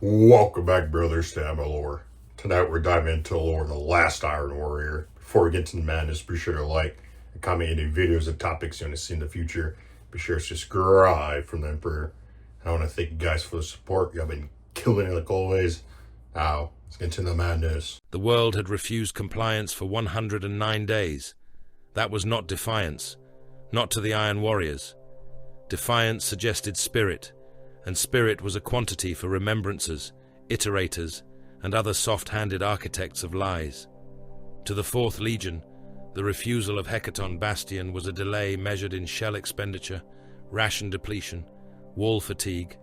Welcome back, brothers, to Ammo Lore. Tonight we're diving into the lore of the last Iron Warrior. Before we get into the madness, be sure to like and comment any videos and topics you want to see in the future. Be sure to subscribe from the Emperor. I want to thank you guys for the support. You have been killing it like always. Now, let's get into the madness. The world had refused compliance for 109 days. That was not defiance, not to the Iron Warriors. Defiance suggested spirit, and spirit was a quantity for remembrancers, iterators, and other soft-handed architects of lies. To the 4th Legion, the refusal of Hecaton Bastion was a delay measured in shell expenditure, ration depletion, wall fatigue,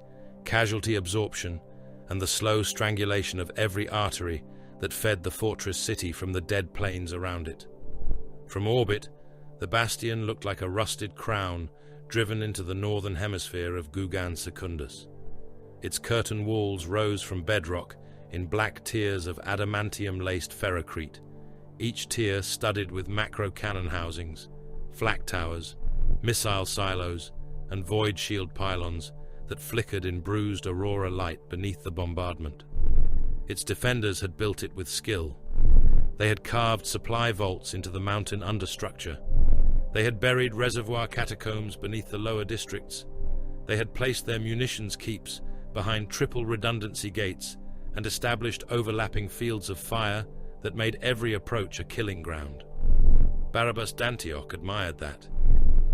casualty absorption, and the slow strangulation of every artery that fed the fortress city from the dead plains around it. From orbit, the bastion looked like a rusted crown driven into the northern hemisphere of Gugan Secundus. Its curtain walls rose from bedrock in black tiers of adamantium-laced ferrocrete, each tier studded with macro-cannon housings, flak towers, missile silos, and void shield pylons that flickered in bruised aurora light beneath the bombardment. Its defenders had built it with skill. They had carved supply vaults into the mountain understructure. They had buried reservoir catacombs beneath the lower districts. They had placed their munitions keeps behind triple redundancy gates and established overlapping fields of fire that made every approach a killing ground. Barabas Dantioch admired that.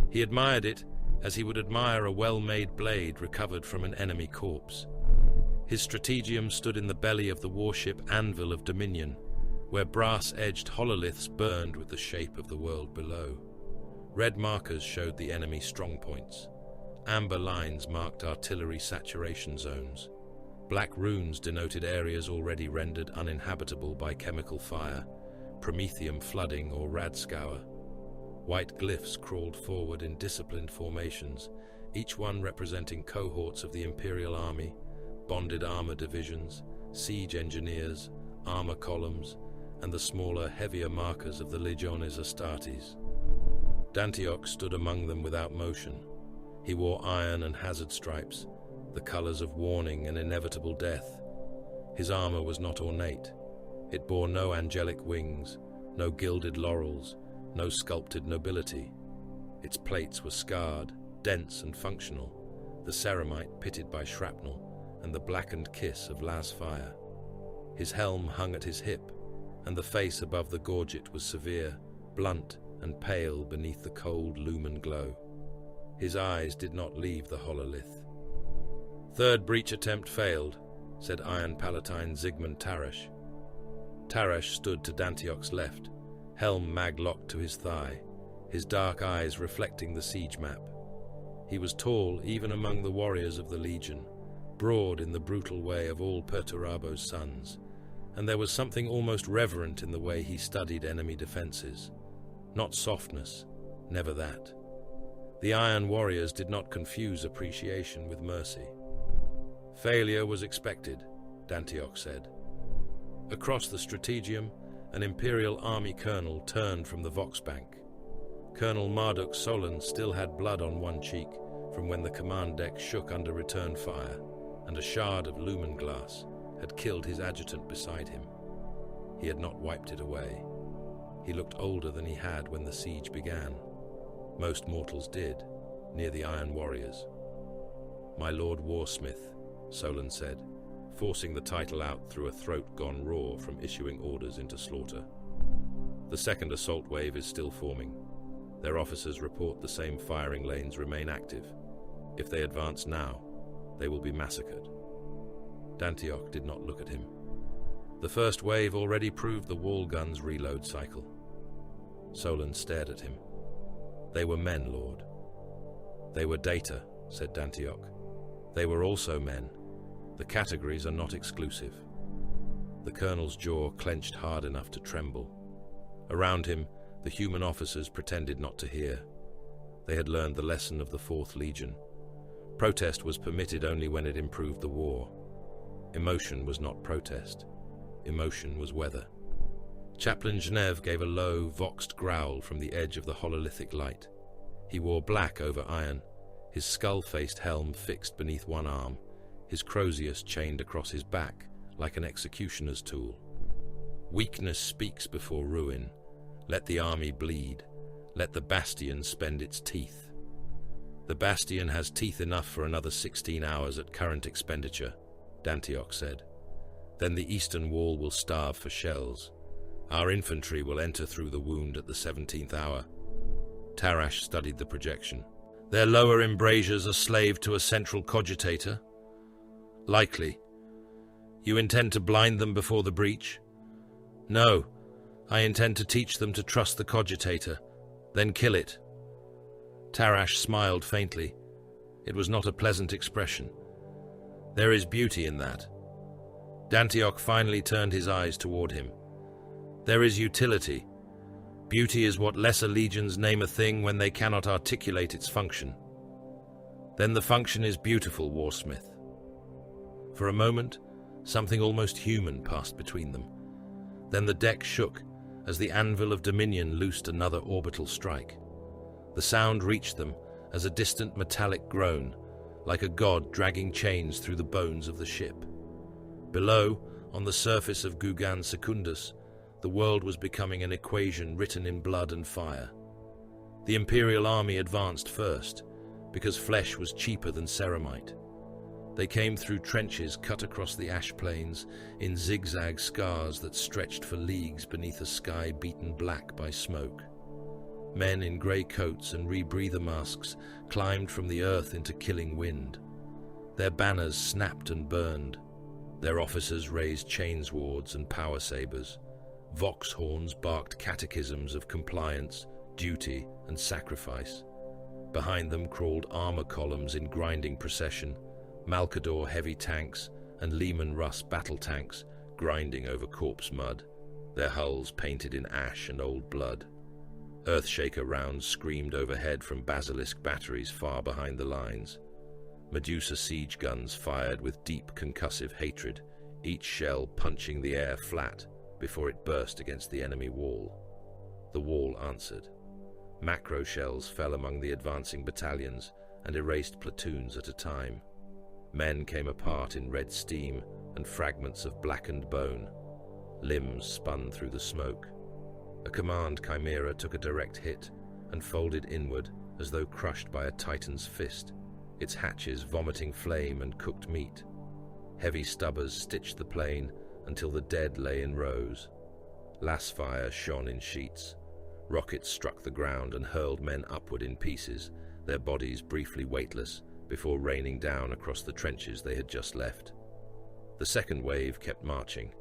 He admired it as he would admire a well-made blade recovered from an enemy corpse. His strategium stood in the belly of the warship Anvil of Dominion, where brass-edged hololiths burned with the shape of the world below. Red markers showed the enemy strongpoints. Amber lines marked artillery saturation zones. Black runes denoted areas already rendered uninhabitable by chemical fire, promethium flooding or radscour. White glyphs crawled forward in disciplined formations, each one representing cohorts of the Imperial Army, bonded armor divisions, siege engineers, armor columns, and the smaller, heavier markers of the Legiones Astartes. Dantioch stood among them without motion. He wore iron and hazard stripes, the colors of warning and inevitable death. His armor was not ornate. It bore no angelic wings, no gilded laurels, no sculpted nobility. Its plates were scarred, dense and functional, the ceramite pitted by shrapnel, and the blackened kiss of las fire. His helm hung at his hip, and the face above the gorget was severe, blunt, and pale beneath the cold lumen glow. His eyes did not leave the hololith. "Third breach attempt failed," said Iron Palatine Zygmunt Tarash. Tarash stood to Dantioch's left, helm mag-locked to his thigh, his dark eyes reflecting the siege map. He was tall even among the warriors of the Legion, broad in the brutal way of all Perturabo's sons, and there was something almost reverent in the way he studied enemy defenses. Not softness, never that. The Iron Warriors did not confuse appreciation with mercy. "Failure was expected," Dantioch said. Across the strategium, an Imperial Army colonel turned from the Vox Bank. Colonel Marduk Solon still had blood on one cheek from when the command deck shook under return fire, and a shard of lumen glass had killed his adjutant beside him. He had not wiped it away. He looked older than he had when the siege began. Most mortals did, near the Iron Warriors. "My Lord Warsmith," Solon said, forcing the title out through a throat gone raw from issuing orders into slaughter. "The second assault wave is still forming. Their officers report the same firing lanes remain active. If they advance now, they will be massacred." Dantioch did not look at him. The first wave already proved the wall gun's reload cycle. Solon stared at him. "They were men, Lord." "They were data," said Dantioch. "They were also men. The categories are not exclusive." The colonel's jaw clenched hard enough to tremble. Around him, the human officers pretended not to hear. They had learned the lesson of the 4th Legion. Protest was permitted only when it improved the war. Emotion was not protest. Emotion was weather. Chaplain Genève gave a low, voxed growl from the edge of the hololithic light. He wore black over iron, his skull-faced helm fixed beneath one arm, his crozius chained across his back like an executioner's tool. Weakness speaks before ruin. Let the army bleed. Let the bastion spend its teeth. The bastion has teeth enough for another 16 hours at current expenditure, Dantioch said. Then the eastern wall will starve for shells. Our infantry will enter through the wound at the 17th hour. Tarash studied the projection. Their lower embrasures are slaved to a central cogitator? Likely. You intend to blind them before the breach? No. I intend to teach them to trust the cogitator, then kill it. Tarash smiled faintly. It was not a pleasant expression. There is beauty in that. Dantioch finally turned his eyes toward him. There is utility. Beauty is what lesser legions name a thing when they cannot articulate its function. Then the function is beautiful, Warsmith. For a moment, something almost human passed between them. Then the deck shook as the anvil of Dominion loosed another orbital strike. The sound reached them as a distant metallic groan, like a god dragging chains through the bones of the ship. Below, on the surface of Gugan Secundus, the world was becoming an equation written in blood and fire. The Imperial army advanced first, because flesh was cheaper than ceramite. They came through trenches cut across the ash plains in zigzag scars that stretched for leagues beneath a sky beaten black by smoke. Men in grey coats and rebreather masks climbed from the earth into killing wind. Their banners snapped and burned. Their officers raised chainswords and power sabers. Vox horns barked catechisms of compliance, duty, and sacrifice. Behind them crawled armor columns in grinding procession, Malkador heavy tanks and Lehman Russ battle tanks grinding over corpse mud, their hulls painted in ash and old blood. Earthshaker rounds screamed overhead from basilisk batteries far behind the lines. Medusa siege guns fired with deep concussive hatred, each shell punching the air flat before it burst against the enemy wall. The wall answered. Macro shells fell among the advancing battalions and erased platoons at a time. Men came apart in red steam and fragments of blackened bone. Limbs spun through the smoke. A command chimera took a direct hit and folded inward as though crushed by a titan's fist, its hatches vomiting flame and cooked meat. Heavy stubbers stitched the plane until the dead lay in rows. Lasfire shone in sheets. Rockets struck the ground and hurled men upward in pieces, their bodies briefly weightless, before raining down across the trenches they had just left. The second wave kept marching.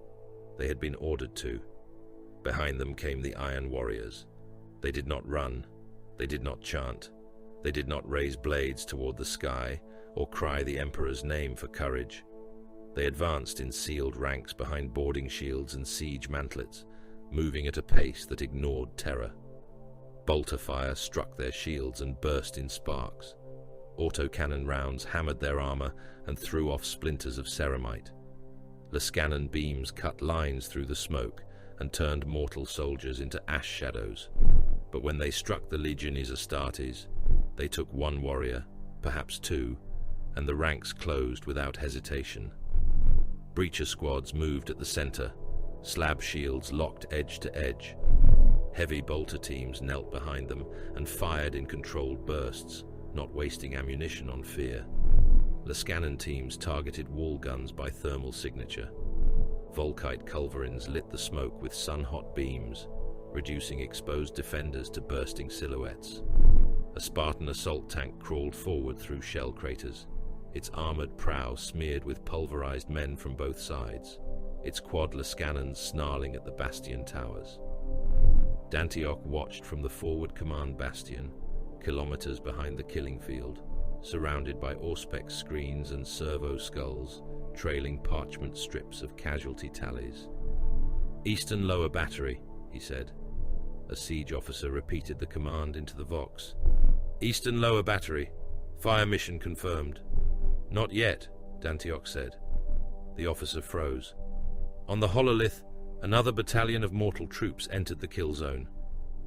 They had been ordered to. Behind them came the Iron Warriors. They did not run. They did not chant. They did not raise blades toward the sky or cry the Emperor's name for courage. They advanced in sealed ranks behind boarding shields and siege mantlets, moving at a pace that ignored terror. Bolter fire struck their shields and burst in sparks. Autocannon rounds hammered their armor and threw off splinters of ceramite. Lascannon beams cut lines through the smoke and turned mortal soldiers into ash shadows. But when they struck the Legiones Astartes, they took one warrior, perhaps two, and the ranks closed without hesitation. Breacher squads moved at the center, slab shields locked edge to edge. Heavy bolter teams knelt behind them and fired in controlled bursts, not wasting ammunition on fear. Lascannon teams targeted wall guns by thermal signature. Volkite culverins lit the smoke with sun-hot beams, reducing exposed defenders to bursting silhouettes. A Spartan assault tank crawled forward through shell craters, its armored prow smeared with pulverized men from both sides, its quad Lascannons snarling at the bastion towers. Dantioch watched from the forward command bastion, kilometers behind the killing field, surrounded by Auspex screens and servo skulls, trailing parchment strips of casualty tallies. "Eastern lower battery," he said. A siege officer repeated the command into the Vox. "Eastern lower battery. Fire mission confirmed." "Not yet," Dantioch said. The officer froze. On the hololith, another battalion of mortal troops entered the kill zone.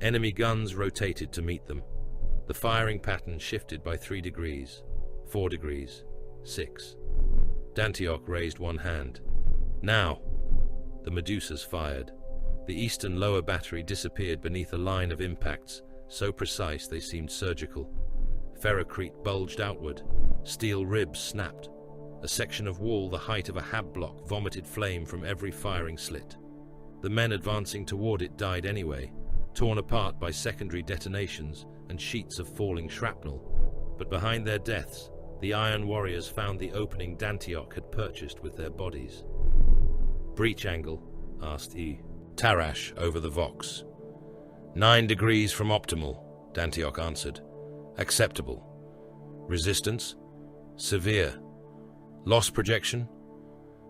Enemy guns rotated to meet them. The firing pattern shifted by 3 degrees, 4 degrees, 6. Dantioch raised one hand. Now! The Medusas fired. The eastern lower battery disappeared beneath a line of impacts, so precise they seemed surgical. Ferrocrete bulged outward. Steel ribs snapped. A section of wall the height of a hab block vomited flame from every firing slit. The men advancing toward it died anyway, torn apart by secondary detonations and sheets of falling shrapnel. But behind their deaths, the Iron Warriors found the opening Dantioch had purchased with their bodies. "Breach angle?" asked E. Tarash over the Vox. 9 degrees from optimal, Dantioch answered. Acceptable. Resistance? Severe. Loss projection?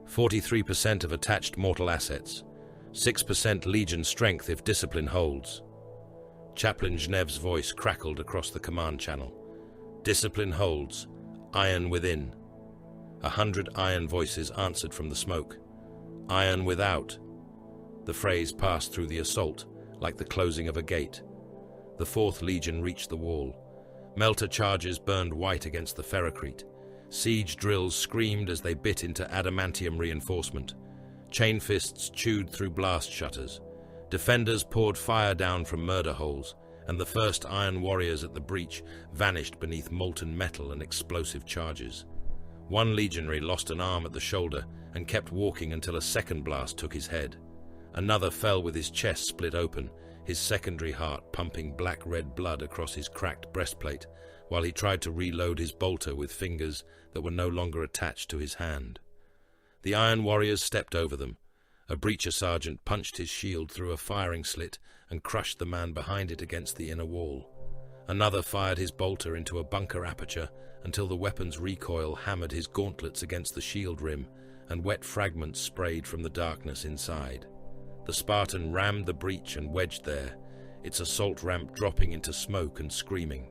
43% of attached mortal assets. 6% Legion strength if discipline holds. Chaplain Genev's voice crackled across the command channel. Discipline holds. Iron within. 100 iron voices answered from the smoke. Iron without. The phrase passed through the assault, like the closing of a gate. The 4th Legion reached the wall. Melter charges burned white against the ferrocrete. Siege drills screamed as they bit into adamantium reinforcement. Chain fists chewed through blast shutters. Defenders poured fire down from murder holes, and the first Iron Warriors at the breach vanished beneath molten metal and explosive charges. One legionary lost an arm at the shoulder and kept walking until a second blast took his head. Another fell with his chest split open, his secondary heart pumping black-red blood across his cracked breastplate, while he tried to reload his bolter with fingers that were no longer attached to his hand. The Iron Warriors stepped over them. A breacher sergeant punched his shield through a firing slit and crushed the man behind it against the inner wall. Another fired his bolter into a bunker aperture until the weapon's recoil hammered his gauntlets against the shield rim, and wet fragments sprayed from the darkness inside. The Spartan rammed the breach and wedged there, its assault ramp dropping into smoke and screaming.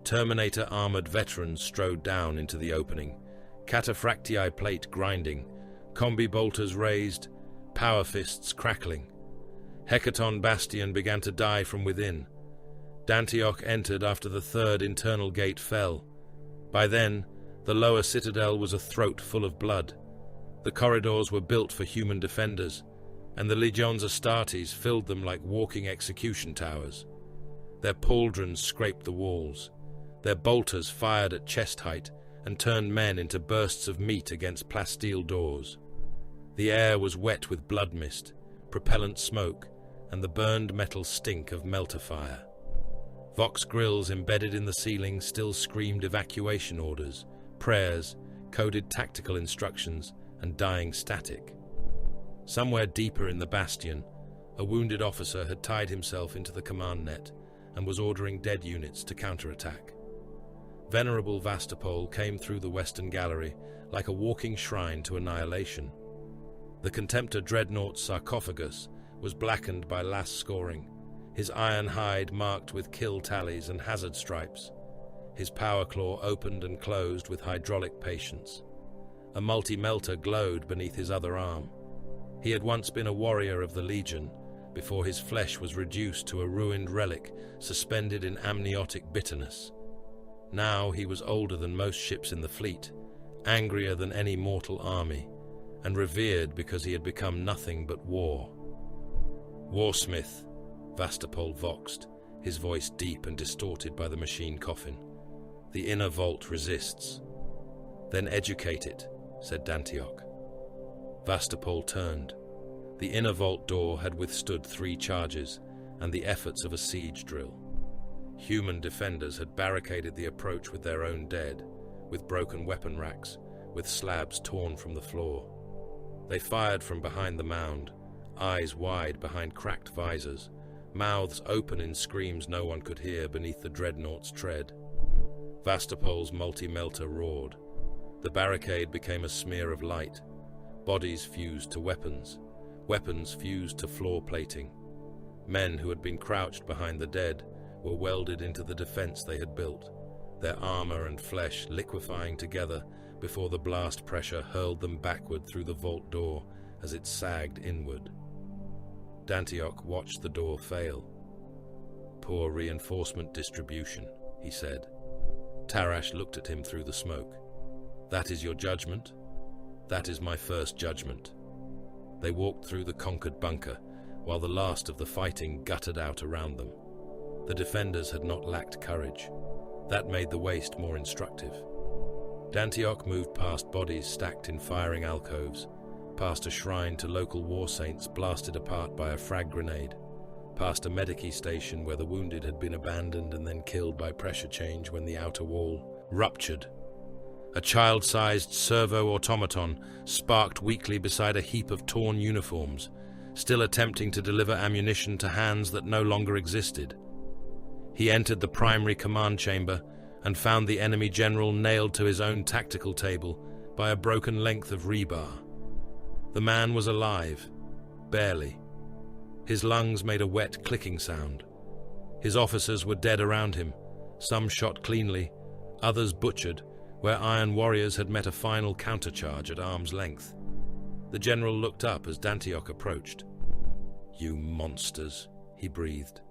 Terminator-armored veterans strode down into the opening, cataphractii plate grinding, combi bolters raised, power fists crackling. Hecaton Bastion began to die from within. Dantioch entered after the 3rd internal gate fell. By then, the lower citadel was a throat full of blood. The corridors were built for human defenders, and the Legions Astartes filled them like walking execution towers. Their pauldrons scraped the walls. Their bolters fired at chest height and turned men into bursts of meat against plasteel doors. The air was wet with blood mist, propellant smoke, and the burned metal stink of melter fire. Vox grills embedded in the ceiling still screamed evacuation orders, prayers, coded tactical instructions, and dying static. Somewhere deeper in the bastion, a wounded officer had tied himself into the command net and was ordering dead units to counterattack. Venerable Vastapol came through the western gallery like a walking shrine to annihilation. The Contemptor Dreadnought's sarcophagus was blackened by last scoring, his iron hide marked with kill tallies and hazard stripes. His power claw opened and closed with hydraulic patience. A multi-melter glowed beneath his other arm. He had once been a warrior of the Legion, before his flesh was reduced to a ruined relic suspended in amniotic bitterness. Now he was older than most ships in the fleet, angrier than any mortal army, and revered because he had become nothing but war. Warsmith, Vastapol voxed, his voice deep and distorted by the machine coffin. The inner vault resists. Then educate it, said Dantioch. Vastapol turned. The inner vault door had withstood 3 charges and the efforts of a siege drill. Human defenders had barricaded the approach with their own dead, with broken weapon racks, with slabs torn from the floor. They fired from behind the mound, eyes wide behind cracked visors, mouths open in screams no one could hear beneath the dreadnought's tread. Vastapol's multi-melter roared. The barricade became a smear of light. Bodies fused to weapons. Weapons fused to floor plating. Men who had been crouched behind the dead were welded into the defense they had built, their armor and flesh liquefying together before the blast pressure hurled them backward through the vault door as it sagged inward. Dantioch watched the door fail. Poor reinforcement distribution, he said. Tarash looked at him through the smoke. That is your judgment? That is my first judgment." They walked through the conquered bunker, while the last of the fighting guttered out around them. The defenders had not lacked courage. That made the waste more instructive. Dantioch moved past bodies stacked in firing alcoves, past a shrine to local war saints blasted apart by a frag grenade, past a medici station where the wounded had been abandoned and then killed by pressure change when the outer wall ruptured. A child-sized servo-automaton sparked weakly beside a heap of torn uniforms, still attempting to deliver ammunition to hands that no longer existed. He entered the primary command chamber and found the enemy general nailed to his own tactical table by a broken length of rebar. The man was alive, barely. His lungs made a wet clicking sound. His officers were dead around him, some shot cleanly, others butchered, where iron warriors had met a final countercharge at arm's length. The general looked up as Dantioch approached. "You monsters," he breathed.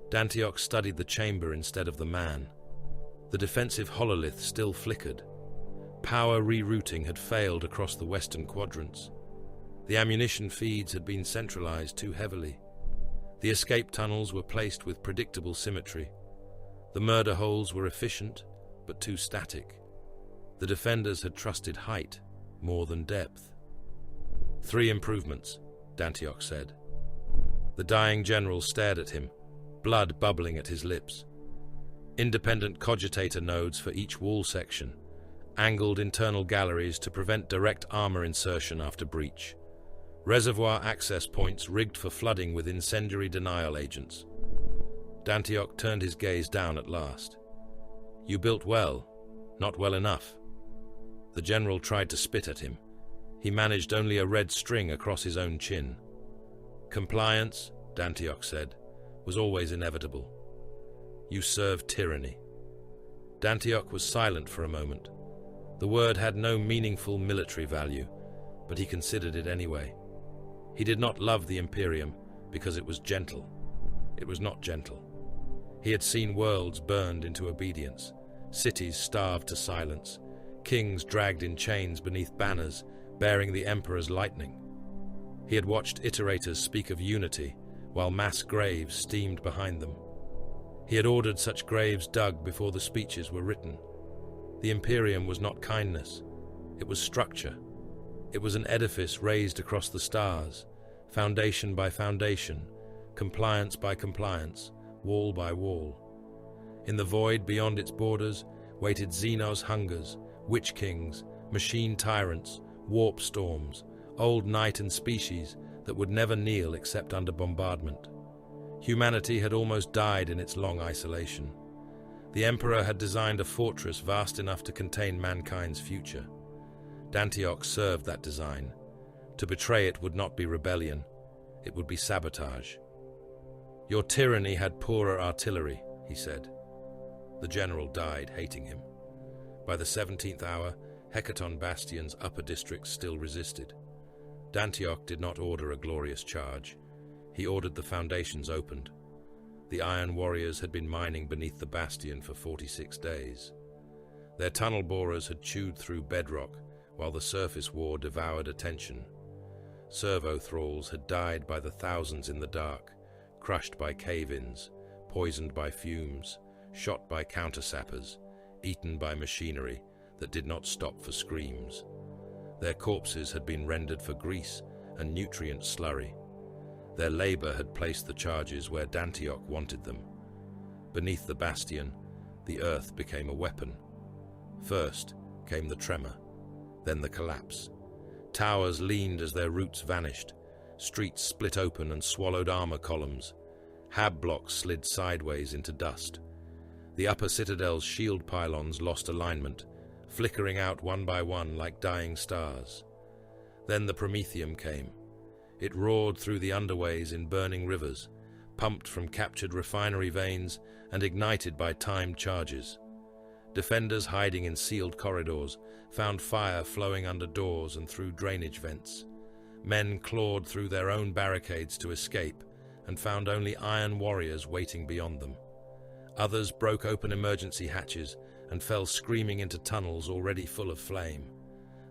Dantioch studied the chamber instead of the man. The defensive hololith still flickered. Power rerouting had failed across the western quadrants. The ammunition feeds had been centralized too heavily. The escape tunnels were placed with predictable symmetry. The murder holes were efficient, but too static. The defenders had trusted height more than depth. "3 improvements," Dantioch said. The dying general stared at him, blood bubbling at his lips. Independent cogitator nodes for each wall section, angled internal galleries to prevent direct armor insertion after breach, reservoir access points rigged for flooding with incendiary denial agents. Dantioch turned his gaze down at last. "You built well, not well enough." The general tried to spit at him. He managed only a red string across his own chin. "Compliance," Dantioch said, "was always inevitable. You served tyranny." Dantioch was silent for a moment. The word had no meaningful military value, but he considered it anyway. He did not love the Imperium because it was gentle. It was not gentle. He had seen worlds burned into obedience, cities starved to silence, kings dragged in chains beneath banners bearing the Emperor's lightning. He had watched iterators speak of unity while mass graves steamed behind them. He had ordered such graves dug before the speeches were written. The Imperium was not kindness. It was structure. It was an edifice raised across the stars, foundation by foundation, compliance by compliance, wall by wall. In the void beyond its borders waited Xenos hungers, witch kings, machine tyrants, warp storms, old night and species that would never kneel except under bombardment. Humanity had almost died in its long isolation. The Emperor had designed a fortress vast enough to contain mankind's future. Dantioch served that design. To betray it would not be rebellion, it would be sabotage. "Your tyranny had poorer artillery," he said. The general died, hating him. By the 17th hour, Hecaton Bastion's upper districts still resisted. Dantioch did not order a glorious charge. He ordered the foundations opened. The iron warriors had been mining beneath the bastion for 46 days. Their tunnel borers had chewed through bedrock, while the surface war devoured attention. Servo thralls had died by the thousands in the dark, crushed by cave-ins, poisoned by fumes, shot by countersappers, eaten by machinery that did not stop for screams. Their corpses had been rendered for grease and nutrient slurry. Their labor had placed the charges where Dantioch wanted them. Beneath the bastion, the earth became a weapon. First came the tremor, then the collapse. Towers leaned as their roots vanished. Streets split open and swallowed armor columns. Hab blocks slid sideways into dust. The upper citadel's shield pylons lost alignment, flickering out one by one like dying stars. Then the Prometheum came. It roared through the underways in burning rivers, pumped from captured refinery veins and ignited by timed charges. Defenders hiding in sealed corridors found fire flowing under doors and through drainage vents. Men clawed through their own barricades to escape and found only iron warriors waiting beyond them. Others broke open emergency hatches and fell screaming into tunnels already full of flame.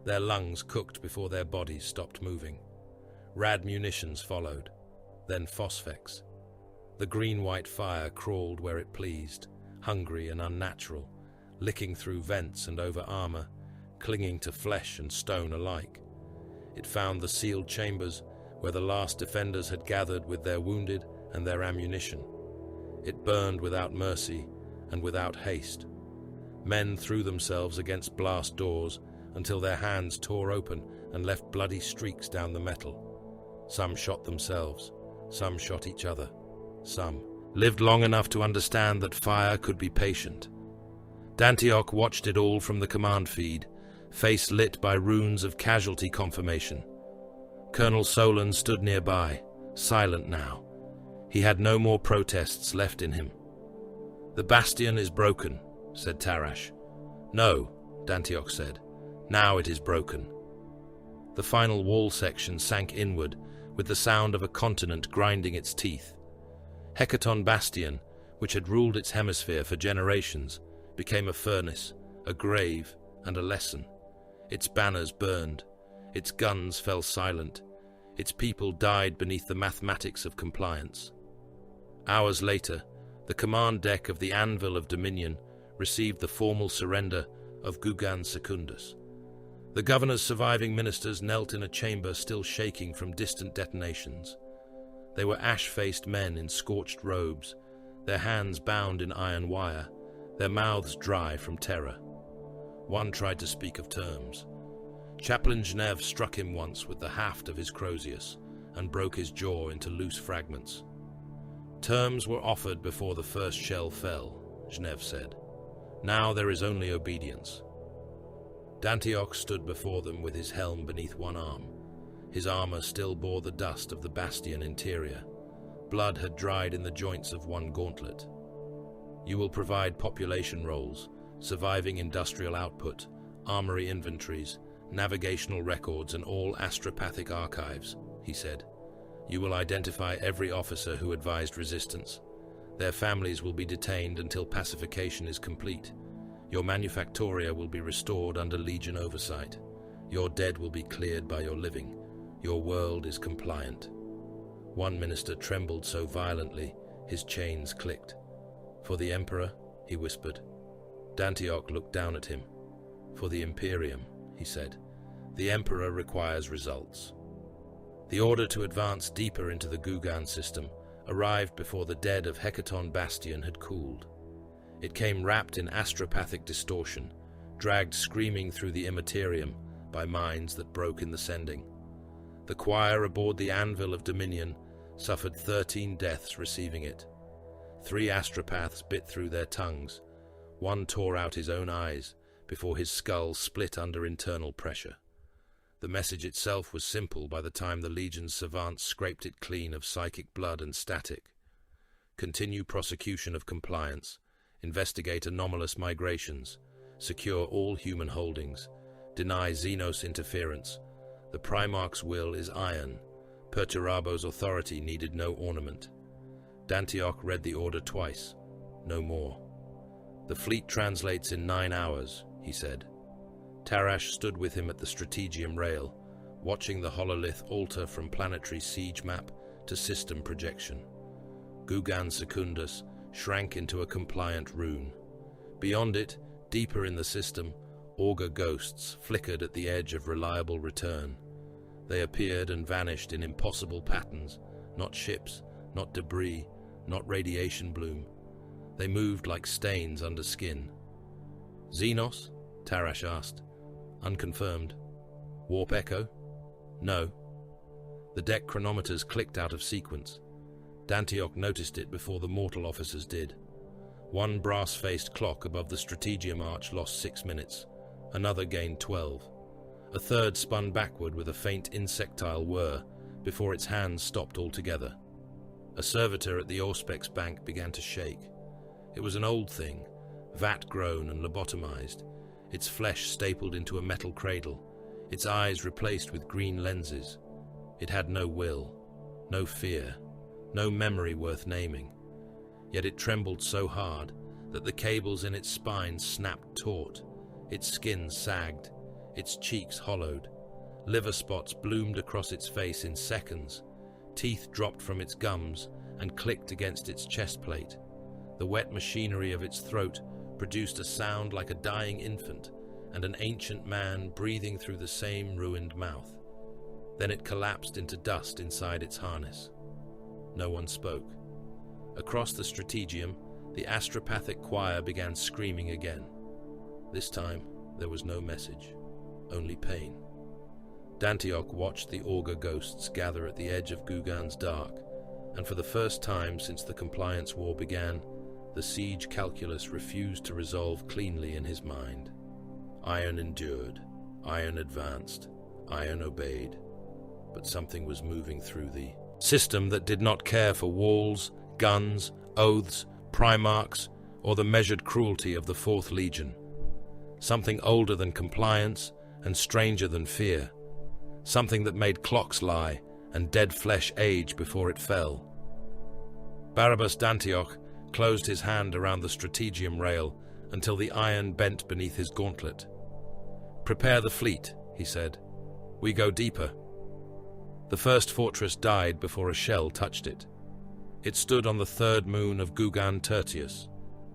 Their lungs cooked before their bodies stopped moving. Rad munitions followed, then phosphex. The green-white fire crawled where it pleased, hungry and unnatural, licking through vents and over armor, clinging to flesh and stone alike. It found the sealed chambers where the last defenders had gathered with their wounded and their ammunition. It burned without mercy and without haste. Men threw themselves against blast doors until their hands tore open and left bloody streaks down the metal. Some shot themselves, some shot each other, some lived long enough to understand that fire could be patient. Dantioch watched it all from the command feed, face lit by runes of casualty confirmation. Colonel Solon stood nearby, silent now. He had no more protests left in him. "The bastion is broken," said Tarash. "No," Dantioch said. "Now it is broken." The final wall section sank inward, with the sound of a continent grinding its teeth. Hecaton Bastion, which had ruled its hemisphere for generations, became a furnace, a grave, and a lesson. Its banners burned. Its guns fell silent. Its people died beneath the mathematics of compliance. Hours later, the command deck of the Anvil of Dominion received the formal surrender of Gugan Secundus. The governor's surviving ministers knelt in a chamber still shaking from distant detonations. They were ash-faced men in scorched robes, their hands bound in iron wire, their mouths dry from terror. One tried to speak of terms. Chaplain Genève struck him once with the haft of his Crozius and broke his jaw into loose fragments. Terms were offered before the first shell fell, Genève said. Now there is only obedience. Dantioch stood before them with his helm beneath one arm. His armor still bore the dust of the bastion interior. Blood had dried in the joints of one gauntlet. "You will provide population rolls, surviving industrial output, armory inventories, navigational records, and all astropathic archives," he said. "You will identify every officer who advised resistance. Their families will be detained until pacification is complete. Your manufactoria will be restored under Legion oversight. Your dead will be cleared by your living. Your world is compliant." One minister trembled so violently, his chains clicked. "For the Emperor," he whispered. Dantioch looked down at him. "For the Imperium," he said. "The Emperor requires results." The order to advance deeper into the Gugan system arrived before the dead of Hecaton Bastion had cooled. It came wrapped in astropathic distortion, dragged screaming through the immaterium by minds that broke in the sending. The choir aboard the Anvil of Dominion suffered 13 deaths receiving it. 3 astropaths bit through their tongues. One tore out his own eyes before his skull split under internal pressure. The message itself was simple by the time the Legion's savants scraped it clean of psychic blood and static. Continue prosecution of compliance. Investigate anomalous migrations. Secure all human holdings. Deny Xenos interference. The Primarch's will is iron. Perturabo's authority needed no ornament. Dantioch read the order twice. No more. "The fleet translates in 9 hours," he said. Tarash stood with him at the strategium rail, watching the hololith alter from planetary siege map to system projection. Gugan Secundus shrank into a compliant rune. Beyond it, deeper in the system, augur ghosts flickered at the edge of reliable return. They appeared and vanished in impossible patterns, not ships, not debris, not radiation bloom. They moved like stains under skin. "Xenos?" Tarash asked. "Unconfirmed." "Warp echo?" "No." The deck chronometers clicked out of sequence. Dantioch noticed it before the mortal officers did. One brass-faced clock above the strategium arch lost 6 minutes. Another gained 12. A third spun backward with a faint insectile whir before its hands stopped altogether. A servitor at the Auspex bank began to shake. It was an old thing, vat-grown and lobotomized, its flesh stapled into a metal cradle, its eyes replaced with green lenses. It had no will, no fear, no memory worth naming. Yet it trembled so hard that the cables in its spine snapped taut, its skin sagged, its cheeks hollowed. Liver spots bloomed across its face in seconds. Teeth dropped from its gums and clicked against its chest plate. The wet machinery of its throat produced a sound like a dying infant and an ancient man breathing through the same ruined mouth. Then it collapsed into dust inside its harness. No one spoke. Across the strategium, the astropathic choir began screaming again. This time, there was no message, only pain. Dantioch watched the augur ghosts gather at the edge of Gugan's dark, and for the first time since the Compliance War began, the siege calculus refused to resolve cleanly in his mind. Iron endured, iron advanced, iron obeyed, but something was moving through the system that did not care for walls, guns, oaths, primarchs, or the measured cruelty of the Fourth Legion. Something older than compliance and stranger than fear. Something that made clocks lie and dead flesh age before it fell. Barabas Dantioch closed his hand around the strategium rail until the iron bent beneath his gauntlet. "Prepare the fleet," he said. "We go deeper." The first fortress died before a shell touched it. It stood on the third moon of Gugan Tertius,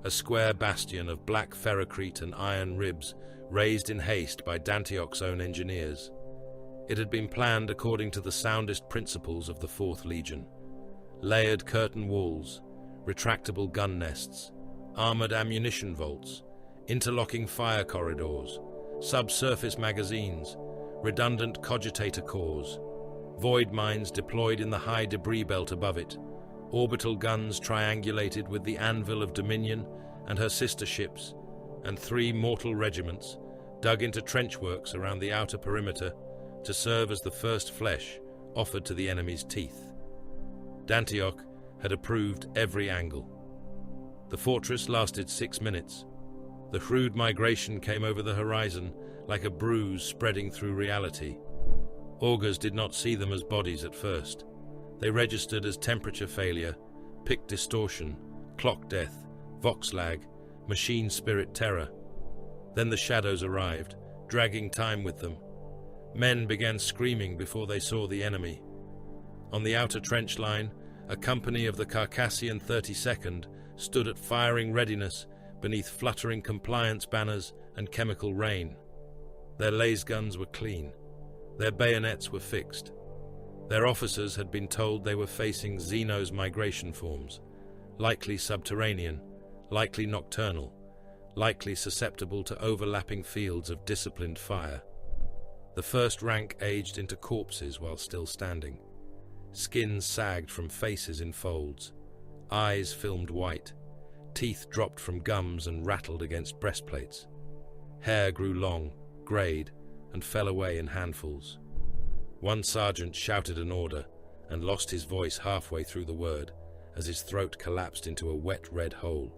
a square bastion of black ferrocrete and iron ribs raised in haste by Dantioch's own engineers. It had been planned according to the soundest principles of the Fourth Legion. Layered curtain walls, retractable gun nests, armored ammunition vaults, interlocking fire corridors, subsurface magazines, redundant cogitator cores, void mines deployed in the high debris belt above it, orbital guns triangulated with the anvil of Dominion and her sister ships, and 3 mortal regiments dug into trenchworks around the outer perimeter to serve as the first flesh offered to the enemy's teeth. Dantioch had approved every angle. The fortress lasted 6 minutes. The Hrud migration came over the horizon like a bruise spreading through reality. Augurs did not see them as bodies at first. They registered as temperature failure, pick distortion, clock death, vox lag, machine spirit terror. Then the shadows arrived, dragging time with them. Men began screaming before they saw the enemy. On the outer trench line, a company of the Carcassian 32nd stood at firing readiness beneath fluttering compliance banners and chemical rain. Their lasguns were clean. Their bayonets were fixed. Their officers had been told they were facing Xeno's migration forms, likely subterranean, likely nocturnal, likely susceptible to overlapping fields of disciplined fire. The first rank aged into corpses while still standing. Skins sagged from faces in folds. Eyes filmed white. Teeth dropped from gums and rattled against breastplates. Hair grew long, greyed, and fell away in handfuls. One sergeant shouted an order and lost his voice halfway through the word as his throat collapsed into a wet red hole.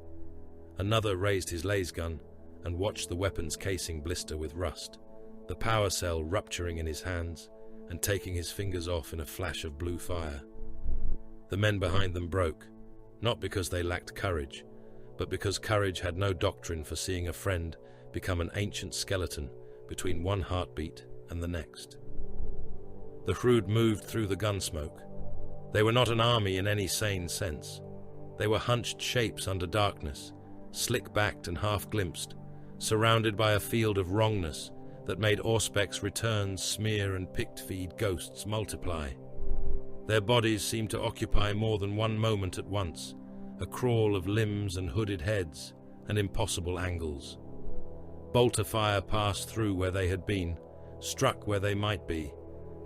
Another raised his lasgun and watched the weapon's casing blister with rust, the power cell rupturing in his hands and taking his fingers off in a flash of blue fire. The men behind them broke, not because they lacked courage, but because courage had no doctrine for seeing a friend become an ancient skeleton between one heartbeat and the next. The Hrud moved through the gunsmoke. They were not an army in any sane sense. They were hunched shapes under darkness, slick-backed and half-glimpsed, surrounded by a field of wrongness that made Auspec's returns smear and picked-feed ghosts multiply. Their bodies seemed to occupy more than one moment at once, a crawl of limbs and hooded heads, and impossible angles. Bolter fire passed through where they had been, struck where they might be,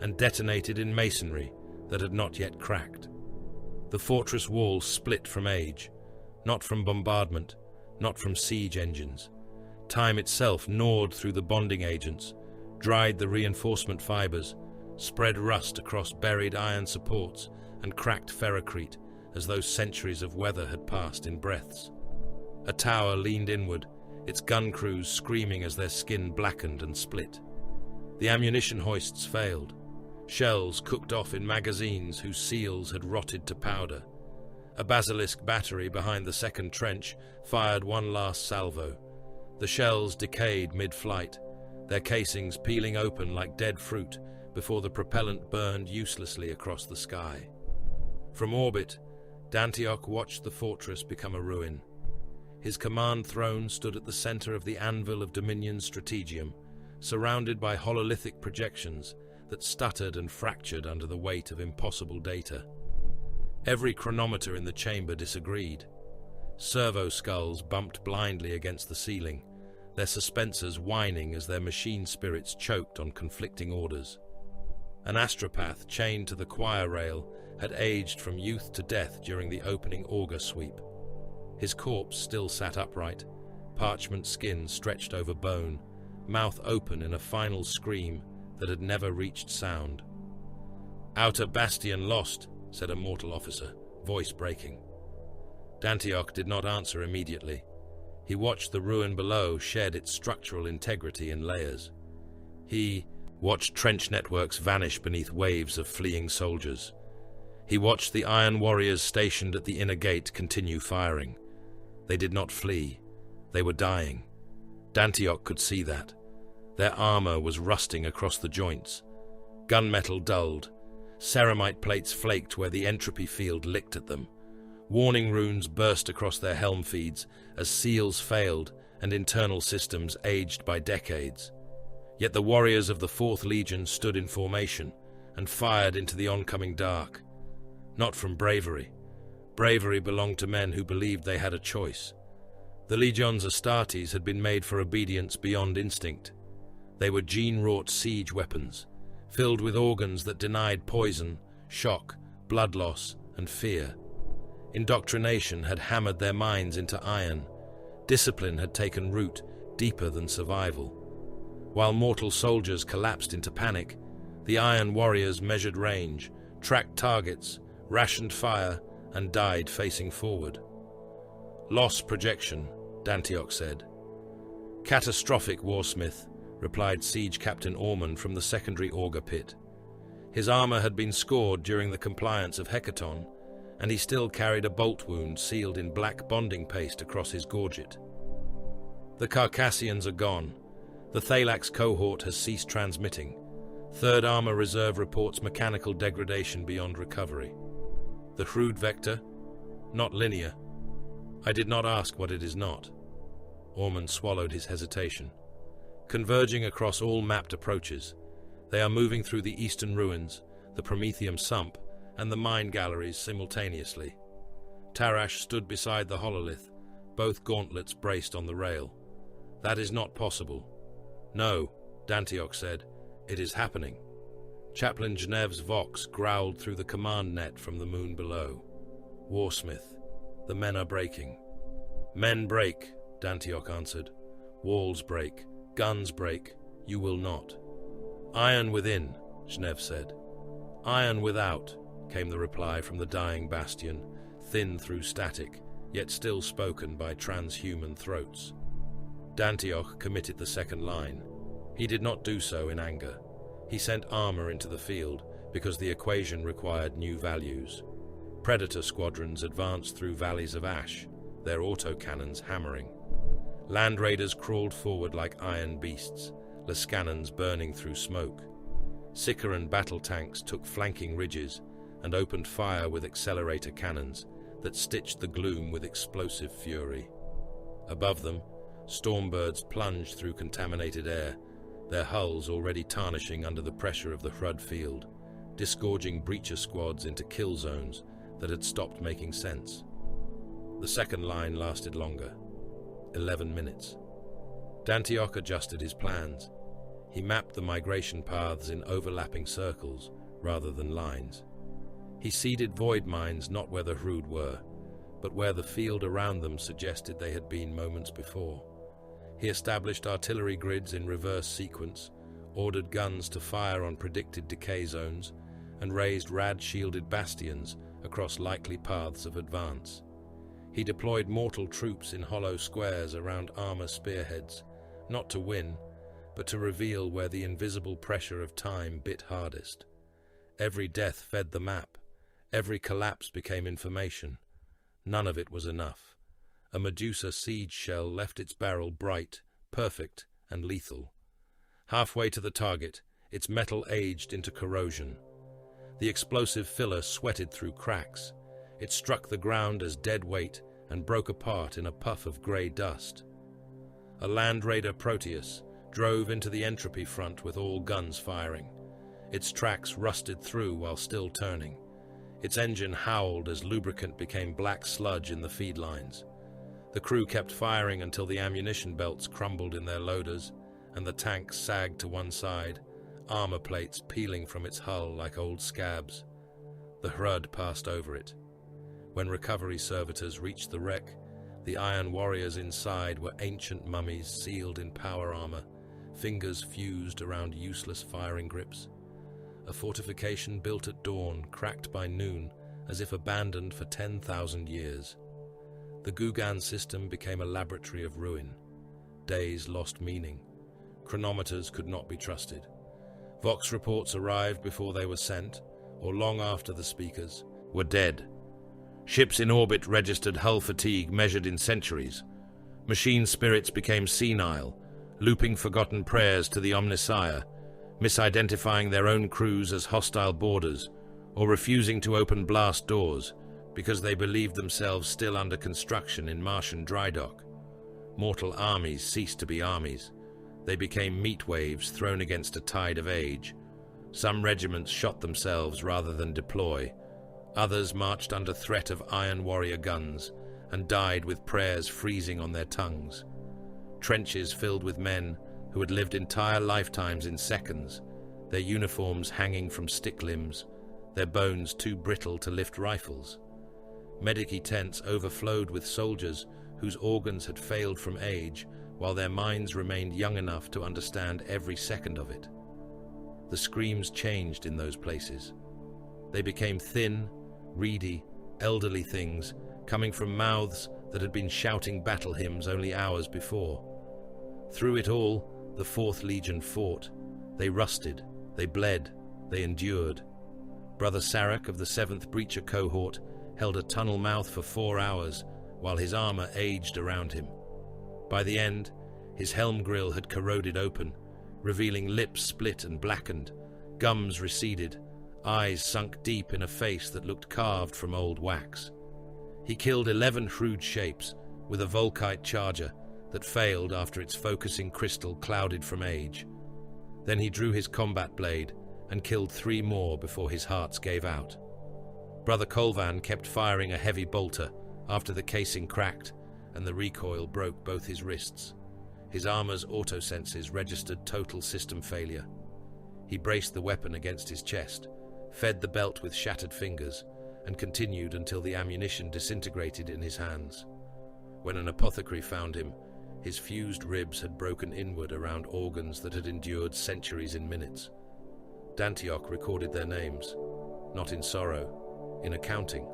and detonated in masonry that had not yet cracked. The fortress walls split from age, not from bombardment, not from siege engines. Time itself gnawed through the bonding agents, dried the reinforcement fibers, spread rust across buried iron supports, and cracked ferrocrete as though centuries of weather had passed in breaths. A tower leaned inward, its gun crews screaming as their skin blackened and split. The ammunition hoists failed. Shells cooked off in magazines whose seals had rotted to powder. A basilisk battery behind the second trench fired one last salvo. The shells decayed mid-flight, their casings peeling open like dead fruit before the propellant burned uselessly across the sky. From orbit, Dantioch watched the fortress become a ruin. His command throne stood at the center of the anvil of Dominion's strategium, surrounded by hololithic projections that stuttered and fractured under the weight of impossible data. Every chronometer in the chamber disagreed. Servo skulls bumped blindly against the ceiling, their suspensors whining as their machine spirits choked on conflicting orders. An astropath chained to the choir rail had aged from youth to death during the opening auger sweep. His corpse still sat upright, parchment skin stretched over bone, mouth open in a final scream that had never reached sound. "Outer bastion lost," said a mortal officer, voice breaking. Dantioch did not answer immediately. He watched the ruin below shed its structural integrity in layers. He watched trench networks vanish beneath waves of fleeing soldiers. He watched the iron warriors stationed at the inner gate continue firing. They did not flee. They were dying. Dantioch could see that. Their armor was rusting across the joints. Gunmetal dulled. Ceramite plates flaked where the entropy field licked at them. Warning runes burst across their helm feeds as seals failed and internal systems aged by decades. Yet the warriors of the 4th Legion stood in formation and fired into the oncoming dark. Not from bravery. Bravery belonged to men who believed they had a choice. The Legion's Astartes had been made for obedience beyond instinct. They were gene-wrought siege weapons, filled with organs that denied poison, shock, blood loss, and fear. Indoctrination had hammered their minds into iron. Discipline had taken root deeper than survival. While mortal soldiers collapsed into panic, the Iron Warriors measured range, tracked targets, rationed fire, and died facing forward. "Loss projection," Dantioch said. "Catastrophic, Warsmith," replied Siege Captain Orman from the secondary auger pit. His armor had been scored during the compliance of Hecaton, and he still carried a bolt wound sealed in black bonding paste across his gorget. "The Carcassians are gone. The Thalax cohort has ceased transmitting. 3rd Armor Reserve reports mechanical degradation beyond recovery. The Hrud vector? Not linear. I did not ask what it is not." Orman swallowed his hesitation. "Converging across all mapped approaches. They are moving through the eastern ruins, the Prometheum sump, and the mine galleries simultaneously." Tarash stood beside the hololith, both gauntlets braced on the rail. "That is not possible." "No," Dantioch said. "It is happening." Chaplain Genev's vox growled through the command net from the moon below. "Warsmith, the men are breaking." "Men break," Dantioch answered. "Walls break, guns break, you will not." "Iron within," Genev said. "Iron without," came the reply from the dying bastion, thin through static, yet still spoken by transhuman throats. Dantioch committed the second line. He did not do so in anger. He sent armor into the field because the equation required new values. Predator squadrons advanced through valleys of ash, their autocannons hammering. Land raiders crawled forward like iron beasts, Lascannons burning through smoke. Sicaran battle tanks took flanking ridges and opened fire with accelerator cannons that stitched the gloom with explosive fury. Above them, stormbirds plunged through contaminated air, their hulls already tarnishing under the pressure of the Hrud field, disgorging breacher squads into kill zones that had stopped making sense. The second line lasted longer, 11 minutes. Dantioch adjusted his plans. He mapped the migration paths in overlapping circles rather than lines. He seeded void mines not where the Hrud were, but where the field around them suggested they had been moments before. He established artillery grids in reverse sequence, ordered guns to fire on predicted decay zones, and raised rad-shielded bastions across likely paths of advance. He deployed mortal troops in hollow squares around armor spearheads, not to win, but to reveal where the invisible pressure of time bit hardest. Every death fed the map. Every collapse became information. None of it was enough. A Medusa siege shell left its barrel bright, perfect, and lethal. Halfway to the target, its metal aged into corrosion. The explosive filler sweated through cracks. It struck the ground as dead weight and broke apart in a puff of grey dust. A Land Raider Proteus drove into the entropy front with all guns firing. Its tracks rusted through while still turning. Its engine howled as lubricant became black sludge in the feed lines. The crew kept firing until the ammunition belts crumbled in their loaders and the tank sagged to one side, armor plates peeling from its hull like old scabs. The Hrud passed over it. When recovery servitors reached the wreck, the Iron Warriors inside were ancient mummies sealed in power armor, fingers fused around useless firing grips. A fortification built at dawn, cracked by noon, as if abandoned for 10,000 years. The Gugan system became a laboratory of ruin. Days lost meaning. Chronometers could not be trusted. Vox reports arrived before they were sent, or long after the speakers were dead. Ships in orbit registered hull fatigue measured in centuries. Machine spirits became senile, looping forgotten prayers to the Omnissiah, misidentifying their own crews as hostile boarders, or refusing to open blast doors because they believed themselves still under construction in Martian dry dock. Mortal armies ceased to be armies. They became meat waves thrown against a tide of age. Some regiments shot themselves rather than deploy. Others marched under threat of Iron Warrior guns and died with prayers freezing on their tongues. Trenches filled with men who had lived entire lifetimes in seconds, their uniforms hanging from stick limbs, their bones too brittle to lift rifles. Medici tents overflowed with soldiers whose organs had failed from age, while their minds remained young enough to understand every second of it. The screams changed in those places. They became thin, reedy, elderly things, coming from mouths that had been shouting battle hymns only hours before. Through it all, the 4th Legion fought. They rusted, they bled, they endured. Brother Sarek of the 7th Breacher cohort held a tunnel mouth for 4 hours, while his armor aged around him. By the end, his helm grill had corroded open, revealing lips split and blackened, gums receded, eyes sunk deep in a face that looked carved from old wax. He killed 11 Hrud shapes with a Volkite charger that failed after its focusing crystal clouded from age. Then he drew his combat blade and killed 3 more before his hearts gave out. Brother Kolvan kept firing a heavy bolter after the casing cracked and the recoil broke both his wrists. His armor's autosenses registered total system failure. He braced the weapon against his chest, fed the belt with shattered fingers, and continued until the ammunition disintegrated in his hands. When an apothecary found him, his fused ribs had broken inward around organs that had endured centuries in minutes. Dantioch recorded their names, not in sorrow, in accounting.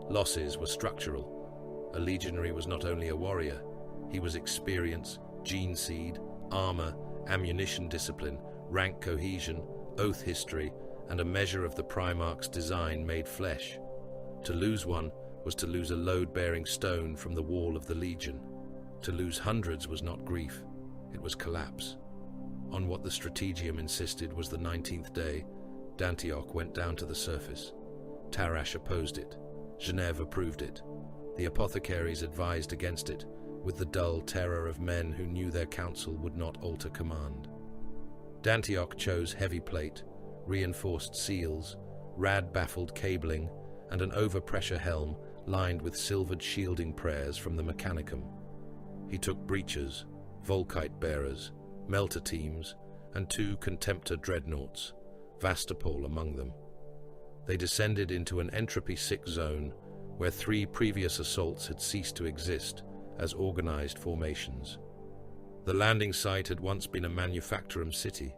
Losses were structural. A legionary was not only a warrior, he was experience, gene seed, armor, ammunition discipline, rank cohesion, oath history, and a measure of the Primarch's design made flesh. To lose one was to lose a load-bearing stone from the wall of the Legion. To lose hundreds was not grief, it was collapse. On what the Strategium insisted was the 19th day, Dantioch went down to the surface. Tarash opposed it. Genève approved it. The apothecaries advised against it, with the dull terror of men who knew their counsel would not alter command. Dantioch chose heavy plate, reinforced seals, rad-baffled cabling, and an overpressure helm lined with silvered shielding prayers from the Mechanicum. He took breachers, Volkite bearers, melter teams, and 2 Contemptor dreadnoughts, Vastapol among them. They descended into an entropy-sick zone where 3 previous assaults had ceased to exist as organized formations. The landing site had once been a manufactorum city.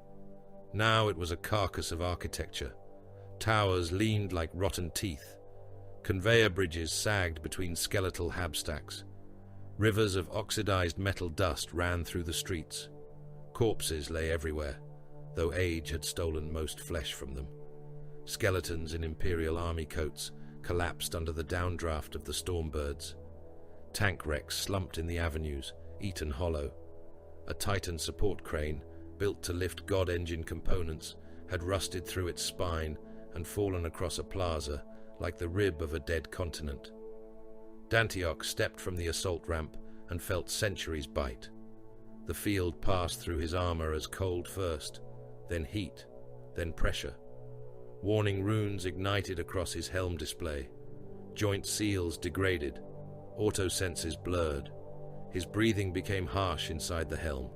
Now it was a carcass of architecture. Towers leaned like rotten teeth. Conveyor bridges sagged between skeletal habstacks. Rivers of oxidized metal dust ran through the streets. Corpses lay everywhere, though age had stolen most flesh from them. Skeletons in Imperial Army coats collapsed under the downdraft of the Stormbirds. Tank wrecks slumped in the avenues, eaten hollow. A Titan support crane, built to lift God engine components, had rusted through its spine and fallen across a plaza like the rib of a dead continent. Dantioch stepped from the assault ramp and felt centuries bite. The field passed through his armor as cold first, then heat, then pressure. Warning runes ignited across his helm display. Joint seals degraded, auto senses blurred. His breathing became harsh inside the helm.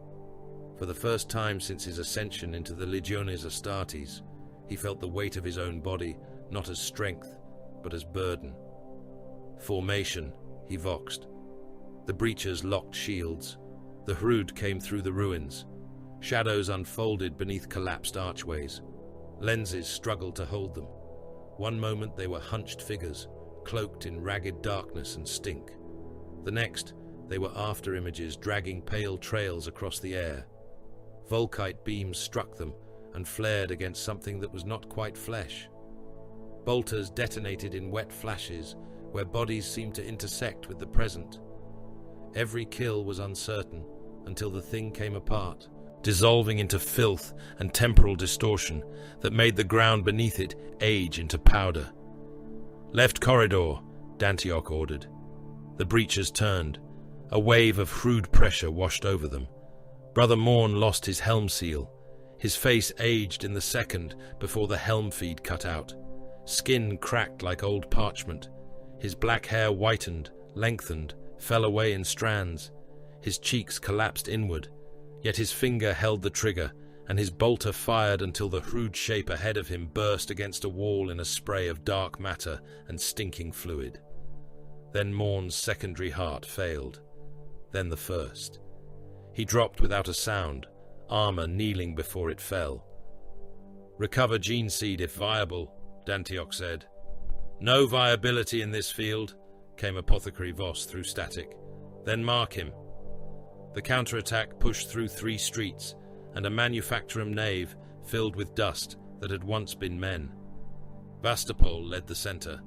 For the first time since his ascension into the Legiones Astartes, he felt the weight of his own body not as strength, but as burden. Formation, he voxed. The breachers locked shields. The Hrud came through the ruins. Shadows unfolded beneath collapsed archways. Lenses struggled to hold them. One moment they were hunched figures, cloaked in ragged darkness and stink. The next, they were after images dragging pale trails across the air. Volkite beams struck them and flared against something that was not quite flesh. Bolters detonated in wet flashes where bodies seemed to intersect with the present. Every kill was uncertain until the thing came apart, dissolving into filth and temporal distortion that made the ground beneath it age into powder. "Left corridor," Dantioch ordered. The breachers turned. A wave of Hrud pressure washed over them. Brother Morn lost his helm seal. His face aged in the second before the helm feed cut out. Skin cracked like old parchment. His black hair whitened, lengthened, fell away in strands. His cheeks collapsed inward, yet his finger held the trigger, and his bolter fired until the Hrud shape ahead of him burst against a wall in a spray of dark matter and stinking fluid. Then Morn's secondary heart failed. Then the first. He dropped without a sound, armor kneeling before it fell. "Recover gene seed if viable," Dantioch said. "No viability in this field," came Apothecary Voss through static. "Then mark him." The counterattack pushed through 3 streets and a manufactorum nave filled with dust that had once been men. Vastapol led the center.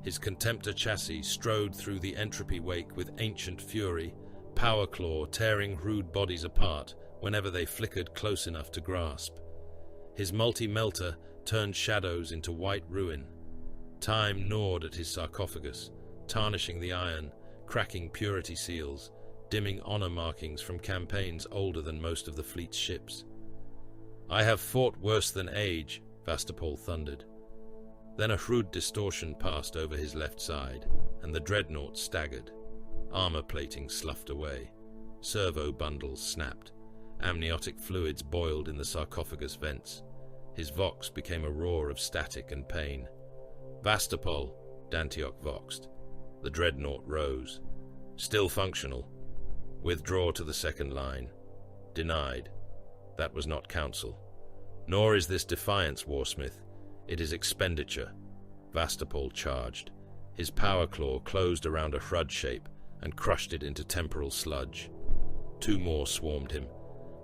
His Contemptor chassis strode through the entropy wake with ancient fury, power claw tearing Hrud bodies apart whenever they flickered close enough to grasp. His multi-melter turned shadows into white ruin. Time gnawed at his sarcophagus, tarnishing the iron, cracking purity seals, dimming honor markings from campaigns older than most of the fleet's ships. "I have fought worse than age," Vastapol thundered. Then a Hrud distortion passed over his left side, and the dreadnought staggered. Armor plating sloughed away. Servo bundles snapped. Amniotic fluids boiled in the sarcophagus vents. His vox became a roar of static and pain. "Vastapol," Dantioch voxed. The dreadnought rose. "Still functional. Withdraw to the second line." Denied. That was not counsel. Nor is this defiance, Warsmith. It is expenditure. Vastapol charged. His power claw closed around a Hrud shape and crushed it into temporal sludge. 2 more swarmed him.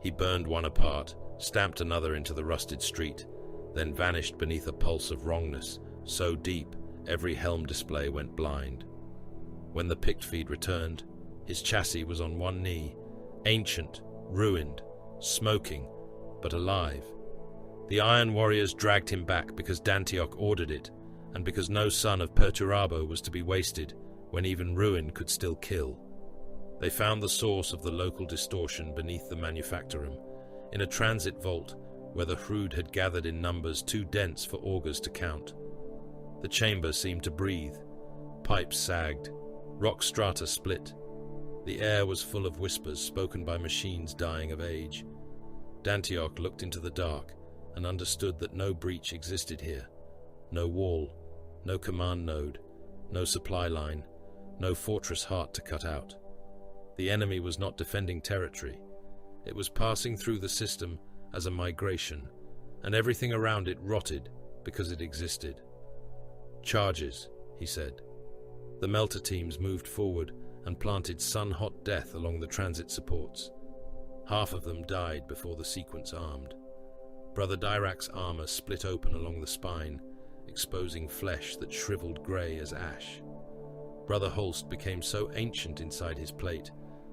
He burned one apart, stamped another into the rusted street, then vanished beneath a pulse of wrongness, so deep every helm display went blind. When the picked feed returned, his chassis was on one knee, ancient, ruined, smoking, but alive. The Iron Warriors dragged him back because Dantioch ordered it, and because no son of Perturabo was to be wasted when even ruin could still kill. They found the source of the local distortion beneath the manufactorum, in a transit vault where the Hrud had gathered in numbers too dense for augurs to count. The chamber seemed to breathe. Pipes sagged. Rock strata split. The air was full of whispers spoken by machines dying of age. Dantioch looked into the dark and understood that no breach existed here. No wall, no command node, no supply line, no fortress heart to cut out. The enemy was not defending territory. It was passing through the system as a migration, and everything around it rotted because it existed. "Charges," he said. The melter teams moved forward and planted sun-hot death along the transit supports. Half of them died before the sequence armed. Brother Dyrach's armor split open along the spine, exposing flesh that shriveled grey as ash. Brother Holst became so ancient inside his plate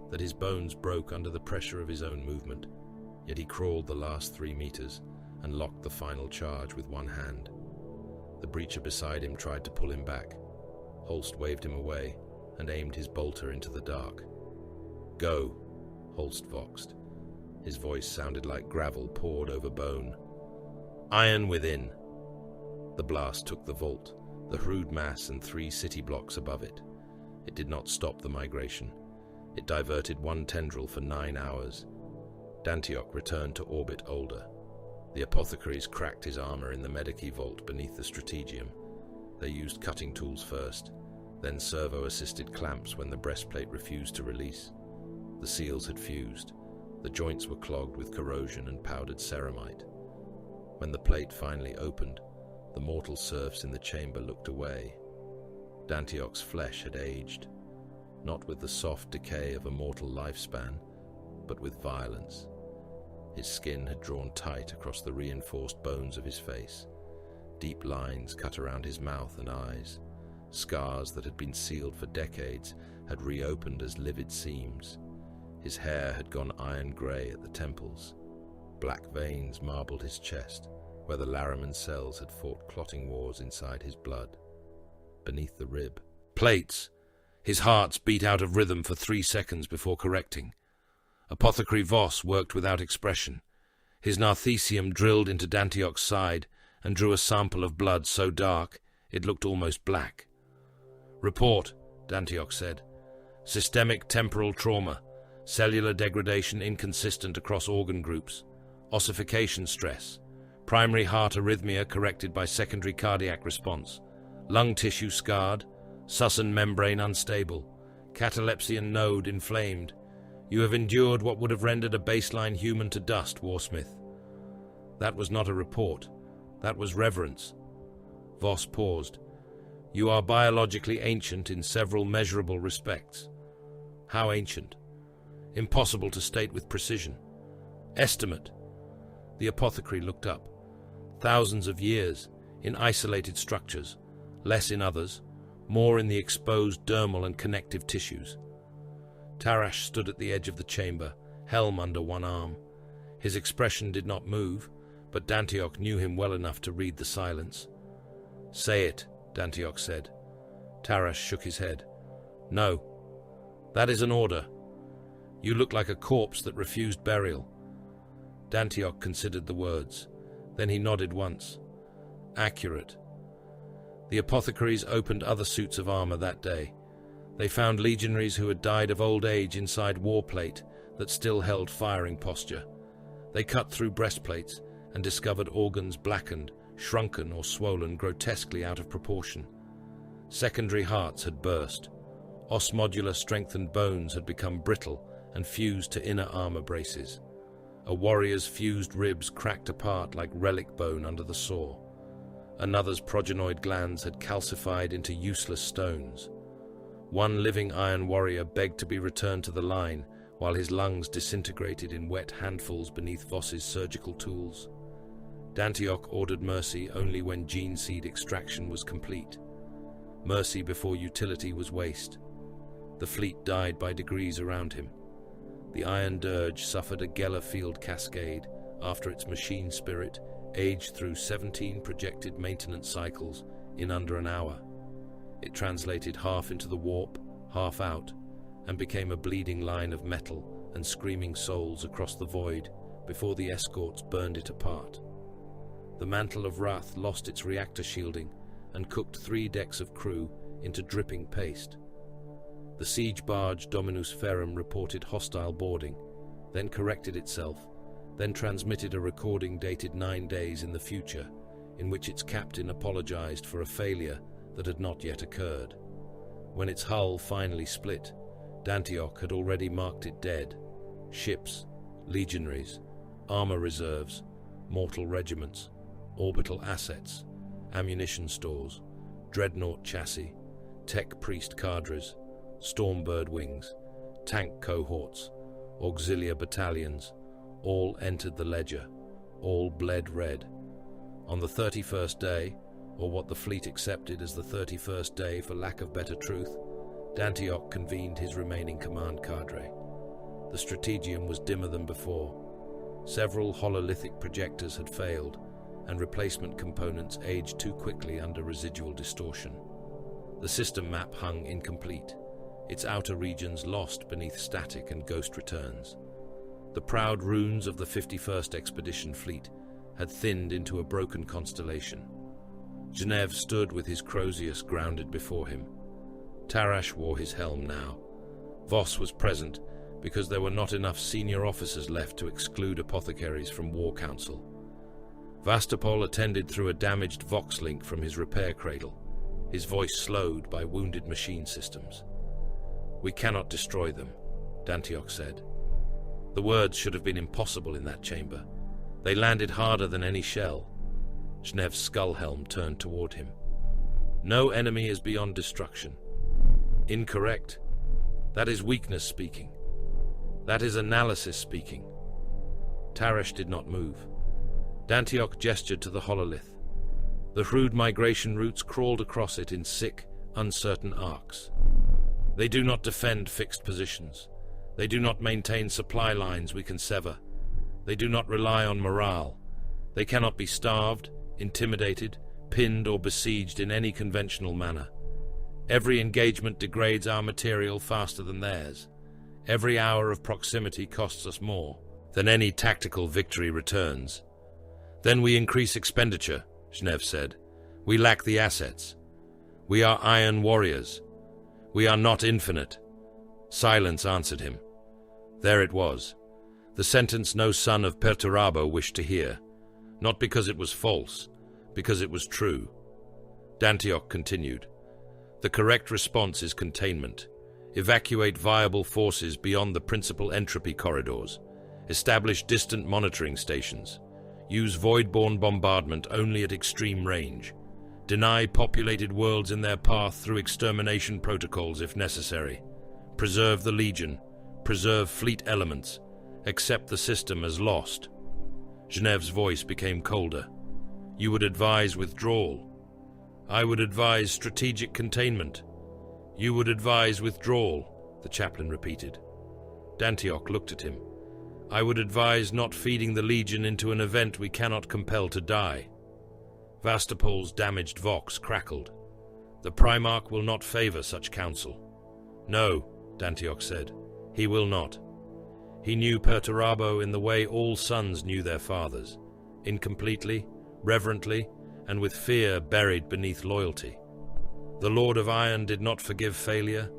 that his bones broke under the pressure of his own movement. Yet he crawled the last 3 meters and locked the final charge with one hand. The breacher beside him tried to pull him back. Holst waved him away and aimed his bolter into the dark. "Go," Holst voxed. His voice sounded like gravel poured over bone. "Iron within." The blast took the vault, the Hrood mass and 3 city blocks above it. It did not stop the migration. It diverted one tendril for 9 hours. Dantioch returned to orbit older. The apothecaries cracked his armor in the Medici vault beneath the Strategium. They used cutting tools first, then servo-assisted clamps when the breastplate refused to release. The seals had fused. The joints were clogged with corrosion and powdered ceramite. When the plate finally opened, the mortal serfs in the chamber looked away. Dantioch's flesh had aged, not with the soft decay of a mortal lifespan, but with violence. His skin had drawn tight across the reinforced bones of his face. Deep lines cut around his mouth and eyes. Scars that had been sealed for decades had reopened as livid seams. His hair had gone iron grey at the temples. Black veins marbled his chest, where the Laraman cells had fought clotting wars inside his blood. Beneath the rib, plates! His hearts beat out of rhythm for 3 seconds before correcting. Apothecary Voss worked without expression. His narthecium drilled into Dantioch's side and drew a sample of blood so dark it looked almost black. "Report," Dantioch said. "Systemic temporal trauma. Cellular degradation inconsistent across organ groups. Ossification stress. Primary heart arrhythmia corrected by secondary cardiac response. Lung tissue scarred. Susan membrane unstable. Catalepsian node inflamed. You have endured what would have rendered a baseline human to dust, Warsmith." That was not a report. That was reverence. Voss paused. "You are biologically ancient in several measurable respects." "How ancient?" "Impossible to state with precision." "Estimate." The apothecary looked up. "Thousands of years, in isolated structures, less in others, more in the exposed dermal and connective tissues." Tarash stood at the edge of the chamber, helm under one arm. His expression did not move, but Dantioch knew him well enough to read the silence. "Say it," Dantioch said. Tarash shook his head. "No. That is an order. You look like a corpse that refused burial." Dantioch considered the words. Then he nodded once. "Accurate." The apothecaries opened other suits of armor that day. They found legionaries who had died of old age inside warplate that still held firing posture. They cut through breastplates and discovered organs blackened, shrunken or swollen grotesquely out of proportion. Secondary hearts had burst. Osmodular strengthened bones had become brittle and fused to inner armor braces. A warrior's fused ribs cracked apart like relic bone under the saw. Another's progenoid glands had calcified into useless stones. One living iron warrior begged to be returned to the line, while his lungs disintegrated in wet handfuls beneath Voss's surgical tools. Dantioch ordered mercy only when gene seed extraction was complete. Mercy before utility was waste. The fleet died by degrees around him. The Iron Dirge suffered a Geller field cascade after its machine spirit aged through 17 projected maintenance cycles in under an hour. It translated half into the warp, half out, and became a bleeding line of metal and screaming souls across the void before the escorts burned it apart. The Mantle of Wrath lost its reactor shielding and cooked 3 decks of crew into dripping paste. The siege barge Dominus Ferrum reported hostile boarding, then corrected itself, then transmitted a recording dated 9 days in the future, in which its captain apologized for a failure that had not yet occurred. When its hull finally split, Dantioch had already marked it dead. Ships, legionaries, armor reserves, mortal regiments, orbital assets, ammunition stores, dreadnought chassis, tech priest cadres, stormbird wings, tank cohorts, auxiliar battalions, all entered the ledger, all bled red. On the 31st day, or what the fleet accepted as the 31st day for lack of better truth, Dantioch convened his remaining command cadre. The Strategium was dimmer than before. Several hololithic projectors had failed, and replacement components aged too quickly under residual distortion. The system map hung incomplete, its outer regions lost beneath static and ghost returns. The proud runes of the 51st Expedition Fleet had thinned into a broken constellation. Genève stood with his Crozius grounded before him. Tarash wore his helm now. Voss was present because there were not enough senior officers left to exclude apothecaries from War Council. Vastapol attended through a damaged Vox link from his repair cradle, his voice slowed by wounded machine systems. "We cannot destroy them," Dantioch said. The words should have been impossible in that chamber. They landed harder than any shell. Genève's skull helm turned toward him. "No enemy is beyond destruction." Incorrect. That is weakness speaking. That is analysis speaking. Tarash did not move. Dantioch gestured to the hololith. The Hrud migration routes crawled across it in sick, uncertain arcs. They do not defend fixed positions. They do not maintain supply lines we can sever. They do not rely on morale. They cannot be starved, intimidated, pinned or besieged in any conventional manner. Every engagement degrades our material faster than theirs. Every hour of proximity costs us more than any tactical victory returns. Then we increase expenditure, Genève said. We lack the assets. We are iron warriors. We are not infinite. Silence answered him. There it was. The sentence no son of Perturabo wished to hear. Not because it was false, because it was true. Dantioch continued. The correct response is containment. Evacuate viable forces beyond the principal entropy corridors. Establish distant monitoring stations. Use void-borne bombardment only at extreme range. Deny populated worlds in their path through extermination protocols if necessary. Preserve the Legion. Preserve fleet elements. Accept the system as lost. Genève's voice became colder. You would advise withdrawal. I would advise strategic containment. You would advise withdrawal, the chaplain repeated. Dantioch looked at him. I would advise not feeding the Legion into an event we cannot compel to die. Vastapol's damaged vox crackled. The Primarch will not favor such counsel. No, Dantioch said. He will not. He knew Perturabo in the way all sons knew their fathers, incompletely, reverently, and with fear buried beneath loyalty. The Lord of Iron did not forgive failure.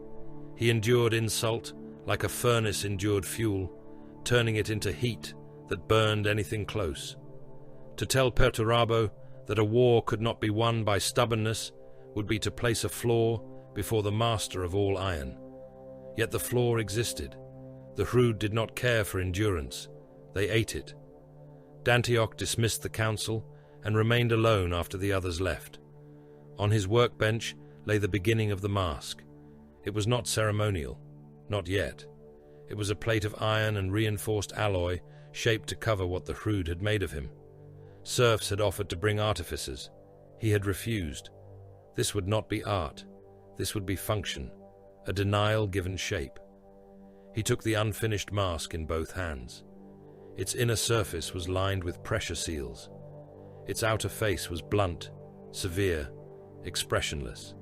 He endured insult like a furnace endured fuel, turning it into heat that burned anything close. To tell Perturabo that a war could not be won by stubbornness would be to place a flaw before the master of all iron. Yet the flaw existed. The Hrud did not care for endurance. They ate it. Dantioch dismissed the council and remained alone after the others left. On his workbench lay the beginning of the mask. It was not ceremonial, not yet. It was a plate of iron and reinforced alloy shaped to cover what the Hrud had made of him. Serfs had offered to bring artificers. He had refused. This would not be art. This would be function, a denial given shape. He took the unfinished mask in both hands. Its inner surface was lined with pressure seals. Its outer face was blunt, severe, expressionless.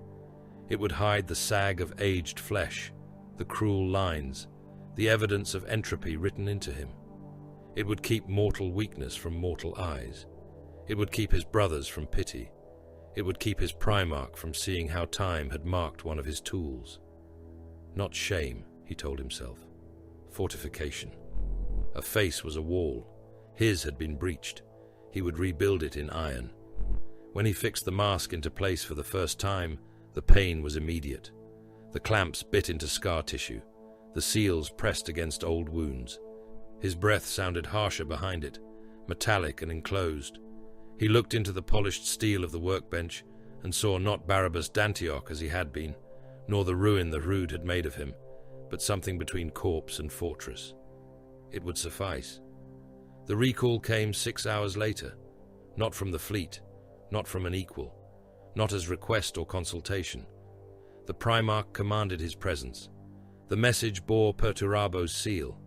It would hide the sag of aged flesh, the cruel lines, the evidence of entropy written into him. It would keep mortal weakness from mortal eyes. It would keep his brothers from pity. It would keep his Primarch from seeing how time had marked one of his tools. Not shame, he told himself. Fortification. A face was a wall. His had been breached. He would rebuild it in iron. When he fixed the mask into place for the first time, the pain was immediate. The clamps bit into scar tissue. The seals pressed against old wounds. His breath sounded harsher behind it, metallic and enclosed. He looked into the polished steel of the workbench and saw not Barabas Dantioch as he had been, nor the ruin the Hrud had made of him, but something between corpse and fortress. It would suffice. The recall came 6 hours later, not from the fleet, not from an equal, not as request or consultation. The Primarch commanded his presence. The message bore Perturabo's seal.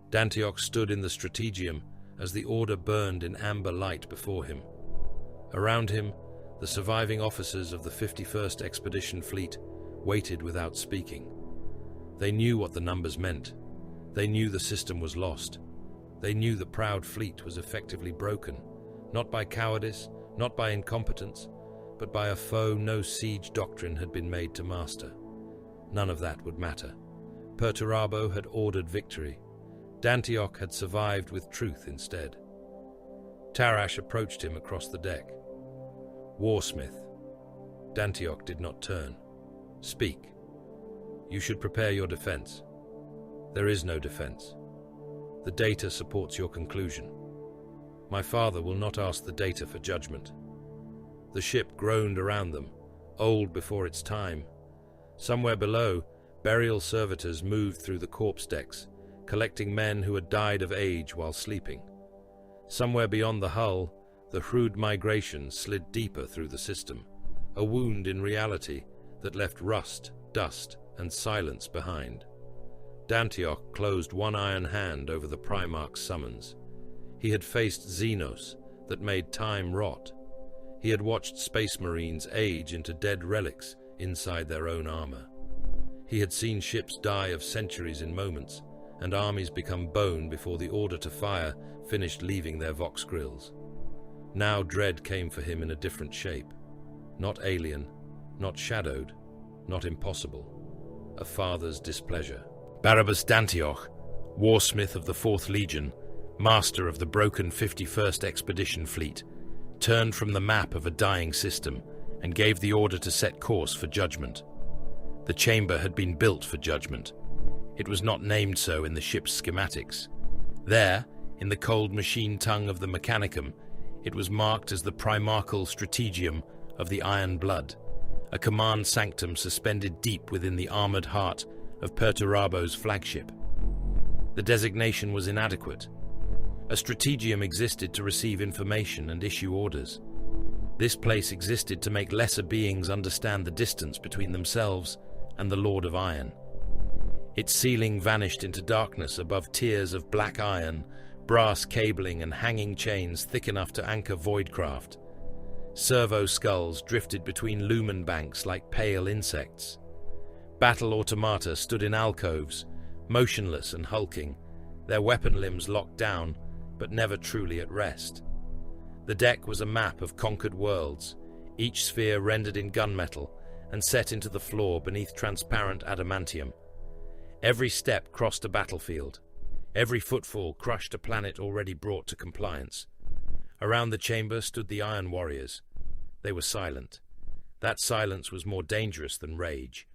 Dantioch stood in the strategium as the order burned in amber light before him. Around him, the surviving officers of the 51st Expedition Fleet waited without speaking. They knew what the numbers meant. They knew the system was lost. They knew the proud fleet was effectively broken, not by cowardice, not by incompetence, but by a foe no siege doctrine had been made to master. None of that would matter. Perturabo had ordered victory. Dantioch had survived with truth instead. Tarash approached him across the deck. Warsmith. Dantioch did not turn. Speak. You should prepare your defense. There is no defense. The data supports your conclusion. My father will not ask the data for judgment. The ship groaned around them, old before its time. Somewhere below, burial servitors moved through the corpse decks, collecting men who had died of age while sleeping. Somewhere beyond the hull, the Hrud migration slid deeper through the system, a wound in reality that left rust, dust, and silence behind. Dantioch closed one iron hand over the Primarch's summons. He had faced Xenos that made time rot. He had watched Space Marines age into dead relics inside their own armor. He had seen ships die of centuries in moments, and armies become bone before the order to fire finished leaving their vox grills. Now dread came for him in a different shape. Not alien, not shadowed, not impossible. A father's displeasure. Barabas Dantioch, warsmith of the 4th Legion, master of the broken 51st Expedition Fleet, turned from the map of a dying system and gave the order to set course for judgment. The chamber had been built for judgment. It was not named so in the ship's schematics. There, in the cold machine tongue of the Mechanicum, it was marked as the Primarchal Strategium of the Iron Blood, a command sanctum suspended deep within the armored heart of Perturabo's flagship. The designation was inadequate. A strategium existed to receive information and issue orders. This place existed to make lesser beings understand the distance between themselves and the Lord of Iron. Its ceiling vanished into darkness above tiers of black iron, brass cabling and hanging chains thick enough to anchor voidcraft. Servo skulls drifted between lumen banks like pale insects. Battle automata stood in alcoves, motionless and hulking, their weapon limbs locked down, but never truly at rest. The deck was a map of conquered worlds, each sphere rendered in gunmetal and set into the floor beneath transparent adamantium. Every step crossed a battlefield. Every footfall crushed a planet already brought to compliance. Around the chamber stood the Iron Warriors. They were silent. That silence was more dangerous than rage.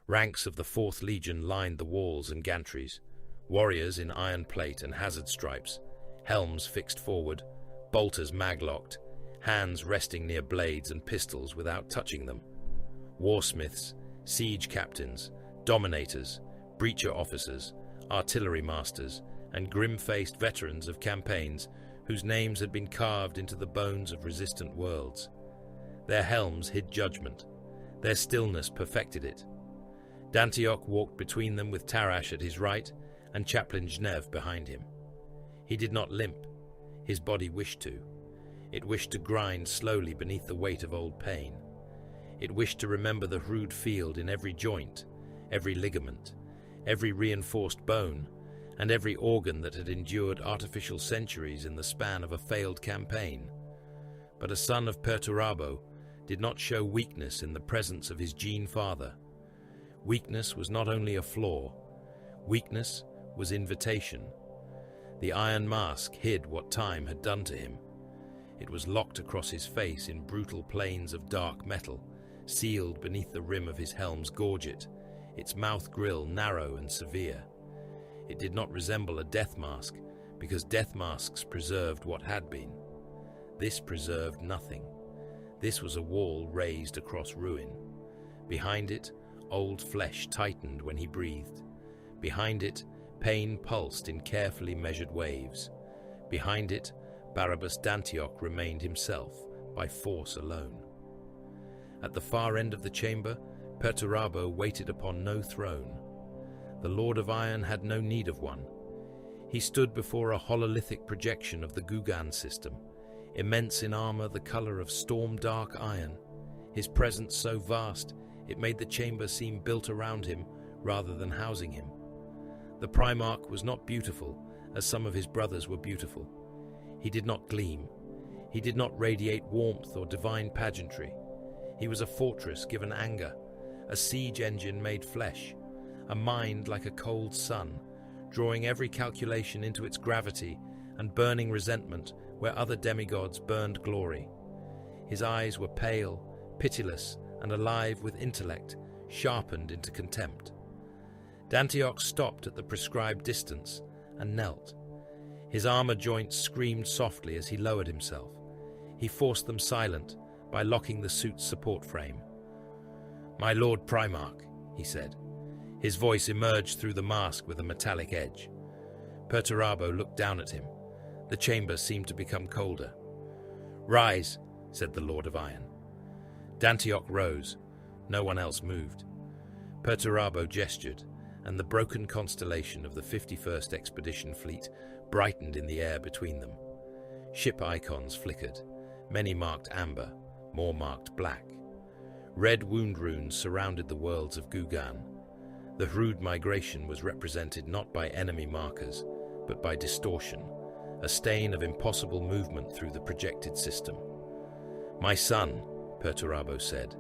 Ranks of the 4th Legion lined the walls and gantries, warriors in iron plate and hazard stripes, helms fixed forward, bolters mag-locked, hands resting near blades and pistols without touching them. Warsmiths, siege captains, dominators, breacher officers, artillery masters, and grim-faced veterans of campaigns whose names had been carved into the bones of resistant worlds. Their helms hid judgment. Their stillness perfected it. Dantioch walked between them with Tarash at his right and Chaplain Jnev behind him. He did not limp. His body wished to. It wished to grind slowly beneath the weight of old pain. It wished to remember the Hrud field in every joint, every ligament, every reinforced bone, and every organ that had endured artificial centuries in the span of a failed campaign. But a son of Perturabo did not show weakness in the presence of his gene father. Weakness was not only a flaw. Weakness was invitation. The iron mask hid what time had done to him. It was locked across his face in brutal planes of dark metal, sealed beneath the rim of his helm's gorget, its mouth grill narrow and severe. It did not resemble a death mask, because death masks preserved what had been. This preserved nothing. This was a wall raised across ruin. Behind it, old flesh tightened when he breathed. Behind it, pain pulsed in carefully measured waves. Behind it, Barabas Dantioch remained himself, by force alone. At the far end of the chamber, Perturabo waited upon no throne. The Lord of Iron had no need of one. He stood before a hololithic projection of the Gugan system, immense in armor the color of storm-dark iron. His presence so vast, it made the chamber seem built around him rather than housing him. The Primarch was not beautiful, as some of his brothers were beautiful. He did not gleam. He did not radiate warmth or divine pageantry. He was a fortress given anger, a siege engine made flesh, a mind like a cold sun, drawing every calculation into its gravity and burning resentment where other demigods burned glory. His eyes were pale, pitiless, and alive with intellect, sharpened into contempt. Dantioch stopped at the prescribed distance and knelt. His armor joints screamed softly as he lowered himself. He forced them silent by locking the suit's support frame. "My Lord Primarch," he said. His voice emerged through the mask with a metallic edge. Perturabo looked down at him. The chamber seemed to become colder. "Rise," said the Lord of Iron. Dantioch rose. No one else moved. Perturabo gestured, and the broken constellation of the 51st Expedition Fleet brightened in the air between them. Ship icons flickered. Many marked amber, more marked black. Red wound runes surrounded the worlds of Gugan. The Hrud migration was represented not by enemy markers, but by distortion, a stain of impossible movement through the projected system. "My son," Perturabo said,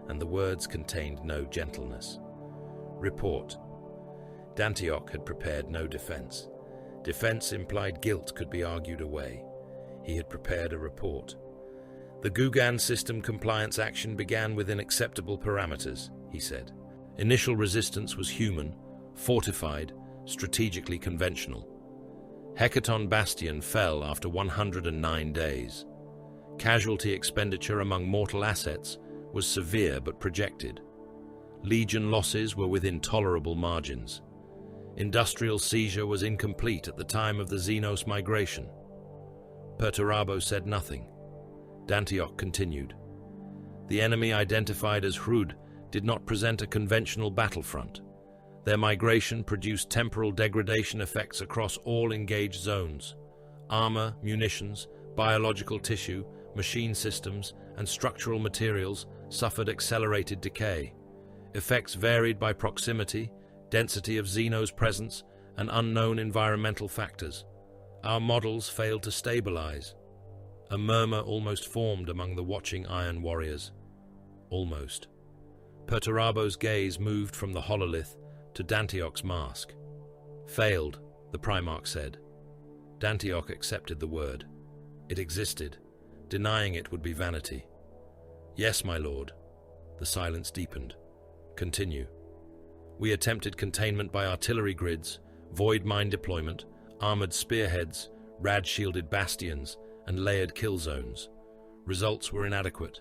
and the words contained no gentleness. "Report." Dantioch had prepared no defense. Defense implied guilt could be argued away. He had prepared a report. "The Gugan system compliance action began within acceptable parameters," he said. "Initial resistance was human, fortified, strategically conventional. Hecaton Bastion fell after 109 days. Casualty expenditure among mortal assets was severe but projected. Legion losses were within tolerable margins. Industrial seizure was incomplete at the time of the Xenos migration." Perturabo said nothing. Dantioch continued. "The enemy identified as Hrud did not present a conventional battlefront. Their migration produced temporal degradation effects across all engaged zones. Armor, munitions, biological tissue, machine systems, and structural materials suffered accelerated decay. Effects varied by proximity, density of Xenos presence, and unknown environmental factors. Our models failed to stabilize." A murmur almost formed among the watching Iron Warriors. Almost. Perturabo's gaze moved from the hololith to Dantioch's mask. "Failed," the Primarch said. Dantioch accepted the word. It existed. Denying it would be vanity. "Yes, my lord." The silence deepened. "Continue." "We attempted containment by artillery grids, void mine deployment, armored spearheads, rad-shielded bastions, and layered kill zones. Results were inadequate.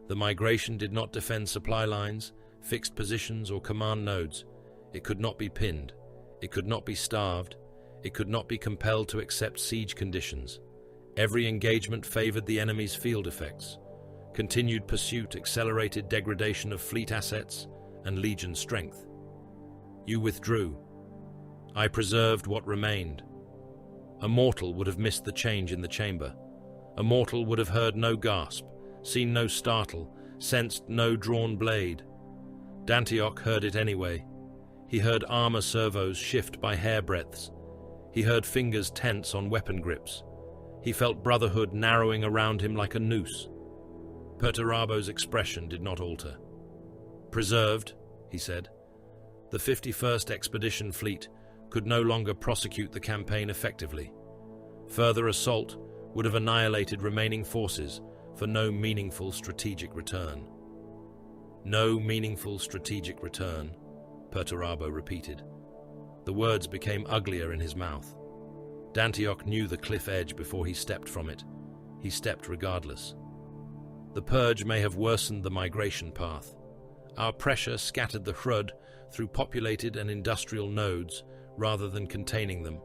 The migration did not defend supply lines, fixed positions, or command nodes. It could not be pinned. It could not be starved. It could not be compelled to accept siege conditions. Every engagement favored the enemy's field effects. Continued pursuit accelerated degradation of fleet assets and Legion strength. You withdrew. I preserved what remained. A mortal would have missed the change in the chamber. A mortal would have heard no gasp, seen no startle, sensed no drawn blade. Dantioch heard it anyway. He heard armor servos shift by hairbreadths. He heard fingers tense on weapon grips. He felt brotherhood narrowing around him like a noose. Perturabo's expression did not alter. "Preserved," he said. The 51st Expedition Fleet could no longer prosecute the campaign effectively. Further assault would have annihilated remaining forces for no meaningful strategic return. "No meaningful strategic return," Perturabo repeated. The words became uglier in his mouth. Dantioch knew the cliff edge before he stepped from it. He stepped regardless. The purge may have worsened the migration path. Our pressure scattered the Hrud through populated and industrial nodes rather than containing them.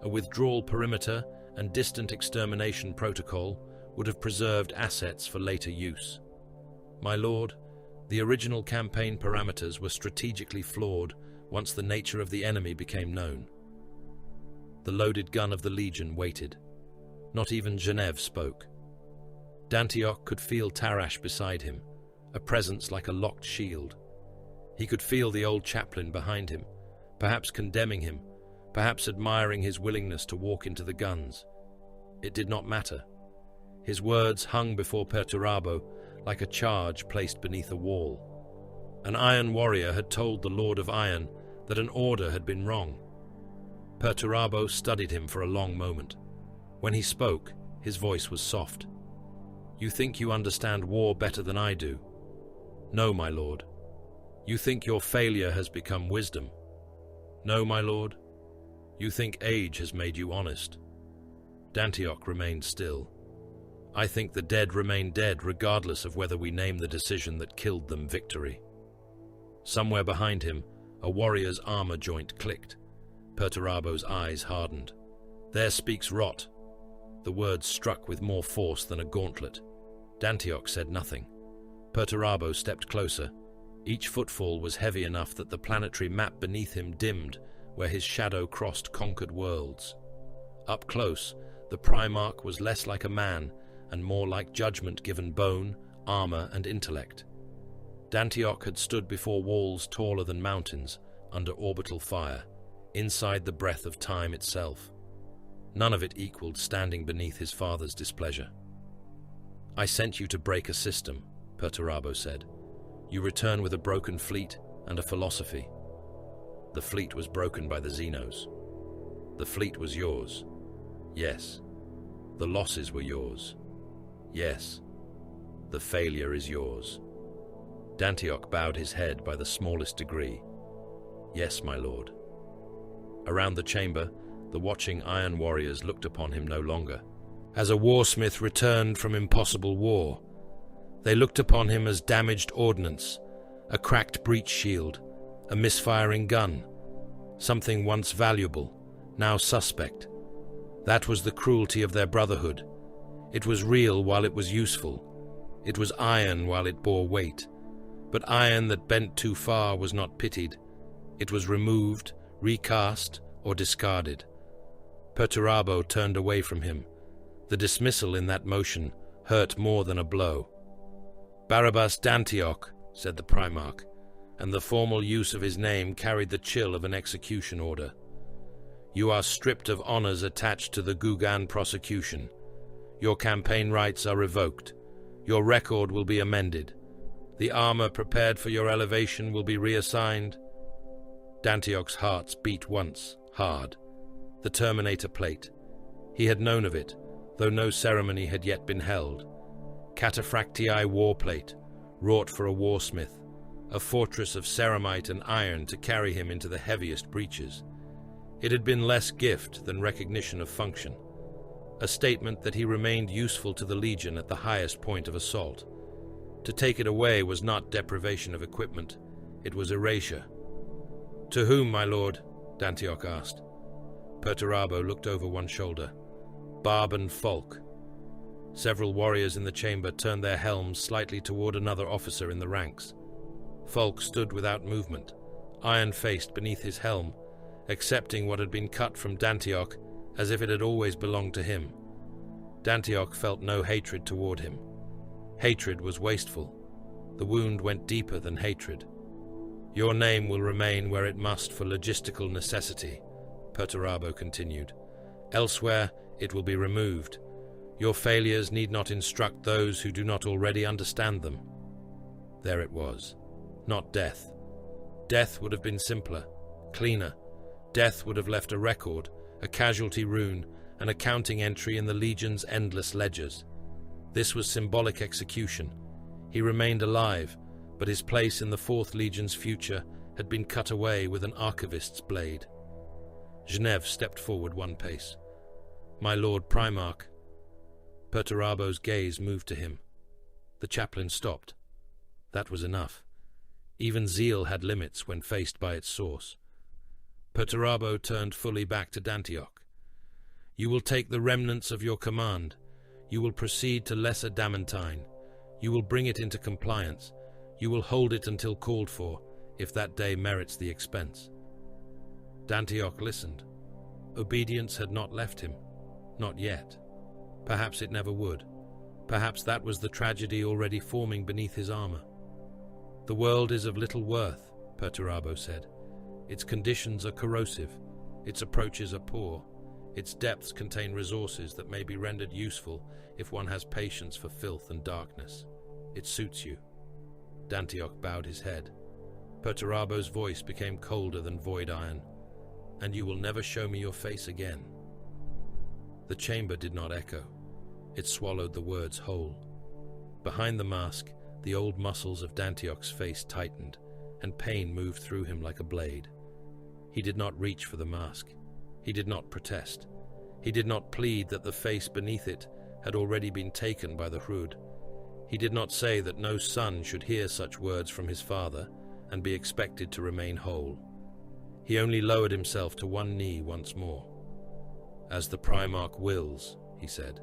A withdrawal perimeter and distant extermination protocol would have preserved assets for later use. My lord, the original campaign parameters were strategically flawed once the nature of the enemy became known. The loaded gun of the Legion waited. Not even Genève spoke. Dantioch could feel Tarash beside him, a presence like a locked shield. He could feel the old chaplain behind him, perhaps condemning him, perhaps admiring his willingness to walk into the guns. It did not matter. His words hung before Perturabo like a charge placed beneath a wall. An Iron Warrior had told the Lord of Iron that an order had been wrong. Perturabo studied him for a long moment. When he spoke, his voice was soft. "You think you understand war better than I do? No, my lord. You think your failure has become wisdom? No, my lord. You think age has made you honest?" Dantioch remained still. "I think the dead remain dead regardless of whether we name the decision that killed them victory." Somewhere behind him, a warrior's armor joint clicked. Perturabo's eyes hardened. "There speaks Rot." The words struck with more force than a gauntlet. Dantioch said nothing. Perturabo stepped closer. Each footfall was heavy enough that the planetary map beneath him dimmed where his shadow crossed conquered worlds. Up close, the Primarch was less like a man and more like judgment given bone, armor, and intellect. Dantioch had stood before walls taller than mountains, under orbital fire, inside the breath of time itself. None of it equaled standing beneath his father's displeasure. "I sent you to break a system," Perturabo said. "You return with a broken fleet and a philosophy." "The fleet was broken by the Xenos. The fleet was yours. Yes. The losses were yours. Yes. The failure is yours." Dantioch bowed his head by the smallest degree. "Yes, my lord." Around the chamber, the watching Iron Warriors looked upon him no longer as a warsmith returned from impossible war. They looked upon him as damaged ordnance, a cracked breach shield, a misfiring gun, something once valuable, now suspect. That was the cruelty of their brotherhood. It was real while it was useful. It was iron while it bore weight. But iron that bent too far was not pitied. It was removed, recast, or discarded. Perturabo turned away from him. The dismissal in that motion hurt more than a blow. "Barabas Dantioch," said the Primarch, and the formal use of his name carried the chill of an execution order. "You are stripped of honors attached to the Gugan prosecution. Your campaign rights are revoked. Your record will be amended. The armor prepared for your elevation will be reassigned." Dantioch's heart beat once, hard. The Terminator plate. He had known of it, though no ceremony had yet been held. Cataphractii war plate, wrought for a warsmith, a fortress of ceramite and iron to carry him into the heaviest breaches. It had been less gift than recognition of function, a statement that he remained useful to the Legion at the highest point of assault. To take it away was not deprivation of equipment, it was erasure. "To whom, my lord?" Dantioch asked. Perturabo looked over one shoulder. "Barban Folk." Several warriors in the chamber turned their helms slightly toward another officer in the ranks. Folk stood without movement, iron-faced beneath his helm, accepting what had been cut from Dantioch as if it had always belonged to him. Dantioch felt no hatred toward him. Hatred was wasteful. The wound went deeper than hatred. "Your name will remain where it must for logistical necessity," Perturabo continued. "Elsewhere, it will be removed. Your failures need not instruct those who do not already understand them." There it was. Not death. Death would have been simpler, cleaner. Death would have left a record, a casualty rune, an accounting entry in the Legion's endless ledgers. This was symbolic execution. He remained alive, but his place in the Fourth Legion's future had been cut away with an archivist's blade. Genève stepped forward one pace. "My Lord Primarch." Perturabo's gaze moved to him. The chaplain stopped. That was enough. Even zeal had limits when faced by its source. Perturabo turned fully back to Dantioch. "You will take the remnants of your command. You will proceed to Lesser Damantine. You will bring it into compliance. You will hold it until called for, if that day merits the expense." Dantioch listened. Obedience had not left him. Not yet. Perhaps it never would. Perhaps that was the tragedy already forming beneath his armor. The world is of little worth, Perturabo said. Its conditions are corrosive. Its approaches are poor. Its depths contain resources that may be rendered useful if one has patience for filth and darkness. It suits you. Dantioch bowed his head. Perturabo's voice became colder than void iron. And you will never show me your face again. The chamber did not echo. It swallowed the words whole. Behind the mask, the old muscles of Dantioch's face tightened, and pain moved through him like a blade. He did not reach for the mask. He did not protest. He did not plead that the face beneath it had already been taken by the Hrud. He did not say that no son should hear such words from his father and be expected to remain whole. He only lowered himself to one knee once more. "As the Primarch wills," he said.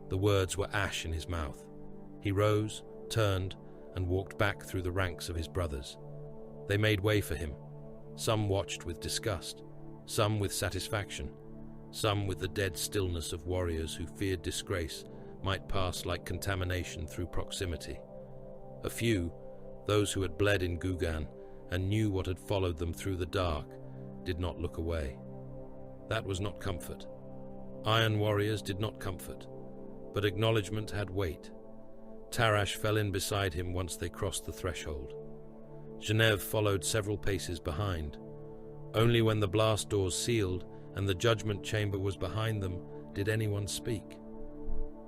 The words were ash in his mouth. He rose, turned, and walked back through the ranks of his brothers. They made way for him. Some watched with disgust, some with satisfaction, some with the dead stillness of warriors who feared disgrace might pass like contamination through proximity. A few, those who had bled in Gugan and knew what had followed them through the dark, did not look away. That was not comfort. Iron warriors did not comfort, but acknowledgement had weight. Tarash fell in beside him once they crossed the threshold. Genev followed several paces behind. Only when the blast doors sealed and the judgment chamber was behind them did anyone speak.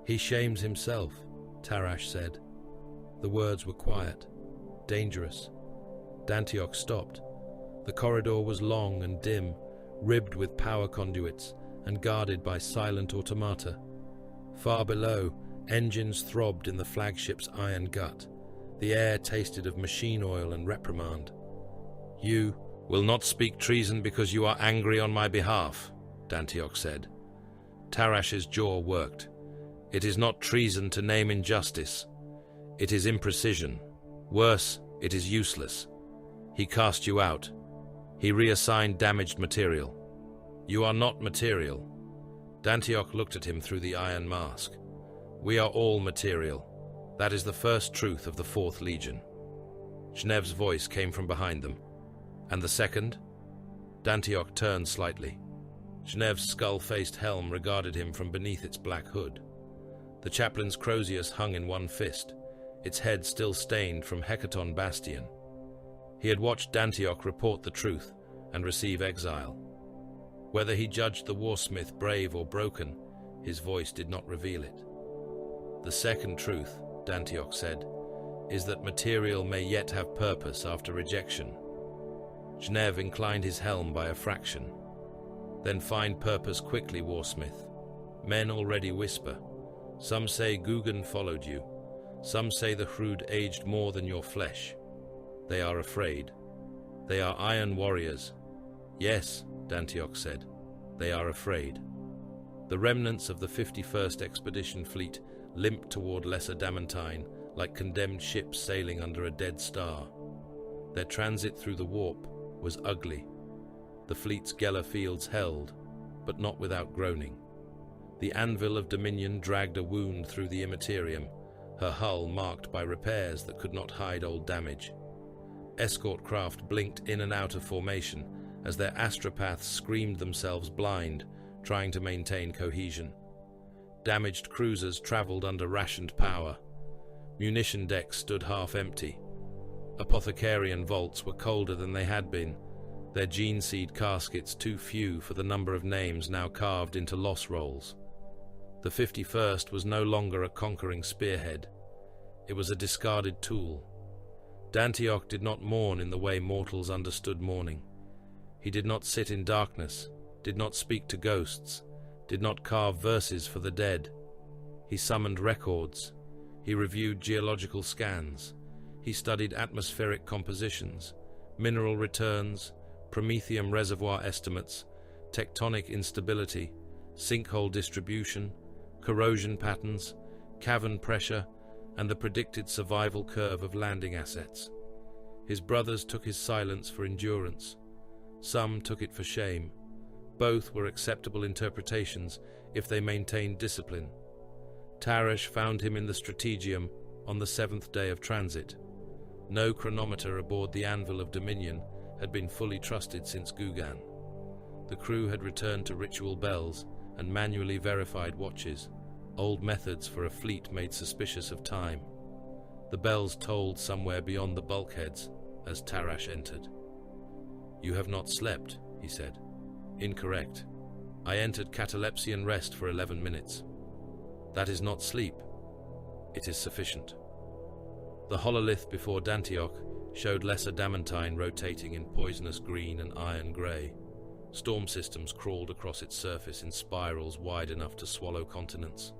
"He shames himself," Tarash said. The words were quiet, dangerous. Dantioch stopped. The corridor was long and dim, ribbed with power conduits and guarded by silent automata. Far below, engines throbbed in the flagship's iron gut. The air tasted of machine oil and reprimand. "You will not speak treason because you are angry on my behalf," Dantioch said. Tarash's jaw worked. "It is not treason to name injustice. It is imprecision. Worse, it is useless. He cast you out. He reassigned damaged material. You are not material." Dantioch looked at him through the iron mask. "We are all material. That is the first truth of the 4th Legion." Genev's voice came from behind them. "And the second?" Dantioch turned slightly. Genev's skull-faced helm regarded him from beneath its black hood. The chaplain's crozius hung in one fist, its head still stained from Hecaton Bastion. He had watched Dantioch report the truth and receive exile. Whether he judged the warsmith brave or broken, his voice did not reveal it. "The second truth," Dantioch said, "is that material may yet have purpose after rejection." Genev inclined his helm by a fraction. "Then find purpose quickly, warsmith. Men already whisper. Some say Gugan followed you. Some say the Hrud aged more than your flesh. They are afraid. They are iron warriors." "Yes," Dantioch said, "they are afraid." The remnants of the 51st Expedition Fleet limped toward Lesser Damantine like condemned ships sailing under a dead star. Their transit through the warp was ugly. The fleet's Geller fields held, but not without groaning. The anvil of Dominion dragged a wound through the immaterium, her hull marked by repairs that could not hide old damage. Escort craft blinked in and out of formation as their astropaths screamed themselves blind, trying to maintain cohesion. Damaged cruisers traveled under rationed power. Munition decks stood half empty. Apothecarian vaults were colder than they had been, their gene seed caskets too few for the number of names now carved into loss rolls. The 51st was no longer a conquering spearhead. It was a discarded tool. Dantioch did not mourn in the way mortals understood mourning. He did not sit in darkness, did not speak to ghosts, did not carve verses for the dead. He summoned records. He reviewed geological scans. He studied atmospheric compositions, mineral returns, promethium reservoir estimates, tectonic instability, sinkhole distribution, corrosion patterns, cavern pressure, and the predicted survival curve of landing assets. His brothers took his silence for endurance. Some took it for shame. Both were acceptable interpretations if they maintained discipline. Tarash found him in the Strategium on the 7th day of transit. No chronometer aboard the Anvil of Dominion had been fully trusted since Gugan. The crew had returned to ritual bells and manually verified watches, old methods for a fleet made suspicious of time. The bells tolled somewhere beyond the bulkheads as Tarash entered. "You have not slept," he said. "Incorrect. I entered catalepsian rest for 11 minutes. That is not sleep. It is sufficient." The hololith before Dantioch showed lesser damantine rotating in poisonous green and iron grey. Storm systems crawled across its surface in spirals wide enough to swallow continents.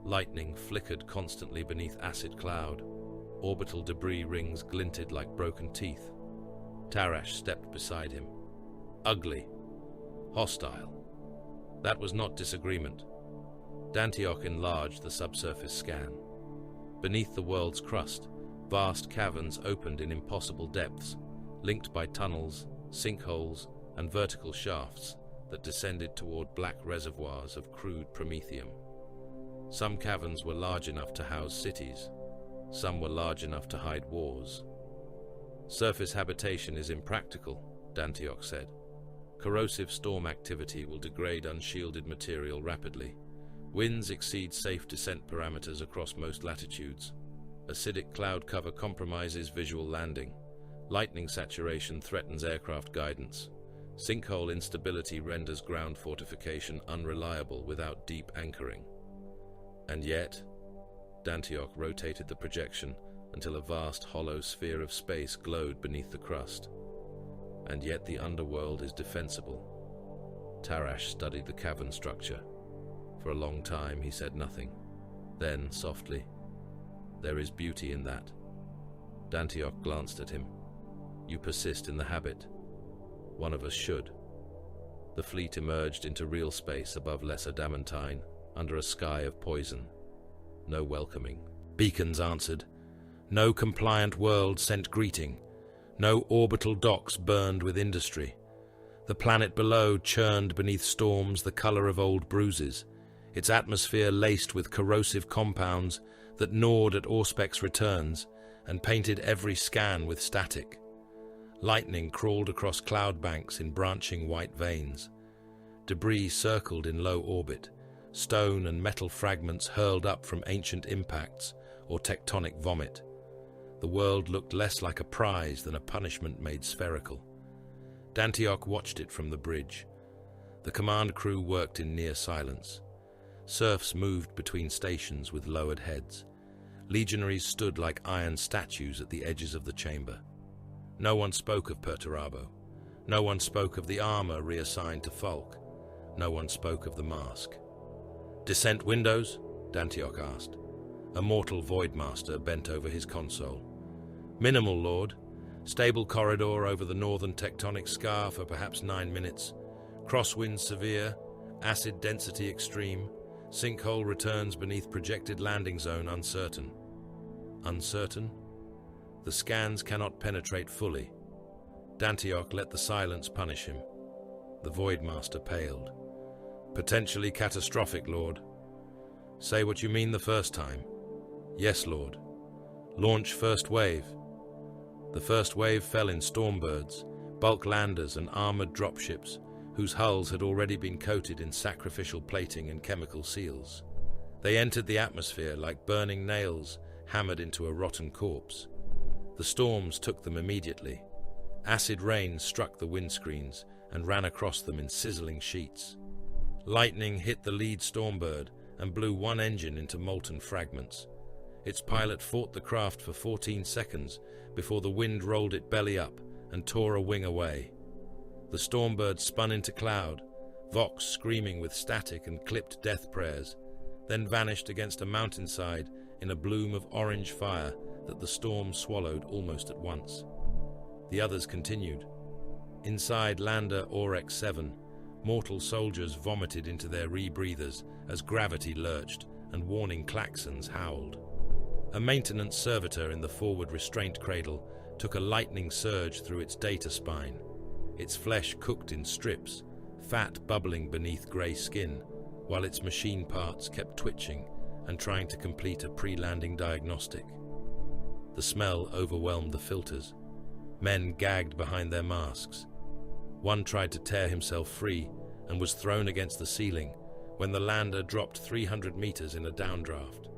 Lightning flickered constantly beneath acid cloud. Orbital debris rings glinted like broken teeth. Tarash stepped beside him. Ugly. Hostile. That was not disagreement. Dantioch enlarged the subsurface scan. Beneath the world's crust, vast caverns opened in impossible depths, linked by tunnels, sinkholes, and vertical shafts that descended toward black reservoirs of crude promethium. Some caverns were large enough to house cities. Some were large enough to hide wars. "Surface habitation is impractical," Dantioch said. "Corrosive storm activity will degrade unshielded material rapidly. Winds exceed safe descent parameters across most latitudes. Acidic cloud cover compromises visual landing. Lightning saturation threatens aircraft guidance. Sinkhole instability renders ground fortification unreliable without deep anchoring." And yet, Dantioch rotated the projection until a vast hollow sphere of space glowed beneath the crust. "And yet the underworld is defensible." Tarash studied the cavern structure. For a long time he said nothing. Then, softly, "There is beauty in that." Dantioch glanced at him. "You persist in the habit. One of us should." The fleet emerged into real space above Lesser Damantine, under a sky of poison. No welcoming. Beacons answered. No compliant world sent greeting. No orbital docks burned with industry. The planet below churned beneath storms the color of old bruises, its atmosphere laced with corrosive compounds that gnawed at Auspec's returns and painted every scan with static. Lightning crawled across cloud banks in branching white veins. Debris circled in low orbit, stone and metal fragments hurled up from ancient impacts or tectonic vomit. The world looked less like a prize than a punishment made spherical. Dantioch watched it from the bridge. The command crew worked in near silence. Serfs moved between stations with lowered heads. Legionaries stood like iron statues at the edges of the chamber. No one spoke of Perturabo. No one spoke of the armor reassigned to Falk. No one spoke of the mask. "Descent windows?" Dantioch asked. A mortal Voidmaster bent over his console. "Minimal, Lord. Stable corridor over the northern tectonic scar for perhaps 9 minutes. Crosswind severe. Acid density extreme. Sinkhole returns beneath projected landing zone uncertain." Uncertain? The scans cannot penetrate fully. Dantioch let the silence punish him. The Voidmaster paled. "Potentially catastrophic, Lord." "Say what you mean the first time." "Yes, Lord." "Launch first wave." The first wave fell in Stormbirds, bulk landers and armored dropships, whose hulls had already been coated in sacrificial plating and chemical seals. They entered the atmosphere like burning nails hammered into a rotten corpse. The storms took them immediately. Acid rain struck the windscreens and ran across them in sizzling sheets. Lightning hit the lead Stormbird and blew one engine into molten fragments. Its pilot fought the craft for 14 seconds before the wind rolled it belly up and tore a wing away. The Stormbird spun into cloud, Vox screaming with static and clipped death prayers, then vanished against a mountainside in a bloom of orange fire that the storm swallowed almost at once. The others continued. Inside Lander Aurex 7, mortal soldiers vomited into their rebreathers as gravity lurched and warning klaxons howled. A maintenance servitor in the forward restraint cradle took a lightning surge through its data spine. Its flesh cooked in strips, fat bubbling beneath grey skin, while its machine parts kept twitching and trying to complete a pre-landing diagnostic. The smell overwhelmed the filters. Men gagged behind their masks. One tried to tear himself free and was thrown against the ceiling when the lander dropped 300 meters in a downdraft.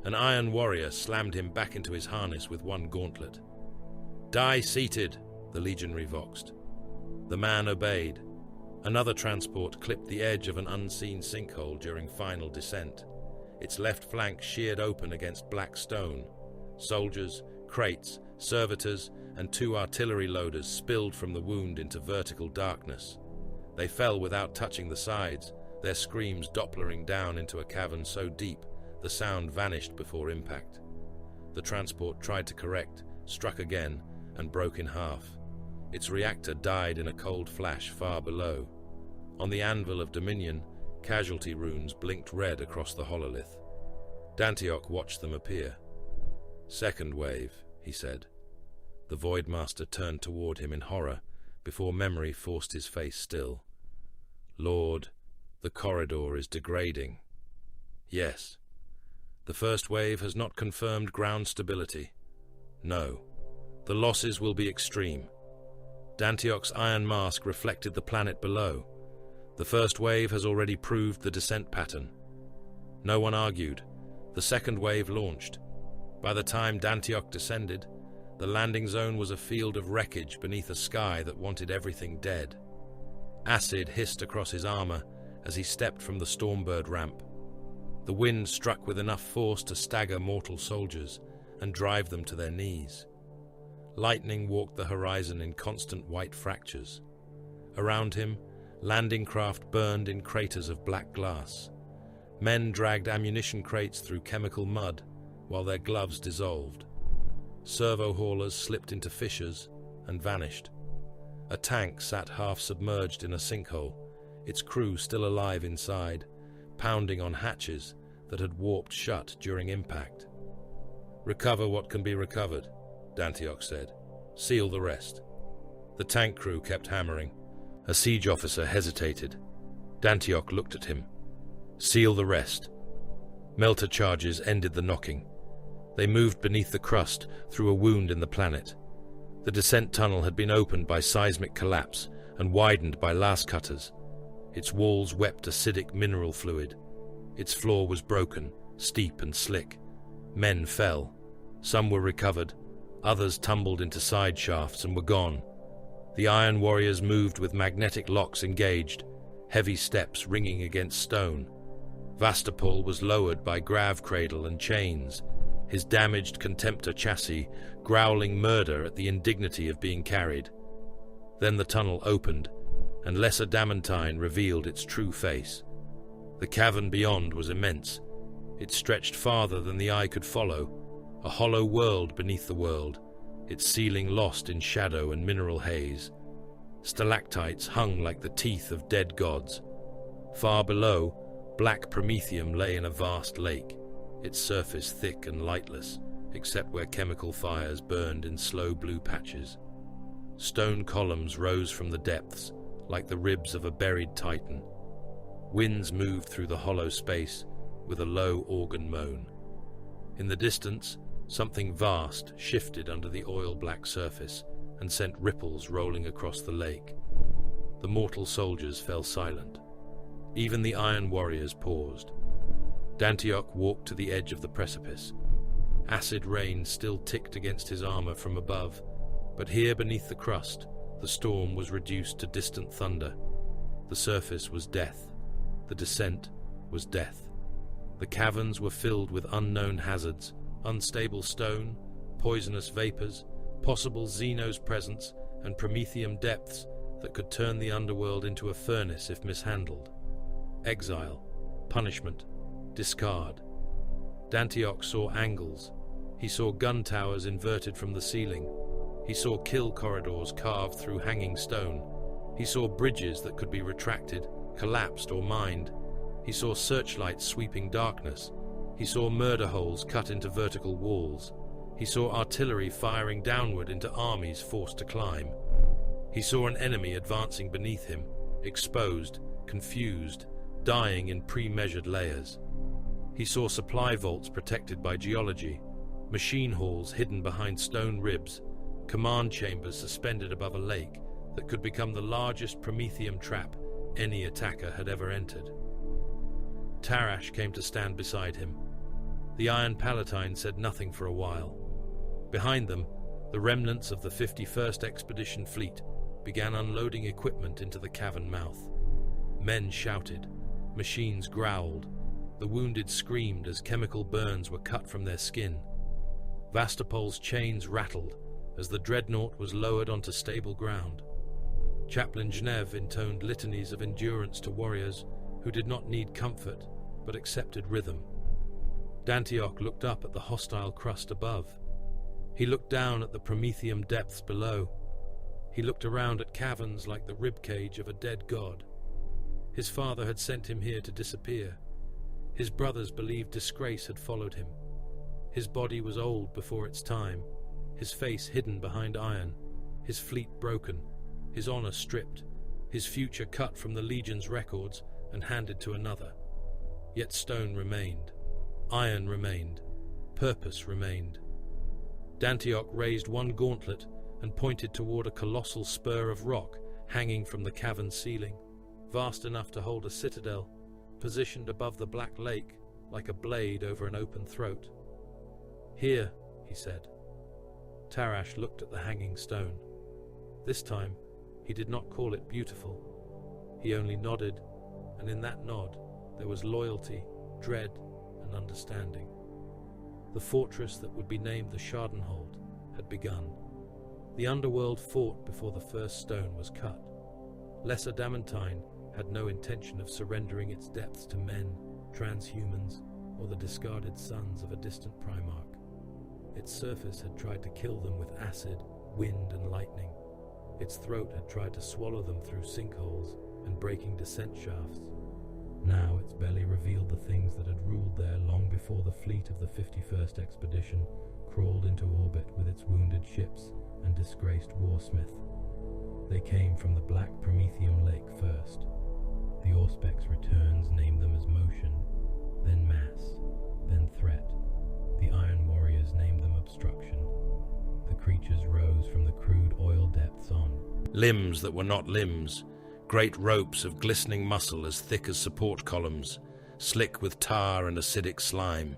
An iron warrior slammed him back into his harness with one gauntlet. "Die seated," the legionary voxed. The man obeyed. Another transport clipped the edge of an unseen sinkhole during final descent. Its left flank sheared open against black stone. Soldiers, crates, servitors, and 2 artillery loaders spilled from the wound into vertical darkness. They fell without touching the sides, their screams dopplering down into a cavern so deep the sound vanished before impact. The transport tried to correct, struck again, and broke in half. Its reactor died in a cold flash far below. On the anvil of Dominion, casualty runes blinked red across the hololith. Dantioch watched them appear. "Second wave," he said. The Voidmaster turned toward him in horror before memory forced his face still. "Lord, the corridor is degrading." "Yes. The first wave has not confirmed ground stability." "No. The losses will be extreme." Dantioch's iron mask reflected the planet below. "The first wave has already proved the descent pattern." No one argued. The second wave launched. By the time Dantioch descended, the landing zone was a field of wreckage beneath a sky that wanted everything dead. Acid hissed across his armor as he stepped from the Stormbird ramp. The wind struck with enough force to stagger mortal soldiers and drive them to their knees. Lightning walked the horizon in constant white fractures. Around him, landing craft burned in craters of black glass. Men dragged ammunition crates through chemical mud while their gloves dissolved. Servo haulers slipped into fissures and vanished. A tank sat half-submerged in a sinkhole, its crew still alive inside, pounding on hatches that had warped shut during impact. "Recover what can be recovered," Dantioch said. "Seal the rest." The tank crew kept hammering. A siege officer hesitated. Dantioch looked at him. "Seal the rest." Melter charges ended the knocking. They moved beneath the crust through a wound in the planet. The descent tunnel had been opened by seismic collapse and widened by las cutters. Its walls wept acidic mineral fluid. Its floor was broken, steep and slick. Men fell. Some were recovered. Others tumbled into side shafts and were gone. The iron warriors moved with magnetic locks engaged, heavy steps ringing against stone. Vastapol was lowered by grav cradle and chains, his damaged Contemptor chassis growling murder at the indignity of being carried. Then the tunnel opened, and Lesser Damantine revealed its true face. The cavern beyond was immense. It stretched farther than the eye could follow, a hollow world beneath the world, its ceiling lost in shadow and mineral haze. Stalactites hung like the teeth of dead gods. Far below, black promethium lay in a vast lake, its surface thick and lightless, except where chemical fires burned in slow blue patches. Stone columns rose from the depths, like the ribs of a buried titan. Winds moved through the hollow space with a low organ moan. In the distance, something vast shifted under the oil-black surface and sent ripples rolling across the lake. The mortal soldiers fell silent. Even the iron warriors paused. Dantioch walked to the edge of the precipice. Acid rain still ticked against his armor from above, but here beneath the crust, the storm was reduced to distant thunder. The surface was death. The descent was death. The caverns were filled with unknown hazards, unstable stone, poisonous vapors, possible Xenos presence, and promethium depths that could turn the underworld into a furnace if mishandled. Exile, punishment, discard. Dantioch saw angles. He saw gun towers inverted from the ceiling. He saw kill corridors carved through hanging stone. He saw bridges that could be retracted, collapsed or mined. He saw searchlights sweeping darkness. He saw murder holes cut into vertical walls. He saw artillery firing downward into armies forced to climb. He saw an enemy advancing beneath him, exposed, confused, dying in pre-measured layers. He saw supply vaults protected by geology, machine halls hidden behind stone ribs, command chambers suspended above a lake that could become the largest promethium trap any attacker had ever entered. Tarash came to stand beside him. The Iron Palatine said nothing for a while. Behind them, the remnants of the 51st Expedition Fleet began unloading equipment into the cavern mouth. Men shouted, machines growled, the wounded screamed as chemical burns were cut from their skin. Vastopol's chains rattled as the dreadnought was lowered onto stable ground. Chaplain Genev intoned litanies of endurance to warriors who did not need comfort but accepted rhythm. Dantioch looked up at the hostile crust above. He looked down at the promethium depths below. He looked around at caverns like the ribcage of a dead god. His father had sent him here to disappear. His brothers believed disgrace had followed him. His body was old before its time, his face hidden behind iron, his fleet broken, his honor stripped, his future cut from the Legion's records and handed to another. Yet stone remained, iron remained, purpose remained. Dantioch raised one gauntlet and pointed toward a colossal spur of rock hanging from the cavern ceiling, vast enough to hold a citadel, positioned above the black lake like a blade over an open throat. "Here," he said. Tarash looked at the hanging stone. This time, he did not call it beautiful. He only nodded, and in that nod there was loyalty, dread, and understanding. The fortress that would be named the Schadenhold had begun. The underworld fought before the first stone was cut. Lesser Damantine had no intention of surrendering its depths to men, transhumans, or the discarded sons of a distant Primarch. Its surface had tried to kill them with acid, wind, and lightning. Its throat had tried to swallow them through sinkholes and breaking descent shafts. Now its belly revealed the things that had ruled there long before the fleet of the 51st Expedition crawled into orbit with its wounded ships and disgraced warsmith. They came from the black Promethium Lake first. The Auspex returns named them as motion, then mass, then threat. The Iron Warriors named them obstruction. The creatures rose from the crude oil depths on. Limbs that were not limbs, great ropes of glistening muscle as thick as support columns, slick with tar and acidic slime.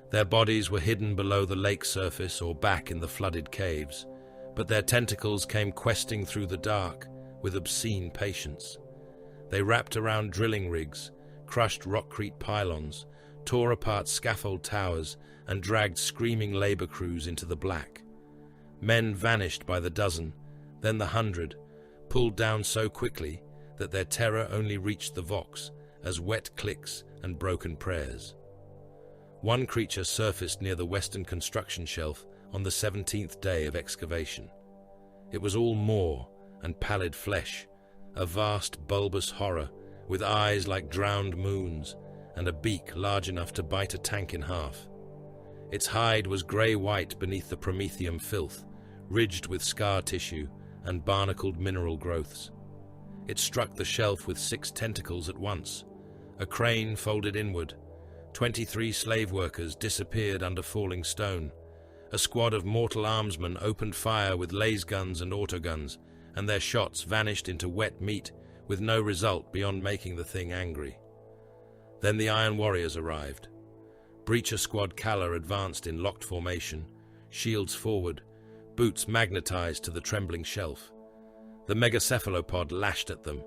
Their bodies were hidden below the lake surface or back in the flooded caves, but their tentacles came questing through the dark with obscene patience. They wrapped around drilling rigs, crushed rockcrete pylons, tore apart scaffold towers, and dragged screaming labor crews into the black. Men vanished by the dozen, then the 100, pulled down so quickly that their terror only reached the Vox as wet clicks and broken prayers. One creature surfaced near the western construction shelf on the 17th day of excavation. It was all maw and pallid flesh, a vast bulbous horror with eyes like drowned moons and a beak large enough to bite a tank in half. Its hide was grey-white beneath the promethium filth, ridged with scar tissue and barnacled mineral growths. It struck the shelf with 6 tentacles at once. A crane folded inward. 23 slave workers disappeared under falling stone. A squad of mortal armsmen opened fire with laser guns and autoguns, and their shots vanished into wet meat with no result beyond making the thing angry. Then the Iron Warriors arrived. Breacher Squad Kala advanced in locked formation, shields forward, boots magnetized to the trembling shelf. The megacephalopod lashed at them.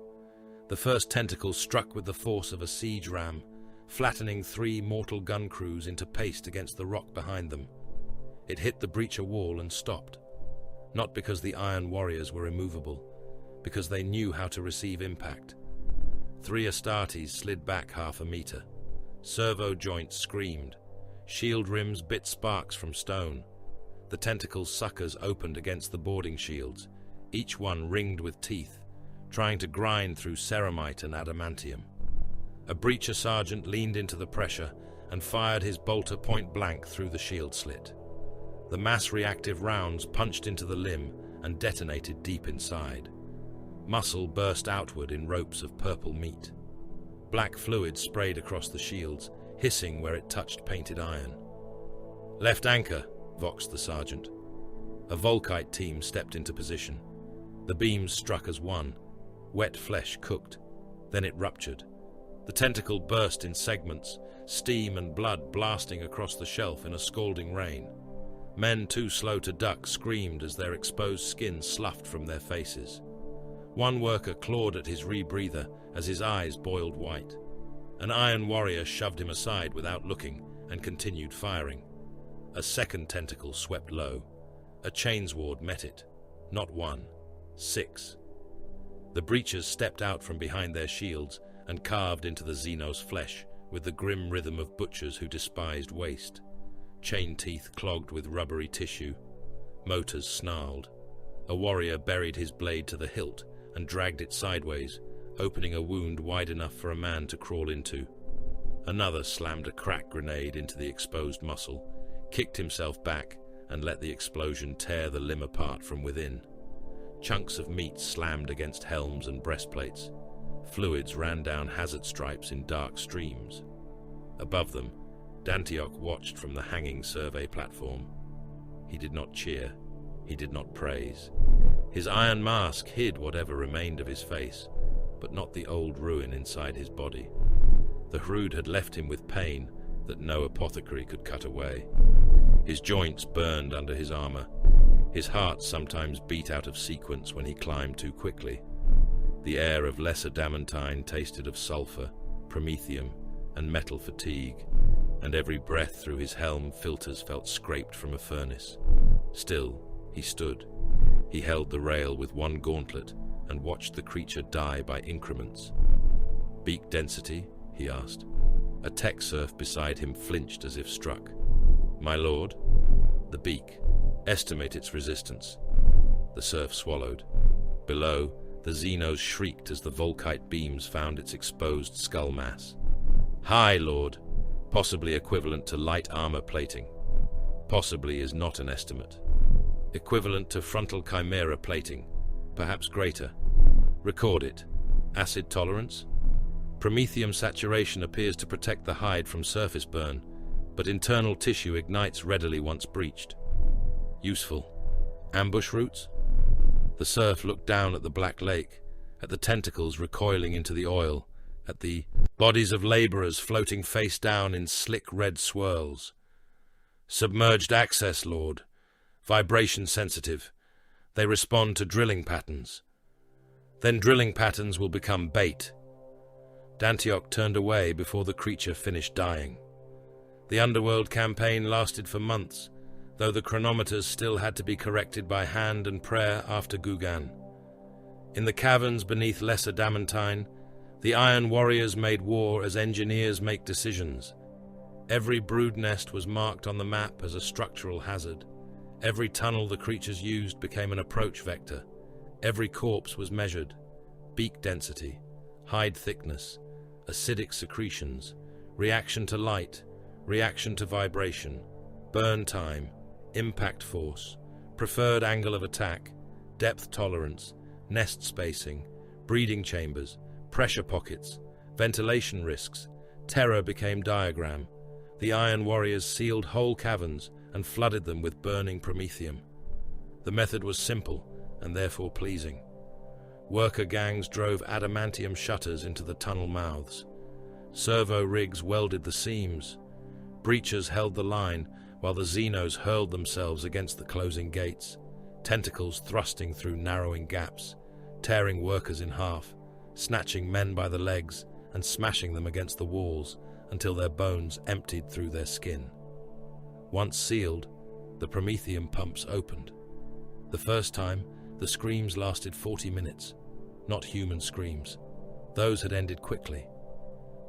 The first tentacle struck with the force of a siege ram, flattening 3 mortal gun crews into paste against the rock behind them. It hit the breacher wall and stopped, not because the Iron Warriors were immovable, because they knew how to receive impact. 3 Astartes slid back half a meter. Servo joints screamed. Shield rims bit sparks from stone. The tentacles' suckers opened against the boarding shields, each one ringed with teeth, trying to grind through ceramite and adamantium. A breacher sergeant leaned into the pressure and fired his bolter point blank through the shield slit. The mass-reactive rounds punched into the limb and detonated deep inside. Muscle burst outward in ropes of purple meat. Black fluid sprayed across the shields, hissing where it touched painted iron. "Left anchor," voxed the sergeant. A Volkite team stepped into position. The beams struck as one. Wet flesh cooked. Then it ruptured. The tentacle burst in segments, steam and blood blasting across the shelf in a scalding rain. Men too slow to duck screamed as their exposed skin sloughed from their faces. One worker clawed at his rebreather as his eyes boiled white. An iron warrior shoved him aside without looking and continued firing. A second tentacle swept low. A chainsword met it. Not one, 6. The breachers stepped out from behind their shields and carved into the Xenos flesh with the grim rhythm of butchers who despised waste. Chain teeth clogged with rubbery tissue. Motors snarled. A warrior buried his blade to the hilt and dragged it sideways, opening a wound wide enough for a man to crawl into. Another slammed a crack grenade into the exposed muscle, kicked himself back, and let the explosion tear the limb apart from within. Chunks of meat slammed against helms and breastplates. Fluids ran down hazard stripes in dark streams. Above them, Dantioch watched from the hanging survey platform. He did not cheer. He did not praise. His iron mask hid whatever remained of his face, but not the old ruin inside his body. The Hrood had left him with pain that no apothecary could cut away. His joints burned under his armor. His heart sometimes beat out of sequence when he climbed too quickly. The air of lesser Damantine tasted of sulfur, promethium, and metal fatigue, and every breath through his helm filters felt scraped from a furnace. Still, he stood. He held the rail with one gauntlet and watched the creature die by increments. "Beak density?" he asked. A tech serf beside him flinched as if struck. "My lord?" "The beak. Estimate its resistance." The serf swallowed. Below, the Xenos shrieked as the Volkite beams found its exposed skull mass. "High, lord. Possibly equivalent to light armor plating. Possibly is not an estimate. Equivalent to frontal chimera plating. Perhaps greater. Record it. Acid tolerance? Promethium saturation appears to protect the hide from surface burn, but internal tissue ignites readily once breached. Useful. Ambush routes? The serf looked down at the black lake, at the tentacles recoiling into the oil, at the bodies of laborers floating face down in slick red swirls. "Submerged access, lord. Vibration sensitive. They respond to drilling patterns. Then drilling patterns will become bait." Dantioch turned away before the creature finished dying. The Underworld campaign lasted for months, though the chronometers still had to be corrected by hand and prayer after Gugan. In the caverns beneath Lesser Damantine, the Iron Warriors made war as engineers make decisions. Every brood nest was marked on the map as a structural hazard. Every tunnel the creatures used became an approach vector. Every corpse was measured. Beak density, hide thickness, acidic secretions, reaction to light, reaction to vibration, burn time, impact force, preferred angle of attack, depth tolerance, nest spacing, breeding chambers, pressure pockets, ventilation risks. Terror became diagram. The Iron Warriors sealed whole caverns and flooded them with burning promethium. The method was simple and therefore pleasing. Worker gangs drove adamantium shutters into the tunnel mouths. Servo rigs welded the seams. Breachers held the line while the Xenos hurled themselves against the closing gates, tentacles thrusting through narrowing gaps, tearing workers in half, snatching men by the legs and smashing them against the walls until their bones emptied through their skin. Once sealed, the promethium pumps opened. The first time, the screams lasted 40 minutes, not human screams. Those had ended quickly.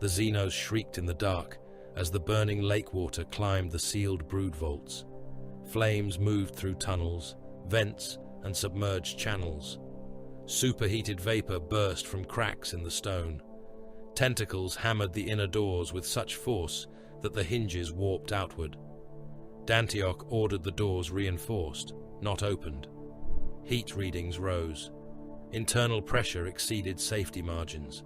The Xenos shrieked in the dark as the burning lake water climbed the sealed brood vaults. Flames moved through tunnels, vents, and submerged channels. Superheated vapor burst from cracks in the stone. Tentacles hammered the inner doors with such force that the hinges warped outward. Dantioch ordered the doors reinforced, not opened. Heat readings rose. Internal pressure exceeded safety margins.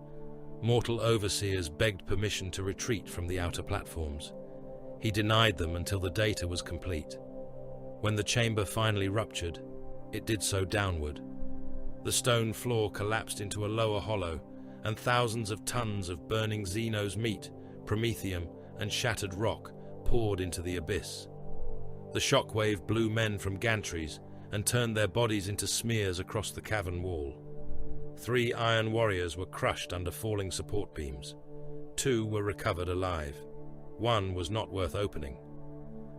Mortal overseers begged permission to retreat from the outer platforms. He denied them until the data was complete. When the chamber finally ruptured, it did so downward. The stone floor collapsed into a lower hollow, and thousands of tons of burning Xenos meat, promethium, and shattered rock poured into the abyss. The shockwave blew men from gantries and turned their bodies into smears across the cavern wall. 3 iron warriors were crushed under falling support beams. 2 were recovered alive. 1 was not worth opening.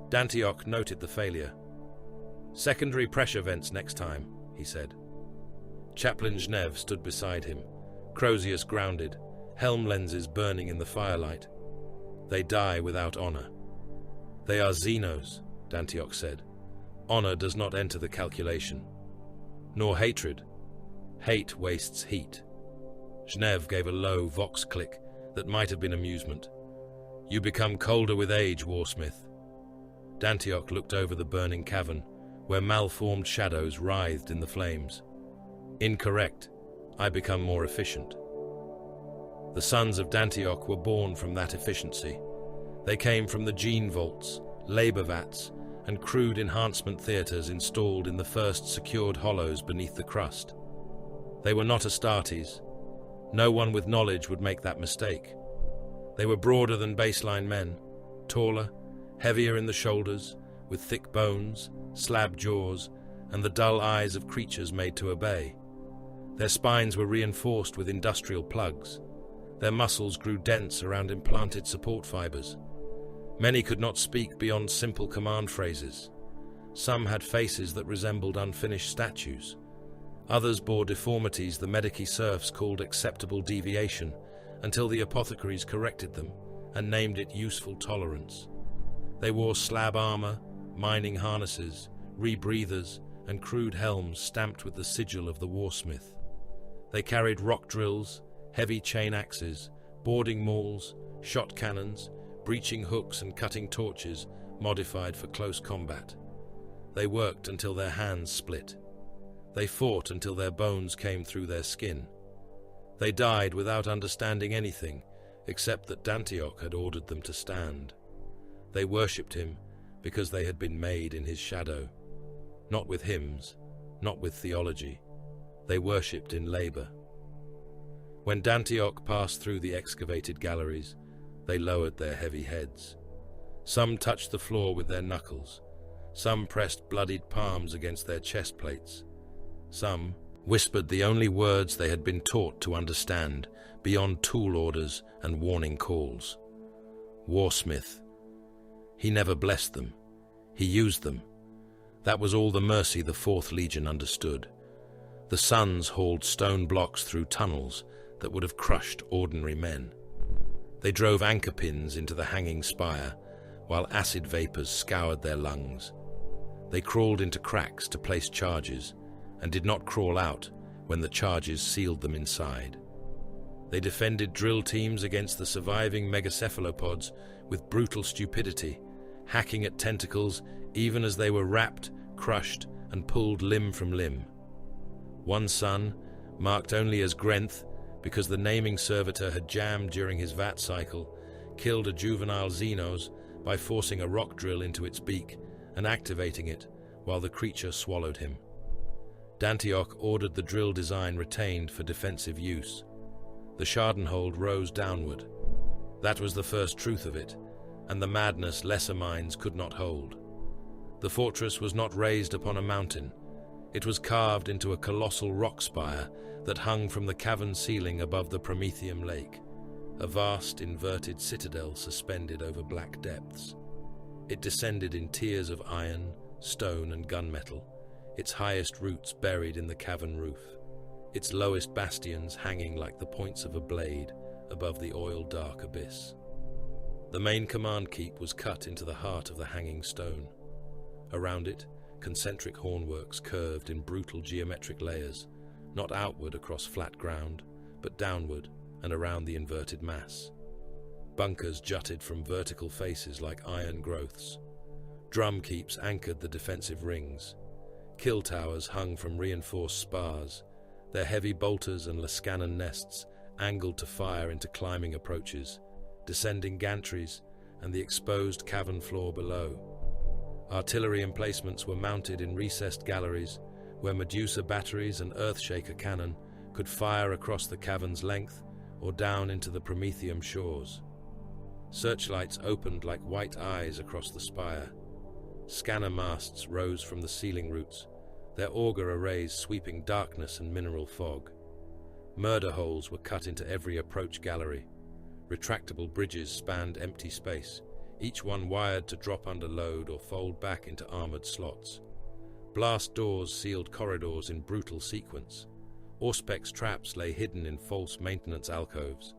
Dantioch noted the failure. "Secondary pressure vents next time," he said. Chaplain Zhnev stood beside him, Crozius grounded, helm lenses burning in the firelight. "They die without honor." "They are Xenos," Dantioch said. "Honor does not enter the calculation. Nor hatred. Hate wastes heat." Zhnev gave a low vox click that might have been amusement. "You become colder with age, Warsmith." Dantioch looked over the burning cavern, where malformed shadows writhed in the flames. "Incorrect. I become more efficient." The sons of Dantioch were born from that efficiency. They came from the gene vaults, labor vats, and crude enhancement theaters installed in the first secured hollows beneath the crust. They were not Astartes. No one with knowledge would make that mistake. They were broader than baseline men, taller, heavier in the shoulders, with thick bones, slab jaws, and the dull eyes of creatures made to obey. Their spines were reinforced with industrial plugs. Their muscles grew dense around implanted support fibers. Many could not speak beyond simple command phrases. Some had faces that resembled unfinished statues. Others bore deformities the medici serfs called acceptable deviation, until the apothecaries corrected them and named it useful tolerance. They wore slab armor, mining harnesses, rebreathers, and crude helms stamped with the sigil of the warsmith. They carried rock drills, heavy chain axes, boarding mauls, shot cannons, breaching hooks and cutting torches modified for close combat. They worked until their hands split. They fought until their bones came through their skin. They died without understanding anything except that Dantioch had ordered them to stand. They worshipped him because they had been made in his shadow. Not with hymns, not with theology. They worshipped in labor. When Dantioch passed through the excavated galleries, they lowered their heavy heads. Some touched the floor with their knuckles. Some pressed bloodied palms against their chest plates. Some whispered the only words they had been taught to understand, beyond tool orders and warning calls. Warsmith. He never blessed them. He used them. That was all the mercy the 4th Legion understood. The sons hauled stone blocks through tunnels that would have crushed ordinary men. They drove anchor pins into the hanging spire, while acid vapors scoured their lungs. They crawled into cracks to place charges, and did not crawl out when the charges sealed them inside. They defended drill teams against the surviving megacephalopods with brutal stupidity, hacking at tentacles even as they were wrapped, crushed, and pulled limb from limb. One son, marked only as Grenth because the naming servitor had jammed during his vat cycle, killed a juvenile Xenos by forcing a rock drill into its beak and activating it while the creature swallowed him. Dantioch ordered the drill design retained for defensive use. The Schadenhold rose downward. That was the first truth of it, and the madness lesser minds could not hold. The fortress was not raised upon a mountain. It was carved into a colossal rock spire that hung from the cavern ceiling above the Prometheum Lake, a vast inverted citadel suspended over black depths. It descended in tiers of iron, stone, and gunmetal, its highest roots buried in the cavern roof, its lowest bastions hanging like the points of a blade above the oil-dark abyss. The main command keep was cut into the heart of the hanging stone. Around it, concentric hornworks curved in brutal geometric layers, not outward across flat ground, but downward and around the inverted mass. Bunkers jutted from vertical faces like iron growths. Drum keeps anchored the defensive rings. Kill towers hung from reinforced spars, Their heavy bolters and Lascanon nests angled to fire into climbing approaches, descending gantries, and the exposed cavern floor below. Artillery emplacements were mounted in recessed galleries, where Medusa batteries and Earthshaker cannon could fire across the cavern's length or down into the Prometheum shores. Searchlights opened like white eyes across the spire. Scanner masts rose from the ceiling roots, their auger arrays sweeping darkness and mineral fog. Murder holes were cut into every approach gallery. Retractable bridges spanned empty space, each one wired to drop under load or fold back into armored slots. Blast doors sealed corridors in brutal sequence. Auspex traps lay hidden in false maintenance alcoves.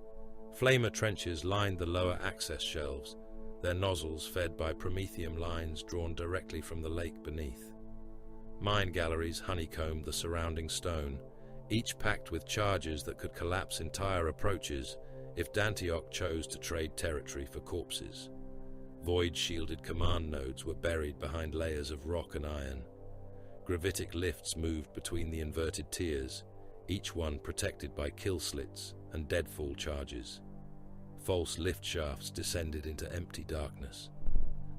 Flamer trenches lined the lower access shelves, their nozzles fed by Prometheum lines drawn directly from the lake beneath. Mine galleries honeycombed the surrounding stone, each packed with charges that could collapse entire approaches if Dantioch chose to trade territory for corpses. Void-shielded command nodes were buried behind layers of rock and iron. Gravitic lifts moved between the inverted tiers, each one protected by kill slits and deadfall charges. False lift shafts descended into empty darkness.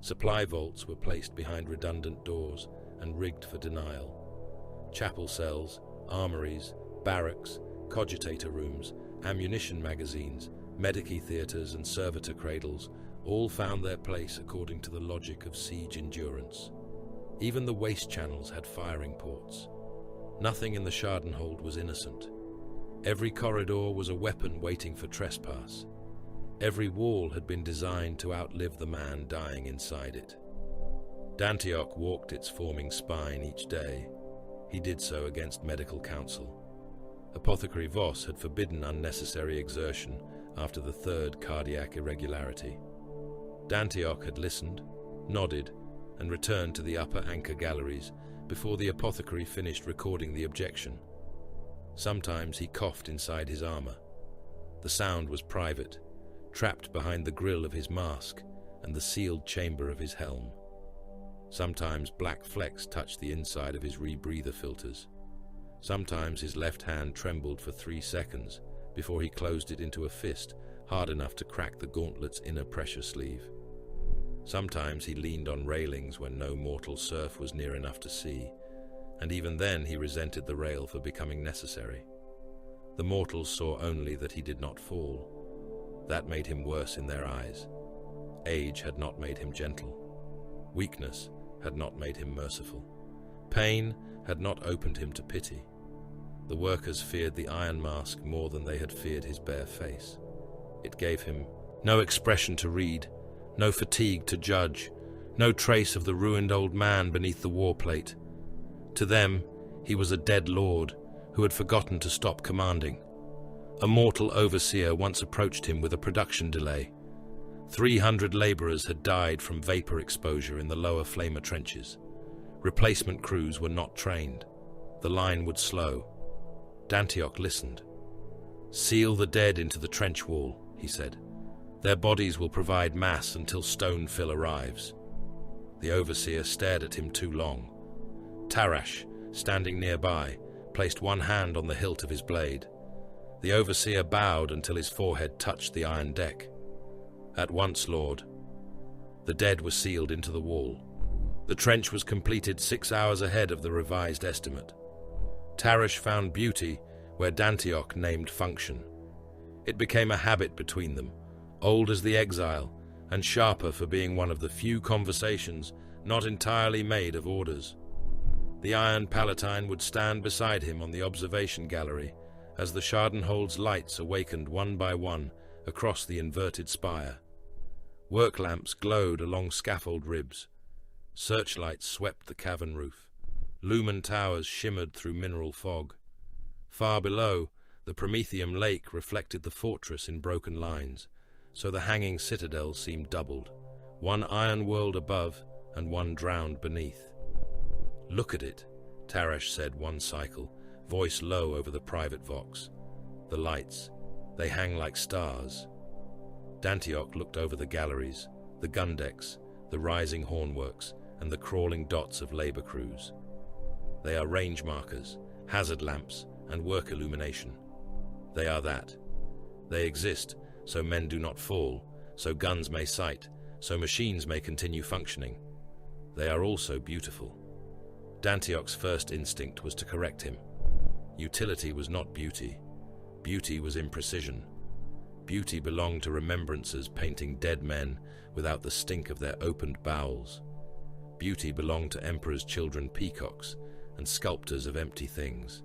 Supply vaults were placed behind redundant doors and rigged for denial. Chapel cells, armories, barracks, cogitator rooms, ammunition magazines, medici theaters and servitor cradles all found their place according to the logic of siege endurance. Even the waste channels had firing ports. Nothing in the Schadenhold was innocent. Every corridor was a weapon waiting for trespass. Every wall had been designed to outlive the man dying inside it. Dantioch walked its forming spine each day. He did so against medical counsel. Apothecary Voss had forbidden unnecessary exertion after the third cardiac irregularity. Dantioch had listened, nodded, and returned to the upper anchor galleries before the apothecary finished recording the objection. Sometimes he coughed inside his armor. The sound was private, trapped behind the grill of his mask and the sealed chamber of his helm. Sometimes black flecks touched the inside of his rebreather filters. Sometimes his left hand trembled for 3 seconds before he closed it into a fist hard enough to crack the gauntlet's inner pressure sleeve. Sometimes he leaned on railings when no mortal surf was near enough to see, and even then he resented the rail for becoming necessary. The mortals saw only that he did not fall. That made him worse in their eyes. Age had not made him gentle. Weakness had not made him merciful. Pain had not opened him to pity. The workers feared the iron mask more than they had feared his bare face. It gave him no expression to read, no fatigue to judge, no trace of the ruined old man beneath the war plate. To them, he was a dead lord who had forgotten to stop commanding. A mortal overseer once approached him with a production delay. 300 laborers had died from vapor exposure in the lower Flamer trenches. Replacement crews were not trained. The line would slow. Dantioch listened. "Seal the dead into the trench wall," he said. "Their bodies will provide mass until stone fill arrives." The overseer stared at him too long. Tarash, standing nearby, placed one hand on the hilt of his blade. The overseer bowed until his forehead touched the iron deck. "At once, Lord." The dead were sealed into the wall. The trench was completed 6 hours ahead of the revised estimate. Tarash found beauty where Dantioch named function. It became a habit between them, old as the exile, and sharper for being one of the few conversations not entirely made of orders. The Iron Palatine would stand beside him on the observation gallery as the Schadenhold's lights awakened one by one across the inverted spire. Work lamps glowed along scaffold ribs. Searchlights swept the cavern roof. Lumen towers shimmered through mineral fog. Far below, the Prometheum lake reflected the fortress in broken lines, so the hanging citadel seemed doubled, one iron world above and one drowned beneath. "Look at it," Tarash said one cycle, voice low over the private vox. "The lights, they hang like stars." Dantioch looked over the galleries, the gun decks, the rising hornworks, and the crawling dots of labor crews. "They are range markers, hazard lamps, and work illumination. They are that. They exist, so men do not fall, so guns may sight, so machines may continue functioning. They are also beautiful. Dantioch's first instinct was to correct him. Utility was not beauty. Beauty was imprecision. Beauty belonged to remembrances painting dead men without the stink of their opened bowels. Beauty belonged to emperors' children peacocks and sculptors of empty things.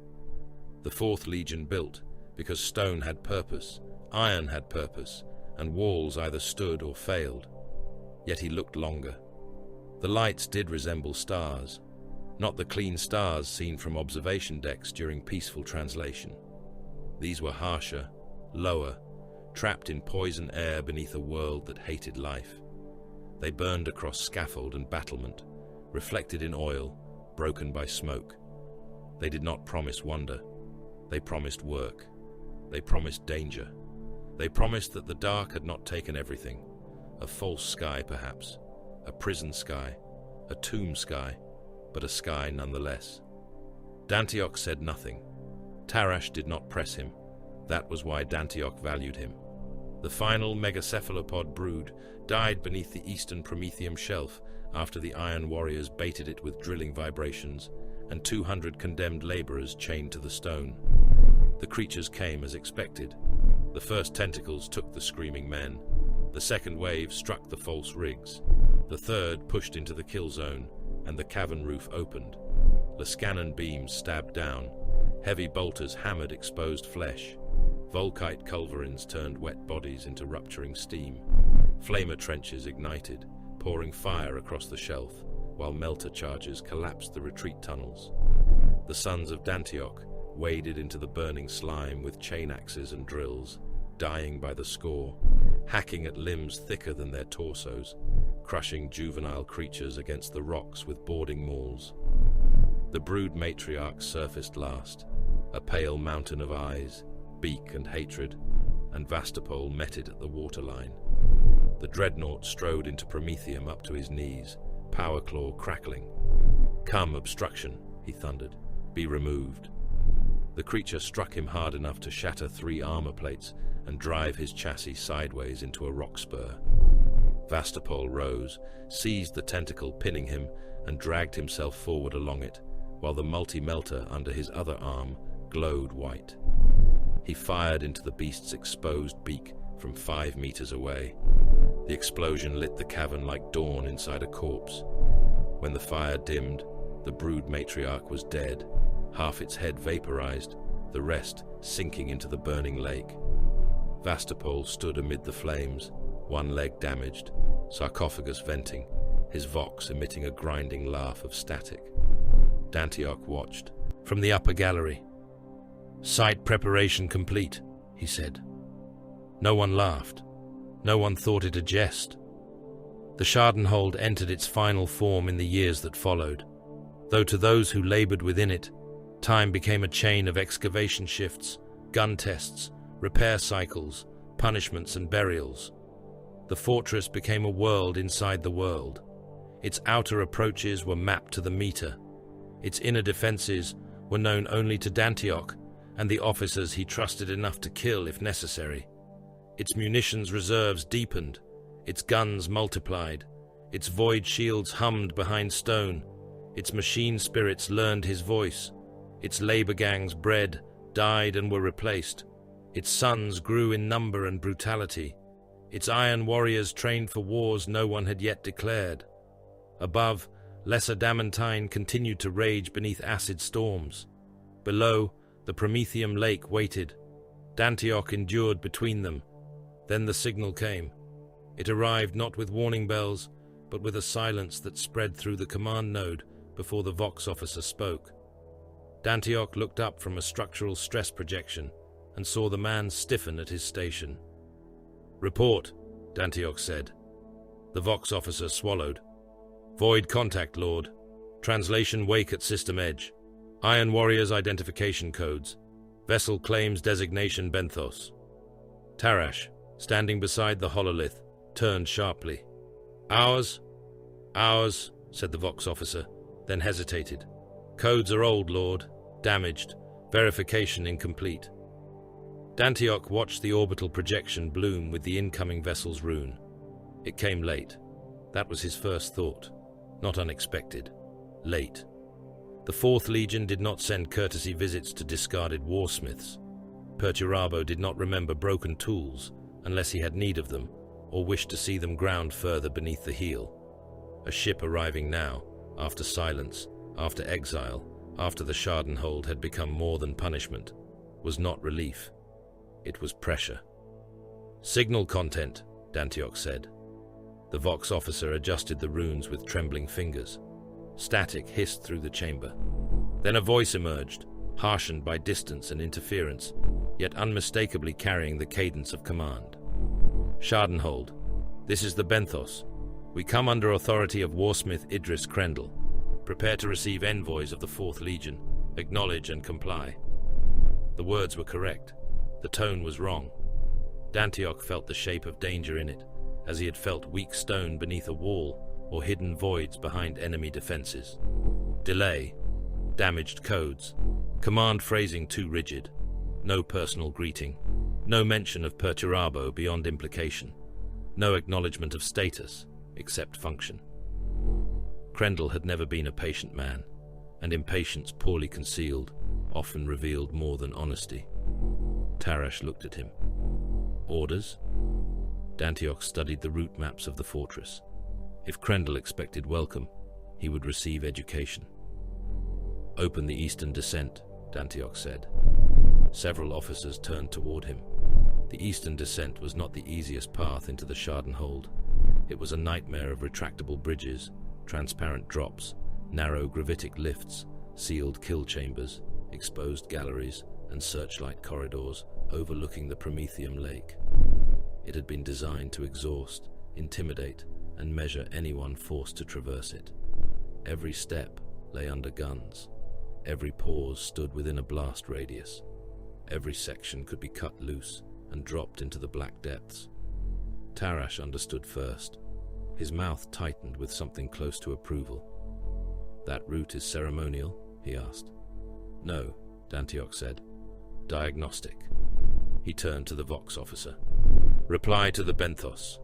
The Fourth Legion built because stone had purpose, iron had purpose, and walls either stood or failed. Yet he looked longer. The lights did resemble stars, not the clean stars seen from observation decks during peaceful translation. These were harsher, lower, trapped in poison air beneath a world that hated life. They burned across scaffold and battlement, reflected in oil, broken by smoke. They did not promise wonder. They promised work. They promised danger. They promised that the dark had not taken everything. A false sky, perhaps. A prison sky. A tomb sky. But a sky nonetheless. Dantioch said nothing. Tarash did not press him. That was why Dantioch valued him. The final megacephalopod brood died beneath the eastern Prometheum shelf after the Iron Warriors baited it with drilling vibrations and 200 condemned laborers chained to the stone. The creatures came as expected. The first tentacles took the screaming men. The second wave struck the false rigs. The third pushed into the kill zone, and the cavern roof opened. Lascanon beams stabbed down. Heavy bolters hammered exposed flesh. Volkite culverins turned wet bodies into rupturing steam. Flamer trenches ignited, pouring fire across the shelf, while melter charges collapsed the retreat tunnels. The sons of Dantioch waded into the burning slime with chain axes and drills, dying by the score, hacking at limbs thicker than their torsos, crushing juvenile creatures against the rocks with boarding mauls. The brood matriarch surfaced last, a pale mountain of eyes, beak and hatred, and Vastapol met it at the waterline. The dreadnought strode into Prometheum up to his knees, power claw crackling. "Come, obstruction," he thundered. "Be removed." The creature struck him hard enough to shatter 3 armor plates and drive his chassis sideways into a rock spur. Vastapol rose, seized the tentacle pinning him, and dragged himself forward along it, while the multi-melter under his other arm glowed white. He fired into the beast's exposed beak from 5 meters away. The explosion lit the cavern like dawn inside a corpse. When the fire dimmed, the brood matriarch was dead, half its head vaporized, the rest sinking into the burning lake. Vastapol stood amid the flames, one leg damaged, sarcophagus venting, his vox emitting a grinding laugh of static. Dantioch watched from the upper gallery. "Site preparation complete," he said. No one laughed. No one thought it a jest. The Schadenhold entered its final form in the years that followed, though to those who labored within it, time became a chain of excavation shifts, gun tests, repair cycles, punishments and burials. The fortress became a world inside the world. Its outer approaches were mapped to the meter. Its inner defenses were known only to Dantioch and the officers he trusted enough to kill if necessary. Its munitions reserves deepened, its guns multiplied, its void shields hummed behind stone, its machine spirits learned his voice, its labor gangs bred, died and were replaced, its sons grew in number and brutality, its iron warriors trained for wars no one had yet declared. Above, Lesser Damantine continued to rage beneath acid storms. Below, the Prometheum lake waited. Dantioch endured between them. Then the signal came. It arrived not with warning bells, but with a silence that spread through the command node before the Vox officer spoke. Dantioch looked up from a structural stress projection and saw the man stiffen at his station. "Report," Dantioch said. The Vox officer swallowed. "Void contact, Lord. Translation wake at system edge. Iron Warriors identification codes. Vessel claims designation Benthos." Tarash, standing beside the hololith, turned sharply. "Ours?" "Ours," said the Vox officer, then hesitated. "Codes are old, Lord. Damaged. Verification incomplete. Dantioch watched the orbital projection bloom with the incoming vessel's rune. It came late. That was his first thought. Not unexpected. Late. The 4th Legion did not send courtesy visits to discarded warsmiths. Perturabo did not remember broken tools unless he had need of them or wished to see them ground further beneath the heel. A ship arriving now, after silence, after exile, after the Schadenhold had become more than punishment, was not relief. It was pressure. "Signal content," Dantioch said. The Vox officer adjusted the runes with trembling fingers. Static hissed through the chamber. Then a voice emerged, harshened by distance and interference, yet unmistakably carrying the cadence of command. "Schadenhold, this is the Benthos. We come under authority of Warsmith Idris Krendel. Prepare to receive envoys of the 4th Legion. Acknowledge and comply." The words were correct. The tone was wrong. Dantioch felt the shape of danger in it, as he had felt weak stone beneath a wall or hidden voids behind enemy defenses. Delay, damaged codes, command phrasing too rigid, no personal greeting, no mention of Perturabo beyond implication, no acknowledgement of status except function. Krendel had never been a patient man, and impatience poorly concealed often revealed more than honesty. Tarash looked at him. Orders? Dantioch studied the route maps of the fortress. If Krendel expected welcome, he would receive education. "Open the eastern descent," Dantioch said. Several officers turned toward him. The eastern descent was not the easiest path into the Schadenhold. It was a nightmare of retractable bridges, transparent drops, narrow gravitic lifts, sealed kill chambers, exposed galleries, and searchlight corridors overlooking the Prometheum Lake. It had been designed to exhaust, intimidate, and measure anyone forced to traverse it. Every step lay under guns. Every pause stood within a blast radius. Every section could be cut loose and dropped into the black depths. Tarash understood first. His mouth tightened with something close to approval. "That route is ceremonial?" he asked. "No," Dantioch said. "Diagnostic." He turned to the Vox officer. "Reply to the Benthos.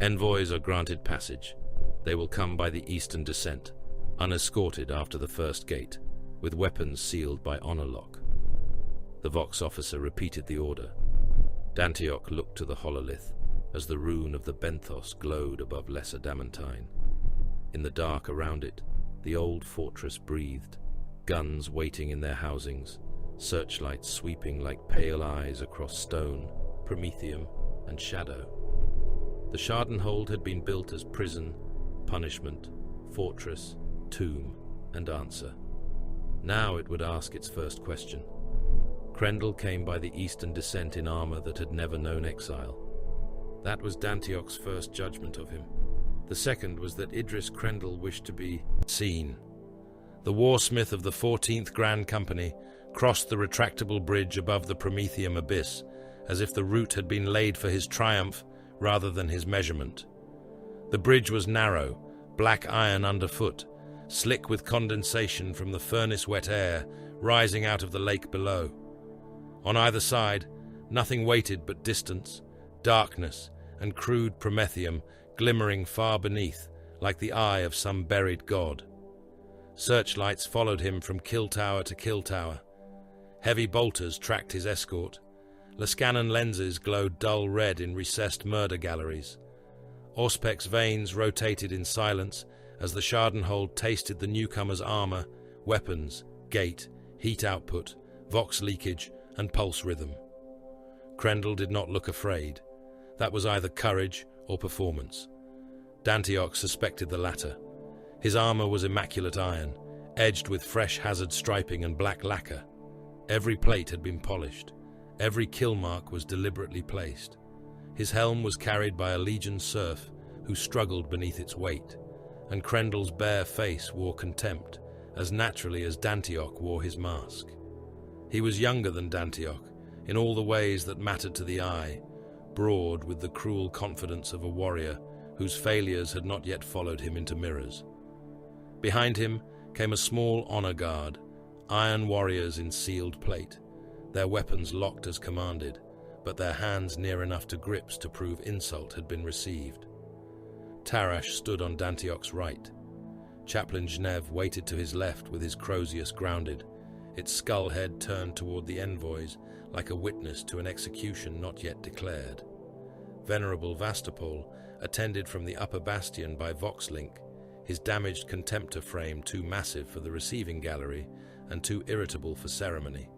Envoys are granted passage. They will come by the eastern descent, unescorted after the first gate, with weapons sealed by honor lock." The Vox officer repeated the order. Dantioch looked to the hololith as the rune of the Benthos glowed above Lesser Damantine. In the dark around it, the old fortress breathed, guns waiting in their housings, searchlights sweeping like pale eyes across stone, promethium, and shadow. The Schadenhold had been built as prison, punishment, fortress, tomb, and answer. Now it would ask its first question. Krendel came by the eastern descent in armor that had never known exile. That was Dantioch's first judgment of him. The second was that Idris Krendel wished to be seen. The warsmith of the 14th Grand Company crossed the retractable bridge above the Prometheum abyss, as if the route had been laid for his triumph rather than his measurement. The bridge was narrow, black iron underfoot, slick with condensation from the furnace-wet air rising out of the lake below. On either side, nothing waited but distance, darkness, and crude promethium glimmering far beneath, like the eye of some buried god. Searchlights followed him from kill tower to kill tower. Heavy bolters tracked his escort. Lascanon lenses glowed dull red in recessed murder galleries. Auspec's veins rotated in silence as the Schadenhold tasted the newcomer's armor, weapons, gait, heat output, vox leakage, and pulse rhythm. Krendel did not look afraid. That was either courage or performance. Dantioch suspected the latter. His armor was immaculate iron, edged with fresh hazard striping and black lacquer. Every plate had been polished. Every kill mark was deliberately placed. His helm was carried by a Legion serf who struggled beneath its weight, and Krendel's bare face wore contempt, as naturally as Dantioch wore his mask. He was younger than Dantioch, in all the ways that mattered to the eye, broad with the cruel confidence of a warrior whose failures had not yet followed him into mirrors. Behind him came a small honor guard, Iron warriors in sealed plate, their weapons locked as commanded, but their hands near enough to grips to prove insult had been received. Tarash stood on Dantioch's right. Chaplain Genev waited to his left with his Crozius grounded, its skull head turned toward the envoys like a witness to an execution not yet declared. Venerable Vastapol, attended from the upper bastion by Voxlink, his damaged contemptor frame too massive for the receiving gallery and too irritable for ceremony.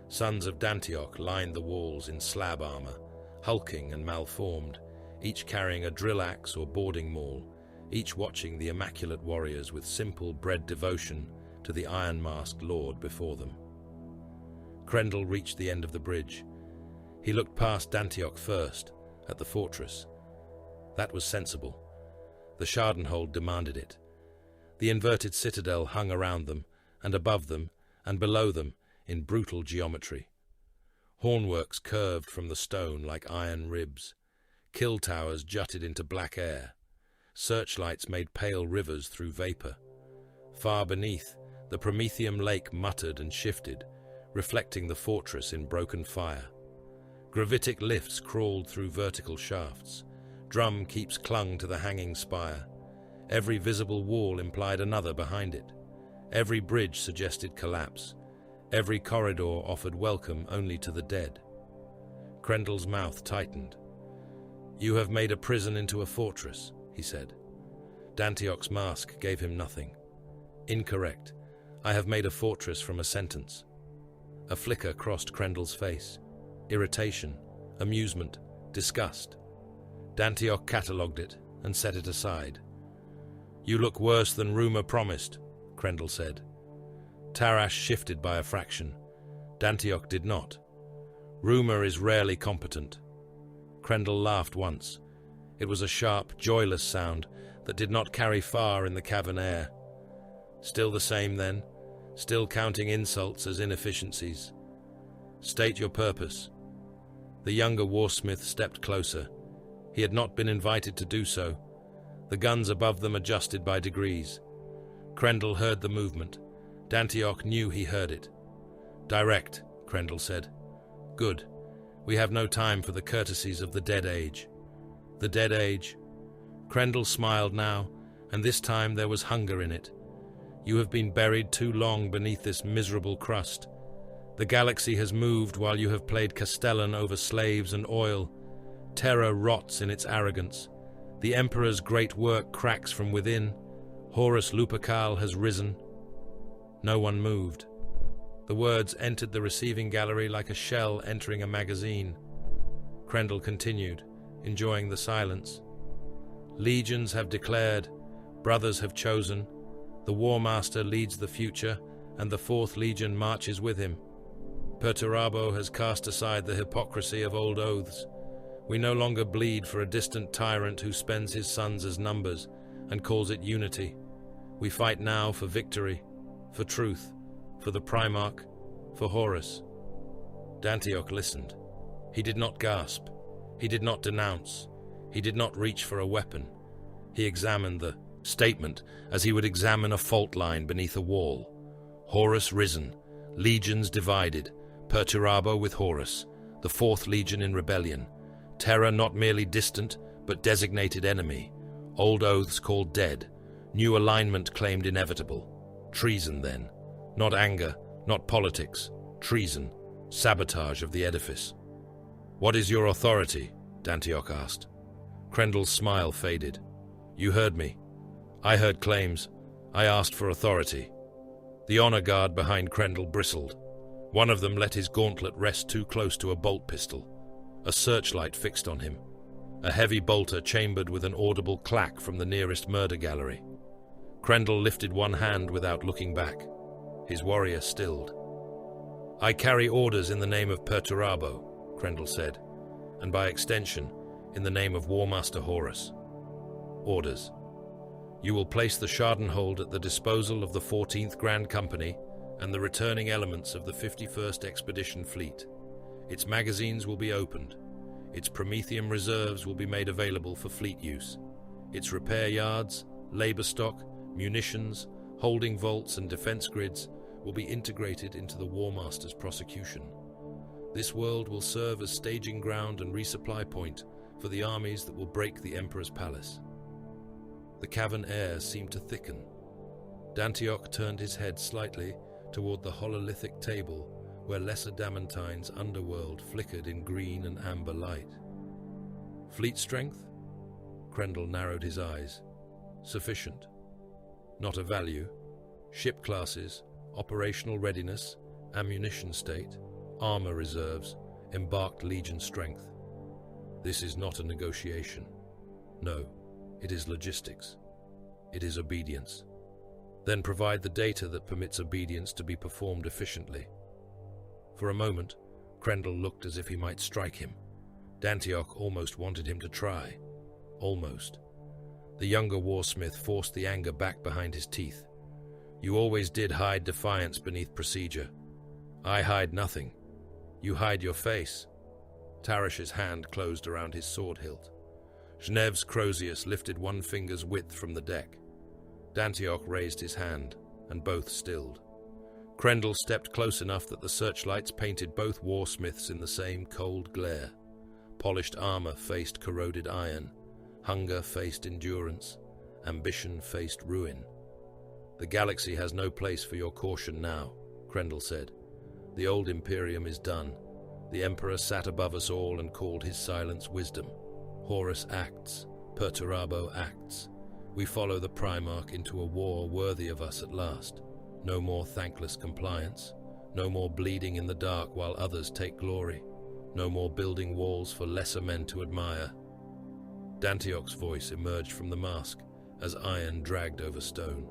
Sons of Dantioch lined the walls in slab armor, hulking and malformed, each carrying a drill axe or boarding maul, each watching the immaculate warriors with simple bred devotion to the iron-masked lord before them. Krendel reached the end of the bridge. He looked past Dantioch first, at the fortress. That was sensible. The Schadenhold demanded it. The inverted citadel hung around them, and above them, and below them, in brutal geometry. Hornworks curved from the stone like iron ribs. Kill towers jutted into black air. Searchlights made pale rivers through vapor. Far beneath, the Prometheum lake muttered and shifted, reflecting the fortress in broken fire. Gravitic lifts crawled through vertical shafts. Drum keeps clung to the hanging spire. Every visible wall implied another behind it. Every bridge suggested collapse. Every corridor offered welcome only to the dead. Krendel's mouth tightened. "You have made a prison into a fortress," he said. Dantioch's mask gave him nothing. "Incorrect. I have made a fortress from a sentence." A flicker crossed Krendel's face. Irritation, amusement, disgust. Dantioch catalogued it and set it aside. "You look worse than rumor promised," Krendel said. Tarash shifted by a fraction. Dantioch did not. Rumor is rarely competent. Krendel laughed once. It was a sharp, joyless sound that did not carry far in the cavern air. "Still the same, then? Still counting insults as inefficiencies? State your purpose." The younger warsmith stepped closer. He had not been invited to do so. The guns above them adjusted by degrees. Krendel heard the movement. Dantioch knew he heard it. "Direct," Krendel said. "Good. We have no time for the courtesies of the Dead Age." The Dead Age? Krendel smiled now, and this time there was hunger in it. "You have been buried too long beneath this miserable crust. The galaxy has moved while you have played Castellan over slaves and oil. Terror rots in its arrogance. The Emperor's great work cracks from within. Horus Lupercal has risen." No one moved. The words entered the receiving gallery like a shell entering a magazine. Krendel continued, enjoying the silence. "Legions have declared, brothers have chosen. The War Master leads the future, and the 4th Legion marches with him. Perturabo has cast aside the hypocrisy of old oaths. We no longer bleed for a distant tyrant who spends his sons as numbers and calls it unity. We fight now for victory, for truth, for the Primarch, for Horus." Dantioch listened. He did not gasp. He did not denounce. He did not reach for a weapon. He examined the statement as he would examine a fault line beneath a wall. Horus risen, legions divided, Perturabo with Horus, the 4th Legion in rebellion, terror not merely distant but designated enemy, old oaths called dead, new alignment claimed inevitable. Treason then, not anger, not politics, treason, sabotage of the edifice. "What is your authority?" Dantioch asked. Krendel's smile faded. "You heard me. I heard claims. I asked for authority." The honor guard behind Krendel bristled. One of them let his gauntlet rest too close to a bolt pistol. A searchlight fixed on him. A heavy bolter chambered with an audible clack from the nearest murder gallery. Krendel lifted one hand without looking back. His warrior stilled. "I carry orders in the name of Perturabo," Krendel said, "and by extension, in the name of War Master Horus. Orders. You will place the Schadenhold at the disposal of the 14th Grand Company and the returning elements of the 51st Expedition Fleet. Its magazines will be opened. Its Prometheum reserves will be made available for fleet use. Its repair yards, labor stock, munitions, holding vaults and defense grids will be integrated into the War Master's prosecution. This world will serve as staging ground and resupply point for the armies that will break the Emperor's palace. The cavern air seemed to thicken. Dantioch turned his head slightly toward the hololithic table where Lesser Damantine's underworld flickered in green and amber light. Fleet strength? Krendel narrowed his eyes. Sufficient. Not a value. Ship classes, operational readiness, ammunition state, armor reserves, embarked legion strength. This is not a negotiation. No, it is logistics. It is obedience. Then provide the data that permits obedience to be performed efficiently. For a moment, Krendel looked as if he might strike him. Dantioch almost wanted him to try. Almost. The younger warsmith forced the anger back behind his teeth. You always did hide defiance beneath procedure. I hide nothing. You hide your face. Tarash's hand closed around his sword hilt. Genev's Crozius lifted one finger's width from the deck. Dantioch raised his hand, and both stilled. Krendel stepped close enough that the searchlights painted both warsmiths in the same cold glare. Polished armor faced corroded iron. Hunger faced endurance. Ambition faced ruin. The galaxy has no place for your caution now, Krendel said. The old Imperium is done. The Emperor sat above us all and called his silence wisdom. Horus acts. Perturabo acts. We follow the Primarch into a war worthy of us at last. No more thankless compliance. No more bleeding in the dark while others take glory. No more building walls for lesser men to admire. Dantioch's voice emerged from the mask as iron dragged over stone.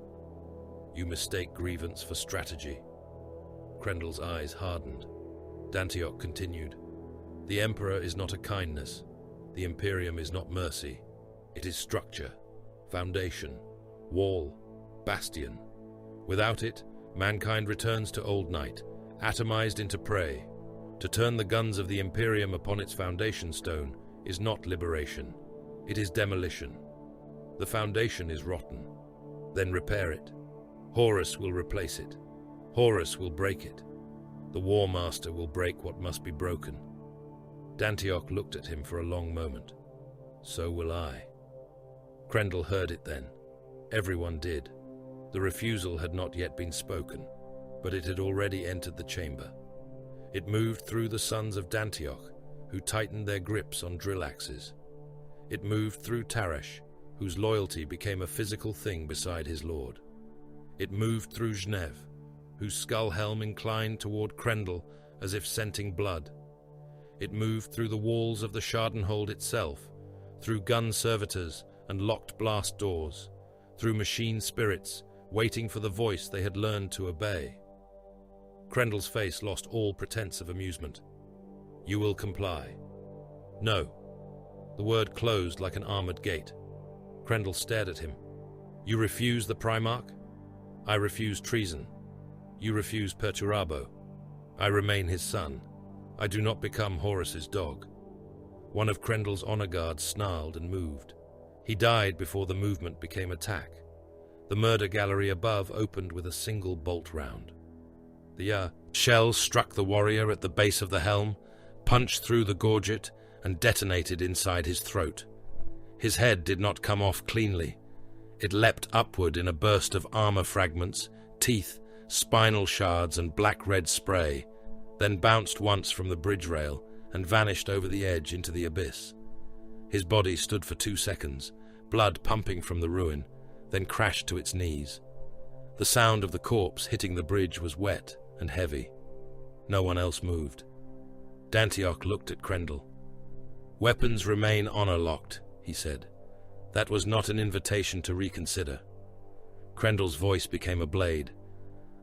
You mistake grievance for strategy. Krendel's eyes hardened. Dantioch continued. The Emperor is not a kindness. The Imperium is not mercy. It is structure, foundation, wall, bastion. Without it, mankind returns to Old Night, atomized into prey. To turn the guns of the Imperium upon its foundation stone is not liberation. It is demolition. The foundation is rotten. Then repair it. Horus will replace it. Horus will break it. The War Master will break what must be broken. Dantioch looked at him for a long moment. So will I. Krendel heard it then. Everyone did. The refusal had not yet been spoken, but it had already entered the chamber. It moved through the sons of Dantioch, who tightened their grips on drill axes. It moved through Tarash, whose loyalty became a physical thing beside his lord. It moved through Genev, whose skull helm inclined toward Krendel as if scenting blood. It moved through the walls of the Schadenhold itself, through gun servitors and locked blast doors, through machine spirits waiting for the voice they had learned to obey. Krendel's face lost all pretense of amusement. You will comply. No. The word closed like an armored gate. Krendel stared at him. You refuse the Primarch? I refuse treason. You refuse Perturabo. I remain his son. I do not become Horus's dog. One of Krendel's honor guards snarled and moved. He died before the movement became attack. The murder gallery above opened with a single bolt round. The shell struck the warrior at the base of the helm, punched through the gorget, and detonated inside his throat. His head did not come off cleanly. It leapt upward in a burst of armor fragments, teeth, spinal shards, and black-red spray, then bounced once from the bridge rail and vanished over the edge into the abyss. His body stood for 2 seconds, blood pumping from the ruin, then crashed to its knees. The sound of the corpse hitting the bridge was wet and heavy. No one else moved. Dantioch looked at Krendel. Weapons remain honor-locked, he said. That was not an invitation to reconsider. Krendel's voice became a blade.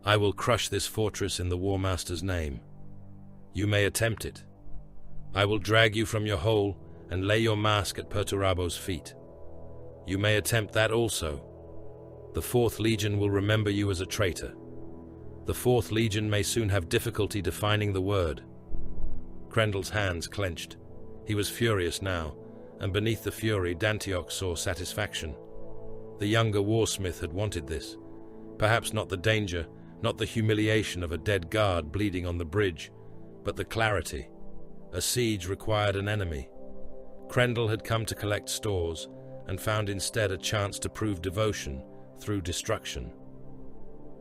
I will crush this fortress in the War Master's name. You may attempt it. I will drag you from your hole and lay your mask at Perturabo's feet. You may attempt that also. The 4th Legion will remember you as a traitor. The 4th Legion may soon have difficulty defining the word. Krendel's hands clenched. He was furious now, and beneath the fury Dantioch saw satisfaction. The younger warsmith had wanted this. Perhaps not the danger, Not the humiliation of a dead guard bleeding on the bridge, but the clarity. A siege required an enemy. Crendel had come to collect stores, and found instead a chance to prove devotion through destruction.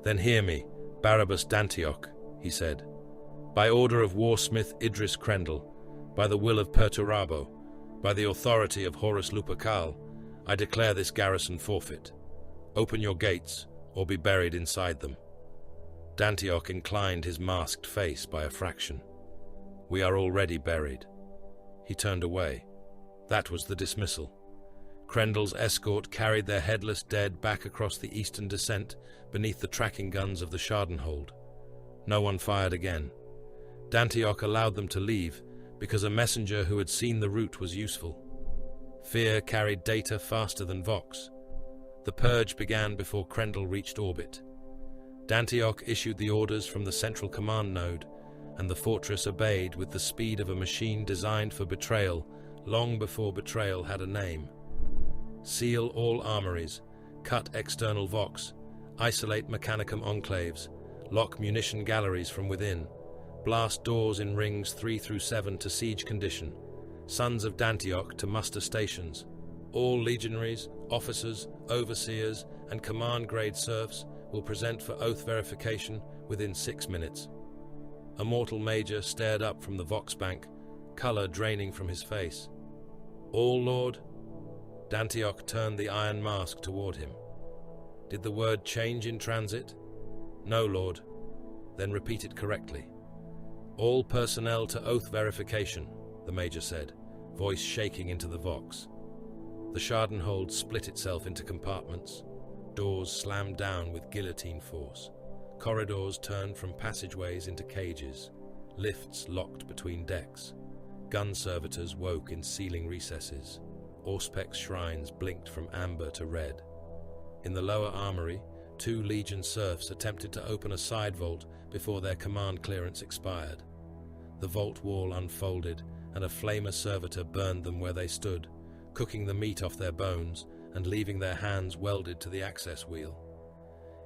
"Then hear me, Barabas Dantioch," he said. "By order of warsmith Idris Crendel, by the will of Perturabo, by the authority of Horus Lupercal, I declare this garrison forfeit. Open your gates, or be buried inside them." Dantioch inclined his masked face by a fraction. "We are already buried." He turned away. That was the dismissal. Crendel's escort carried their headless dead back across the eastern descent beneath the tracking guns of the Schadenhold. No one fired again. Dantioch allowed them to leave because a messenger who had seen the route was useful. Fear carried data faster than Vox. The purge began before Crendel reached orbit. Dantioch issued the orders from the central command node, and the fortress obeyed with the speed of a machine designed for betrayal long before betrayal had a name. Seal all armories, cut external Vox, isolate Mechanicum enclaves, lock munition galleries from within, blast doors in rings 3 through 7 to siege condition, Sons of Dantioch to muster stations. All legionaries, officers, overseers, and command-grade serfs will present for oath verification within 6 minutes. A mortal major stared up from the Vox bank, color draining from his face. "All, Lord?" Dantioch turned the iron mask toward him. "Did the word change in transit?" "No, Lord." "Then repeat it correctly." "All personnel to oath verification," the major said, voice shaking into the Vox. The Schadenhold split itself into compartments. Doors slammed down with guillotine force. Corridors turned from passageways into cages. Lifts locked between decks. Gun servitors woke in ceiling recesses. Auspex shrines blinked from amber to red. In the lower armory, 2 Legion serfs attempted to open a side vault before their command clearance expired. The vault wall unfolded, and a flamer servitor burned them where they stood, cooking the meat off their bones and leaving their hands welded to the access wheel.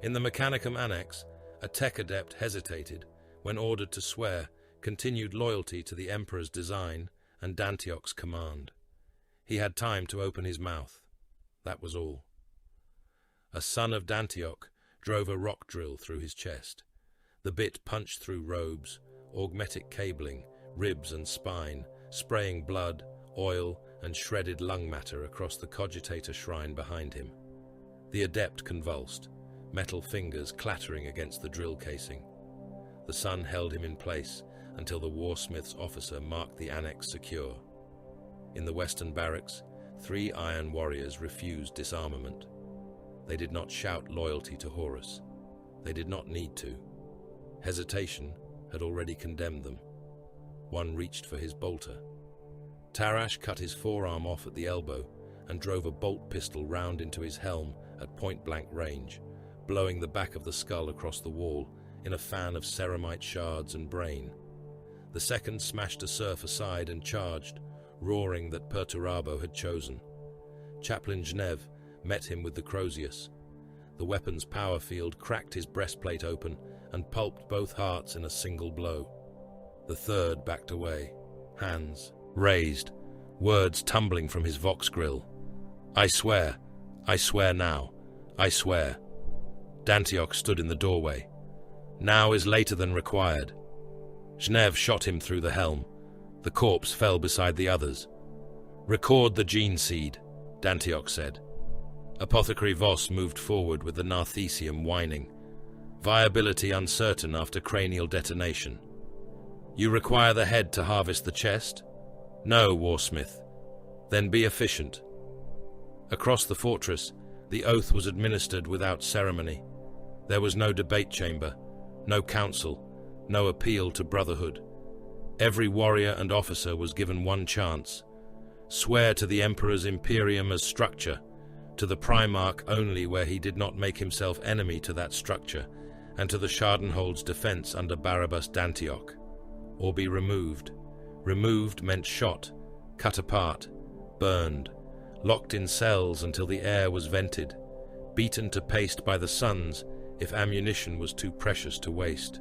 In the Mechanicum annex, a tech adept hesitated, when ordered to swear, continued loyalty to the Emperor's design and Dantioch's command. He had time to open his mouth. That was all. A son of Dantioch drove a rock drill through his chest. The bit punched through robes, augmetic cabling, ribs and spine, spraying blood, oil, and shredded lung matter across the cogitator shrine behind him. The adept convulsed, metal fingers clattering against the drill casing. The son held him in place until the warsmith's officer marked the annex secure. In the western barracks, 3 iron warriors refused disarmament. They did not shout loyalty to Horus. They did not need to. Hesitation had already condemned them. One reached for his bolter. Tarash cut his forearm off at the elbow and drove a bolt pistol round into his helm at point-blank range, blowing the back of the skull across the wall in a fan of ceramite shards and brain. The second smashed a serf aside and charged, roaring that Perturabo had chosen. Chaplain Genev met him with the Crozius. The weapon's power field cracked his breastplate open and pulped both hearts in a single blow. The third backed away, hands raised, words tumbling from his Vox grill. I swear now, I swear." Dantioch stood in the doorway. "Now is later than required." Genev shot him through the helm. The corpse fell beside the others. "Record the gene seed," Dantioch said. Apothecary Voss moved forward with the Narthesium whining. Viability uncertain after cranial detonation. "You require the head to harvest the chest?" "No, Warsmith." "Then be efficient." Across the fortress, the oath was administered without ceremony. There was no debate chamber, no council, no appeal to brotherhood. Every warrior and officer was given one chance. Swear to the Emperor's Imperium as structure, to the Primarch only where he did not make himself enemy to that structure, and to the Schadenhold's defense under Barabas Dantioch. Or be removed. Removed meant shot, cut apart, burned, locked in cells until the air was vented, beaten to paste by the sons, if ammunition was too precious to waste.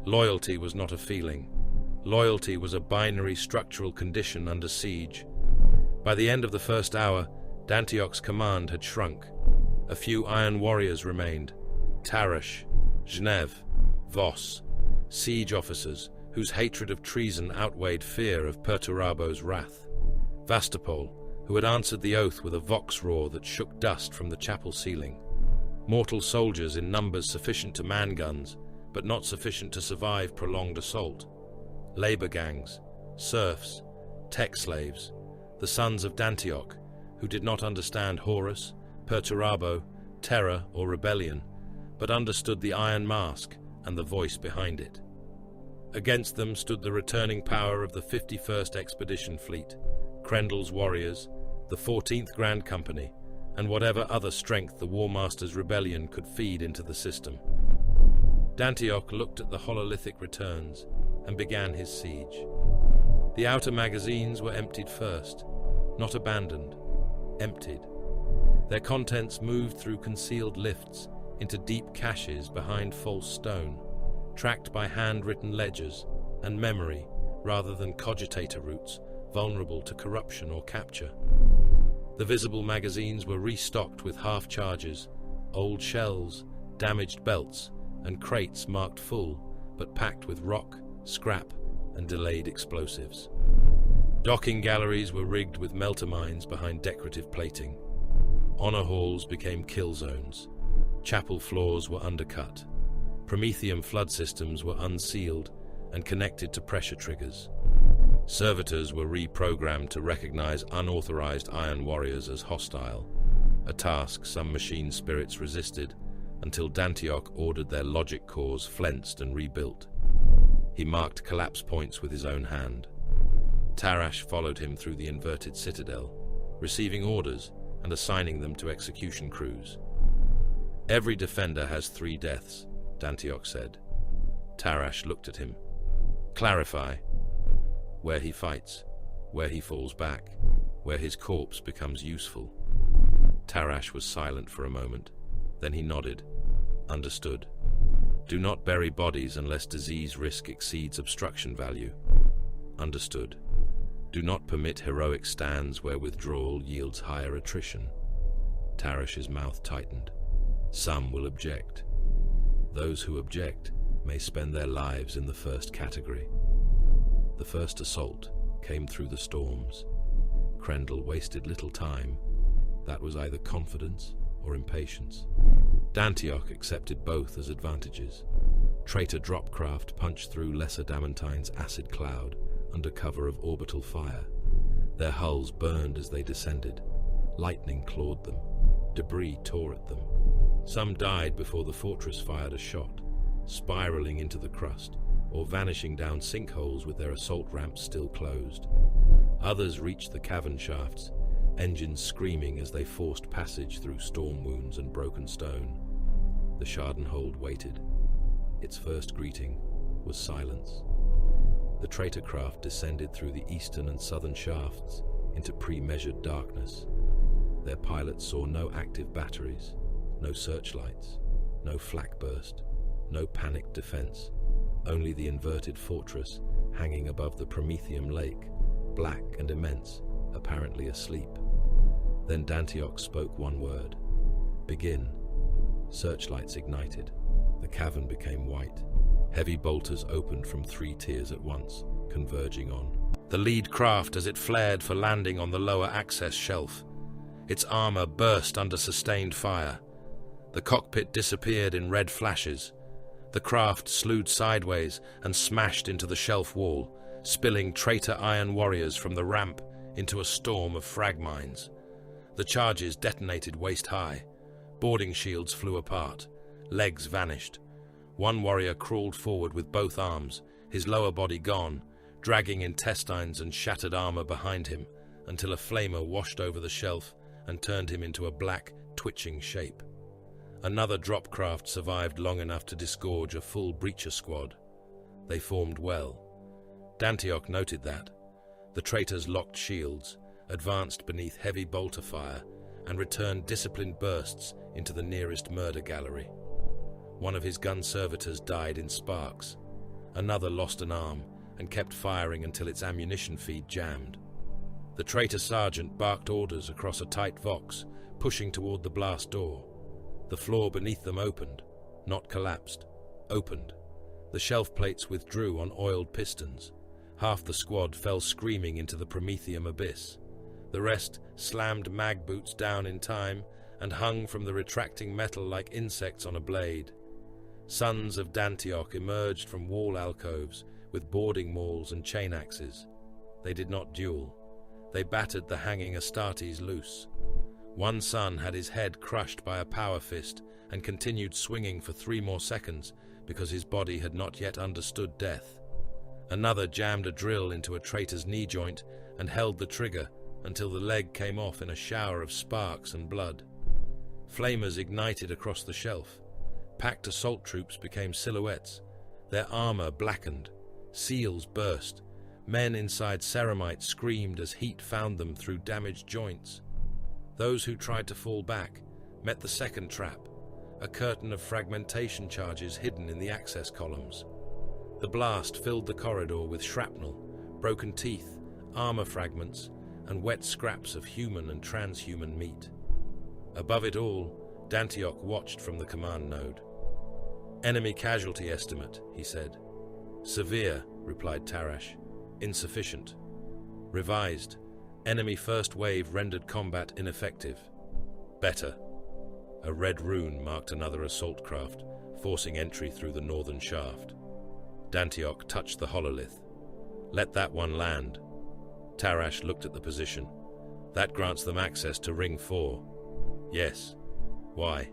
Loyalty was not a feeling. Loyalty was a binary structural condition under siege. By the end of the first hour, Dantioch's command had shrunk. A few iron warriors remained. Tarash, Zhnev, Voss, siege officers whose hatred of treason outweighed fear of Perturabo's wrath. Vastapol, who had answered the oath with a vox roar that shook dust from the chapel ceiling. Mortal soldiers in numbers sufficient to man guns, but not sufficient to survive prolonged assault. Labor gangs, serfs, tech slaves, the sons of Dantioch, who did not understand Horus, Perturabo, terror, or rebellion, but understood the Iron Mask and the voice behind it. Against them stood the returning power of the 51st Expedition Fleet, Krendel's warriors, the 14th Grand Company, and whatever other strength the War Master's rebellion could feed into the system. Dantioch looked at the hololithic returns and began his siege. The outer magazines were emptied first, not abandoned, emptied. Their contents moved through concealed lifts into deep caches behind false stone, tracked by handwritten ledgers and memory rather than cogitator routes vulnerable to corruption or capture. The visible magazines were restocked with half charges, old shells, damaged belts, and crates marked full but packed with rock, scrap, and delayed explosives. Docking galleries were rigged with melter mines behind decorative plating. Honor halls became kill zones. Chapel floors were undercut. Prometheum flood systems were unsealed and connected to pressure triggers. Servitors were reprogrammed to recognize unauthorized Iron Warriors as hostile, a task some machine spirits resisted until Dantioch ordered their logic cores flensed and rebuilt. He marked collapse points with his own hand. Tarash followed him through the inverted citadel, receiving orders and assigning them to execution crews. "Every defender has 3 deaths," Dantioch said. Tarash looked at him. "Clarify. Where he fights, where he falls back, where his corpse becomes useful." Tarash was silent for a moment. Then he nodded. "Understood. Do not bury bodies unless disease risk exceeds obstruction value." "Understood. Do not permit heroic stands where withdrawal yields higher attrition." Tarash's mouth tightened. "Some will object. Those who object may spend their lives in the first category." The first assault came through the storms. Krendel wasted little time. That was either confidence or impatience. Dantioch accepted both as advantages. Traitor dropcraft punched through Lesser Damantine's acid cloud under cover of orbital fire. Their hulls burned as they descended. Lightning clawed them. Debris tore at them. Some died before the fortress fired a shot, spiraling into the crust, or vanishing down sinkholes with their assault ramps still closed. Others reached the cavern shafts, engines screaming as they forced passage through storm wounds and broken stone. The Schadenhold waited. Its first greeting was silence. The traitor craft descended through the eastern and southern shafts into pre-measured darkness. Their pilots saw no active batteries, no searchlights, no flak burst, no panicked defense, only the inverted fortress hanging above the Prometheum lake, black and immense, apparently asleep. Then Dantioch spoke one word. "Begin." Searchlights ignited. The cavern became white. Heavy bolters opened from 3 tiers at once, converging on the lead craft as it flared for landing on the lower access shelf. Its armor burst under sustained fire. The cockpit disappeared in red flashes. The craft slewed sideways and smashed into the shelf wall, spilling traitor Iron Warriors from the ramp into a storm of frag mines. The charges detonated waist-high. Boarding shields flew apart. Legs vanished. One warrior crawled forward with both arms, his lower body gone, dragging intestines and shattered armor behind him, until a flamer washed over the shelf and turned him into a black, twitching shape. Another drop craft survived long enough to disgorge a full breacher squad. They formed well. Dantioch noted that. The traitors locked shields, advanced beneath heavy bolter fire, and returned disciplined bursts into the nearest murder gallery. One of his gun servitors died in sparks. Another lost an arm and kept firing until its ammunition feed jammed. The traitor sergeant barked orders across a tight vox, pushing toward the blast door. The floor beneath them opened, not collapsed, opened. The shelf plates withdrew on oiled pistons. Half the squad fell screaming into the Prometheum abyss. The rest slammed mag boots down in time and hung from the retracting metal like insects on a blade. Sons of Dantioch emerged from wall alcoves with boarding mauls and chain axes. They did not duel. They battered the hanging Astartes loose. One son had his head crushed by a power fist and continued swinging for 3 more seconds because his body had not yet understood death. Another jammed a drill into a traitor's knee joint and held the trigger until the leg came off in a shower of sparks and blood. Flamers ignited across the shelf. Packed assault troops became silhouettes. Their armor blackened. Seals burst. Men inside ceramites screamed as heat found them through damaged joints. Those who tried to fall back met the second trap, a curtain of fragmentation charges hidden in the access columns. The blast filled the corridor with shrapnel, broken teeth, armor fragments, and wet scraps of human and transhuman meat. Above it all, Dantioch watched from the command node. "Enemy casualty estimate," he said. "Severe," replied Tarash. "Insufficient." Revised. "Enemy first wave rendered combat ineffective." Better. A red rune marked another assault craft, forcing entry through the northern shaft. Dantioch touched the hololith. "Let that one land." Tarash looked at the position. "That grants them access to Ring 4. "Yes." "Why?"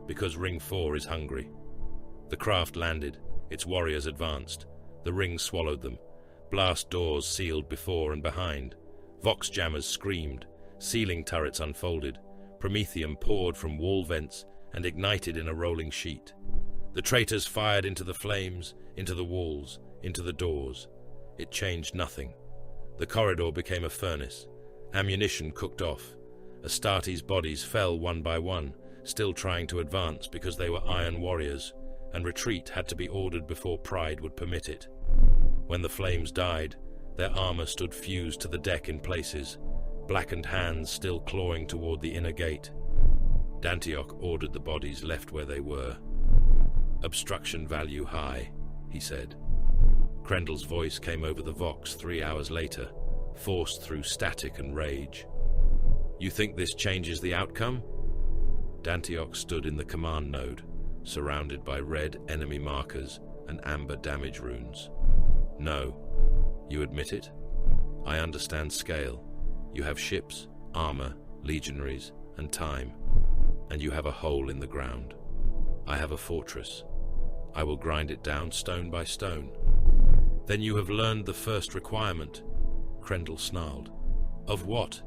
"Because Ring 4 is hungry." The craft landed. Its warriors advanced. The ring swallowed them. Blast doors sealed before and behind. Vox jammers screamed. Ceiling turrets unfolded. Prometheum poured from wall vents and ignited in a rolling sheet. The traitors fired into the flames, into the walls, into the doors. It changed nothing. The corridor became a furnace. Ammunition cooked off. Astartes' bodies fell one by one, still trying to advance because they were iron warriors, and retreat had to be ordered before pride would permit it. When the flames died, their armor stood fused to the deck in places, blackened hands still clawing toward the inner gate. Dantioch ordered the bodies left where they were. "Obstruction value high," he said. Krendel's voice came over the Vox 3 hours later, forced through static and rage. "You think this changes the outcome?" Dantioch stood in the command node, surrounded by red enemy markers and amber damage runes. "No." "You admit it?" "I understand scale. You have ships, armor, legionaries, and time. And you have a hole in the ground. I have a fortress. I will grind it down stone by stone." "Then you have learned the first requirement," Krendel snarled. "Of what?"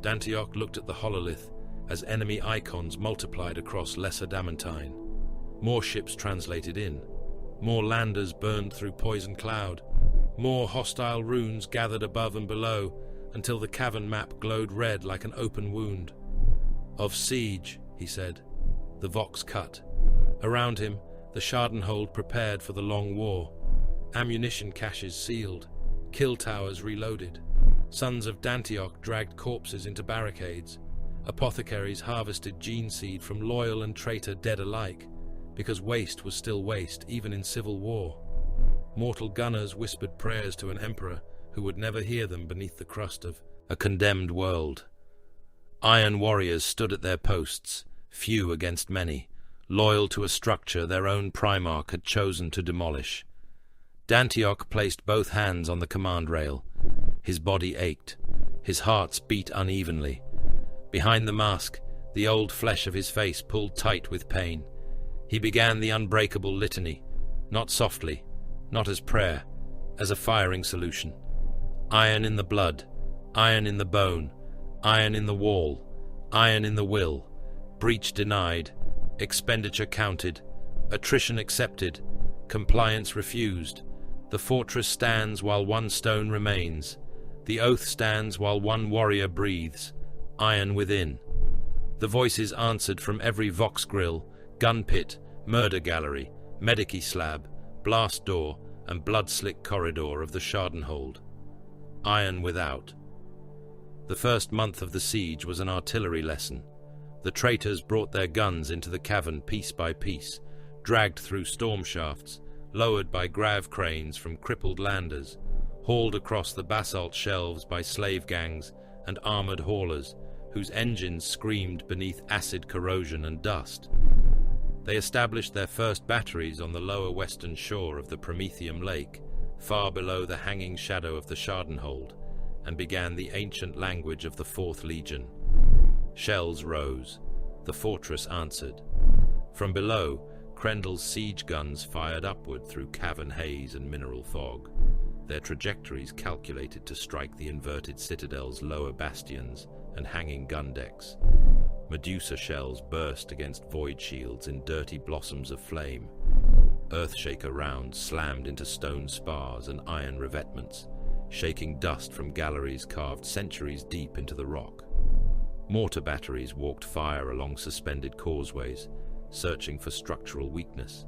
Dantioch looked at the hololith as enemy icons multiplied across Lesser Damantine. More ships translated in. More landers burned through poison cloud. More hostile runes gathered above and below until the cavern map glowed red like an open wound. "Of siege," he said. The Vox cut. Around him, the Schadenhold prepared for the long war. Ammunition caches sealed. Kill towers reloaded. Sons of Dantioch dragged corpses into barricades. Apothecaries harvested gene seed from loyal and traitor dead alike, because waste was still waste even in civil war. Mortal gunners whispered prayers to an emperor who would never hear them beneath the crust of a condemned world. Iron warriors stood at their posts, few against many, loyal to a structure their own Primarch had chosen to demolish. Dantioch placed both hands on the command rail. His body ached. His hearts beat unevenly. Behind the mask, the old flesh of his face pulled tight with pain. He began the unbreakable litany, not softly, not as prayer, as a firing solution. Iron in the blood, iron in the bone, iron in the wall, iron in the will, breach denied, expenditure counted, attrition accepted, compliance refused. The fortress stands while one stone remains. The oath stands while one warrior breathes, iron within. The voices answered from every vox grill, gun pit, Murder gallery, medici slab, blast door, and blood-slick corridor of the Schadenhold. Iron without. The first month of the siege was an artillery lesson. The traitors brought their guns into the cavern piece by piece, dragged through storm shafts, lowered by grav cranes from crippled landers, hauled across the basalt shelves by slave gangs and armored haulers, whose engines screamed beneath acid corrosion and dust. They established their first batteries on the lower western shore of the Prometheum Lake, far below the hanging shadow of the Schadenhold, and began the ancient language of the Fourth Legion. Shells rose. The fortress answered. From below, Krendel's siege guns fired upward through cavern haze and mineral fog, their trajectories calculated to strike the inverted citadel's lower bastions and hanging gun decks. Medusa shells burst against void shields in dirty blossoms of flame. Earthshaker rounds slammed into stone spars and iron revetments, shaking dust from galleries carved centuries deep into the rock. Mortar batteries walked fire along suspended causeways, searching for structural weakness.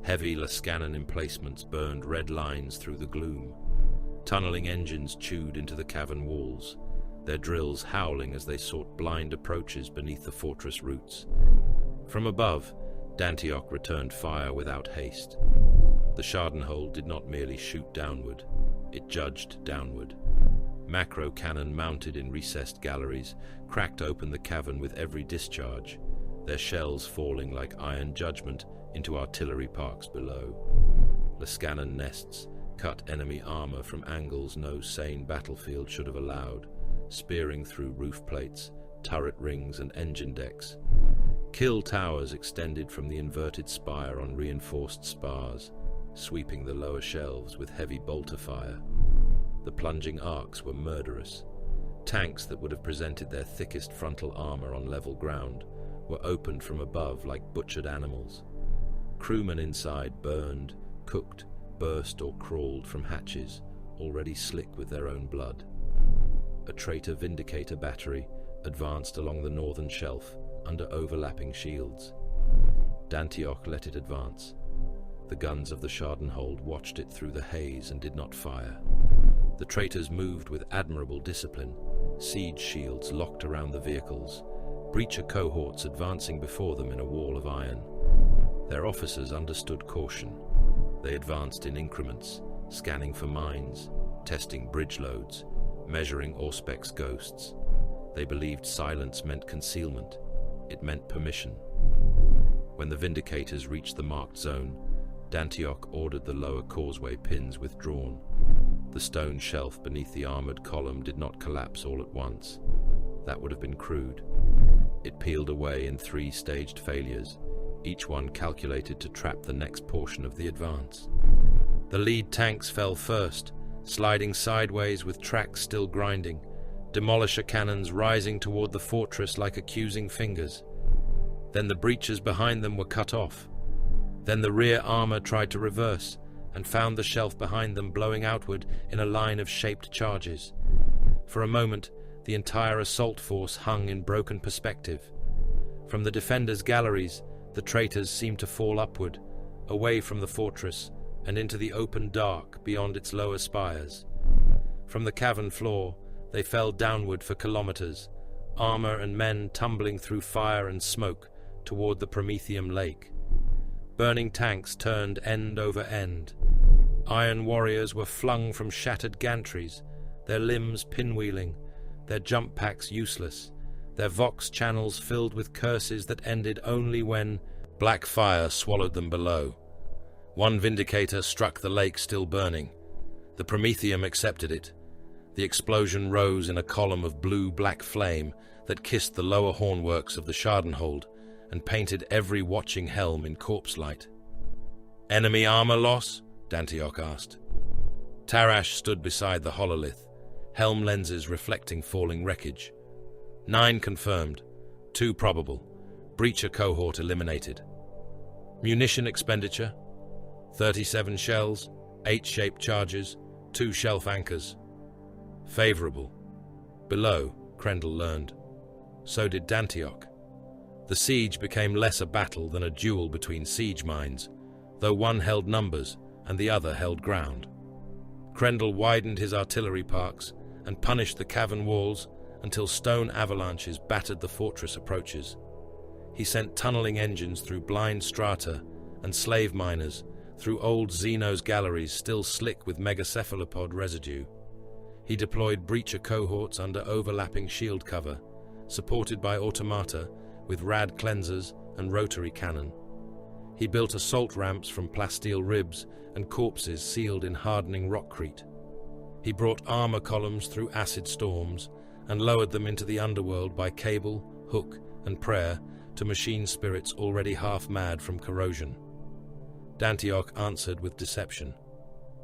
Heavy Lascanon emplacements burned red lines through the gloom. Tunneling engines chewed into the cavern walls, their drills howling as they sought blind approaches beneath the fortress roots. From above, Dantioch returned fire without haste. The Schadenhold did not merely shoot downward, it judged downward. Macro cannon mounted in recessed galleries cracked open the cavern with every discharge, their shells falling like iron judgment into artillery parks below. Lascanon nests cut enemy armor from angles no sane battlefield should have allowed, spearing through roof plates, turret rings, and engine decks. Kill towers extended from the inverted spire on reinforced spars, sweeping the lower shelves with heavy bolter fire. The plunging arcs were murderous. Tanks that would have presented their thickest frontal armor on level ground were opened from above like butchered animals. Crewmen inside burned, cooked, burst, or crawled from hatches, already slick with their own blood. A traitor Vindicator battery advanced along the northern shelf under overlapping shields. Dantioch let it advance. The guns of the Schadenhold watched it through the haze and did not fire. The traitors moved with admirable discipline, siege shields locked around the vehicles, breacher cohorts advancing before them in a wall of iron. Their officers understood caution. They advanced in increments, scanning for mines, testing bridge loads, measuring Auspec's ghosts. They believed silence meant concealment. It meant permission. When the Vindicators reached the marked zone, Dantioch ordered the lower causeway pins withdrawn. The stone shelf beneath the armored column did not collapse all at once. That would have been crude. It peeled away in 3 staged failures, each one calculated to trap the next portion of the advance. The lead tanks fell first, sliding sideways with tracks still grinding, demolisher cannons rising toward the fortress like accusing fingers. Then the breaches behind them were cut off. Then the rear armor tried to reverse, and found the shelf behind them blowing outward in a line of shaped charges. For a moment, the entire assault force hung in broken perspective. From the defenders' galleries, the traitors seemed to fall upward, away from the fortress, and into the open dark beyond its lower spires. From the cavern floor, they fell downward for kilometers, armor and men tumbling through fire and smoke toward the Prometheum Lake. Burning tanks turned end over end. Iron warriors were flung from shattered gantries, their limbs pinwheeling, their jump packs useless, their vox channels filled with curses that ended only when black fire swallowed them below. One Vindicator struck the lake still burning. The Prometheum accepted it. The explosion rose in a column of blue-black flame that kissed the lower hornworks of the Schadenhold and painted every watching helm in corpse light. "Enemy armor loss?" Dantioch asked. Tarash stood beside the hololith, helm lenses reflecting falling wreckage. 9 confirmed, 2 probable, breacher cohort eliminated. Munition expenditure? 37 shells, 8 shaped charges, 2 shelf anchors. Favorable. Below, Krendel learned. So did Dantioch. The siege became less a battle than a duel between siege minds, though one held numbers and the other held ground. Crendel widened his artillery parks and punished the cavern walls until stone avalanches battered the fortress approaches. He sent tunneling engines through blind strata and slave miners through old Xenos galleries still slick with megacephalopod residue. He deployed breacher cohorts under overlapping shield cover, supported by automata with rad cleansers and rotary cannon. He built assault ramps from plasteel ribs and corpses sealed in hardening rockcrete. He brought armor columns through acid storms and lowered them into the underworld by cable, hook, and prayer to machine spirits already half-mad from corrosion. Dantioch answered with deception.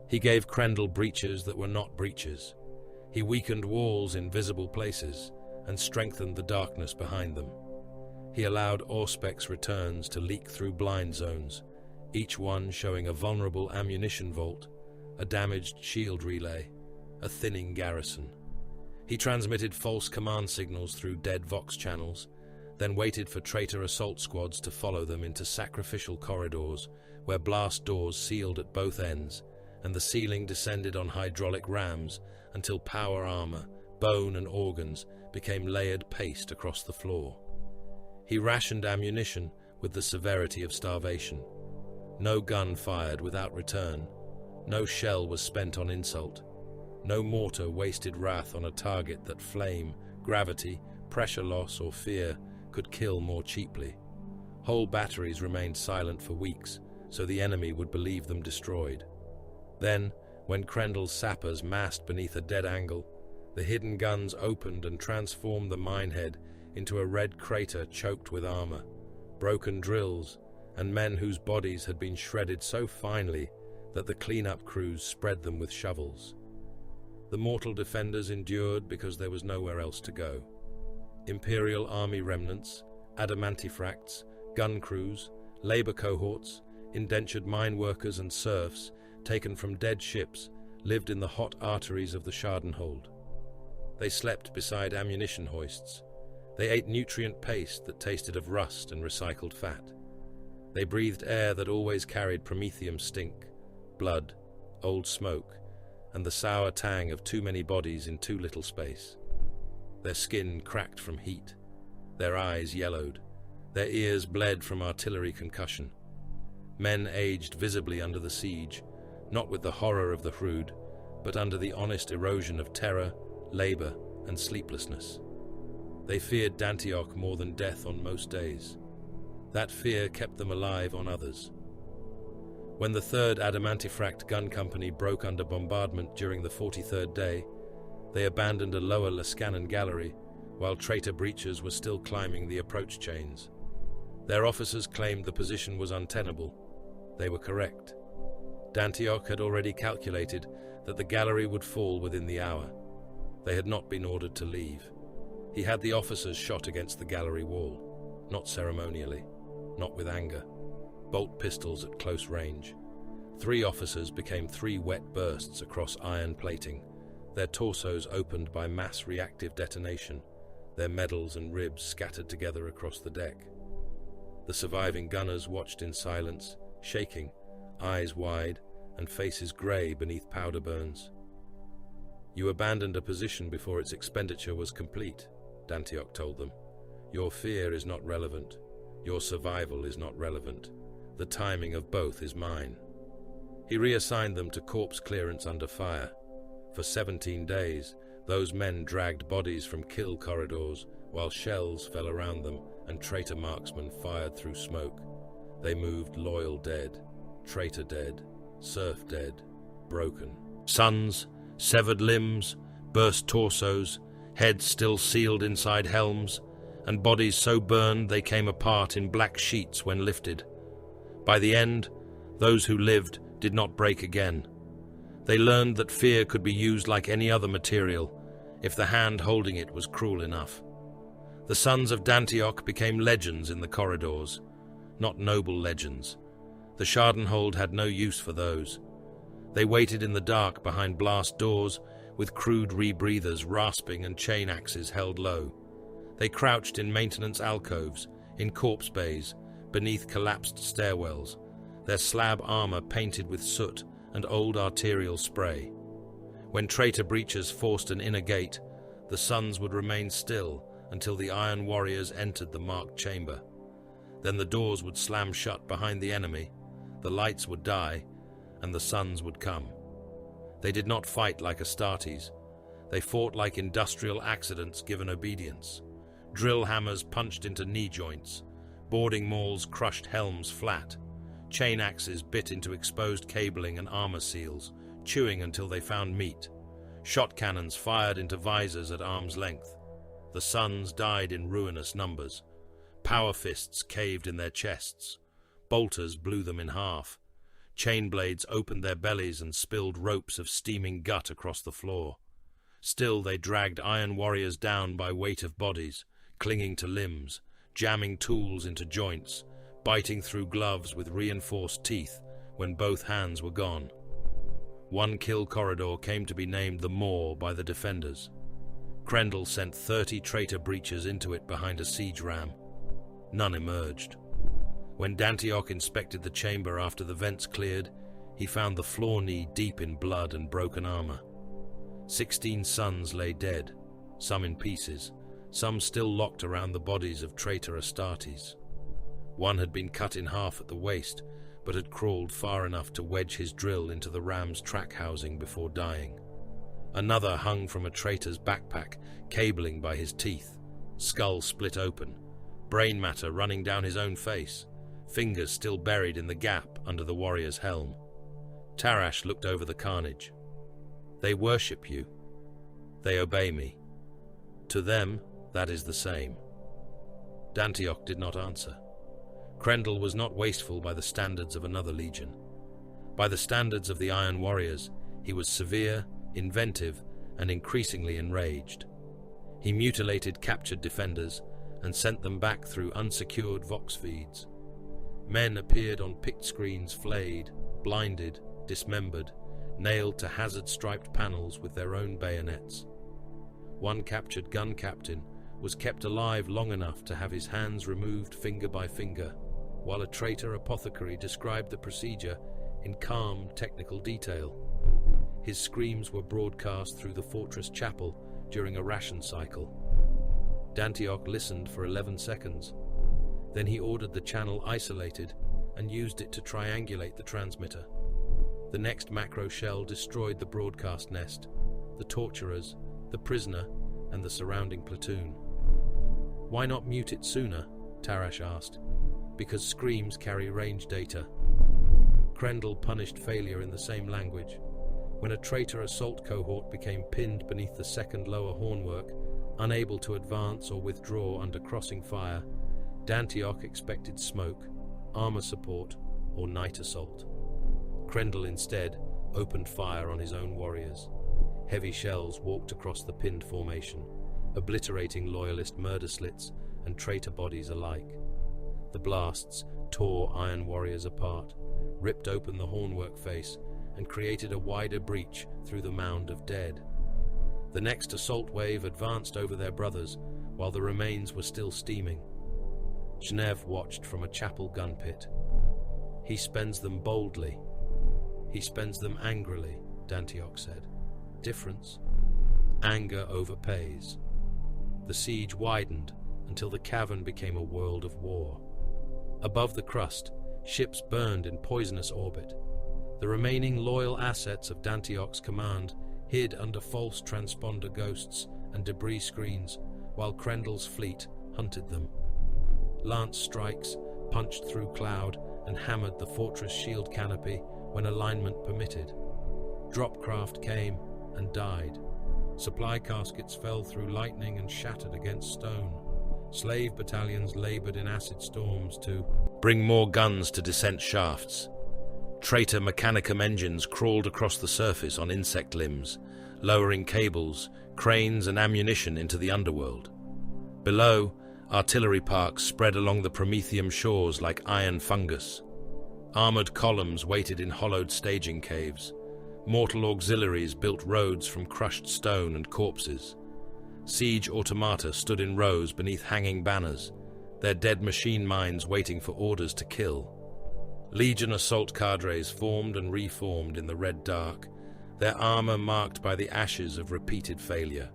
He gave Crendel breaches that were not breaches. He weakened walls in visible places and strengthened the darkness behind them. He allowed Auspex returns to leak through blind zones, each one showing a vulnerable ammunition vault, a damaged shield relay, a thinning garrison. He transmitted false command signals through dead Vox channels, then waited for traitor assault squads to follow them into sacrificial corridors where blast doors sealed at both ends and the ceiling descended on hydraulic rams until power armor, bone and organs became layered paste across the floor. He rationed ammunition with the severity of starvation. No gun fired without return. No shell was spent on insult. No mortar wasted wrath on a target that flame, gravity, pressure loss, or fear could kill more cheaply. Whole batteries remained silent for weeks, so the enemy would believe them destroyed. Then, when Crendel's sappers massed beneath a dead angle, the hidden guns opened and transformed the minehead into a red crater choked with armor, broken drills, and men whose bodies had been shredded so finely that the cleanup crews spread them with shovels. The mortal defenders endured because there was nowhere else to go. Imperial army remnants, adamantifracts, gun crews, labor cohorts, indentured mine workers and serfs, taken from dead ships, lived in the hot arteries of the Schadenhold. They slept beside ammunition hoists. They ate nutrient paste that tasted of rust and recycled fat. They breathed air that always carried promethium stink, blood, old smoke, and the sour tang of too many bodies in too little space. Their skin cracked from heat. Their eyes yellowed. Their ears bled from artillery concussion. Men aged visibly under the siege, not with the horror of the Hrud, but under the honest erosion of terror, labor, and sleeplessness. They feared Dantioch more than death on most days. That fear kept them alive on others. When the 3rd Adamantifract Gun Company broke under bombardment during the 43rd day, they abandoned a lower Lascanon gallery, while traitor breachers were still climbing the approach chains. Their officers claimed the position was untenable. They were correct. Dantioch had already calculated that the gallery would fall within the hour. They had not been ordered to leave. He had the officers shot against the gallery wall, not ceremonially, not with anger. Bolt pistols at close range. 3 officers became 3 wet bursts across iron plating, their torsos opened by mass reactive detonation, their medals and ribs scattered together across the deck. The surviving gunners watched in silence, shaking, eyes wide, and faces grey beneath powder burns. "You abandoned a position before its expenditure was complete," Dantioch told them. "Your fear is not relevant. Your survival is not relevant. The timing of both is mine." He reassigned them to corpse clearance under fire. For 17 days, those men dragged bodies from kill corridors while shells fell around them and traitor marksmen fired through smoke. They moved loyal dead, traitor dead, serf dead, broken. Sons, severed limbs, burst torsos, heads still sealed inside helms, and bodies so burned they came apart in black sheets when lifted. By the end, those who lived did not break again. They learned that fear could be used like any other material, if the hand holding it was cruel enough. The sons of Dantioch became legends in the corridors, not noble legends. The Schadenhold had no use for those. They waited in the dark behind blast doors, with crude rebreathers rasping and chain axes held low. They crouched in maintenance alcoves, in corpse bays, beneath collapsed stairwells, their slab armor painted with soot and old arterial spray. When traitor breachers forced an inner gate, the suns would remain still until the Iron Warriors entered the marked chamber. Then the doors would slam shut behind the enemy, the lights would die, and the suns would come. They did not fight like Astartes. They fought like industrial accidents given obedience. Drill hammers punched into knee joints, boarding mauls crushed helms flat, chain axes bit into exposed cabling and armor seals, chewing until they found meat. Shot cannons fired into visors at arm's length. The suns died in ruinous numbers. Power fists caved in their chests. Bolters blew them in half. Chain blades opened their bellies and spilled ropes of steaming gut across the floor. Still they dragged Iron Warriors down by weight of bodies, clinging to limbs, jamming tools into joints, biting through gloves with reinforced teeth when both hands were gone. One kill corridor came to be named the Maw by the defenders. Krendel sent 30 traitor breachers into it behind a siege ram. None emerged. When Dantioch inspected the chamber after the vents cleared, he found the floor knee deep in blood and broken armor. 16 sons lay dead, some in pieces, some still locked around the bodies of traitor Astartes. One had been cut in half at the waist, but had crawled far enough to wedge his drill into the ram's track housing before dying. Another hung from a traitor's backpack, cabling by his teeth, skull split open, brain matter running down his own face, fingers still buried in the gap under the warrior's helm. Tarash looked over the carnage. They worship you. They obey me. To them, that is the same. Dantioch did not answer. Krendel was not wasteful by the standards of another legion. By the standards of the Iron Warriors, he was severe, inventive, and increasingly enraged. He mutilated captured defenders and sent them back through unsecured vox feeds. Men appeared on picked screens flayed, blinded, dismembered, nailed to hazard-striped panels with their own bayonets. One captured gun captain was kept alive long enough to have his hands removed finger by finger, while a traitor apothecary described the procedure in calm, technical detail. His screams were broadcast through the fortress chapel during a ration cycle. Dantioch listened for 11 seconds. Then he ordered the channel isolated and used it to triangulate the transmitter. The next macro shell destroyed the broadcast nest, the torturers, the prisoner, and the surrounding platoon. "Why not mute it sooner?" Tarash asked. "Because screams carry range data." Krendel punished failure in the same language. When a traitor assault cohort became pinned beneath the second lower hornwork, unable to advance or withdraw under crossing fire, Dantioch expected smoke, armor support, or night assault. Krendel instead opened fire on his own warriors. Heavy shells walked across the pinned formation, obliterating loyalist murder slits and traitor bodies alike. The blasts tore Iron Warriors apart, ripped open the hornwork face, and created a wider breach through the mound of dead. The next assault wave advanced over their brothers, while the remains were still steaming. Shnev watched from a chapel gun pit. "He spends them boldly. He spends them angrily," Dantioch said. "Difference? Anger overpays." The siege widened until the cavern became a world of war. Above the crust, ships burned in poisonous orbit. The remaining loyal assets of Dantioch's command hid under false transponder ghosts and debris screens, while Krendel's fleet hunted them. Lance strikes punched through cloud and hammered the fortress shield canopy when alignment permitted. Dropcraft came and died. Supply caskets fell through lightning and shattered against stone. Slave battalions labored in acid storms to bring more guns to descent shafts. Traitor Mechanicum engines crawled across the surface on insect limbs, lowering cables, cranes, and ammunition into the underworld. Below, artillery parks spread along the Prometheum shores like iron fungus. Armored columns waited in hollowed staging caves. Mortal auxiliaries built roads from crushed stone and corpses. Siege automata stood in rows beneath hanging banners, their dead machine minds waiting for orders to kill. Legion assault cadres formed and reformed in the red dark, their armor marked by the ashes of repeated failure.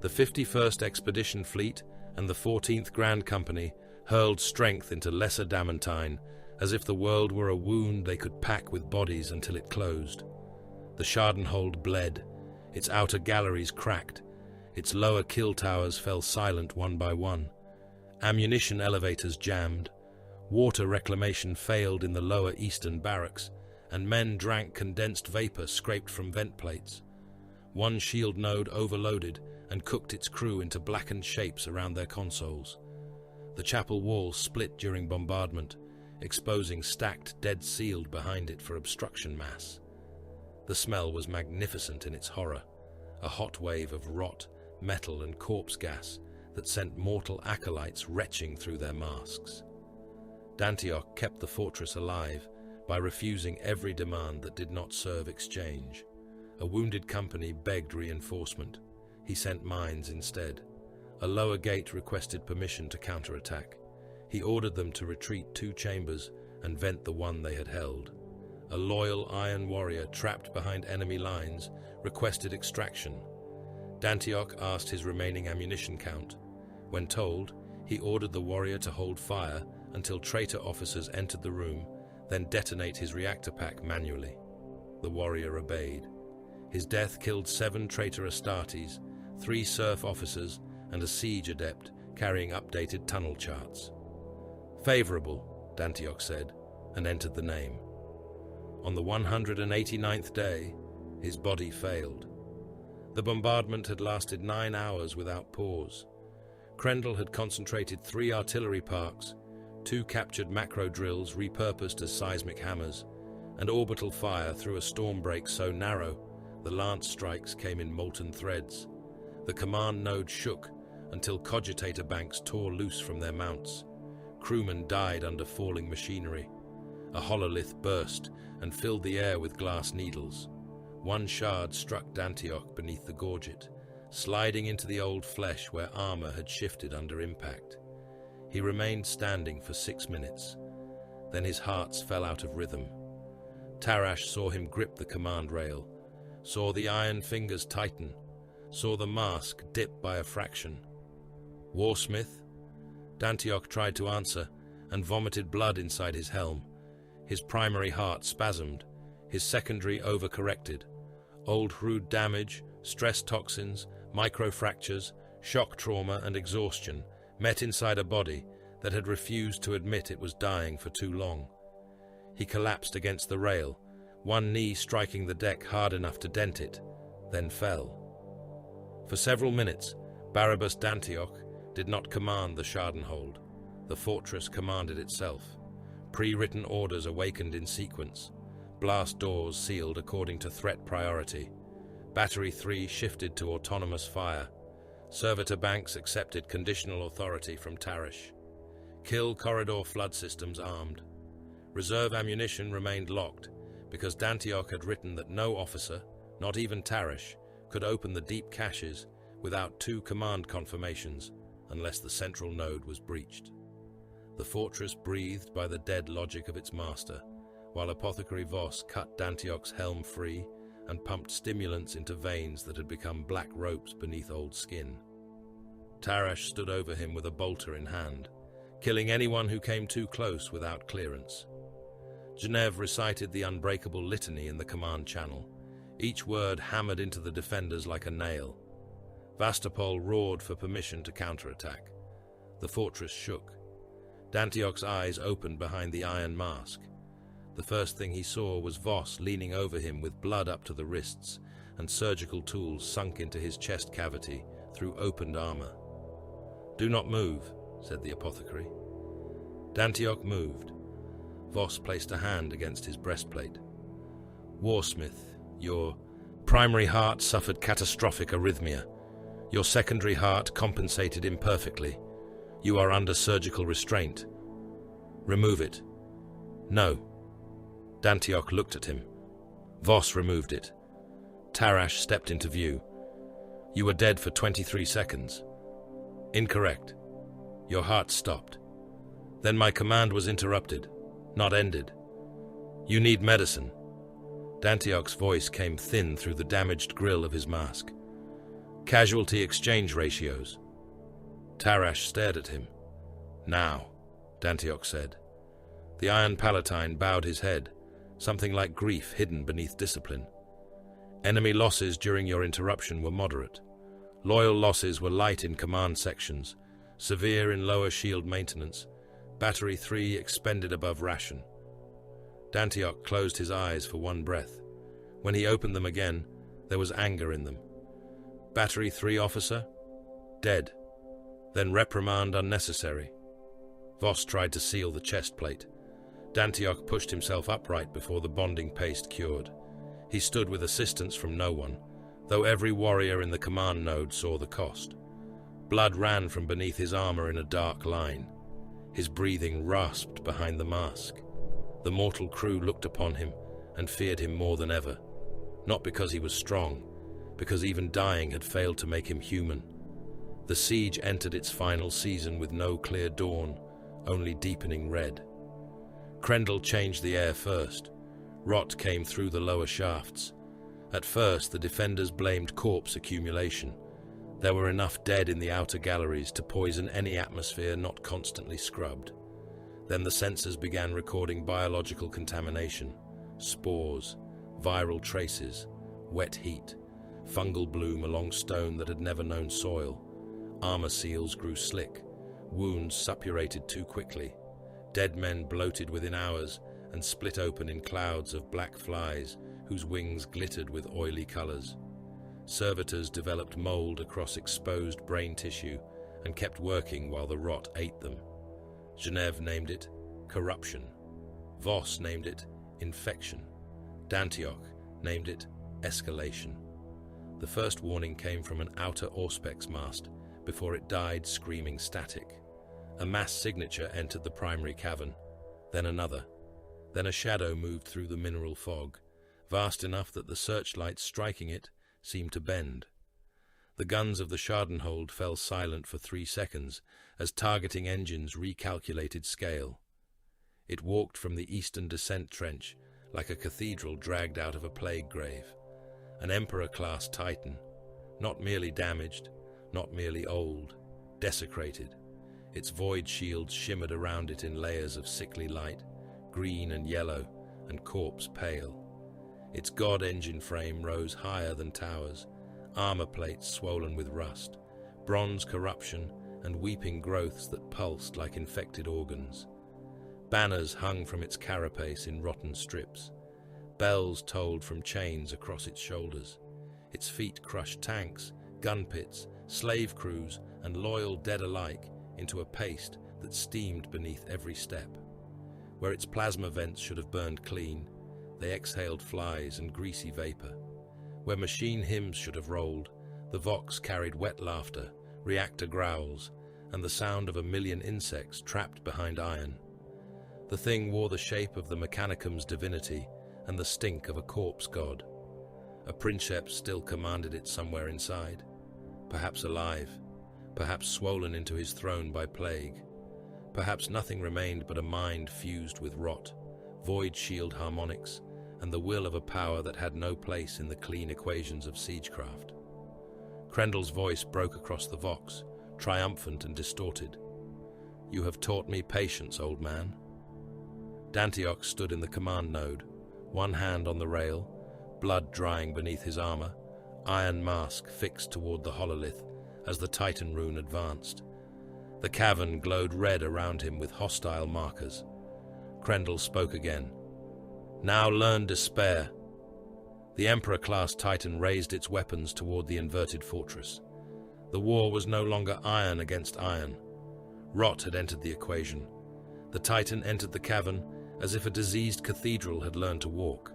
The 51st Expedition Fleet and the 14th Grand Company hurled strength into Lesser Damantine, as if the world were a wound they could pack with bodies until it closed. The Schadenhold bled, its outer galleries cracked, its lower kill towers fell silent one by one. Ammunition elevators jammed, water reclamation failed in the lower eastern barracks, and men drank condensed vapor scraped from vent plates. One shield node overloaded and cooked its crew into blackened shapes around their consoles. The chapel wall split during bombardment, exposing stacked dead sealed behind it for obstruction mass. The smell was magnificent in its horror, a hot wave of rot, metal and corpse gas that sent mortal acolytes retching through their masks. Dantioch kept the fortress alive by refusing every demand that did not serve exchange. A wounded company begged reinforcement. He sent mines instead. A lower gate requested permission to counterattack. He ordered them to retreat 2 chambers and vent the one they had held. A loyal Iron Warrior trapped behind enemy lines requested extraction. Dantioch asked his remaining ammunition count. When told, he ordered the warrior to hold fire until traitor officers entered the room, then detonate his reactor pack manually. The warrior obeyed. His death killed 7 traitor Astartes, 3 serf officers, and a siege adept carrying updated tunnel charts. "Favorable," Dantioch said, and entered the name. On the 189th day, his body failed. The bombardment had lasted 9 hours without pause. Krendel had concentrated 3 artillery parks, 2 captured macro drills repurposed as seismic hammers, and orbital fire through a storm break so narrow the lance strikes came in molten threads. The command node shook until cogitator banks tore loose from their mounts. Crewmen died under falling machinery. A hololith burst and filled the air with glass needles. One shard struck Dantioch beneath the gorget, sliding into the old flesh where armor had shifted under impact. He remained standing for 6 minutes. Then his hearts fell out of rhythm. Tarash saw him grip the command rail, saw the iron fingers tighten, saw the mask dip by a fraction. "Warsmith?" Dantioch tried to answer and vomited blood inside his helm. His primary heart spasmed, his secondary overcorrected. Old Hrud damage, stress toxins, microfractures, shock trauma and exhaustion met inside a body that had refused to admit it was dying for too long. He collapsed against the rail, one knee striking the deck hard enough to dent it, then fell. For several minutes, Barabas Dantioch did not command the Schadenhold. The fortress commanded itself. Pre-written orders awakened in sequence. Blast doors sealed according to threat priority. Battery 3 shifted to autonomous fire. Servitor banks accepted conditional authority from Tarash. Kill corridor flood systems armed. Reserve ammunition remained locked because Dantioch had written that no officer, not even Tarash, could open the deep caches without 2 command confirmations unless the central node was breached. The fortress breathed by the dead logic of its master, while Apothecary Voss cut Dantioch's helm free and pumped stimulants into veins that had become black ropes beneath old skin. Tarash stood over him with a bolter in hand, killing anyone who came too close without clearance. Genev recited the unbreakable litany in the command channel, each word hammered into the defenders like a nail. Vastapol roared for permission to counterattack. The fortress shook. Dantioch's eyes opened behind the iron mask. The first thing he saw was Voss leaning over him with blood up to the wrists and surgical tools sunk into his chest cavity through opened armor. "Do not move," said the apothecary. Dantioch moved. Voss placed a hand against his breastplate. "Warsmith, your primary heart suffered catastrophic arrhythmia. Your secondary heart compensated imperfectly. You are under surgical restraint. Remove it." "No." Dantioch looked at him. Voss removed it. Tarash stepped into view. "You were dead for 23 seconds. "Incorrect." Your heart stopped. Then my command was interrupted, not ended. You need medicine. Dantioch's voice came thin through the damaged grill of his mask. Casualty exchange ratios. Tarash stared at him. Now, Dantioch said. The Iron Palatine bowed his head, something like grief hidden beneath discipline. Enemy losses during your interruption were moderate. Loyal losses were light in command sections, severe in lower shield maintenance. Battery 3 expended above ration. Dantioch closed his eyes for one breath. When he opened them again, there was anger in them. Battery 3 officer? Dead. Then reprimand unnecessary. Voss tried to seal the chest plate. Dantioch pushed himself upright before the bonding paste cured. He stood with assistance from no one, though every warrior in the command node saw the cost. Blood ran from beneath his armor in a dark line. His breathing rasped behind the mask. The mortal crew looked upon him and feared him more than ever. Not because he was strong, because even dying had failed to make him human. The siege entered its final season with no clear dawn, only deepening red. Krendel changed the air first. Rot came through the lower shafts. At first, the defenders blamed corpse accumulation. There were enough dead in the outer galleries to poison any atmosphere not constantly scrubbed. Then the sensors began recording biological contamination, spores, viral traces, wet heat, fungal bloom along stone that had never known soil. Armor seals grew slick, wounds suppurated too quickly. Dead men bloated within hours and split open in clouds of black flies whose wings glittered with oily colors. Servitors developed mold across exposed brain tissue and kept working while the rot ate them. Genève named it corruption. Voss named it infection. Dantioch named it escalation. The first warning came from an outer auspex mast before it died screaming static. A mass signature entered the primary cavern, then another. Then a shadow moved through the mineral fog, vast enough that the searchlights striking it seemed to bend. The guns of the Schadenhold fell silent for 3 seconds as targeting engines recalculated scale. It walked from the eastern descent trench like a cathedral dragged out of a plague grave. An Emperor-class Titan, not merely damaged, not merely old, desecrated. Its void shields shimmered around it in layers of sickly light, green and yellow, and corpse pale. Its god engine frame rose higher than towers, armor plates swollen with rust, bronze corruption, and weeping growths that pulsed like infected organs. Banners hung from its carapace in rotten strips. Bells tolled from chains across its shoulders. Its feet crushed tanks, gun pits, slave crews, and loyal dead alike into a paste that steamed beneath every step. Where its plasma vents should have burned clean, they exhaled flies and greasy vapor. Where machine hymns should have rolled, the Vox carried wet laughter, reactor growls, and the sound of a million insects trapped behind iron. The thing wore the shape of the Mechanicum's divinity and the stink of a corpse god. A princeps still commanded it somewhere inside, perhaps alive, perhaps swollen into his throne by plague. Perhaps nothing remained but a mind fused with rot, void shield harmonics, and the will of a power that had no place in the clean equations of siegecraft. Krendel's voice broke across the Vox, triumphant and distorted. "You have taught me patience, old man." Dantioch stood in the command node, one hand on the rail, blood drying beneath his armor, iron mask fixed toward the hololith as the Titan rune advanced. The cavern glowed red around him with hostile markers. Krendel spoke again. "Now learn despair." The Emperor-class Titan raised its weapons toward the inverted fortress. The war was no longer iron against iron. Rot had entered the equation. The Titan entered the cavern as if a diseased cathedral had learned to walk.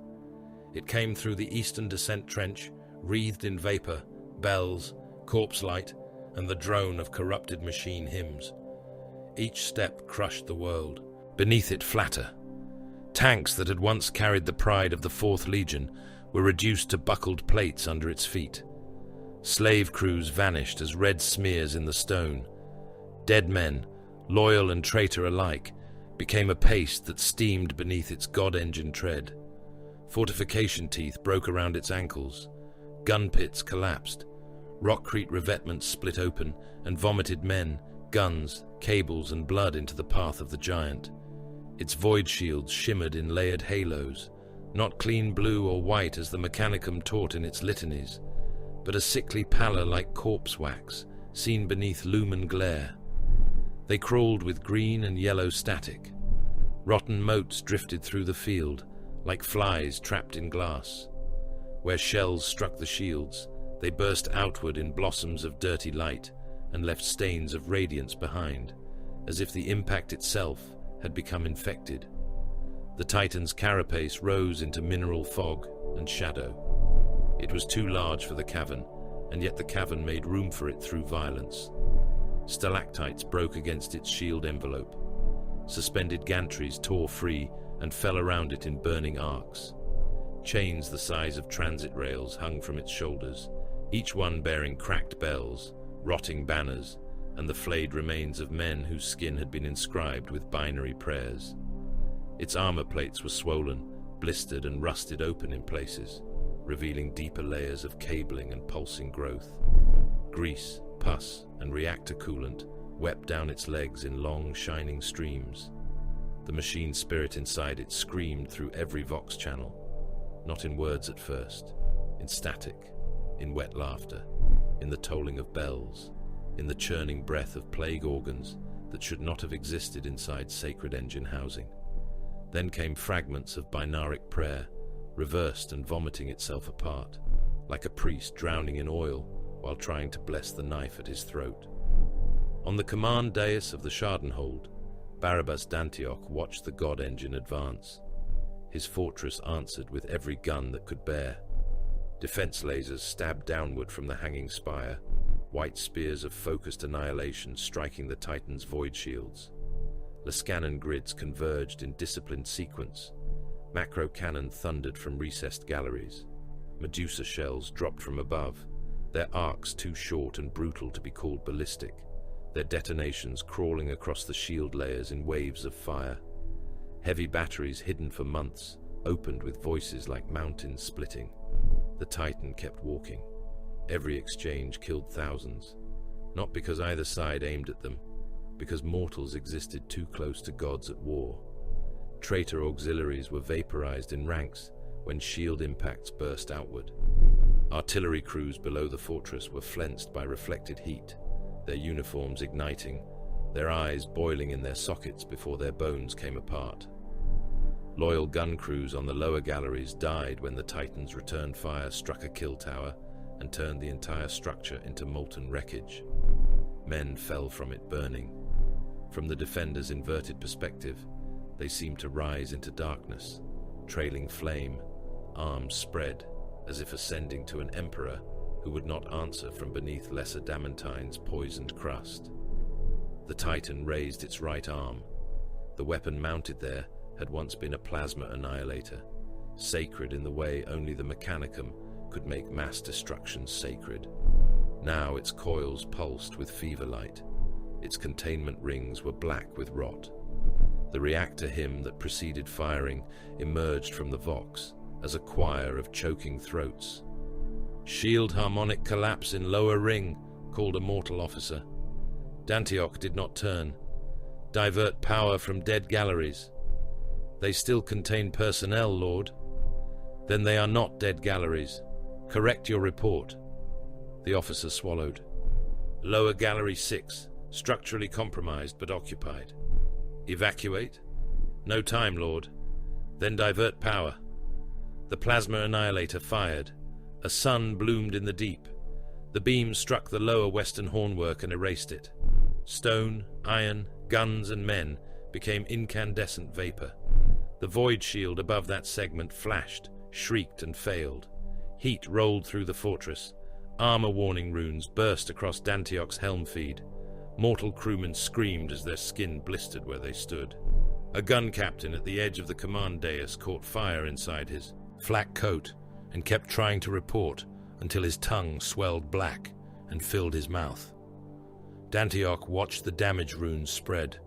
It came through the eastern descent trench, wreathed in vapor, bells, corpse light, and the drone of corrupted machine hymns. Each step crushed the world. Beneath it flatter. Tanks that had once carried the pride of the 4th Legion were reduced to buckled plates under its feet. Slave crews vanished as red smears in the stone. Dead men, loyal and traitor alike, became a paste that steamed beneath its god-engine tread. Fortification teeth broke around its ankles. Gun pits collapsed. Rockcrete revetments split open and vomited men, guns, cables, and blood into the path of the giant. Its void shields shimmered in layered halos, not clean blue or white as the Mechanicum taught in its litanies, but a sickly pallor like corpse wax, seen beneath lumen glare. They crawled with green and yellow static. Rotten motes drifted through the field, like flies trapped in glass. Where shells struck the shields, they burst outward in blossoms of dirty light and left stains of radiance behind, as if the impact itself had become infected. The Titan's carapace rose into mineral fog and shadow. It was too large for the cavern, and yet the cavern made room for it through violence. Stalactites broke against its shield envelope. Suspended gantries tore free and fell around it in burning arcs. Chains the size of transit rails hung from its shoulders, each one bearing cracked bells, rotting banners, and the flayed remains of men whose skin had been inscribed with binary prayers. Its armor plates were swollen, blistered, and rusted open in places, revealing deeper layers of cabling and pulsing growth. Grease, pus, and reactor coolant wept down its legs in long, shining streams. The machine spirit inside it screamed through every vox channel, not in words at first, in static, in wet laughter, in the tolling of bells, in the churning breath of plague organs that should not have existed inside sacred engine housing. Then came fragments of binaric prayer, reversed and vomiting itself apart, like a priest drowning in oil while trying to bless the knife at his throat. On the command dais of the Schadenhold, Barabas Dantioch watched the god engine advance. His fortress answered with every gun that could bear. Defense lasers stabbed downward from the hanging spire, white spears of focused annihilation striking the Titan's void shields. Lascannon grids converged in disciplined sequence. Macro cannon thundered from recessed galleries. Medusa shells dropped from above, their arcs too short and brutal to be called ballistic, their detonations crawling across the shield layers in waves of fire. Heavy batteries hidden for months opened with voices like mountains splitting. The Titan kept walking. Every exchange killed thousands, not because either side aimed at them, because mortals existed too close to gods at war. Traitor auxiliaries were vaporized in ranks when shield impacts burst outward. Artillery crews below the fortress were flensed by reflected heat, their uniforms igniting, their eyes boiling in their sockets before their bones came apart. Loyal gun crews on the lower galleries died when the Titan's return fire struck a kill tower and turned the entire structure into molten wreckage. Men fell from it burning. From the defenders' inverted perspective, they seemed to rise into darkness, trailing flame, arms spread, as if ascending to an emperor who would not answer from beneath Lesser Damantine's poisoned crust. The Titan raised its right arm. The weapon mounted there had once been a plasma annihilator, sacred in the way only the Mechanicum could make mass destruction sacred. Now its coils pulsed with fever light. Its containment rings were black with rot. The reactor hymn that preceded firing emerged from the Vox as a choir of choking throats. "Shield harmonic collapse in lower ring," called a mortal officer. Dantioch did not turn. "Divert power from dead galleries." "They still contain personnel, Lord." "Then they are not dead galleries. Correct your report." The officer swallowed. "Lower gallery 6, structurally compromised but occupied." "Evacuate?" "No time, Lord." "Then divert power." The plasma annihilator fired. A sun bloomed in the deep. The beam struck the lower western hornwork and erased it. Stone, iron, guns, and men became incandescent vapor. The void shield above that segment flashed, shrieked, and failed. Heat rolled through the fortress. Armor warning runes burst across Dantioch's helm feed. Mortal crewmen screamed as their skin blistered where they stood. A gun captain at the edge of the command dais caught fire inside his flak coat and kept trying to report until his tongue swelled black and filled his mouth. Dantioch watched the damage runes spread.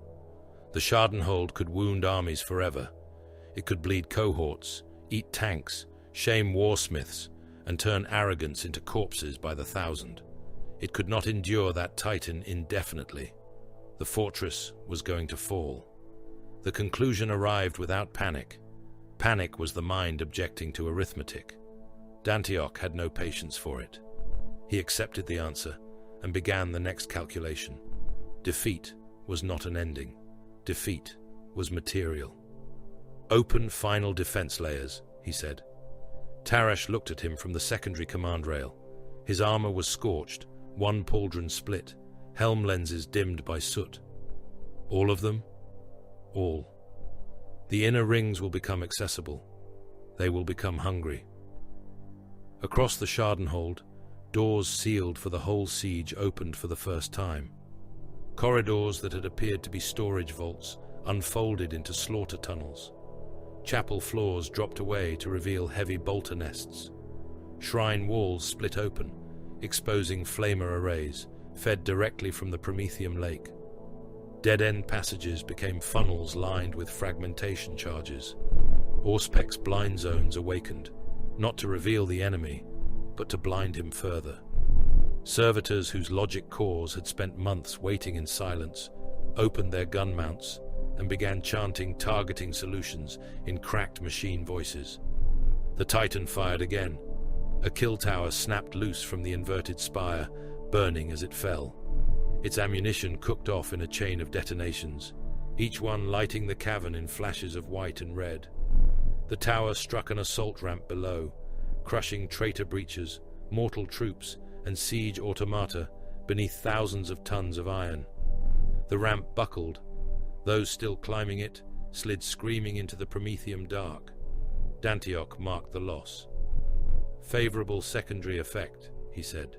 The Schadenhold could wound armies forever. It could bleed cohorts, eat tanks, shame warsmiths, and turn arrogance into corpses by the thousand. It could not endure that titan indefinitely. The fortress was going to fall. The conclusion arrived without panic. Panic was the mind objecting to arithmetic. Dantioch had no patience for it. He accepted the answer and began the next calculation. Defeat was not an ending. Defeat was material. "Open final defense layers," he said. Tarash looked at him from the secondary command rail. His armor was scorched, one pauldron split, helm lenses dimmed by soot. All of them? All. The inner rings will become accessible. They will become hungry. Across the Schadenhold, doors sealed for the whole siege opened for the first time. Corridors that had appeared to be storage vaults unfolded into slaughter tunnels. Chapel floors dropped away to reveal heavy bolter nests. Shrine walls split open, exposing flamer arrays, fed directly from the Prometheum lake. Dead-end passages became funnels lined with fragmentation charges. Auspec's blind zones awakened, not to reveal the enemy, but to blind him further. Servitors whose logic cores had spent months waiting in silence opened their gun mounts and began chanting targeting solutions in cracked machine voices. The Titan fired again. A kill tower snapped loose from the inverted spire, burning as it fell. Its ammunition cooked off in a chain of detonations, each one lighting the cavern in flashes of white and red. The tower struck an assault ramp below, crushing traitor breaches, mortal troops, and siege automata beneath thousands of tons of iron. The ramp buckled. Those still climbing it slid screaming into the Prometheum dark. Dantioch marked the loss. "Favorable secondary effect," he said.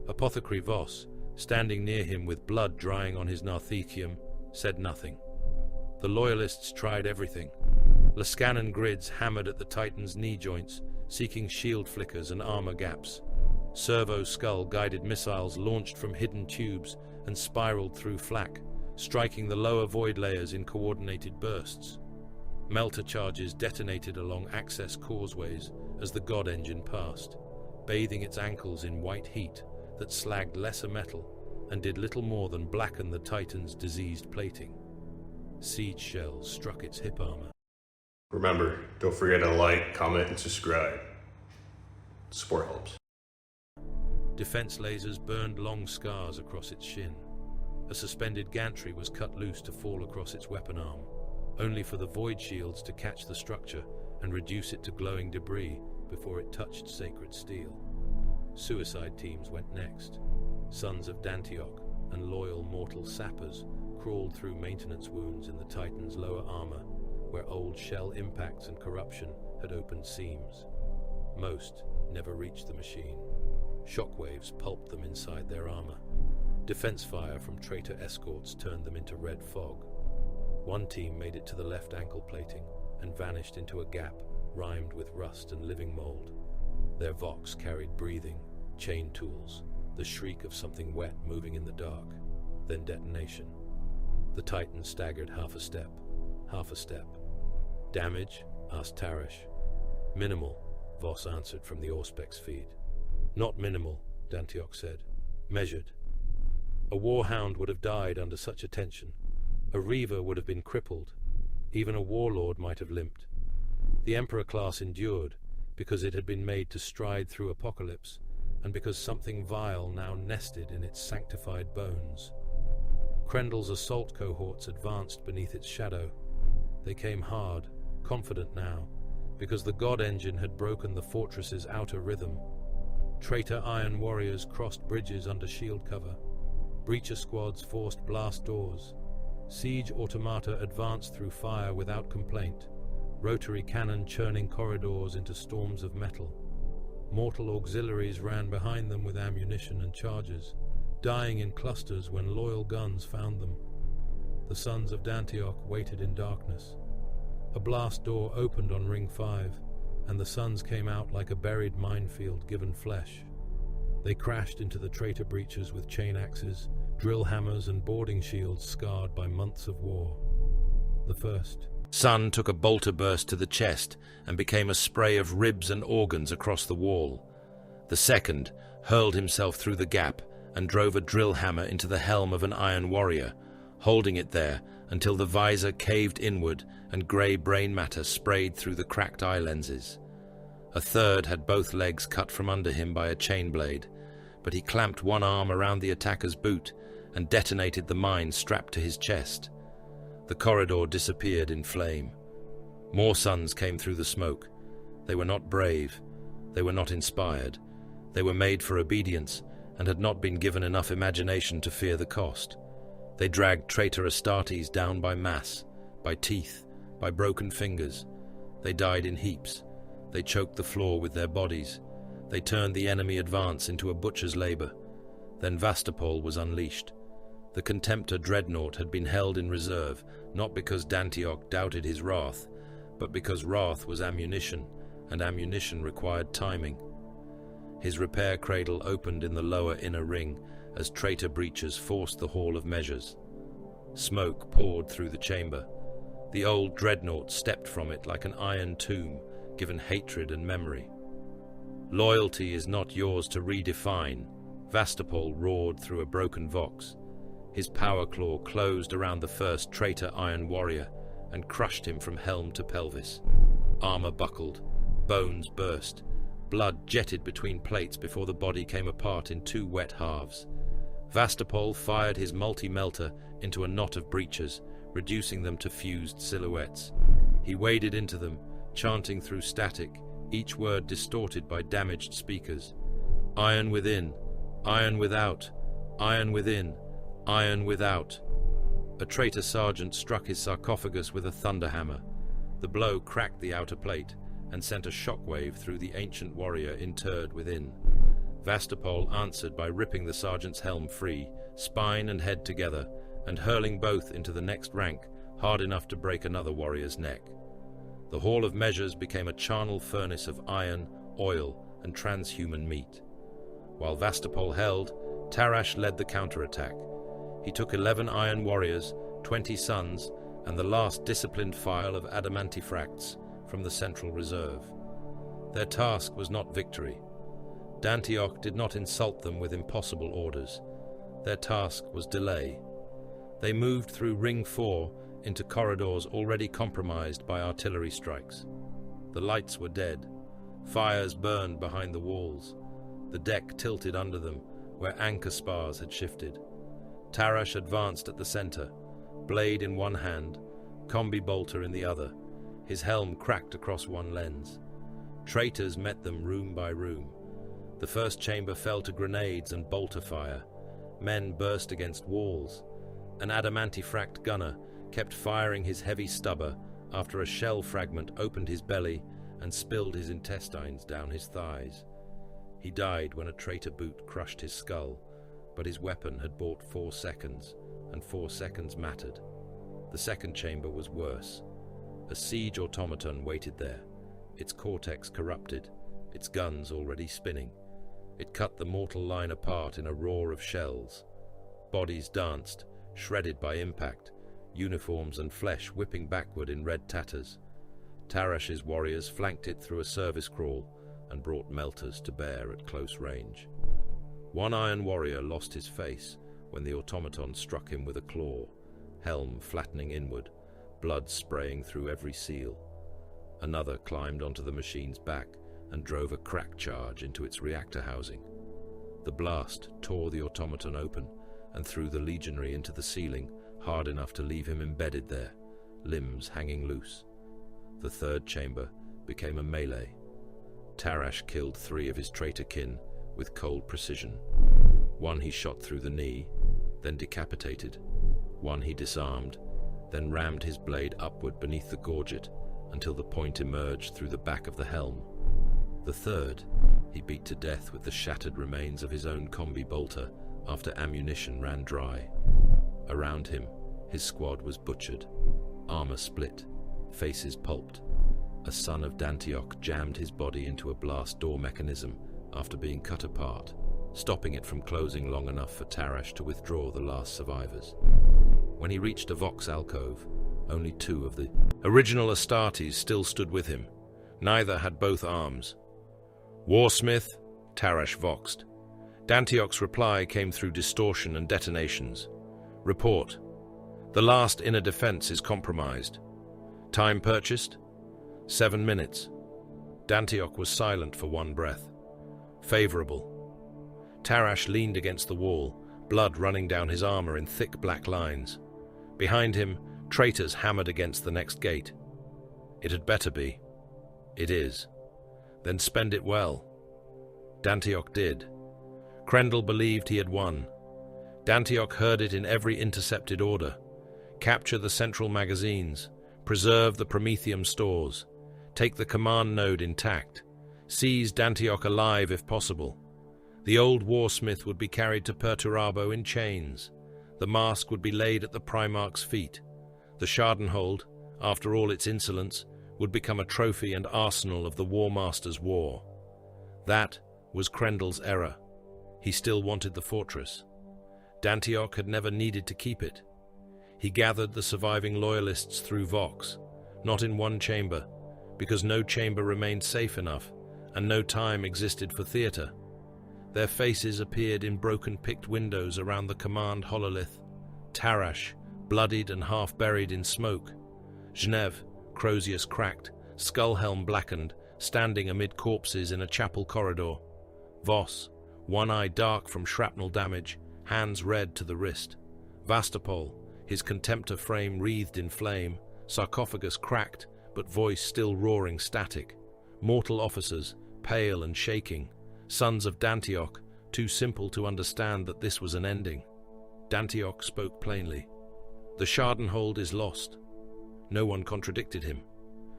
Apothecary Voss, standing near him with blood drying on his narthecium, said nothing. The Loyalists tried everything. Lascanon grids hammered at the Titan's knee joints, seeking shield flickers and armor gaps. Servo skull-guided missiles launched from hidden tubes and spiraled through flak, striking the lower void layers in coordinated bursts. Melter charges detonated along access causeways as the God Engine passed, bathing its ankles in white heat that slagged lesser metal and did little more than blacken the Titan's diseased plating. Siege shells struck its hip armor. Remember, don't forget to like, comment, and subscribe. Support helps. Defense lasers burned long scars across its shin. A suspended gantry was cut loose to fall across its weapon arm, only for the void shields to catch the structure and reduce it to glowing debris before it touched sacred steel. Suicide teams went next. Sons of Dantioch and loyal mortal sappers crawled through maintenance wounds in the Titan's lower armor, where old shell impacts and corruption had opened seams. Most never reached the machine. Shockwaves pulped them inside their armor. Defense fire from traitor escorts turned them into red fog. One team made it to the left ankle plating and vanished into a gap rimed with rust and living mold. Their vox carried breathing, chain tools, the shriek of something wet moving in the dark, then detonation. The Titan staggered half a step. "Damage?" asked Tarash. "Minimal," Voss answered from the Auspex feed. "Not minimal," Dantioch said. "Measured." A warhound would have died under such a tension. A reaver would have been crippled. Even a warlord might have limped. The Emperor class endured because it had been made to stride through apocalypse, and because something vile now nested in its sanctified bones. Krendel's assault cohorts advanced beneath its shadow. They came hard, confident now, because the God Engine had broken the fortress's outer rhythm. Traitor iron warriors crossed bridges under shield cover. Breacher squads forced blast doors. Siege automata advanced through fire without complaint, rotary cannon churning corridors into storms of metal. Mortal auxiliaries ran behind them with ammunition and charges, dying in clusters when loyal guns found them. The sons of Dantioch waited in darkness. A blast door opened on Ring 5, and the sons came out like a buried minefield given flesh. They crashed into the traitor breaches with chain axes, drill hammers and boarding shields scarred by months of war. The first. Sun took a bolter burst to the chest and became a spray of ribs and organs across the wall. The second hurled himself through the gap and drove a drill hammer into the helm of an iron warrior, holding it there until the visor caved inward and grey brain matter sprayed through the cracked eye lenses. A third had both legs cut from under him by a chain blade, but he clamped one arm around the attacker's boot and detonated the mine strapped to his chest. The corridor disappeared in flame. More suns came through the smoke. They were not brave. They were not inspired. They were made for obedience and had not been given enough imagination to fear the cost. They dragged traitor Astartes down by mass, by teeth, by broken fingers. They died in heaps. They choked the floor with their bodies. They turned the enemy advance into a butcher's labor. Then Vastapol was unleashed. The Contemptor dreadnought had been held in reserve, not because Dantioch doubted his wrath, but because wrath was ammunition, and ammunition required timing. His repair cradle opened in the lower inner ring as traitor breaches forced the Hall of Measures. Smoke poured through the chamber. The old dreadnought stepped from it like an iron tomb, given hatred and memory. Loyalty is not yours to redefine, Vastapol roared through a broken vox. His power claw closed around the first traitor iron warrior and crushed him from helm to pelvis. Armor buckled, bones burst, blood jetted between plates before the body came apart in two wet halves. Vastapol fired his multi-melter into a knot of breaches, reducing them to fused silhouettes. He waded into them, chanting through static, each word distorted by damaged speakers. Iron within, iron without, iron within, iron without. A traitor sergeant struck his sarcophagus with a thunderhammer. The blow cracked the outer plate and sent a shockwave through the ancient warrior interred within. Vastapol answered by ripping the sergeant's helm free, spine and head together, and hurling both into the next rank, hard enough to break another warrior's neck. The Hall of Measures became a charnel furnace of iron, oil, and transhuman meat. While Vastapol held, Tarash led the counterattack. He took 11 iron warriors, 20 sons, and the last disciplined file of adamantifracts from the Central Reserve. Their task was not victory. Dantioch did not insult them with impossible orders. Their task was delay. They moved through Ring 4 into corridors already compromised by artillery strikes. The lights were dead. Fires burned behind the walls. The deck tilted under them, where anchor spars had shifted. Tarash advanced at the center, blade in one hand, combi bolter in the other. His helm cracked across one lens. Traitors met them room by room. The first chamber fell to grenades and bolter fire. Men burst against walls. An adamantifract gunner kept firing his heavy stubber after a shell fragment opened his belly and spilled his intestines down his thighs. He died when a traitor boot crushed his skull, but his weapon had bought 4 seconds, and 4 seconds mattered. The second chamber was worse. A siege automaton waited there, its cortex corrupted, its guns already spinning. It cut the mortal line apart in a roar of shells. Bodies danced, shredded by impact, uniforms and flesh whipping backward in red tatters. Tarash's warriors flanked it through a service crawl and brought melters to bear at close range. One iron warrior lost his face when the automaton struck him with a claw, helm flattening inward, blood spraying through every seal. Another climbed onto the machine's back and drove a crack charge into its reactor housing. The blast tore the automaton open and threw the legionary into the ceiling, hard enough to leave him embedded there, limbs hanging loose. The third chamber became a melee. Tarash killed 3 of his traitor kin with cold precision. One he shot through the knee, then decapitated. One he disarmed, then rammed his blade upward beneath the gorget until the point emerged through the back of the helm. The third he beat to death with the shattered remains of his own combi bolter after ammunition ran dry. Around him, his squad was butchered, armor split, faces pulped. A son of Dantioch jammed his body into a blast door mechanism after being cut apart. stopping it from closing long enough for Tarash to withdraw the last survivors. When he reached a Vox alcove, only 2 of the original Astartes still stood with him. Neither had both arms. "Warsmith," Tarash voxed. Dantioch's reply came through distortion and detonations. "Report. The last inner defense is compromised. Time purchased? 7 minutes." Dantioch was silent for one breath. "Favorable." Tarash leaned against the wall, blood running down his armor in thick black lines. Behind him, traitors hammered against the next gate. "It had better be." "It is." "Then spend it well." Dantioch did. Krendel believed he had won. Dantioch heard it in every intercepted order. Capture the central magazines. Preserve the Prometheum stores. Take the command node intact. Seize Dantioch alive if possible. The old warsmith would be carried to Perturabo in chains. The mask would be laid at the Primarch's feet. The Schadenhold, after all its insolence, would become a trophy and arsenal of the War Master's war. That was Krendel's error. He still wanted the fortress. Dantioch had never needed to keep it. He gathered the surviving loyalists through Vox, not in one chamber, because no chamber remained safe enough, and no time existed for theatre. Their faces appeared in broken-picked windows around the command hololith. Tarash, bloodied and half-buried in smoke. Genev, Crozius cracked, skull-helm blackened, standing amid corpses in a chapel corridor. Voss, one eye dark from shrapnel damage, hands red to the wrist. Vastapol, his contemptor frame wreathed in flame, sarcophagus cracked, but voice still roaring static. Mortal officers, pale and shaking. Sons of Dantioch, too simple to understand that this was an ending. Dantioch spoke plainly. "The Schadenhold is lost." No one contradicted him.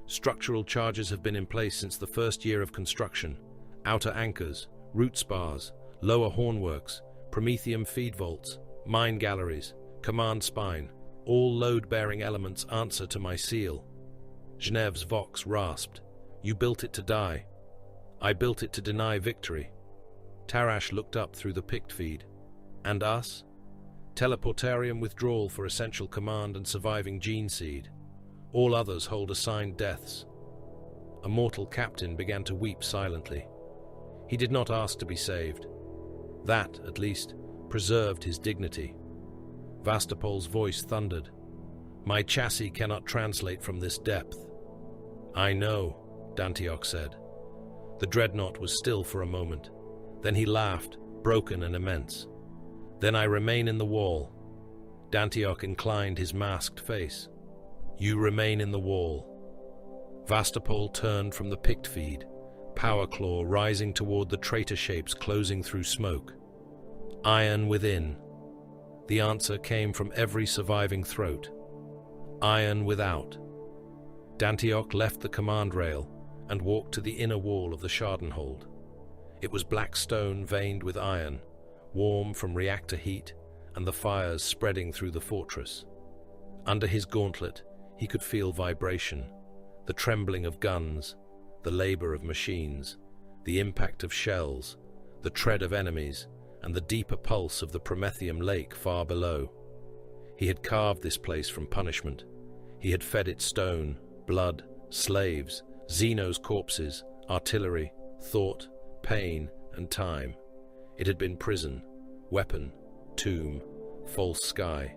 Structural charges have been in place since the first year of construction. Outer anchors, root spars, lower hornworks, Prometheum feed vaults, mine galleries, command spine, all load-bearing elements answer to my seal. Genev's Vox rasped. "You built it to die." "I built it to deny victory." Tarash looked up through the picked feed. "And us?" "Teleportarium withdrawal for essential command and surviving gene seed. All others hold assigned deaths." A mortal captain began to weep silently. He did not ask to be saved. That, at least, preserved his dignity. Vastapol's voice thundered. "My chassis cannot translate from this depth." "I know," Dantioch said. The dreadnought was still for a moment. Then he laughed, broken and immense. "Then I remain in the wall." Dantioch inclined his masked face. "You remain in the wall." Vastapol turned from the picked feed, power claw rising toward the traitor shapes closing through smoke. "Iron within." The answer came from every surviving throat. "Iron without." Dantioch left the command rail and walked to the inner wall of the Schadenhold. It was black stone veined with iron, warm from reactor heat and the fires spreading through the fortress. Under his gauntlet, he could feel vibration, the trembling of guns, the labor of machines, the impact of shells, the tread of enemies, and the deeper pulse of the Prometheum lake far below. He had carved this place from punishment. He had fed it stone, blood, slaves, Xeno's corpses, artillery, thought, pain, and time. It had been prison, weapon, tomb, false sky,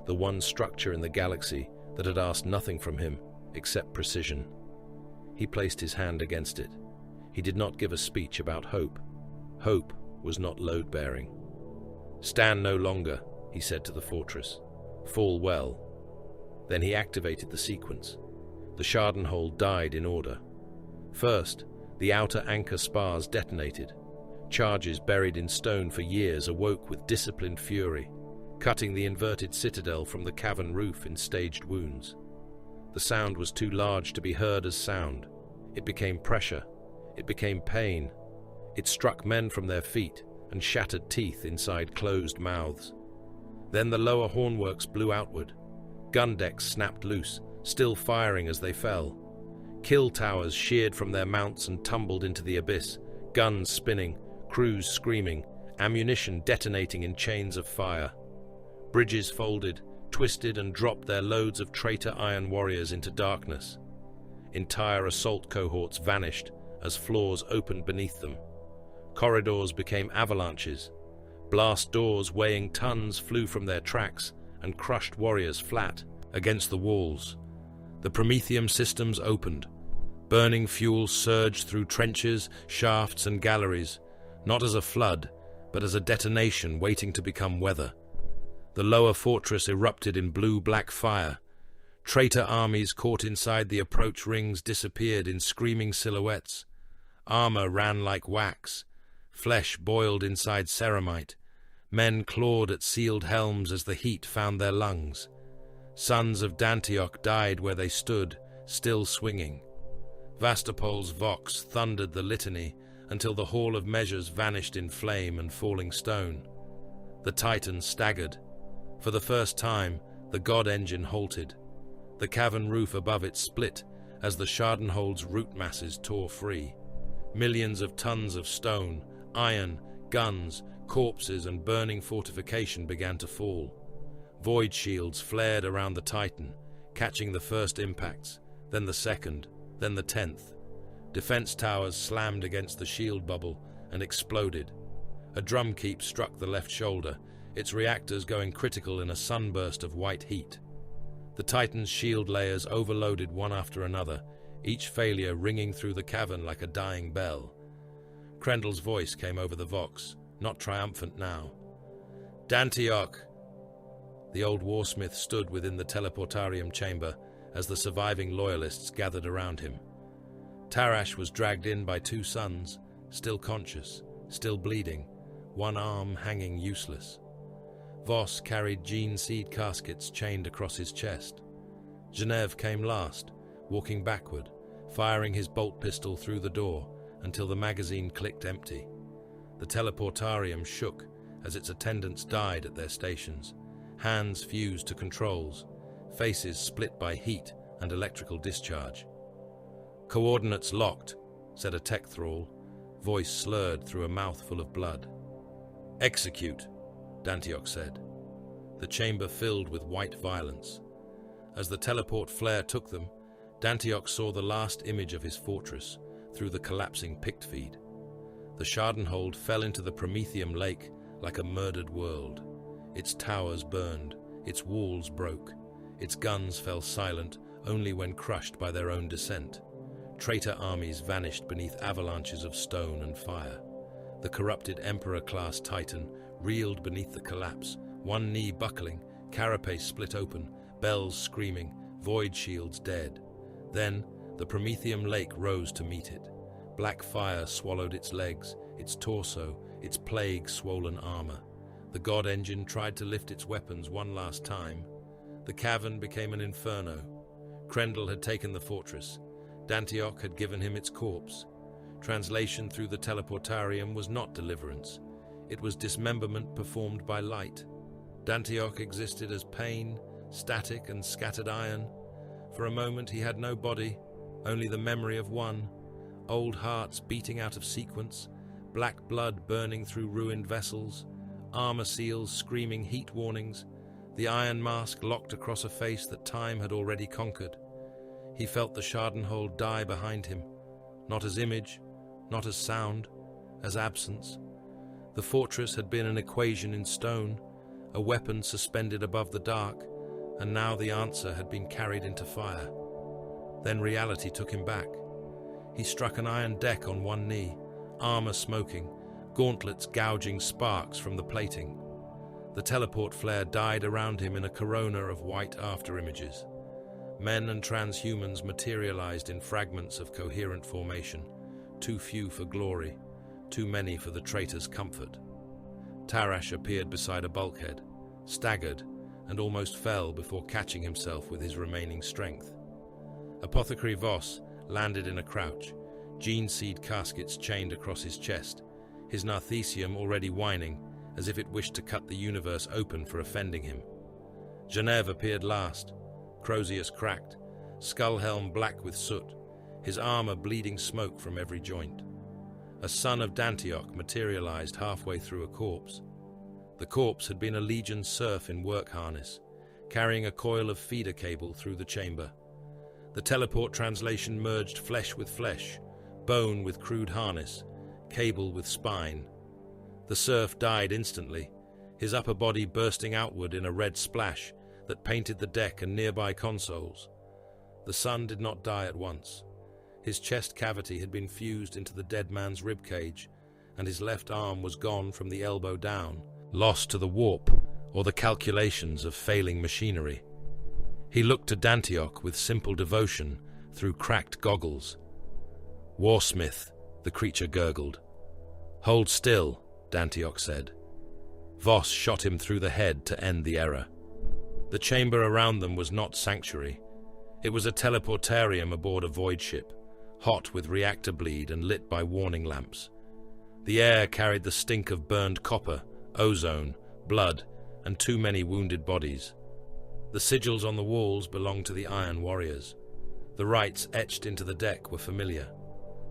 the one structure in the galaxy that had asked nothing from him except precision. He placed his hand against it. He did not give a speech about hope. Hope was not load-bearing. "Stand no longer," he said to the fortress. "Fall well." Then he activated the sequence. The Schadenhold died in order. First, the outer anchor spars detonated. Charges buried in stone for years awoke with disciplined fury, cutting the inverted citadel from the cavern roof in staged wounds. The sound was too large to be heard as sound. It became pressure. It became pain. It struck men from their feet and shattered teeth inside closed mouths. Then the lower hornworks blew outward. Gun decks snapped loose, still firing as they fell. Kill towers sheared from their mounts and tumbled into the abyss, guns spinning, crews screaming, ammunition detonating in chains of fire. Bridges folded, twisted, and dropped their loads of traitor iron warriors into darkness. Entire assault cohorts vanished as floors opened beneath them. Corridors became avalanches. Blast doors weighing tons flew from their tracks and crushed warriors flat against the walls. The Prometheum systems opened. Burning fuel surged through trenches, shafts, and galleries, not as a flood, but as a detonation waiting to become weather. The lower fortress erupted in blue-black fire. Traitor armies caught inside the approach rings disappeared in screaming silhouettes. Armor ran like wax. Flesh boiled inside ceramite. Men clawed at sealed helms as the heat found their lungs. Sons of Dantioch died where they stood, still swinging. Vastapol's vox thundered the litany until the Hall of Measures vanished in flame and falling stone. The Titans staggered. For the first time, the God Engine halted. The cavern roof above it split as the Schadenhold's root masses tore free. Millions of tons of stone, iron, guns, corpses, and burning fortification began to fall. Void shields flared around the Titan, catching the first impacts, then the second, then the 10th. Defense towers slammed against the shield bubble and exploded. A drum keep struck the left shoulder, its reactors going critical in a sunburst of white heat. The Titan's shield layers overloaded one after another, each failure ringing through the cavern like a dying bell. Krendel's voice came over the vox, not triumphant now. "Dantioch!" The old warsmith stood within the teleportarium chamber as the surviving loyalists gathered around him. Tarash was dragged in by two sons, still conscious, still bleeding, one arm hanging useless. Voss carried gene seed caskets chained across his chest. Genève came last, walking backward, firing his bolt pistol through the door until the magazine clicked empty. The teleportarium shook as its attendants died at their stations, hands fused to controls, faces split by heat and electrical discharge. "Coordinates locked," said a tech thrall, voice slurred through a mouthful of blood. "Execute," Dantioch said. The chamber filled with white violence. As the teleport flare took them, Dantioch saw the last image of his fortress through the collapsing pict feed. The Schadenhold fell into the Prometheum lake like a murdered world. Its towers burned, its walls broke, its guns fell silent only when crushed by their own descent. Traitor armies vanished beneath avalanches of stone and fire. The corrupted Emperor-class Titan reeled beneath the collapse, one knee buckling, carapace split open, bells screaming, void shields dead. Then, the Prometheum lake rose to meet it. Black fire swallowed its legs, its torso, its plague-swollen armor. The God Engine tried to lift its weapons one last time. The cavern became an inferno. Krendel had taken the fortress. Dantioch had given him its corpse. Translation through the teleportarium was not deliverance. It was dismemberment performed by light. Dantioch existed as pain, static and scattered iron. For a moment he had no body, only the memory of one. Old hearts beating out of sequence, black blood burning through ruined vessels, armor seals screaming heat warnings, the iron mask locked across a face that time had already conquered. He felt the Schadenhold die behind him, not as image, not as sound, as absence. The fortress had been an equation in stone, a weapon suspended above the dark, and now the answer had been carried into fire. Then reality took him back. He struck an iron deck on one knee, armor smoking, gauntlets gouging sparks from the plating. The teleport flare died around him in a corona of white afterimages. Men and transhumans materialized in fragments of coherent formation, too few for glory, too many for the traitor's comfort. Tarash appeared beside a bulkhead, staggered, and almost fell before catching himself with his remaining strength. Apothecary Voss landed in a crouch, gene seed caskets chained across his chest, his narthecium already whining as if it wished to cut the universe open for offending him. Genève appeared last, Crozius cracked, skull helm black with soot, his armor bleeding smoke from every joint. A son of Dantioch materialized halfway through a corpse. The corpse had been a Legion serf in work harness, carrying a coil of feeder cable through the chamber. The teleport translation merged flesh with flesh, bone with crude harness, cable with spine. The serf died instantly, his upper body bursting outward in a red splash that painted the deck and nearby consoles. The son did not die at once. His chest cavity had been fused into the dead man's ribcage, and his left arm was gone from the elbow down, lost to the warp or the calculations of failing machinery. He looked to Dantioch with simple devotion through cracked goggles. "Warsmith," the creature gurgled. "Hold still," Dantioch said. Voss shot him through the head to end the error. The chamber around them was not sanctuary. It was a teleportarium aboard a void ship, hot with reactor bleed and lit by warning lamps. The air carried the stink of burned copper, ozone, blood, and too many wounded bodies. The sigils on the walls belonged to the Iron Warriors. The rites etched into the deck were familiar.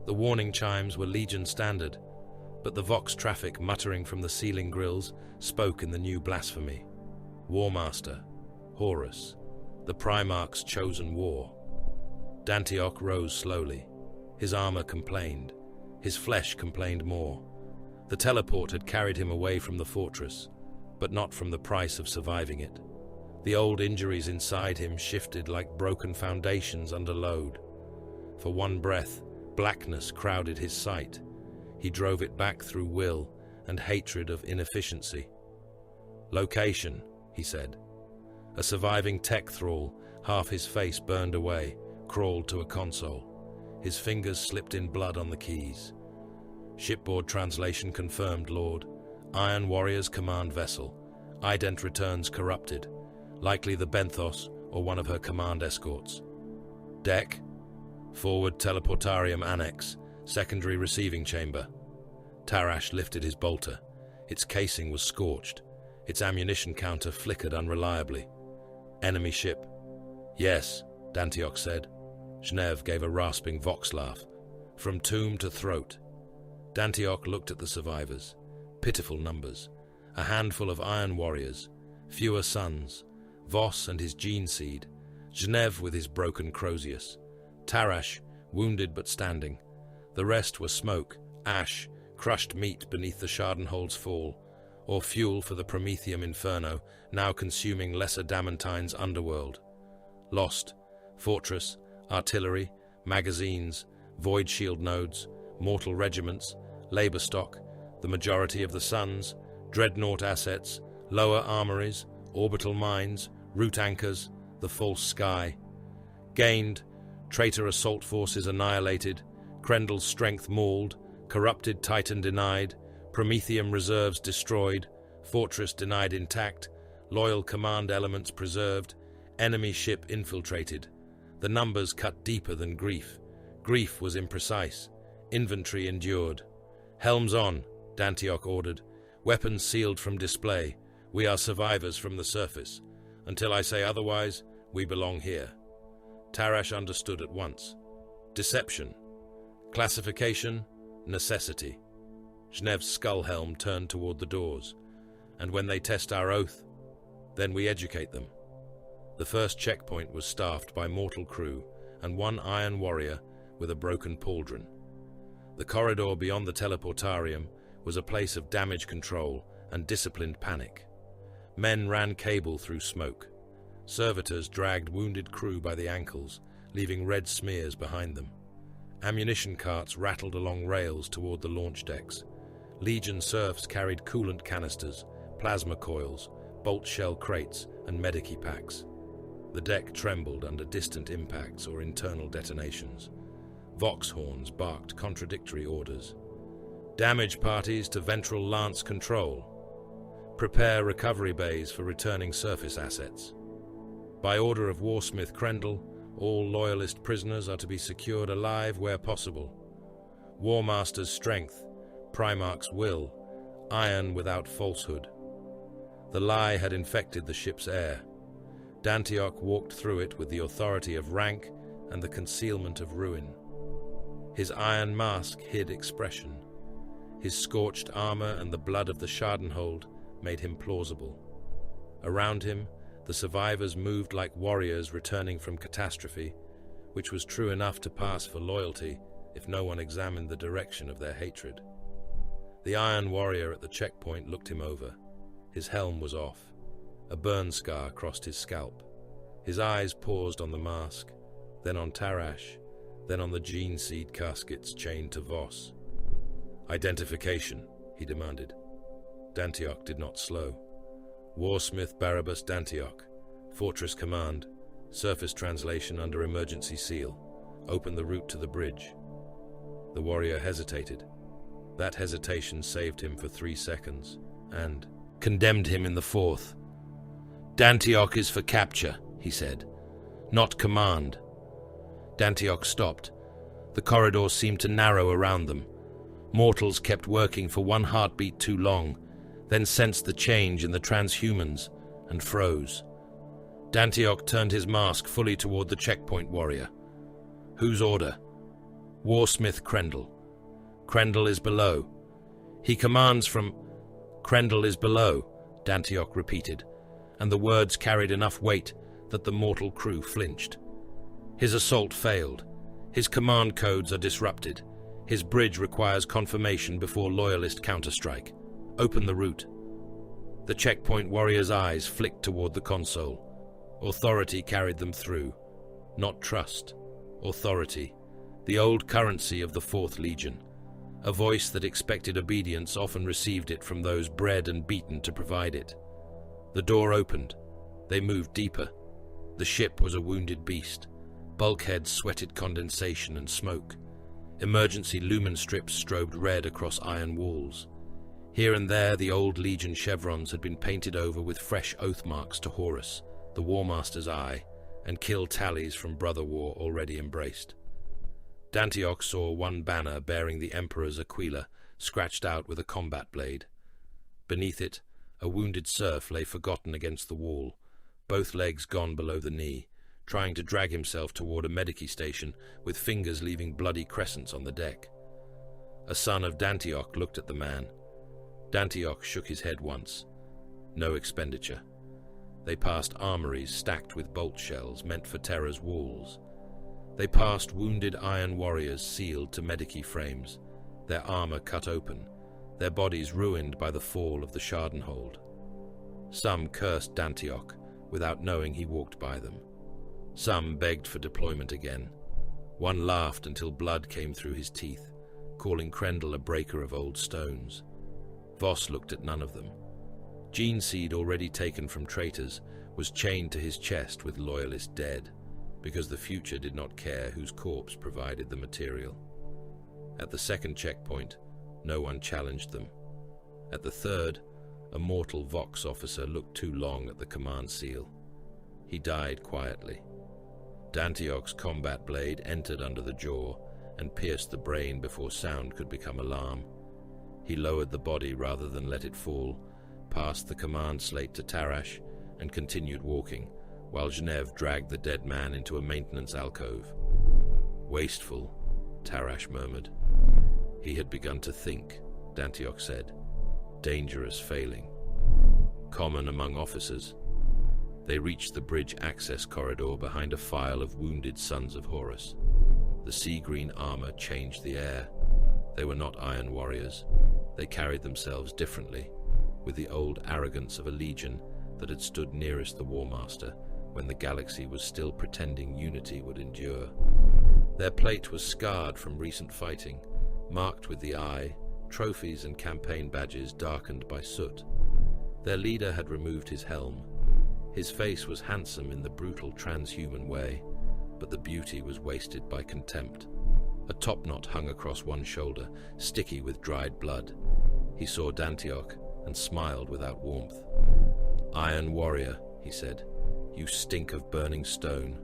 The warning chimes were Legion standard, but the Vox traffic muttering from the ceiling grills spoke in the new blasphemy. Warmaster, Horus, the Primarch's chosen war. Dantioch rose slowly. His armor complained. His flesh complained more. The teleport had carried him away from the fortress, but not from the price of surviving it. The old injuries inside him shifted like broken foundations under load. For one breath, blackness crowded his sight. He drove it back through will and hatred of inefficiency. "Location," he said. A surviving tech thrall, half his face burned away, crawled to a console. His fingers slipped in blood on the keys. "Shipboard translation confirmed, Lord. Iron Warriors command vessel. Ident returns corrupted. Likely the Benthos or one of her command escorts. Deck, forward teleportarium annex, secondary receiving chamber." Tarash lifted his bolter. Its casing was scorched. Its ammunition counter flickered unreliably. "Enemy ship." "Yes," Dantioch said. Genev gave a rasping Vox laugh. From tomb to throat. Dantioch looked at the survivors. Pitiful numbers. A handful of Iron Warriors. Fewer sons. Voss and his gene seed. Genev with his broken Crozius. Tarash, wounded but standing. The rest were smoke, ash, crushed meat beneath the Schadenhold's fall, or fuel for the Prometheum Inferno, now consuming Lesser Damantine's underworld. Lost. Fortress, artillery, magazines, void shield nodes, mortal regiments, labor stock, the majority of the suns, dreadnought assets, lower armories, orbital mines, route anchors, the false sky. Gained, traitor assault forces annihilated, Krendel's strength mauled, corrupted Titan denied, Prometheum reserves destroyed, fortress denied intact, loyal command elements preserved, enemy ship infiltrated. The numbers cut deeper than grief. Grief was imprecise. Inventory endured. "Helms on," Dantioch ordered. "Weapons sealed from display. We are survivors from the surface. Until I say otherwise, we belong here." Tarash understood at once. Deception. Classification, necessity. Genev's skull helm turned toward the doors. "And when they test our oath, then we educate them." The first checkpoint was staffed by mortal crew and one Iron Warrior with a broken pauldron. The corridor beyond the teleportarium was a place of damage control and disciplined panic. Men ran cable through smoke. Servitors dragged wounded crew by the ankles, leaving red smears behind them. Ammunition carts rattled along rails toward the launch decks. Legion serfs carried coolant canisters, plasma coils, bolt shell crates, and medici packs. The deck trembled under distant impacts or internal detonations. Vox horns barked contradictory orders. "Damage parties to ventral lance control. Prepare recovery bays for returning surface assets. By order of Warsmith Krendel, all Loyalist prisoners are to be secured alive where possible. Warmaster's strength, Primarch's will, iron without falsehood." The lie had infected the ship's air. Dantioch walked through it with the authority of rank and the concealment of ruin. His iron mask hid expression. His scorched armor and the blood of the Schadenhold made him plausible. Around him, the survivors moved like warriors returning from catastrophe, which was true enough to pass for loyalty if no one examined the direction of their hatred. The Iron Warrior at the checkpoint looked him over. His helm was off. A burn scar crossed his scalp. His eyes paused on the mask, then on Tarash, then on the gene seed caskets chained to Voss. "Identification," he demanded. Dantioch did not slow. Warsmith Barabas Dantioch, Fortress Command, surface translation under emergency seal. Open the route to the bridge. The warrior hesitated. That hesitation saved him for 3 seconds, and condemned him in the 4th. "Dantioch is for capture," he said, "not command." Dantioch stopped. The corridor seemed to narrow around them. Mortals kept working for 1 heartbeat too long, then sensed the change in the transhumans and froze. Dantioch turned his mask fully toward the checkpoint warrior. "Whose order?" "Warsmith Krendel." "Krendel is below." "He commands from—" "Krendel is below," Dantioch repeated, and the words carried enough weight that the mortal crew flinched. His assault failed. His command codes are disrupted. His bridge requires confirmation before loyalist counterstrike. Open the route. The checkpoint warrior's eyes flicked toward the console. Authority carried them through. Not trust. Authority. The old currency of the 4th Legion. A voice that expected obedience often received it from those bred and beaten to provide it. The door opened. They moved deeper. The ship was a wounded beast. Bulkheads sweated condensation and smoke. Emergency lumen strips strobed red across iron walls. Here and there, the old Legion chevrons had been painted over with fresh oath marks to Horus, the War Master's eye, and kill tallies from Brother War already embraced. Dantioch saw one banner bearing the Emperor's Aquila, scratched out with a combat blade. Beneath it, a wounded serf lay forgotten against the wall, both legs gone below the knee, trying to drag himself toward a medici station with fingers leaving bloody crescents on the deck. A son of Dantioch looked at the man. Dantioch shook his head once. No expenditure. They passed armories stacked with bolt shells meant for Terra's walls. They passed wounded iron warriors sealed to medici frames, their armor cut open, their bodies ruined by the fall of the Schadenhold. Some cursed Dantioch without knowing he walked by them. Some begged for deployment again. One laughed until blood came through his teeth, calling Krendel a breaker of old stones. Voss looked at none of them. Gene seed already taken from traitors was chained to his chest with loyalists dead, because the future did not care whose corpse provided the material. At the 2nd checkpoint, no one challenged them. At the 3rd, a mortal Vox officer looked too long at the command seal. He died quietly. Dantioch's combat blade entered under the jaw and pierced the brain before sound could become alarm. He lowered the body rather than let it fall, passed the command slate to Tarash, and continued walking, while Genev dragged the dead man into a maintenance alcove. "Wasteful," Tarash murmured. "He had begun to think," Dantioch said. "Dangerous failing. Common among officers." They reached the bridge access corridor behind a file of wounded sons of Horus. The sea-green armor changed the air. They were not iron warriors. They carried themselves differently, with the old arrogance of a legion that had stood nearest the War Master when the galaxy was still pretending unity would endure. Their plate was scarred from recent fighting, marked with the eye, trophies and campaign badges darkened by soot. Their leader had removed his helm. His face was handsome in the brutal transhuman way, but the beauty was wasted by contempt. A topknot hung across one shoulder, sticky with dried blood. He saw Dantioch and smiled without warmth. "Iron warrior," he said, "you stink of burning stone."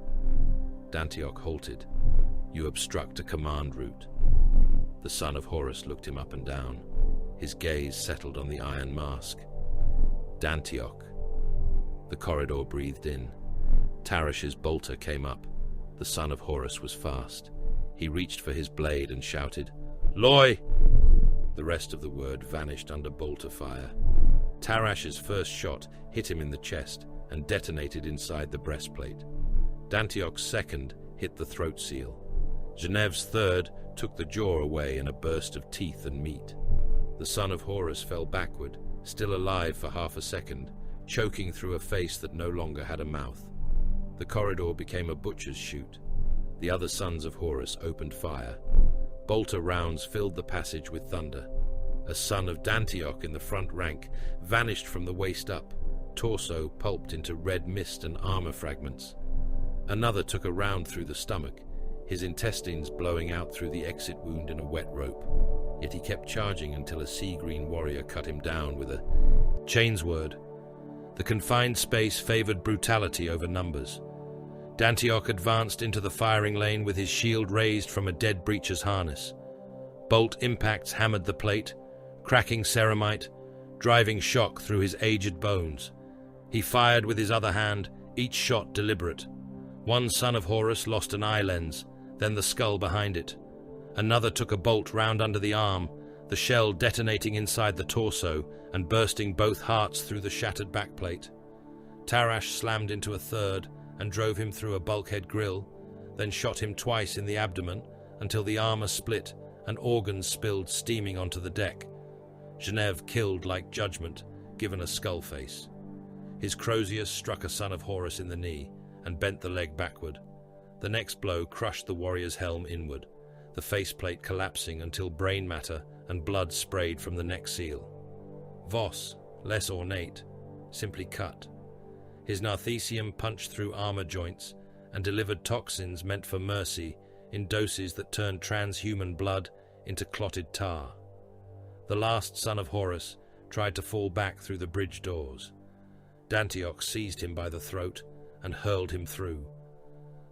Dantioch halted. "You obstruct a command route." The son of Horus looked him up and down. His gaze settled on the iron mask. "Dantioch." The corridor breathed in. Tarash's bolter came up. The son of Horus was fast. He reached for his blade and shouted, "Loy!" The rest of the word vanished under bolter fire. Tarash's first shot hit him in the chest and detonated inside the breastplate. Dantioch's second hit the throat seal. Geneve's third took the jaw away in a burst of teeth and meat. The son of Horus fell backward, still alive for half a second, choking through a face that no longer had a mouth. The corridor became a butcher's chute. The other sons of Horus opened fire. Bolter rounds filled the passage with thunder. A son of Dantioch in the front rank vanished from the waist up, torso pulped into red mist and armor fragments. Another took a round through the stomach, his intestines blowing out through the exit wound in a wet rope. Yet he kept charging until a sea-green warrior cut him down with a chains word. The confined space favored brutality over numbers. Dantioch advanced into the firing lane with his shield raised from a dead breacher's harness. Bolt impacts hammered the plate, cracking ceramite, driving shock through his aged bones. He fired with his other hand, each shot deliberate. One son of Horus lost an eye lens, then the skull behind it. Another took a bolt round under the arm, the shell detonating inside the torso and bursting both hearts through the shattered backplate. Tarash slammed into a third and drove him through a bulkhead grill, then shot him twice in the abdomen until the armor split and organs spilled steaming onto the deck. Geneve killed like judgment, given a skull face. His Crozius struck a son of Horus in the knee and bent the leg backward. The next blow crushed the warrior's helm inward, the faceplate collapsing until brain matter and blood sprayed from the neck seal. Voss, less ornate, simply cut. His Narthesium punched through armor joints and delivered toxins meant for mercy in doses that turned transhuman blood into clotted tar. The last son of Horus tried to fall back through the bridge doors. Dantioch seized him by the throat and hurled him through.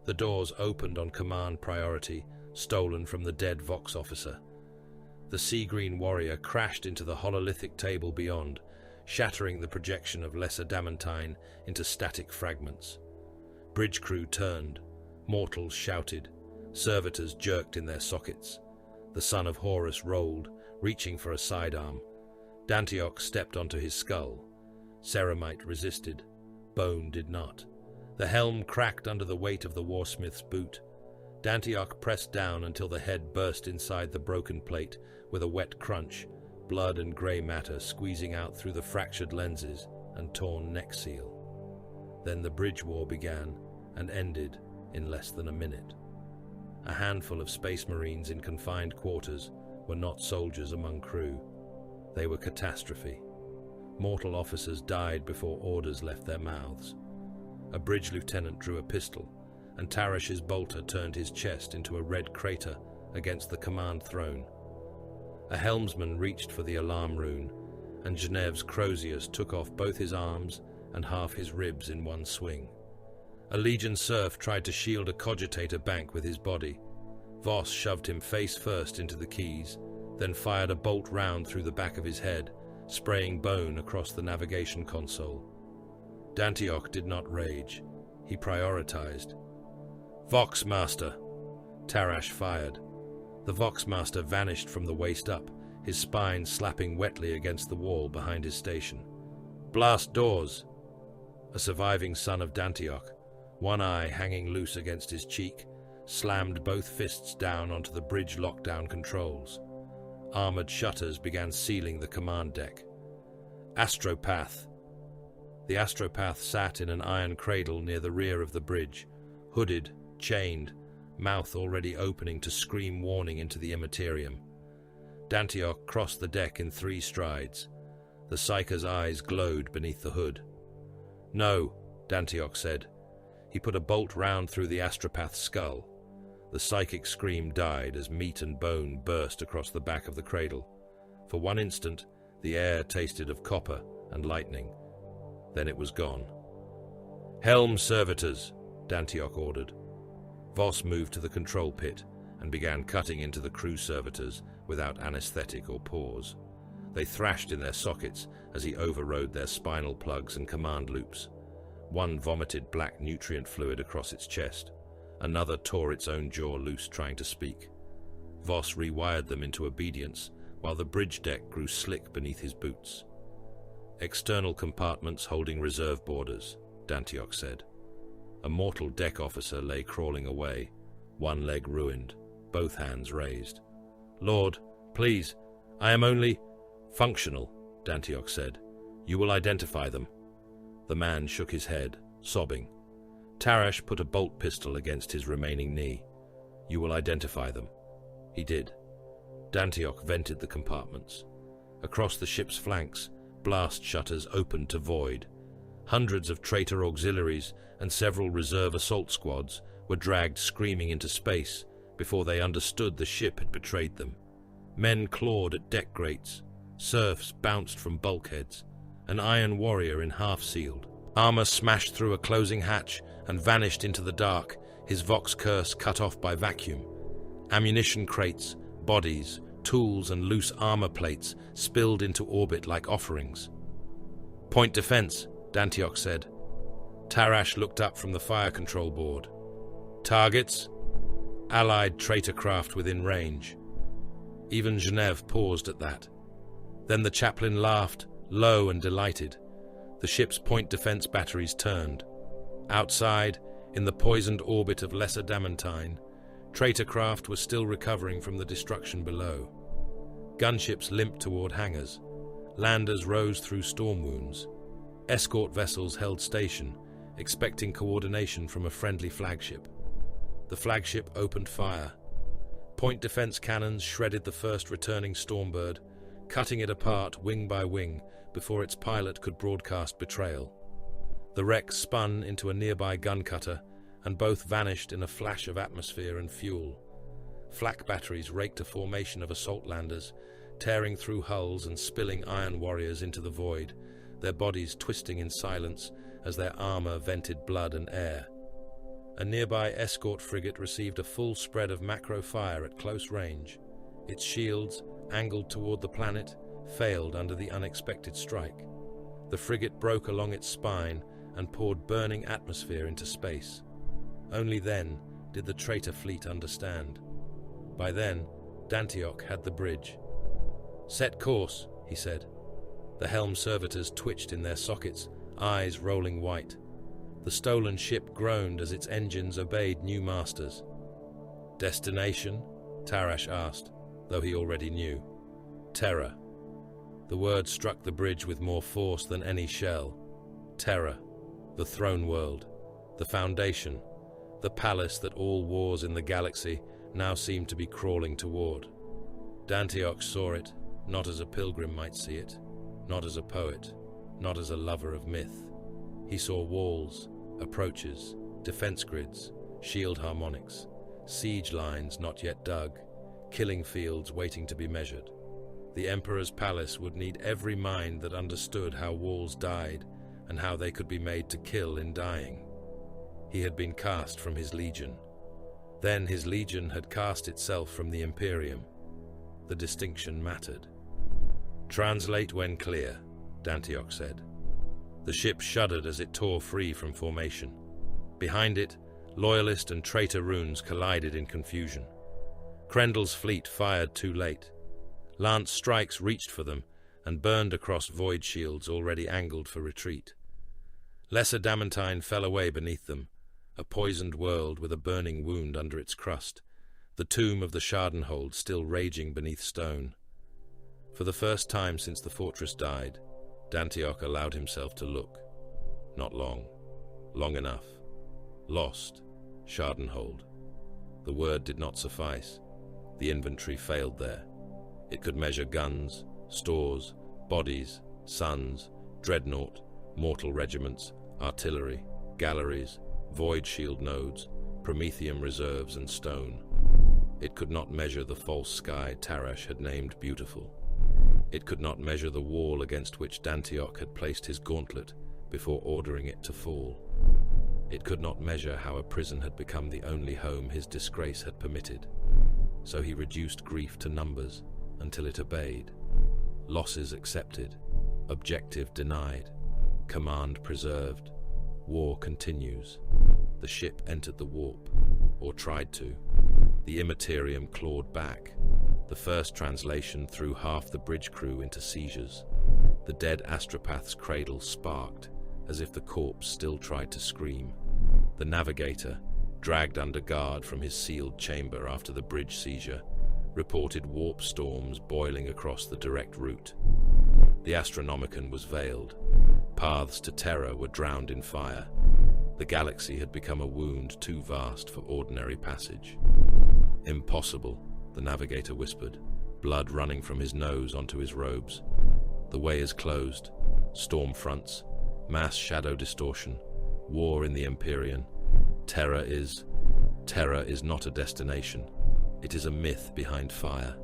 The doors opened on command priority, stolen from the dead Vox officer. The sea-green warrior crashed into the hololithic table beyond, shattering the projection of lesser damantine into static fragments. Bridge crew turned. Mortals shouted. Servitors jerked in their sockets. The son of Horus rolled, reaching for a sidearm. Dantioch stepped onto his skull. Ceramite resisted. Bone did not. The helm cracked under the weight of the warsmith's boot. Dantioch pressed down until the head burst inside the broken plate with a wet crunch, blood and grey matter squeezing out through the fractured lenses and torn neck seal. Then the bridge war began and ended in less than a minute. A handful of space marines in confined quarters were not soldiers among crew. They were catastrophe. Mortal officers died before orders left their mouths. A bridge lieutenant drew a pistol, and Tarash's bolter turned his chest into a red crater against the command throne. A helmsman reached for the alarm rune, and Geneve's Crozius took off both his arms and half his ribs in one swing. A Legion serf tried to shield a cogitator bank with his body. Voss shoved him face first into the keys, then fired a bolt round through the back of his head, spraying bone across the navigation console. Dantioch did not rage. He prioritized. "Vox Master!" Tarash fired. The Vox Master vanished from the waist up, his spine slapping wetly against the wall behind his station. "Blast doors!" A surviving son of Dantioch, one eye hanging loose against his cheek, slammed both fists down onto the bridge lockdown controls. Armored shutters began sealing the command deck. "Astropath!" The astropath sat in an iron cradle near the rear of the bridge, hooded, chained, mouth already opening to scream warning into the immaterium. Dantioch crossed the deck in 3 strides. The Psyker's eyes glowed beneath the hood. "No," Dantioch said. He put a bolt round through the astropath's skull. The psychic scream died as meat and bone burst across the back of the cradle. For one instant, the air tasted of copper and lightning. Then it was gone. "Helm servitors," Dantioch ordered. Voss moved to the control pit and began cutting into the crew servitors without anesthetic or pause. They thrashed in their sockets as he overrode their spinal plugs and command loops. One vomited black nutrient fluid across its chest. Another tore its own jaw loose trying to speak. Voss rewired them into obedience, while the bridge deck grew slick beneath his boots. "External compartments holding reserve boarders," Dantioch said. A mortal deck officer lay crawling away, one leg ruined, both hands raised. "Lord, please, I am only functional," Dantioch said. "You will identify them." The man shook his head, sobbing. Tarash put a bolt pistol against his remaining knee. "You will identify them." He did. Dantioch vented the compartments. Across the ship's flanks, blast shutters opened to void. Hundreds of traitor auxiliaries and several reserve assault squads were dragged screaming into space before they understood the ship had betrayed them. Men clawed at deck grates. Serfs bounced from bulkheads. An iron warrior in half-sealed armor smashed through a closing hatch and vanished into the dark, his vox curse cut off by vacuum. Ammunition crates, bodies, tools and loose armor plates spilled into orbit like offerings. "Point defense," Dantioch said. Tarash looked up from the fire control board. "Targets?" "Allied traitor craft within range." Even Genève paused at that. Then the chaplain laughed, low and delighted. The ship's point defense batteries turned. Outside, in the poisoned orbit of Lesser Damantine, traitor craft was still recovering from the destruction below. Gunships limped toward hangars. Landers rose through storm wounds. Escort vessels held station, expecting coordination from a friendly flagship. The flagship opened fire. Point defense cannons shredded the first returning Stormbird, cutting it apart wing by wing before its pilot could broadcast betrayal. The wreck spun into a nearby gun cutter, and both vanished in a flash of atmosphere and fuel. Flak batteries raked a formation of assault landers, tearing through hulls and spilling iron warriors into the void, their bodies twisting in silence as their armor vented blood and air. A nearby escort frigate received a full spread of macro fire at close range. Its shields, angled toward the planet, failed under the unexpected strike. The frigate broke along its spine and poured burning atmosphere into space. Only then did the traitor fleet understand. By then, Dantioch had the bridge. "Set course," he said. The helm servitors twitched in their sockets, eyes rolling white. The stolen ship groaned as its engines obeyed new masters. "Destination?" Tarash asked, though he already knew. "Terra." The word struck the bridge with more force than any shell. Terra, the throne world, the foundation, the palace that all wars in the galaxy now seemed to be crawling toward. Dantioch saw it, not as a pilgrim might see it, not as a poet, not as a lover of myth. He saw walls, approaches, defense grids, shield harmonics, siege lines not yet dug, killing fields waiting to be measured. The Emperor's palace would need every mind that understood how walls died and how they could be made to kill in dying. He had been cast from his legion. Then his legion had cast itself from the Imperium. The distinction mattered. "Translate when clear," Dantioch said. The ship shuddered as it tore free from formation. Behind it, loyalist and traitor runes collided in confusion. Krendel's fleet fired too late. Lance strikes reached for them and burned across void shields already angled for retreat. Lesser Damantine fell away beneath them, a poisoned world with a burning wound under its crust, the tomb of the Schadenhold still raging beneath stone. For the first time since the fortress died, Dantioch allowed himself to look. Not long. Long enough. Lost. Schadenhold. The word did not suffice. The inventory failed there. It could measure guns, stores, bodies, suns, dreadnought, mortal regiments, artillery, galleries, void shield nodes, promethium reserves and stone. It could not measure the false sky Tarash had named beautiful. It could not measure the wall against which Dantioch had placed his gauntlet before ordering it to fall. It could not measure how a prison had become the only home his disgrace had permitted. So he reduced grief to numbers until it obeyed. Losses accepted, objective denied, command preserved. War continues. The ship entered the warp, or tried to. The immaterium clawed back. The first translation threw half the bridge crew into seizures. The dead astropath's cradle sparked, as if the corpse still tried to scream. The navigator, dragged under guard from his sealed chamber after the bridge seizure, reported warp storms boiling across the direct route. The Astronomicon was veiled. Paths to Terra were drowned in fire. The galaxy had become a wound too vast for ordinary passage. "Impossible," the navigator whispered, blood running from his nose onto his robes. "The way is closed. Storm fronts, mass shadow distortion, war in the Empyrean. Terra is not a destination. It is a myth behind fire."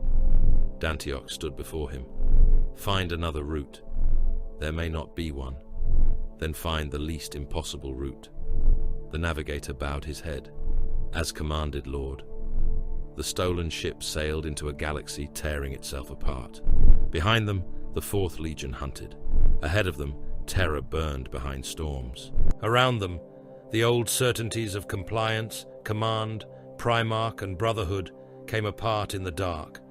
Dantioch stood before him. "Find another route. There may not be one. Then find the least impossible route." The navigator bowed his head. "As commanded, Lord." The stolen ship sailed into a galaxy tearing itself apart. Behind them, the Fourth Legion hunted. Ahead of them, Terra burned behind storms. Around them, the old certainties of compliance, command, Primarch, and brotherhood came apart in the dark.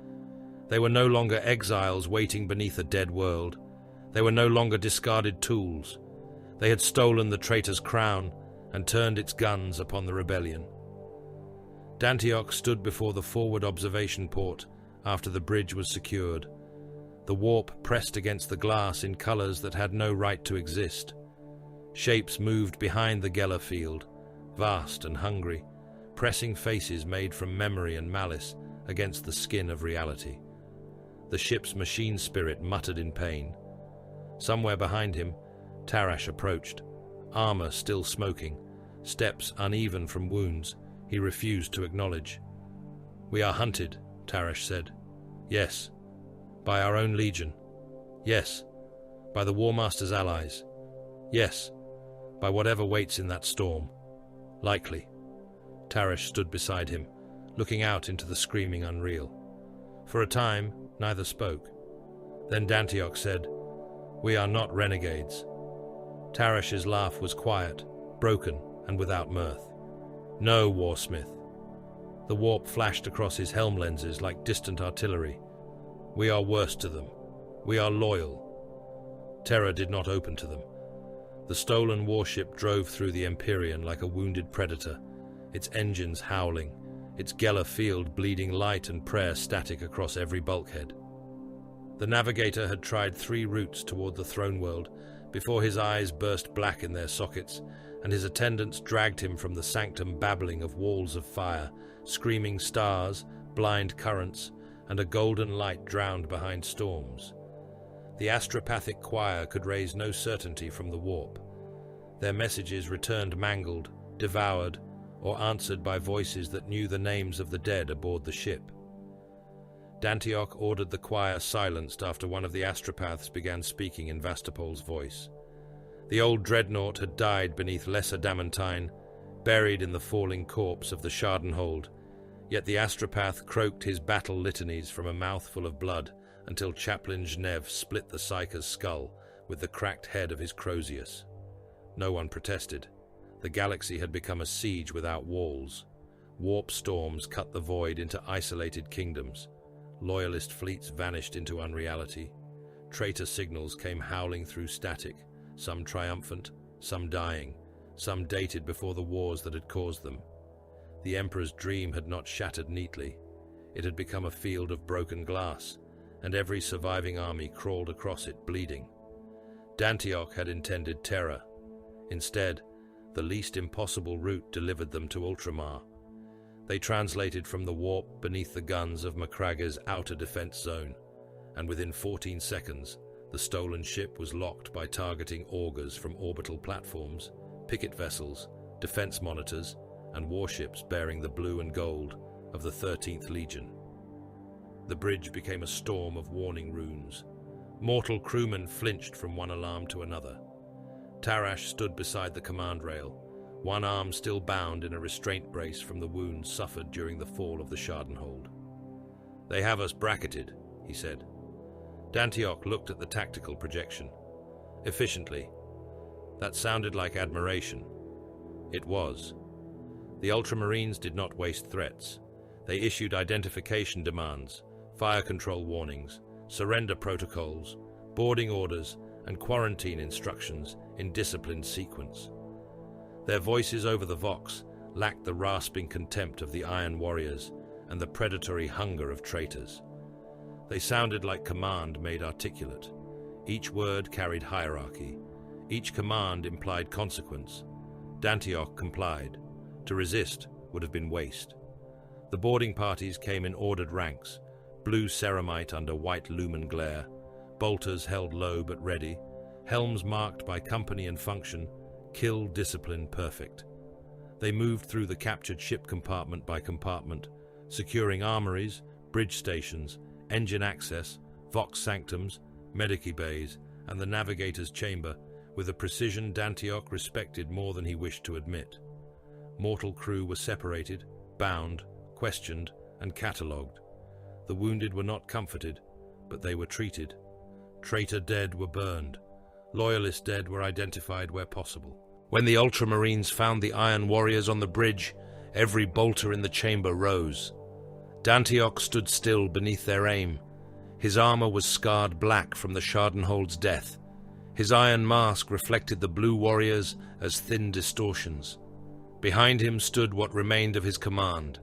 They were no longer exiles waiting beneath a dead world. They were no longer discarded tools. They had stolen the traitor's crown and turned its guns upon the rebellion. Dantioch stood before the forward observation port after the bridge was secured. The warp pressed against the glass in colors that had no right to exist. Shapes moved behind the Geller field, vast and hungry, pressing faces made from memory and malice against the skin of reality. The ship's machine spirit muttered in pain. Somewhere behind him, Tarash approached, armor still smoking, steps uneven from wounds he refused to acknowledge. "We are hunted," Tarash said. "Yes. By our own legion. Yes. By the War Master's allies. Yes. By whatever waits in that storm. Likely." Tarash stood beside him, looking out into the screaming unreal. For a time, neither spoke. Then Dantioch said, "We are not renegades." Tarash's laugh was quiet, broken, and without mirth. "No, Warsmith." The warp flashed across his helm lenses like distant artillery. "We are worse to them. We are loyal." Terror did not open to them. The stolen warship drove through the Empyrean like a wounded predator, its engines howling, its Geller field bleeding light and prayer static across every bulkhead. The navigator had tried 3 routes toward the throne world before his eyes burst black in their sockets, and his attendants dragged him from the sanctum babbling of walls of fire, screaming stars, blind currents, and a golden light drowned behind storms. The astropathic choir could raise no certainty from the warp. Their messages returned mangled, devoured, or answered by voices that knew the names of the dead aboard the ship. Dantioch ordered the choir silenced after one of the astropaths began speaking in Vastapol's voice. The old dreadnought had died beneath Lesser Damantine, buried in the falling corpse of the Schadenhold, yet the astropath croaked his battle litanies from a mouthful of blood until Chaplain Genev split the Psyker's skull with the cracked head of his Crozius. No one protested. The galaxy had become a siege without walls. Warp storms cut the void into isolated kingdoms. Loyalist fleets vanished into unreality. Traitor signals came howling through static, some triumphant, some dying, some dated before the wars that had caused them. The Emperor's dream had not shattered neatly. It had become a field of broken glass, and every surviving army crawled across it bleeding. Dantioch had intended terror. Instead, the least impossible route delivered them to Ultramar. They translated from the warp beneath the guns of Macraga's outer defense zone, and within 14 seconds, the stolen ship was locked by targeting augurs from orbital platforms, picket vessels, defense monitors, and warships bearing the blue and gold of the 13th Legion. The bridge became a storm of warning runes. Mortal crewmen flinched from one alarm to another. Tarash stood beside the command rail, one arm still bound in a restraint brace from the wounds suffered during the fall of the Schadenhold. "They have us bracketed," he said. Dantioch looked at the tactical projection. "Efficiently." That sounded like admiration. It was. The Ultramarines did not waste threats. They issued identification demands, fire control warnings, surrender protocols, boarding orders, and quarantine instructions in disciplined sequence. Their voices over the vox lacked the rasping contempt of the Iron Warriors and the predatory hunger of traitors. They sounded like command made articulate. Each word carried hierarchy. Each command implied consequence. Dantioch complied. To resist would have been waste. The boarding parties came in ordered ranks, blue ceramite under white lumen glare, bolters held low but ready, helms marked by company and function, kill discipline perfect. They moved through the captured ship compartment by compartment, securing armories, bridge stations, engine access, vox sanctums, medici bays, and the navigator's chamber with a precision Dantioch respected more than he wished to admit. Mortal crew were separated, bound, questioned, and catalogued. The wounded were not comforted, but they were treated. Traitor dead were burned. Loyalist dead were identified where possible. When the Ultramarines found the Iron Warriors on the bridge, every bolter in the chamber rose. Dantioch stood still beneath their aim. His armor was scarred black from the Schadenhold's death. His iron mask reflected the blue warriors as thin distortions. Behind him stood what remained of his command.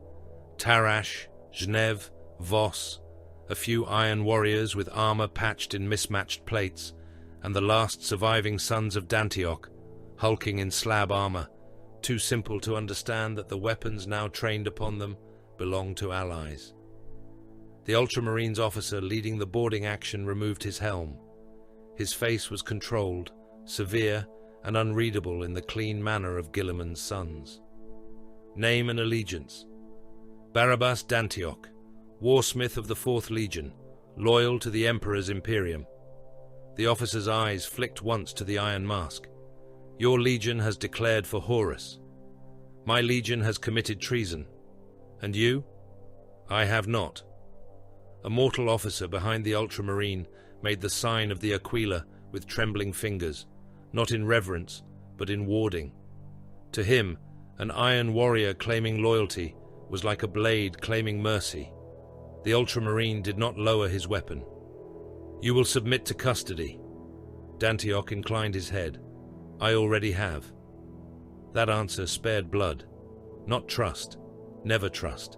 Tarash, Zhnev, Voss, a few Iron Warriors with armor patched in mismatched plates, and the last surviving sons of Dantioch, hulking in slab armor, too simple to understand that the weapons now trained upon them belonged to allies. The Ultramarines officer leading the boarding action removed his helm. His face was controlled, severe, and unreadable in the clean manner of Guilliman's sons. Name and allegiance: Barabas Dantioch, warsmith of the 4th Legion, loyal to the Emperor's Imperium. The officer's eyes flicked once to the Iron Mask. Your legion has declared for Horus. My legion has committed treason. And you? I have not. A mortal officer behind the Ultramarine made the sign of the Aquila with trembling fingers, not in reverence, but in warding. To him, an Iron Warrior claiming loyalty was like a blade claiming mercy. The Ultramarine did not lower his weapon. You will submit to custody. Dantioch inclined his head. I already have. That answer spared blood. Not trust. Never trust.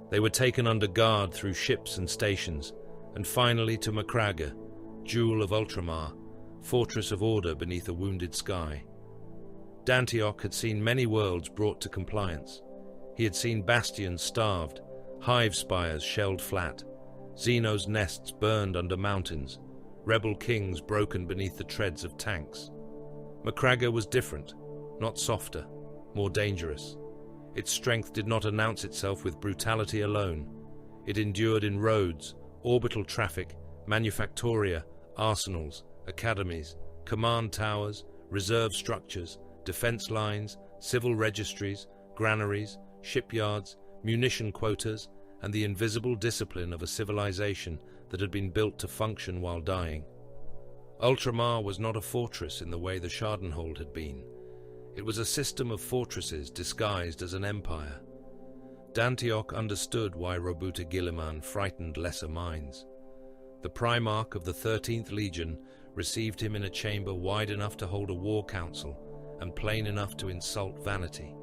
They were taken under guard through ships and stations, and finally to Macraga, jewel of Ultramar, fortress of order beneath a wounded sky. Dantioch had seen many worlds brought to compliance. He had seen bastions starved, hive spires shelled flat, Xenos nests burned under mountains, rebel kings broken beneath the treads of tanks. Macraga was different, not softer, more dangerous. Its strength did not announce itself with brutality alone. It endured in roads, orbital traffic, manufactoria, arsenals, academies, command towers, reserve structures, defense lines, civil registries, granaries, shipyards, munition quotas, and the invisible discipline of a civilization that had been built to function while dying. Ultramar was not a fortress in the way the Schadenhold had been. It was a system of fortresses disguised as an empire. Dantioch understood why Robuta Guilliman frightened lesser minds. The Primarch of the 13th Legion received him in a chamber wide enough to hold a war council and plain enough to insult vanity.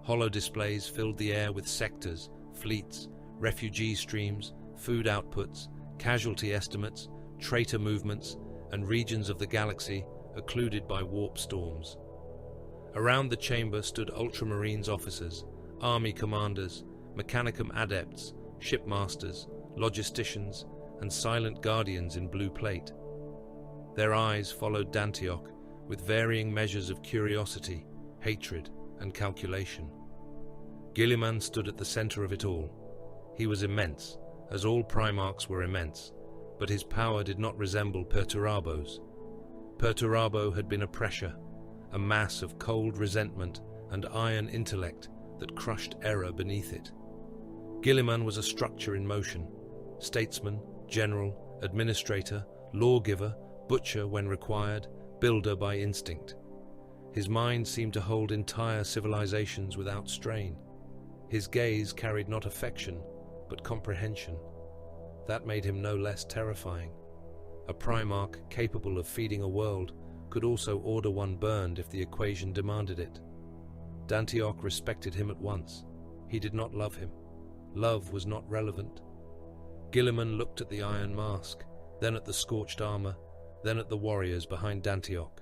Hollow displays filled the air with sectors, fleets, refugee streams, food outputs, casualty estimates, traitor movements, and regions of the galaxy occluded by warp storms. Around the chamber stood Ultramarines officers, army commanders, Mechanicum adepts, shipmasters, logisticians, and silent guardians in blue plate. Their eyes followed Dantioch with varying measures of curiosity, hatred, and calculation. Guilliman stood at the center of it all. He was immense, as all Primarchs were immense, but his power did not resemble Perturabo's. Perturabo had been a pressure, a mass of cold resentment and iron intellect that crushed error beneath it. Guilliman was a structure in motion, statesman, general, administrator, lawgiver, butcher when required, builder by instinct. His mind seemed to hold entire civilizations without strain. His gaze carried not affection, but comprehension. That made him no less terrifying. A Primarch capable of feeding a world could also order one burned if the equation demanded it. Dantioch respected him at once. He did not love him. Love was not relevant. Guilliman looked at the iron mask, then at the scorched armor, then at the warriors behind Dantioch.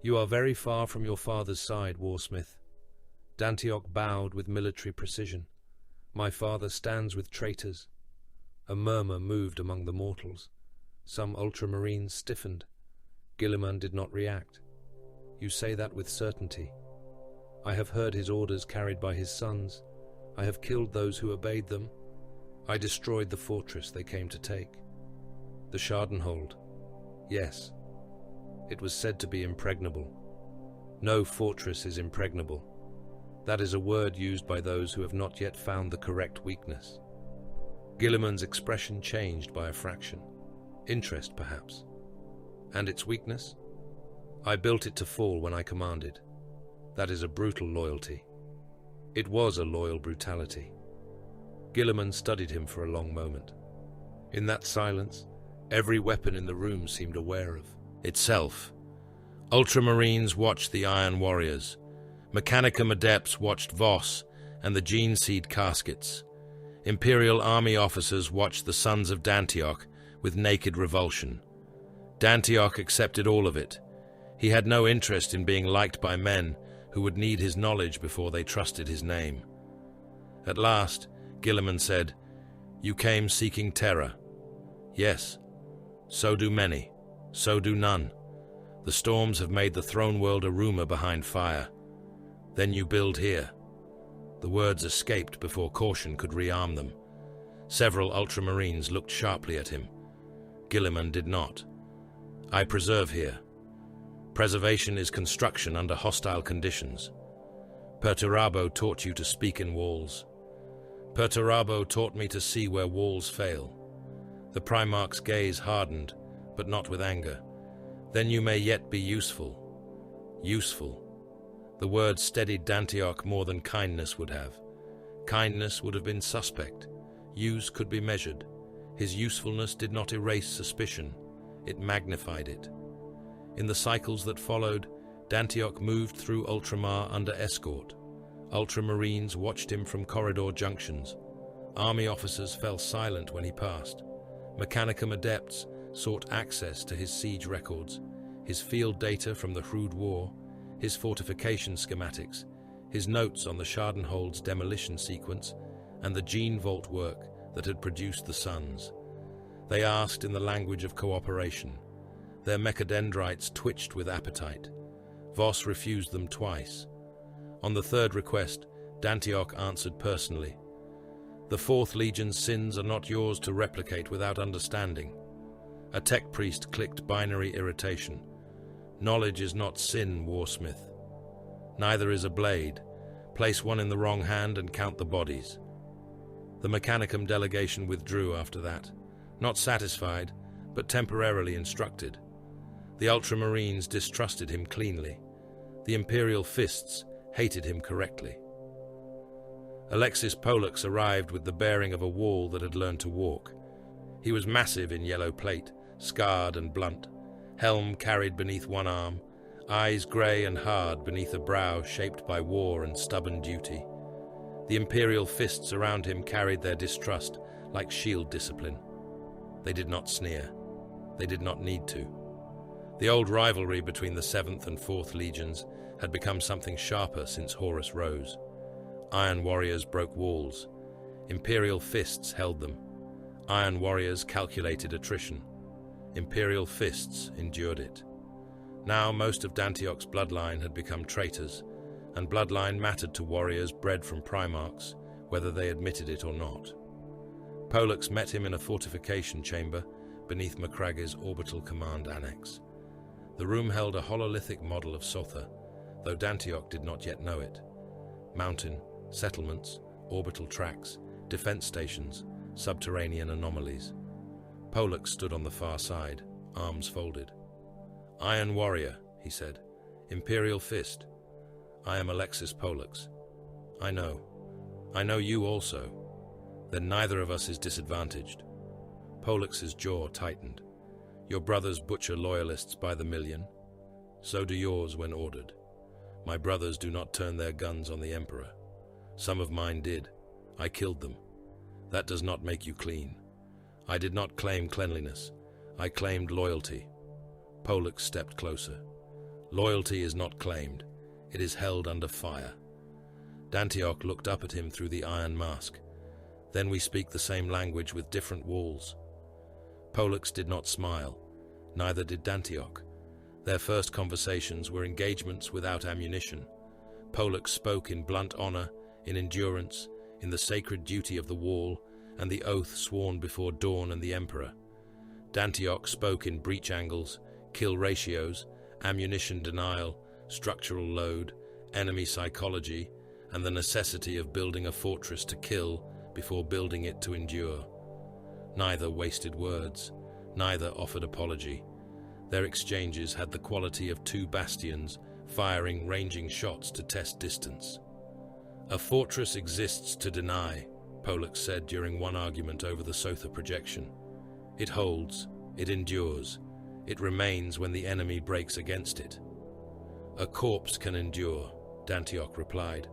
"You are very far from your father's side, Warsmith." Dantioch bowed with military precision. "My father stands with traitors." A murmur moved among the mortals. Some ultramarines stiffened. Guilliman did not react. "You say that with certainty." "I have heard his orders carried by his sons. I have killed those who obeyed them. I destroyed the fortress they came to take." "The Schadenhold." "Yes. It was said to be impregnable." "No fortress is impregnable. That is a word used by those who have not yet found the correct weakness." Guilliman's expression changed by a fraction. Interest, perhaps. "And its weakness?" "I built it to fall when I commanded. That is a brutal loyalty." "It was a loyal brutality." Guilliman studied him for a long moment. In that silence, every weapon in the room seemed aware of itself. Ultramarines watched the Iron Warriors. Mechanicum Adepts watched Voss and the Gene Seed caskets. Imperial Army officers watched the Sons of Dantioch with naked revulsion. Dantioch accepted all of it. He had no interest in being liked by men who would need his knowledge before they trusted his name. At last, Guilliman said, "You came seeking terror." "Yes. So do many. So do none. The storms have made the throne world a rumor behind fire. Then you build here." The words escaped before caution could rearm them. Several ultramarines looked sharply at him. Guilliman did not. "I preserve here. Preservation is construction under hostile conditions. Perturabo taught you to speak in walls. Perturabo taught me to see where walls fail." The Primarch's gaze hardened, but not with anger. "Then you may yet be useful." Useful. The word steadied Dantioch more than kindness would have. Kindness would have been suspect. Use could be measured. His usefulness did not erase suspicion. It magnified it. In the cycles that followed, Dantioch moved through Ultramar under escort. Ultramarines watched him from corridor junctions. Army officers fell silent when he passed. Mechanicum Adepts sought access to his siege records, his field data from the Hrude War, his fortification schematics, his notes on the Schadenhold's demolition sequence, and the gene vault work that had produced the Suns. They asked in the language of cooperation. Their mechadendrites twitched with appetite. Voss refused them twice. On the third request, Dantioch answered personally. "The Fourth Legion's sins are not yours to replicate without understanding." A tech priest clicked binary irritation. "Knowledge is not sin, Warsmith. Neither is a blade. Place one in the wrong hand and count the bodies." The Mechanicum delegation withdrew after that, not satisfied, but temporarily instructed. The Ultramarines distrusted him cleanly. The Imperial Fists hated him correctly. Alexis Pollux arrived with the bearing of a wall that had learned to walk. He was massive in yellow plate, scarred and blunt, helm carried beneath one arm, eyes grey and hard beneath a brow shaped by war and stubborn duty. The Imperial Fists around him carried their distrust like shield discipline. They did not sneer. They did not need to. The old rivalry between the 7th and 4th Legions had become something sharper since Horus rose. Iron Warriors broke walls. Imperial Fists held them. Iron Warriors calculated attrition. Imperial Fists endured it. Now most of Dantioch's bloodline had become traitors, and bloodline mattered to warriors bred from Primarchs, whether they admitted it or not. Pollux met him in a fortification chamber beneath Macragge's orbital command annex. The room held a hololithic model of Sotha, though Dantioch did not yet know it. Mountain, settlements, orbital tracks, defense stations, subterranean anomalies. Pollux stood on the far side, arms folded. "Iron Warrior," he said. "Imperial Fist. I am Alexis Pollux. I know. I know you also. Then neither of us is disadvantaged. Pollux' jaw tightened. Your brothers butcher loyalists by the million. So do yours when ordered. My brothers do not turn their guns on the Emperor. Some of mine did. I killed them. That does not make you clean. I did not claim cleanliness. I claimed loyalty. Pollux stepped closer. Loyalty is not claimed. It is held under fire. Dantioch looked up at him through the iron mask. Then we speak the same language with different walls. Pollux did not smile. Neither did Dantioch. Their first conversations were engagements without ammunition. Pollux spoke in blunt honor, in endurance, in the sacred duty of the wall, and the oath sworn before Dawn and the Emperor. Dantioch spoke in breach angles, kill ratios, ammunition denial, structural load, enemy psychology, and the necessity of building a fortress to kill before building it to endure. Neither wasted words, neither offered apology. Their exchanges had the quality of two bastions firing ranging shots to test distance. A fortress exists to deny, Pollux said during one argument over the Sotha projection. It holds, it endures, it remains when the enemy breaks against it. A corpse can endure, Dantioch replied.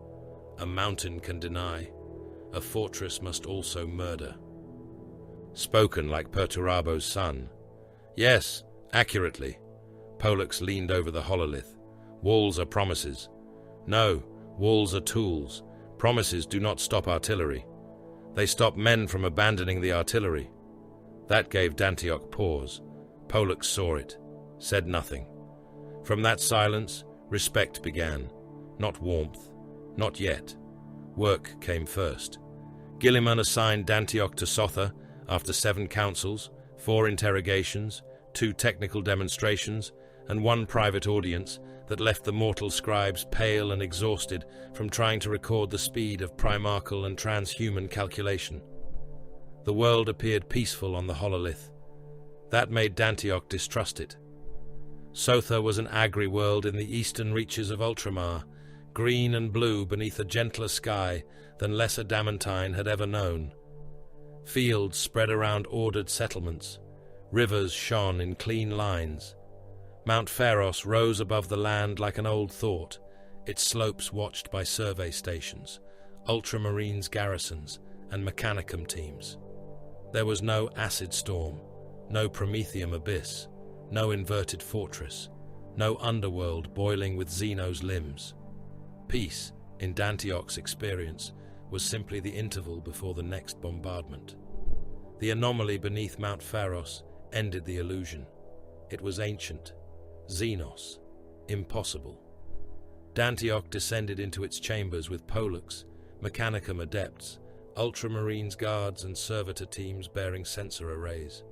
A mountain can deny. A fortress must also murder. Spoken like Perturabo's son. Yes, accurately. Pollux leaned over the hololith. Walls are promises. No, walls are tools. Promises do not stop artillery. They stop men from abandoning the artillery. That gave Dantioch pause. Pollux saw it, said nothing. From that silence, respect began. Not warmth, not yet. Work came first. Gilliman assigned Dantioch to Sotha after 7 councils, 4 interrogations, 2 technical demonstrations, and 1 private audience that left the mortal scribes pale and exhausted from trying to record the speed of primarchal and transhuman calculation. The world appeared peaceful on the hololith. That made Dantioch distrust it. Sotha was an agri-world in the eastern reaches of Ultramar, green and blue beneath a gentler sky than Lesser Damantine had ever known. Fields spread around ordered settlements. Rivers shone in clean lines. Mount Pharos rose above the land like an old thought, its slopes watched by survey stations, ultramarines garrisons, and mechanicum teams. There was no acid storm, no Prometheum abyss, no inverted fortress, no underworld boiling with Xeno's limbs. Peace, in Dantioch's experience, was simply the interval before the next bombardment. The anomaly beneath Mount Pharos ended the illusion. It was ancient, Xenos, impossible. Dantioch descended into its chambers with Pollux, Mechanicum adepts, Ultramarines guards and servitor teams bearing sensor arrays.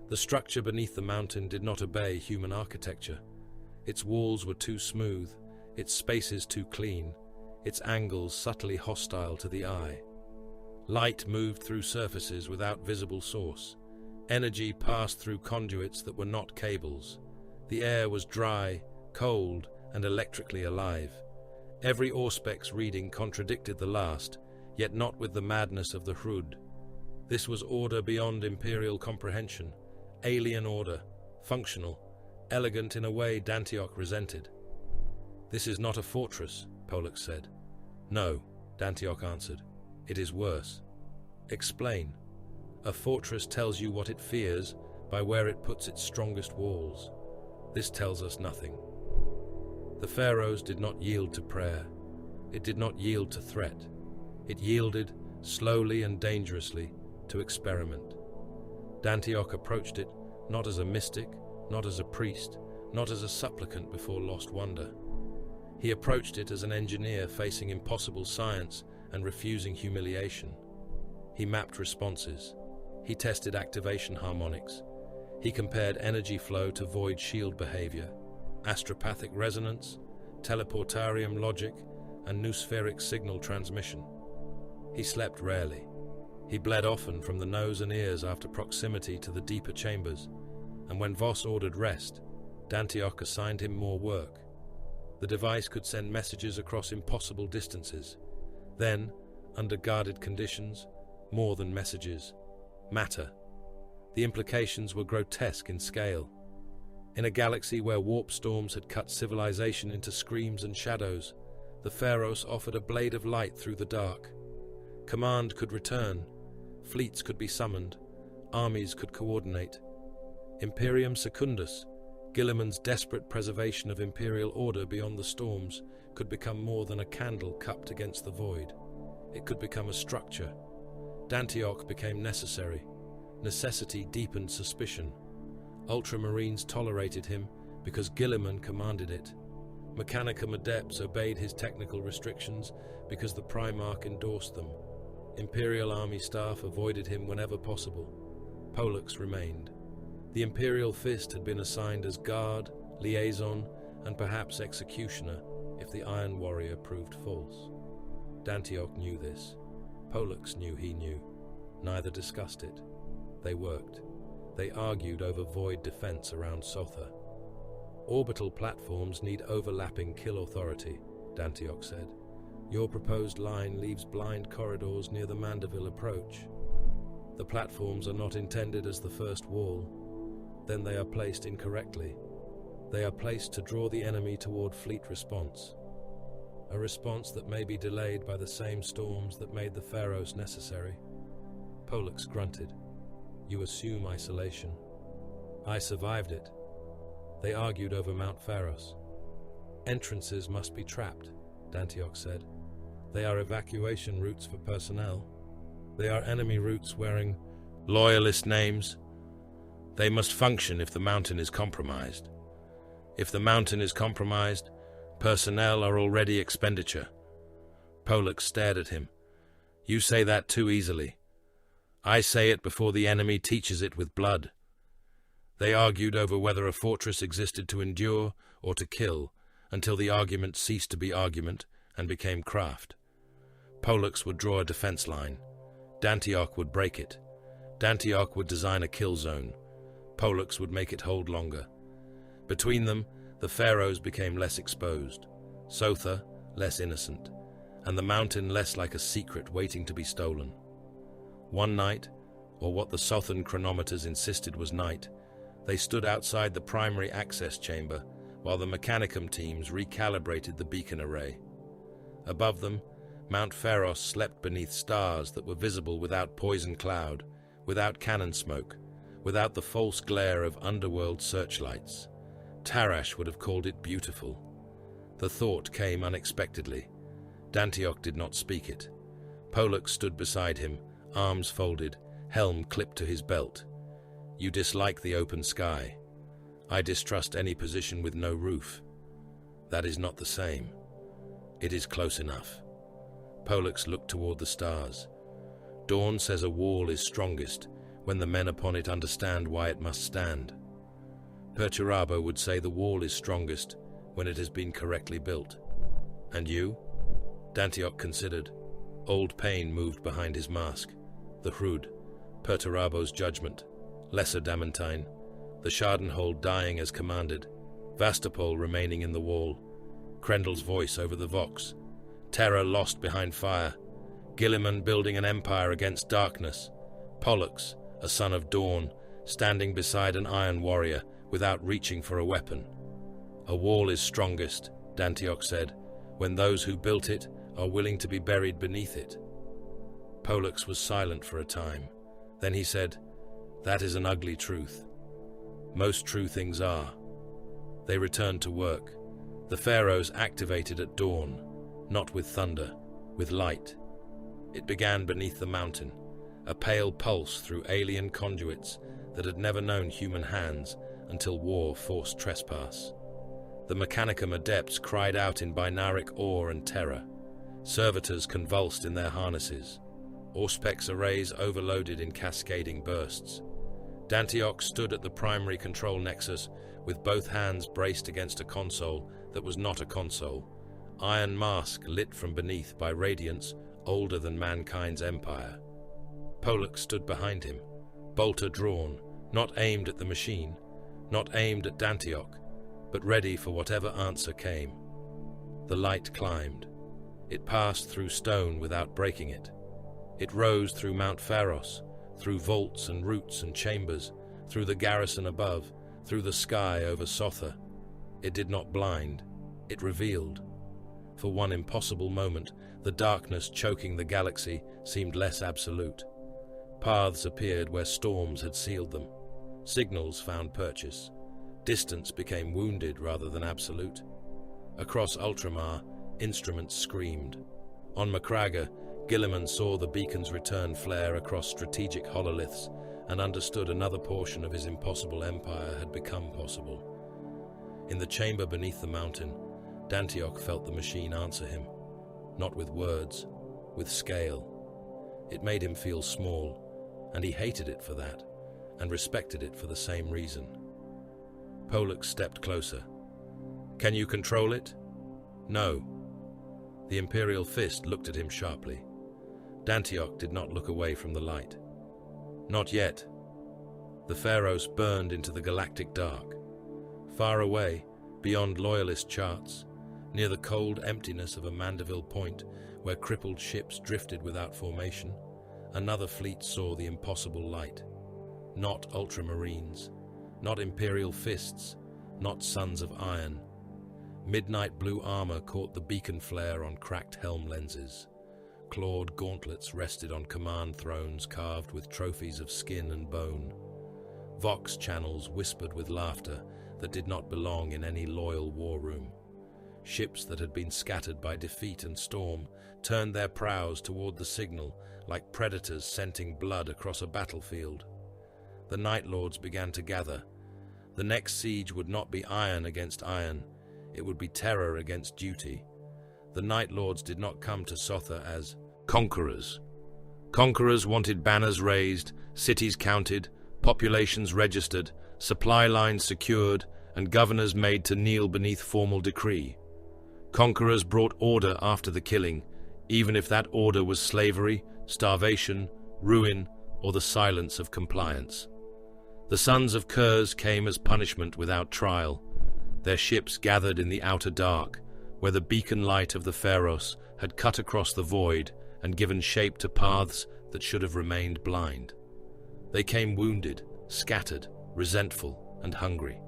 The structure beneath the mountain did not obey human architecture. Its walls were too smooth, its spaces too clean, its angles subtly hostile to the eye. Light moved through surfaces without visible source. Energy passed through conduits that were not cables. The air was dry, cold, and electrically alive. Every Auspex reading contradicted the last, yet not with the madness of the Hrud. This was order beyond imperial comprehension, alien order, functional, elegant in a way Dantioch resented. "This is not a fortress," Pollux said. "No," Dantioch answered. "It is worse." "Explain." "A fortress tells you what it fears by where it puts its strongest walls. This tells us nothing." The pharaohs did not yield to prayer. It did not yield to threat. It yielded, slowly and dangerously, to experiment. Dantioch approached it not as a mystic, not as a priest, not as a supplicant before lost wonder. He approached it as an engineer facing impossible science and refusing humiliation. He mapped responses. He tested activation harmonics. He compared energy flow to void shield behavior, astropathic resonance, teleportarium logic, and noospheric signal transmission. He slept rarely. He bled often from the nose and ears after proximity to the deeper chambers, and when Voss ordered rest, Dantioch assigned him more work. The device could send messages across impossible distances. Then, under guarded conditions, more than messages, matter. The implications were grotesque in scale. In a galaxy where warp storms had cut civilization into screams and shadows, the Pharos offered a blade of light through the dark. Command could return, fleets could be summoned, armies could coordinate. Imperium Secundus, Guilliman's desperate preservation of imperial order beyond the storms, could become more than a candle cupped against the void. It could become a structure. Dantioch became necessary. Necessity deepened suspicion. Ultramarines tolerated him because Guilliman commanded it. Mechanicum Adepts obeyed his technical restrictions because the Primarch endorsed them. Imperial army staff avoided him whenever possible. Pollux remained. The Imperial Fist had been assigned as guard, liaison, and perhaps executioner if the Iron Warrior proved false. Dantioch knew this. Pollux knew he knew. Neither discussed it. They worked. They argued over void defense around Sotha. Orbital platforms need overlapping kill authority, Dantioch said. Your proposed line leaves blind corridors near the Mandeville approach. The platforms are not intended as the first wall. Then they are placed incorrectly. They are placed to draw the enemy toward fleet response. A response that may be delayed by the same storms that made the Pharos necessary. Pollux grunted. You assume isolation. I survived it. They argued over Mount Pharos. Entrances must be trapped, Dantioch said. They are evacuation routes for personnel. They are enemy routes wearing loyalist names. They must function if the mountain is compromised. If the mountain is compromised, personnel are already expenditure. Pollux stared at him. You say that too easily. I say it before the enemy teaches it with blood. They argued over whether a fortress existed to endure or to kill, until the argument ceased to be argument and became craft. Pollux would draw a defense line. Dantioch would break it. Dantioch would design a kill zone. Pollux would make it hold longer. Between them, the Pharos became less exposed, Sotha less innocent, and the mountain less like a secret waiting to be stolen. One night, or what the Sothan chronometers insisted was night, they stood outside the primary access chamber while the Mechanicum teams recalibrated the beacon array. Above them, Mount Pharos slept beneath stars that were visible without poison cloud, without cannon smoke, without the false glare of underworld searchlights. Tarash would have called it beautiful. The thought came unexpectedly. Dantioch did not speak it. Pollux stood beside him, arms folded, helm clipped to his belt. You dislike the open sky. I distrust any position with no roof. That is not the same. It is close enough. Pollux looked toward the stars. Dawn says a wall is strongest when the men upon it understand why it must stand. Perturabo would say the wall is strongest when it has been correctly built. And you? Dantioch considered. Old pain moved behind his mask. The Hrud, Perturabo's judgment, Lesser Damantine, the Schadenhold dying as commanded, Vastapol remaining in the wall, Krendel's voice over the Vox, Terror lost behind fire, Guilliman building an empire against darkness, Pollux, a son of dawn, standing beside an iron warrior without reaching for a weapon. A wall is strongest, Dantioch said, when those who built it are willing to be buried beneath it. Pollux was silent for a time. Then he said, That is an ugly truth. Most true things are. They returned to work. The Pharos activated at dawn, not with thunder, with light. It began beneath the mountain, a pale pulse through alien conduits that had never known human hands until war forced trespass. The Mechanicum adepts cried out in binaric awe and terror. Servitors convulsed in their harnesses. Auspex arrays overloaded in cascading bursts. Dantioch stood at the primary control nexus with both hands braced against a console that was not a console, iron mask lit from beneath by radiance older than mankind's empire. Pollux stood behind him, bolter drawn, not aimed at the machine, not aimed at Dantioch, but ready for whatever answer came. The light climbed. It passed through stone without breaking it. It rose through Mount Pharos, through vaults and roots and chambers, through the garrison above, through the sky over Sotha. It did not blind, it revealed. For one impossible moment, the darkness choking the galaxy seemed less absolute. Paths appeared where storms had sealed them. Signals found purchase. Distance became wounded rather than absolute. Across Ultramar, instruments screamed. On Macraga, Gilliman saw the beacon's return flare across strategic hololiths and understood another portion of his impossible empire had become possible. In the chamber beneath the mountain, Dantioch felt the machine answer him, not with words, with scale. It made him feel small, and he hated it for that, and respected it for the same reason. Pollux stepped closer. "Can you control it?" "No." The Imperial Fist looked at him sharply. Dantioch did not look away from the light. "Not yet." The Pharos burned into the galactic dark. Far away, beyond Loyalist charts, near the cold emptiness of a Mandeville Point, where crippled ships drifted without formation, another fleet saw the impossible light. Not Ultramarines, not Imperial Fists, not Sons of Iron. Midnight blue armor caught the beacon flare on cracked helm lenses. Clawed gauntlets rested on command thrones carved with trophies of skin and bone. Vox channels whispered with laughter that did not belong in any loyal war room. Ships that had been scattered by defeat and storm turned their prows toward the signal like predators scenting blood across a battlefield. The Night Lords began to gather. The next siege would not be iron against iron, it would be terror against duty. The Night Lords did not come to Sotha as conquerors. Conquerors wanted banners raised, cities counted, populations registered, supply lines secured, and governors made to kneel beneath formal decree. Conquerors brought order after the killing, even if that order was slavery, starvation, ruin, or the silence of compliance. The Sons of Kurz came as punishment without trial. Their ships gathered in the outer dark, where the beacon light of the Pharos had cut across the void and given shape to paths that should have remained blind. They came wounded, scattered, resentful, and hungry.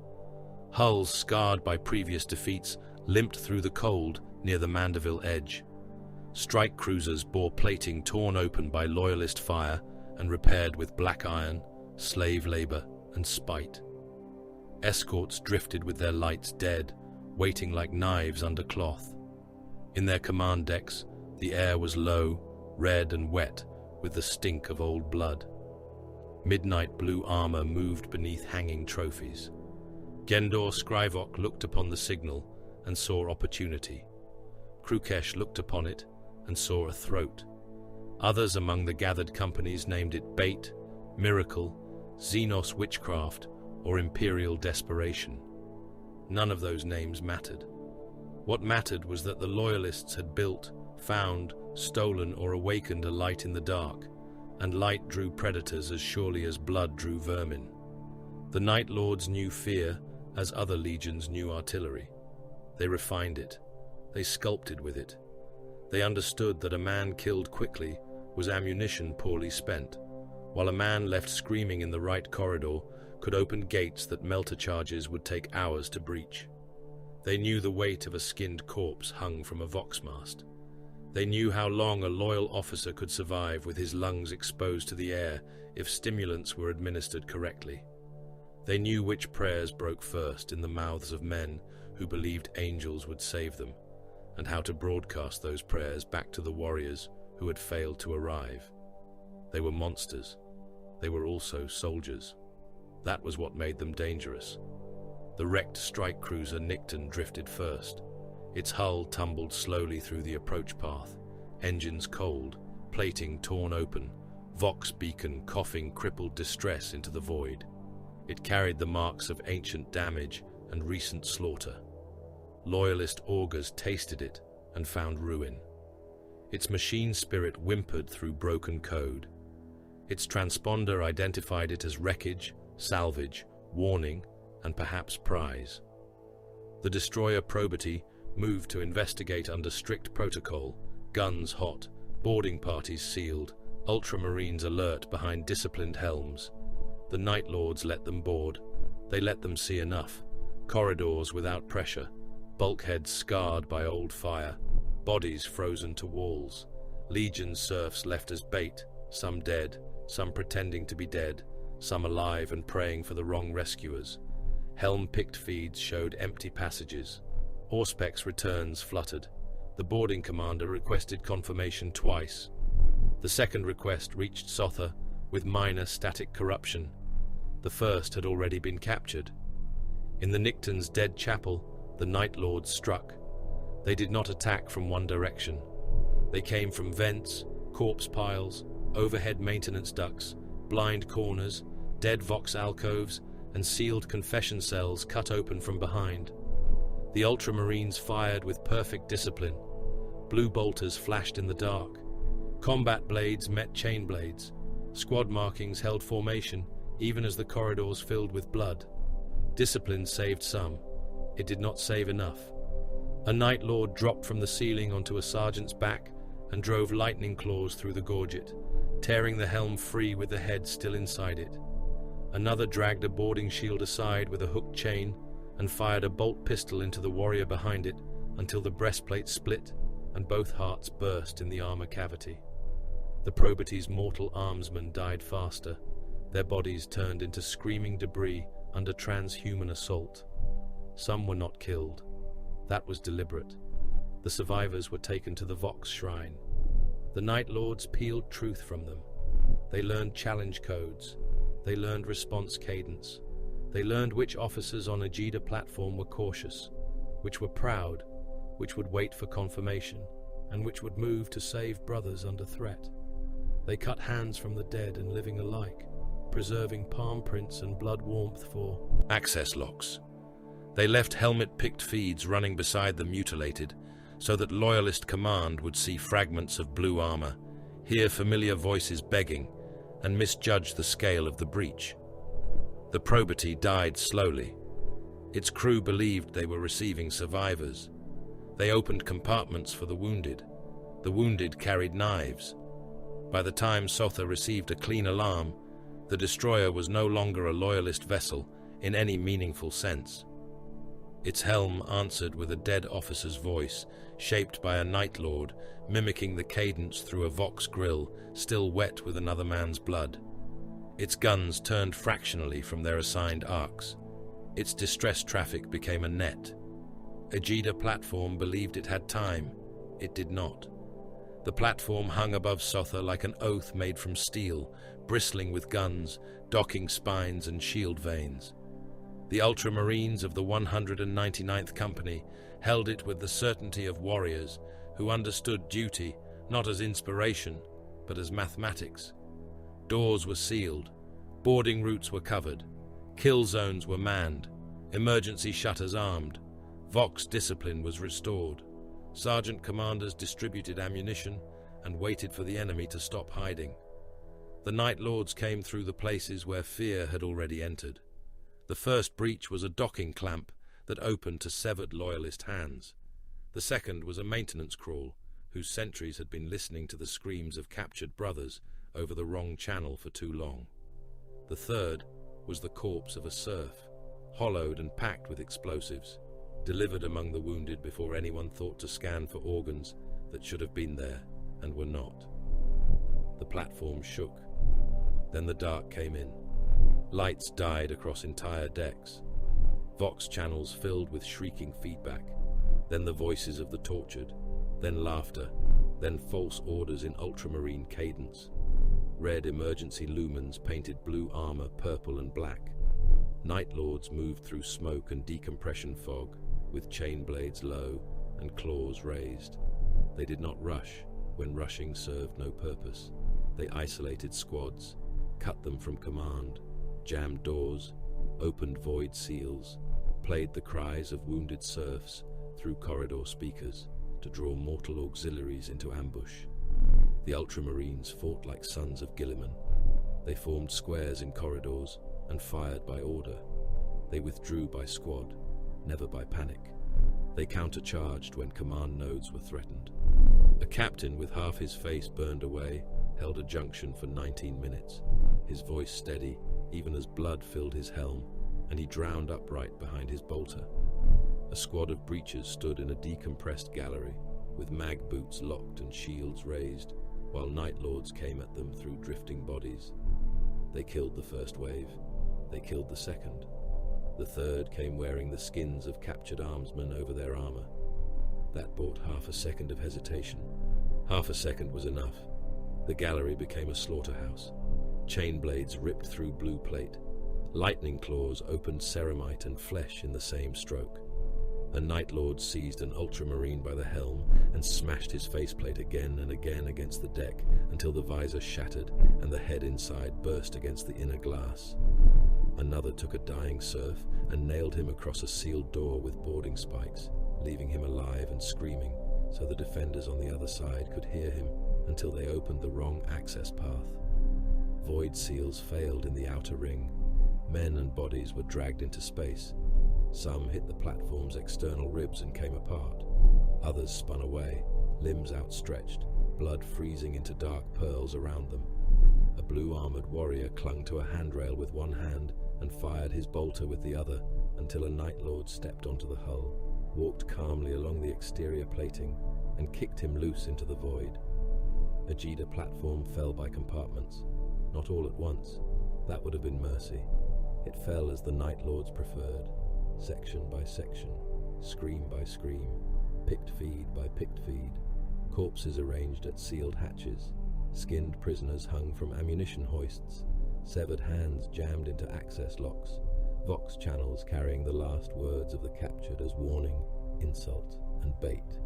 Hulls scarred by previous defeats limped through the cold near the Mandeville edge. Strike cruisers bore plating torn open by loyalist fire and repaired with black iron, slave labor, and spite. Escorts drifted with their lights dead, waiting like knives under cloth. In their command decks, the air was low, red and wet with the stink of old blood. Midnight blue armor moved beneath hanging trophies. Gendor Scrivok looked upon the signal and saw opportunity. Krukesh looked upon it and saw a throat. Others among the gathered companies named it bait, miracle, Xenos witchcraft, or imperial desperation. None of those names mattered. What mattered was that the Loyalists had built, found, stolen, or awakened a light in the dark, and light drew predators as surely as blood drew vermin. The Night Lords knew fear as other legions knew artillery. They refined it. They sculpted with it. They understood that a man killed quickly was ammunition poorly spent, while a man left screaming in the right corridor could open gates that melter charges would take hours to breach. They knew the weight of a skinned corpse hung from a voxmast. They knew how long a loyal officer could survive with his lungs exposed to the air if stimulants were administered correctly. They knew which prayers broke first in the mouths of men who believed angels would save them, and how to broadcast those prayers back to the warriors who had failed to arrive. They were monsters. They were also soldiers. That was what made them dangerous. The wrecked strike cruiser Nicton drifted first. Its hull tumbled slowly through the approach path, engines cold, plating torn open, Vox beacon coughing crippled distress into the void. It carried the marks of ancient damage and recent slaughter. Loyalist augurs tasted it and found ruin. Its machine spirit whimpered through broken code. Its transponder identified it as wreckage, salvage, warning, and perhaps prize. The destroyer Probity moved to investigate under strict protocol, guns hot, boarding parties sealed, Ultramarines alert behind disciplined helms. The Night Lords let them board. They let them see enough. Corridors without pressure, bulkheads scarred by old fire, bodies frozen to walls. Legion serfs left as bait, some dead, some pretending to be dead, some alive and praying for the wrong rescuers. Helm-picked feeds showed empty passages. Auspex returns fluttered. The boarding commander requested confirmation twice. The second request reached Sotha with minor static corruption. The first had already been captured. In the Nicton's dead chapel, the Night Lords struck. They did not attack from one direction. They came from vents, corpse piles, overhead maintenance ducts, blind corners, dead vox alcoves, and sealed confession cells cut open from behind. The Ultramarines fired with perfect discipline. Blue bolters flashed in the dark. Combat blades met chain blades. Squad markings held formation, even as the corridors filled with blood. Discipline saved some. It did not save enough. A Night Lord dropped from the ceiling onto a sergeant's back and drove lightning claws through the gorget, tearing the helm free with the head still inside it. Another dragged a boarding shield aside with a hooked chain and fired a bolt pistol into the warrior behind it until the breastplate split and both hearts burst in the armor cavity. The probity's mortal armsmen died faster. Their bodies turned into screaming debris under transhuman assault. Some were not killed. That was deliberate. The survivors were taken to the Vox Shrine. The Night Lords peeled truth from them. They learned challenge codes. They learned response cadence. They learned which officers on a Jeda platform were cautious, which were proud, which would wait for confirmation, and which would move to save brothers under threat. They cut hands from the dead and living alike, preserving palm prints and blood warmth for access locks. They left helmet-picked feeds running beside the mutilated, so that Loyalist Command would see fragments of blue armor, hear familiar voices begging, and misjudge the scale of the breach. The probity died slowly. Its crew believed they were receiving survivors. They opened compartments for the wounded. The wounded carried knives. By the time Sotha received a clean alarm, the destroyer was no longer a Loyalist vessel in any meaningful sense. Its helm answered with a dead officer's voice, shaped by a Night Lord, mimicking the cadence through a Vox grill, still wet with another man's blood. Its guns turned fractionally from their assigned arcs. Its distress traffic became a net. A Jeda platform believed it had time. It did not. The platform hung above Sotha like an oath made from steel, bristling with guns, docking spines and shield vanes. The Ultramarines of the 199th Company held it with the certainty of warriors who understood duty not as inspiration, but as mathematics. Doors were sealed, boarding routes were covered, kill zones were manned, emergency shutters armed, Vox discipline was restored. Sergeant commanders distributed ammunition and waited for the enemy to stop hiding. The Night Lords came through the places where fear had already entered. The first breach was a docking clamp that opened to severed Loyalist hands. The second was a maintenance crawl, whose sentries had been listening to the screams of captured brothers over the wrong channel for too long. The third was the corpse of a serf, hollowed and packed with explosives, delivered among the wounded before anyone thought to scan for organs that should have been there and were not. The platform shook. Then the dark came in. Lights died across entire decks. Vox channels filled with shrieking feedback. Then the voices of the tortured. Then laughter. Then false orders in ultramarine cadence. Red emergency lumens painted blue armor purple and black. Night Lords moved through smoke and decompression fog, with chain blades low and claws raised. They did not rush when rushing served no purpose. They isolated squads, cut them from command, jammed doors, opened void seals, played the cries of wounded serfs through corridor speakers to draw mortal auxiliaries into ambush. The Ultramarines fought like sons of Gilliman. They formed squares in corridors and fired by order. They withdrew by squad, never by panic. They countercharged when command nodes were threatened. A captain with half his face burned away held a junction for 19 minutes, his voice steady, even as blood filled his helm, and he drowned upright behind his bolter. A squad of breachers stood in a decompressed gallery, with mag boots locked and shields raised, while Night Lords came at them through drifting bodies. They killed the first wave. They killed the second. The third came wearing the skins of captured armsmen over their armor. That bought half a second of hesitation. Half a second was enough. The gallery became a slaughterhouse. Chain blades ripped through blue plate. Lightning claws opened ceramite and flesh in the same stroke. A Night Lord seized an ultramarine by the helm and smashed his faceplate again and again against the deck until the visor shattered and the head inside burst against the inner glass. Another took a dying serf and nailed him across a sealed door with boarding spikes, leaving him alive and screaming so the defenders on the other side could hear him until they opened the wrong access path. Void seals failed in the outer ring. Men and bodies were dragged into space. Some hit the platform's external ribs and came apart. Others spun away, limbs outstretched, blood freezing into dark pearls around them. A blue-armored warrior clung to a handrail with one hand and fired his bolter with the other until a Night Lord stepped onto the hull, walked calmly along the exterior plating, and kicked him loose into the void. A Jeda platform fell by compartments, not all at once. That would have been mercy. It fell as the Night Lords preferred, section by section, scream by scream, picked feed by picked feed, corpses arranged at sealed hatches, skinned prisoners hung from ammunition hoists, severed hands jammed into access locks, vox channels carrying the last words of the captured as warning, insult, and bait.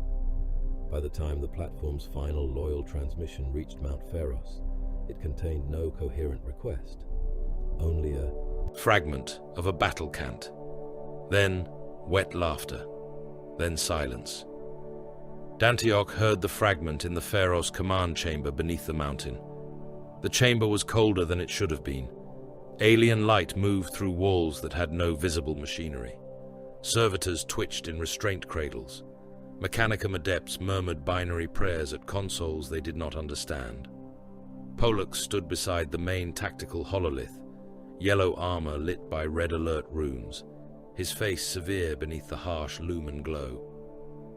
By the time the platform's final loyal transmission reached Mount Pharos, it contained no coherent request, only a fragment of a battle cant. Then wet laughter. Then silence. Dantioch heard the fragment in the Pharos command chamber beneath the mountain. The chamber was colder than it should have been. Alien light moved through walls that had no visible machinery. Servitors twitched in restraint cradles. Mechanicum adepts murmured binary prayers at consoles they did not understand. Pollux stood beside the main tactical hololith, yellow armor lit by red alert runes, his face severe beneath the harsh lumen glow.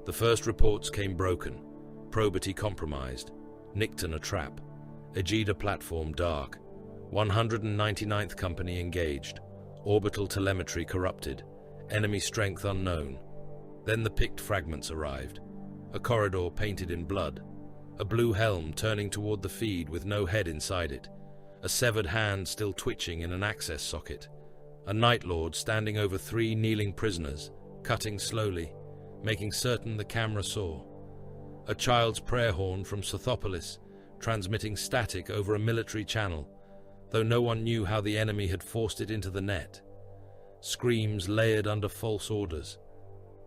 The first reports came broken, probity compromised, Nicton a trap, Aegida platform dark, 199th Company engaged, orbital telemetry corrupted, enemy strength unknown. Then the picked fragments arrived, a corridor painted in blood, a blue helm turning toward the feed with no head inside it, a severed hand still twitching in an access socket, a Night Lord standing over 3 kneeling prisoners, cutting slowly, making certain the camera saw, a child's prayer horn from Sothopolis, transmitting static over a military channel, though no one knew how the enemy had forced it into the net. Screams layered under false orders.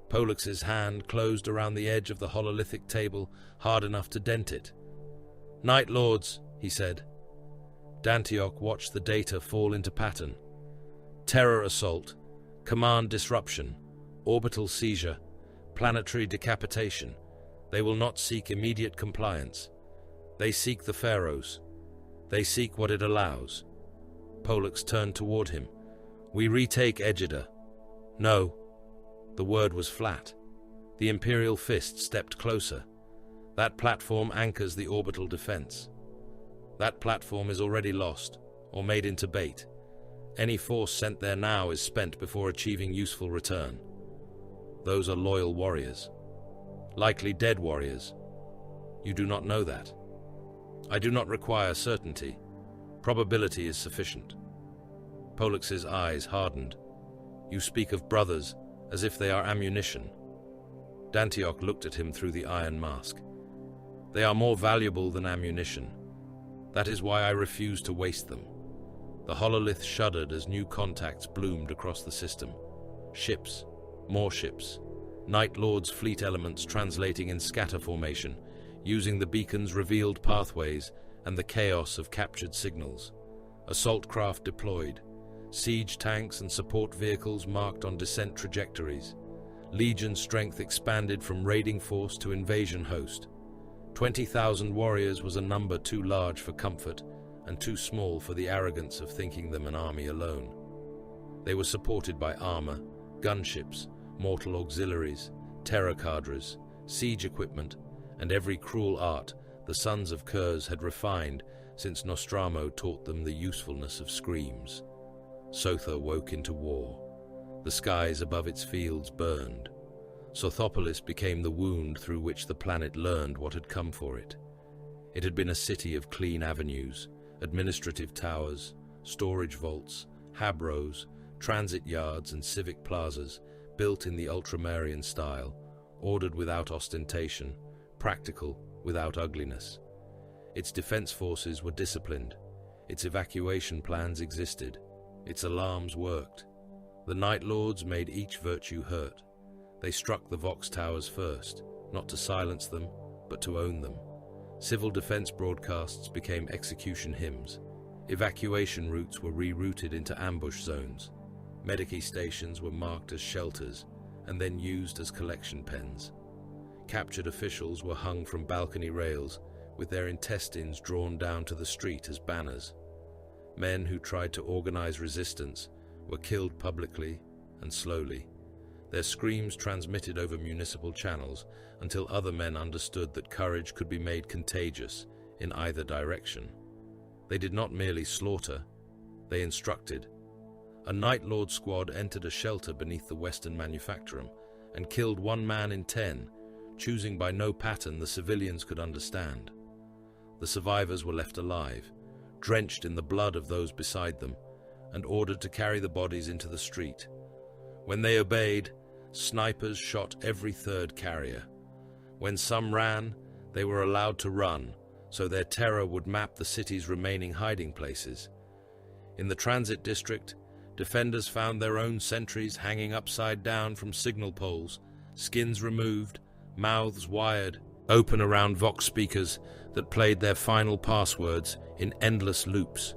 Pollux's hand closed around the edge of the hololithic table, hard enough to dent it. "Night Lords," he said. Dantioch watched the data fall into pattern. Terror assault, command disruption, orbital seizure, planetary decapitation. They will not seek immediate compliance. They seek the Pharaohs. They seek what it allows. Pollux turned toward him. "We retake Aegida." "No." The word was flat. The Imperial fist stepped closer. "That platform anchors the orbital defense. That platform is already lost, or made into bait. Any force sent there now is spent before achieving useful return. Those are loyal warriors. Likely dead warriors. You do not know that. I do not require certainty. Probability is sufficient." Pollux's eyes hardened. "You speak of brothers as if they are ammunition." Dantioch looked at him through the iron mask. "They are more valuable than ammunition. That is why I refuse to waste them." The hololith shuddered as new contacts bloomed across the system. Ships, more ships, Night Lord's fleet elements translating in scatter formation, using the beacon's revealed pathways and the chaos of captured signals. Assault craft deployed, siege tanks and support vehicles marked on descent trajectories. Legion strength expanded from raiding force to invasion host. 20,000 warriors was a number too large for comfort and too small for the arrogance of thinking them an army alone. They were supported by armor, gunships, mortal auxiliaries, terror cadres, siege equipment, and every cruel art the sons of Kurz had refined since Nostramo taught them the usefulness of screams. Sotha woke into war. The skies above its fields burned. Sothopolis became the wound through which the planet learned what had come for it. It had been a city of clean avenues, administrative towers, storage vaults, habros, transit yards and civic plazas, built in the ultramarine style, ordered without ostentation, practical without ugliness. Its defense forces were disciplined. Its evacuation plans existed. Its alarms worked. The Night Lords made each virtue hurt. They struck the Vox Towers first, not to silence them, but to own them. Civil defense broadcasts became execution hymns. Evacuation routes were rerouted into ambush zones. Medici stations were marked as shelters and then used as collection pens. Captured officials were hung from balcony rails with their intestines drawn down to the street as banners. Men who tried to organize resistance were killed publicly and slowly. Their screams transmitted over municipal channels until other men understood that courage could be made contagious in either direction. They did not merely slaughter, they instructed. A Night Lord squad entered a shelter beneath the Western Manufactorum and killed 1 man in 10, choosing by no pattern the civilians could understand. The survivors were left alive, drenched in the blood of those beside them, and ordered to carry the bodies into the street. When they obeyed, snipers shot every third carrier. When some ran, they were allowed to run, so their terror would map the city's remaining hiding places. In the transit district, defenders found their own sentries hanging upside down from signal poles, skins removed, mouths wired, open around Vox speakers that played their final passwords in endless loops.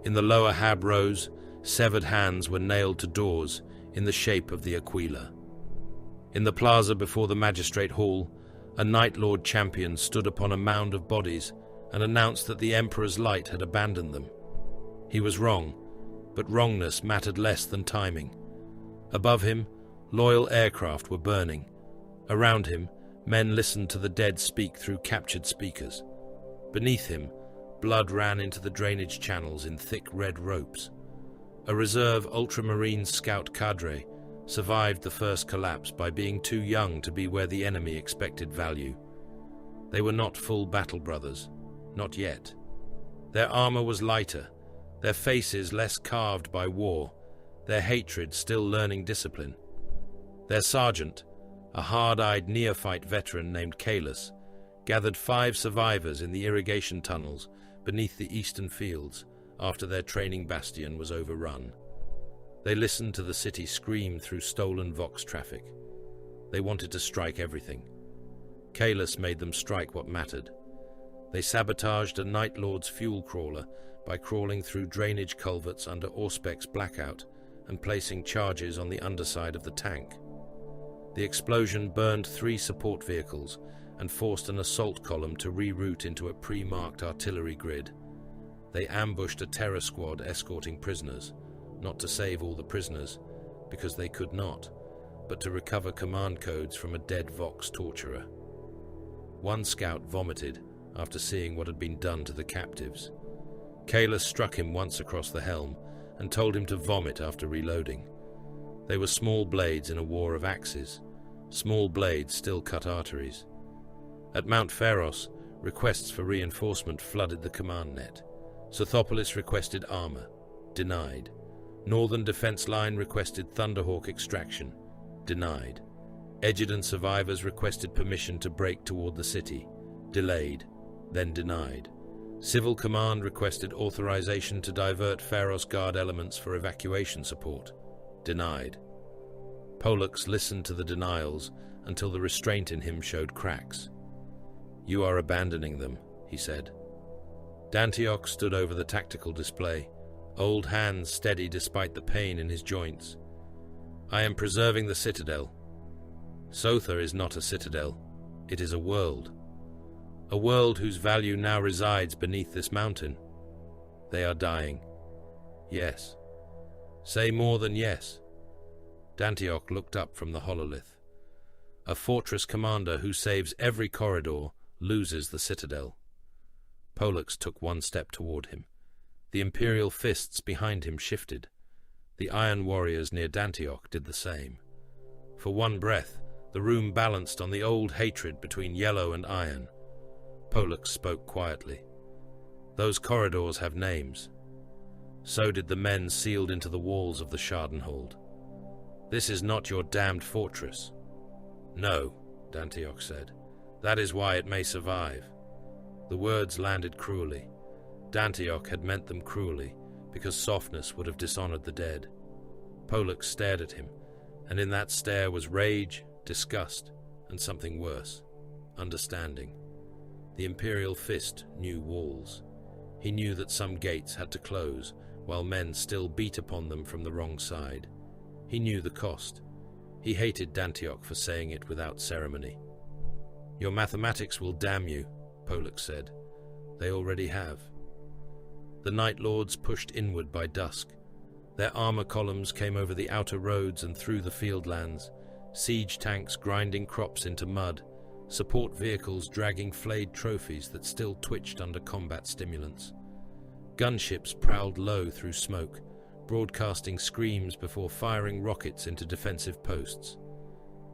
In the lower hab rows, severed hands were nailed to doors in the shape of the Aquila. In the plaza before the magistrate hall, a Night Lord champion stood upon a mound of bodies and announced that the Emperor's light had abandoned them. He was wrong, but wrongness mattered less than timing. Above him, loyal aircraft were burning. Around him, men listened to the dead speak through captured speakers. Beneath him, blood ran into the drainage channels in thick red ropes. A reserve ultramarine scout cadre survived the first collapse by being too young to be where the enemy expected value. They were not full battle brothers, not yet. Their armor was lighter, their faces less carved by war, their hatred still learning discipline. Their sergeant, a hard-eyed neophyte veteran named Kalis, gathered 5 survivors in the irrigation tunnels beneath the eastern fields after their training bastion was overrun. They listened to the city scream through stolen Vox traffic. They wanted to strike everything. Kalis made them strike what mattered. They sabotaged a Night Lord's fuel crawler by crawling through drainage culverts under Auspec's blackout and placing charges on the underside of the tank. The explosion burned 3 support vehicles and forced an assault column to reroute into a pre-marked artillery grid. They ambushed a terror squad escorting prisoners, not to save all the prisoners, because they could not, but to recover command codes from a dead Vox torturer. 1 scout vomited after seeing what had been done to the captives. Kalis struck him once across the helm and told him to vomit after reloading. They were small blades in a war of axes. Small blades still cut arteries. At Mount Pharos, requests for reinforcement flooded the command net. Sothopolis requested armor. Denied. Northern Defense Line requested Thunderhawk extraction. Denied. Edgerton survivors requested permission to break toward the city. Delayed. Then denied. Civil Command requested authorization to divert Pharos Guard elements for evacuation support. Denied. Pollux listened to the denials until the restraint in him showed cracks. "You are abandoning them," he said. Dantioch stood over the tactical display, old hands steady despite the pain in his joints. "I am preserving the citadel. Sotha is not a citadel. It is a world. A world whose value now resides beneath this mountain. They are dying. Yes. Say more than yes. Dantioch looked up from the hololith. A fortress commander who saves every corridor loses the citadel. Pollux took one step toward him. The imperial fists behind him shifted. The iron warriors near Dantioch did the same. For one breath, the room balanced on the old hatred between yellow and iron. Pollux spoke quietly. Those corridors have names. So did the men sealed into the walls of the Schadenhold. This is not your damned fortress. No, Dantioch said. That is why it may survive. The words landed cruelly. Dantioch had meant them cruelly, because softness would have dishonored the dead. Pollux stared at him, and in that stare was rage, disgust, and something worse, understanding. The imperial fist knew walls. He knew that some gates had to close, while men still beat upon them from the wrong side. He knew the cost. He hated Dantioch for saying it without ceremony. Your mathematics will damn you, Pollux said. They already have. The Night Lords pushed inward by dusk. Their armor columns came over the outer roads and through the fieldlands, siege tanks grinding crops into mud, support vehicles dragging flayed trophies that still twitched under combat stimulants. Gunships prowled low through smoke, broadcasting screams before firing rockets into defensive posts.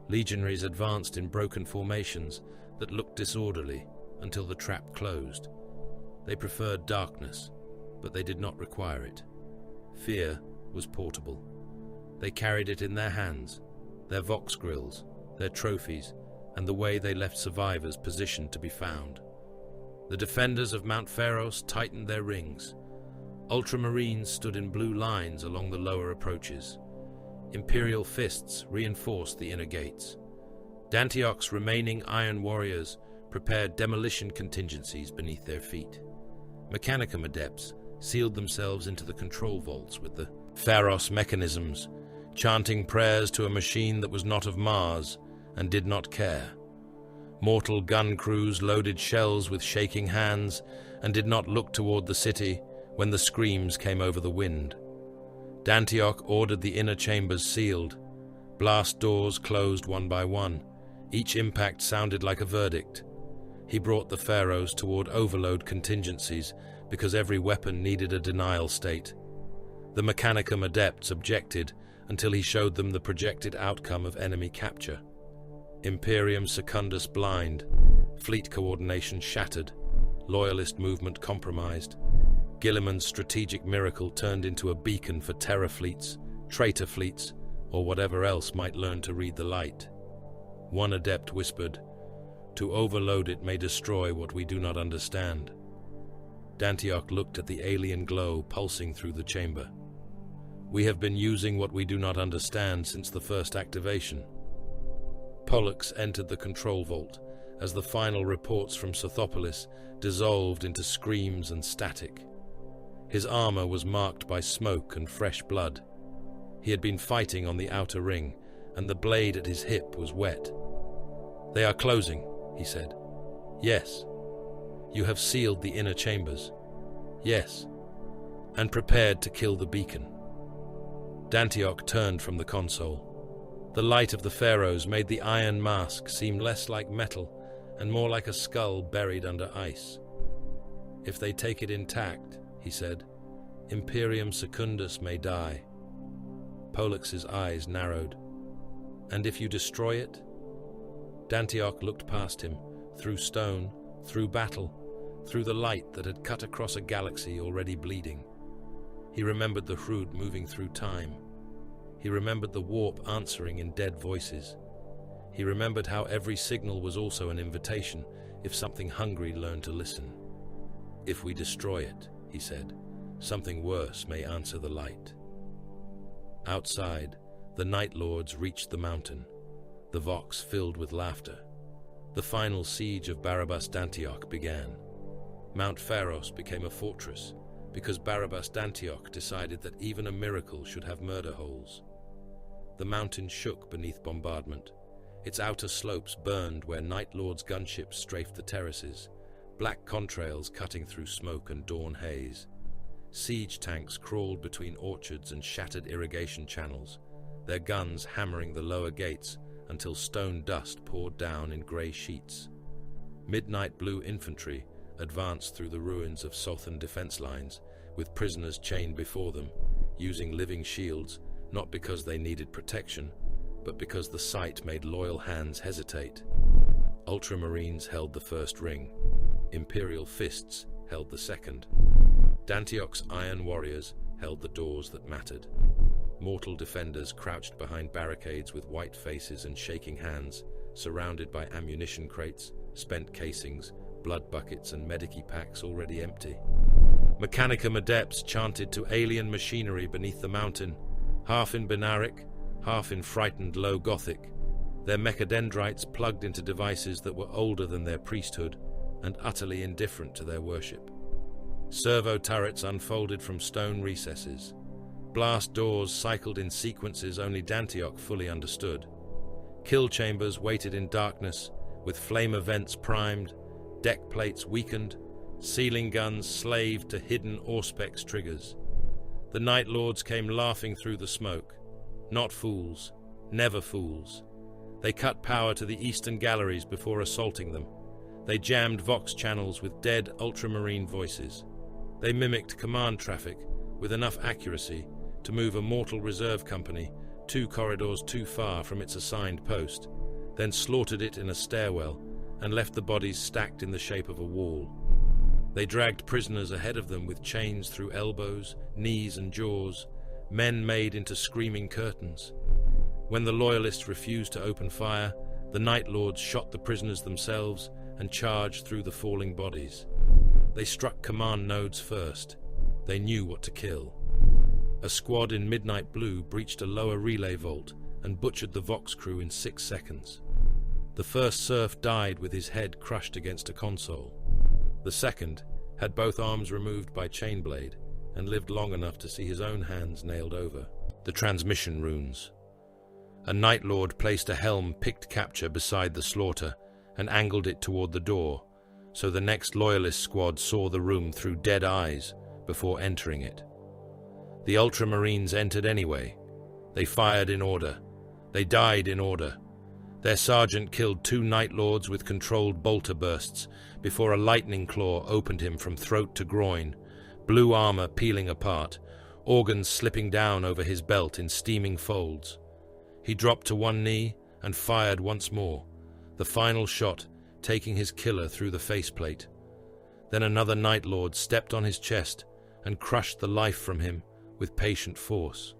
Legionaries advanced in broken formations that looked disorderly until the trap closed. They preferred darkness, but they did not require it. Fear was portable. They carried it in their hands, their vox grills, their trophies, and the way they left survivors positioned to be found. The defenders of Mount Pharos tightened their rings. Ultramarines stood in blue lines along the lower approaches. Imperial fists reinforced the inner gates. Dantioch's remaining iron warriors prepared demolition contingencies beneath their feet. Mechanicum adepts sealed themselves into the control vaults with the Pharos mechanisms, chanting prayers to a machine that was not of Mars and did not care. Mortal gun crews loaded shells with shaking hands and did not look toward the city when the screams came over the wind. Dantioch ordered the inner chambers sealed. Blast doors closed one by one. Each impact sounded like a verdict. He brought the pharaohs toward overload contingencies because every weapon needed a denial state. The Mechanicum adepts objected until he showed them the projected outcome of enemy capture. Imperium Secundus blind, fleet coordination shattered, loyalist movement compromised. Gilliman's strategic miracle turned into a beacon for terror fleets, traitor fleets, or whatever else might learn to read the light. One adept whispered, "To overload it may destroy what we do not understand." Dantioch looked at the alien glow pulsing through the chamber. "We have been using what we do not understand since the first activation." Pollux entered the control vault as the final reports from Scythopolis dissolved into screams and static. His armor was marked by smoke and fresh blood. He had been fighting on the outer ring, and the blade at his hip was wet. "They are closing," he said. "Yes." "You have sealed the inner chambers." "Yes." "And prepared to kill the beacon." Dantioch turned from the console. The light of the pharaohs made the iron mask seem less like metal and more like a skull buried under ice. "If they take it intact," he said, "Imperium Secundus may die." Pollux's eyes narrowed. "And if you destroy it?" Dantioch looked past him, through stone, through battle, through the light that had cut across a galaxy already bleeding. He remembered the Hrud moving through time. He remembered the warp answering in dead voices. He remembered how every signal was also an invitation if something hungry learned to listen. "If we destroy it," he said, "something worse may answer the light." Outside, the Night Lords reached the mountain, the Vox filled with laughter. The final siege of Barabas Dantioch began. Mount Pharos became a fortress because Barabas Dantioch decided that even a miracle should have murder holes. The mountain shook beneath bombardment. Its outer slopes burned where Night Lords' gunships strafed the terraces, black contrails cutting through smoke and dawn haze. Siege tanks crawled between orchards and shattered irrigation channels, their guns hammering the lower gates until stone dust poured down in grey sheets. Midnight blue infantry advanced through the ruins of Southern defense lines, with prisoners chained before them, using living shields, not because they needed protection, but because the sight made loyal hands hesitate. Ultramarines held the first ring. Imperial fists held the second. Dantioch's iron warriors held the doors that mattered. Mortal defenders crouched behind barricades with white faces and shaking hands, surrounded by ammunition crates, spent casings, blood buckets and medici packs already empty. Mechanicum adepts chanted to alien machinery beneath the mountain, half in Benaric, half in frightened low Gothic, their mechadendrites plugged into devices that were older than their priesthood and utterly indifferent to their worship. Servo turrets unfolded from stone recesses. Blast doors cycled in sequences only Dantioch fully understood. Kill chambers waited in darkness, with flamer vents primed, deck plates weakened, ceiling guns slaved to hidden Auspex triggers. The Night Lords came laughing through the smoke. Not fools, never fools. They cut power to the eastern galleries before assaulting them. They jammed Vox channels with dead ultramarine voices. They mimicked command traffic with enough accuracy to move a mortal reserve company 2 corridors too far from its assigned post, then slaughtered it in a stairwell and left the bodies stacked in the shape of a wall. They dragged prisoners ahead of them with chains through elbows, knees and jaws, men made into screaming curtains. When the Loyalists refused to open fire, the Night Lords shot the prisoners themselves and charged through the falling bodies. They struck command nodes first. They knew what to kill. A squad in midnight blue breached a lower relay vault and butchered the Vox crew in 6 seconds. The first serf died with his head crushed against a console. The second had both arms removed by chainblade and lived long enough to see his own hands nailed over. The transmission runes. A Night Lord placed a helm-picked capture beside the slaughter and angled it toward the door, so the next Loyalist squad saw the room through dead eyes before entering it. The Ultramarines entered anyway. They fired in order. They died in order. Their sergeant killed 2 Night Lords with controlled bolter bursts before a lightning claw opened him from throat to groin, blue armor peeling apart, organs slipping down over his belt in steaming folds. He dropped to one knee and fired once more, the final shot taking his killer through the faceplate. Then another Night Lord stepped on his chest and crushed the life from him with patient force.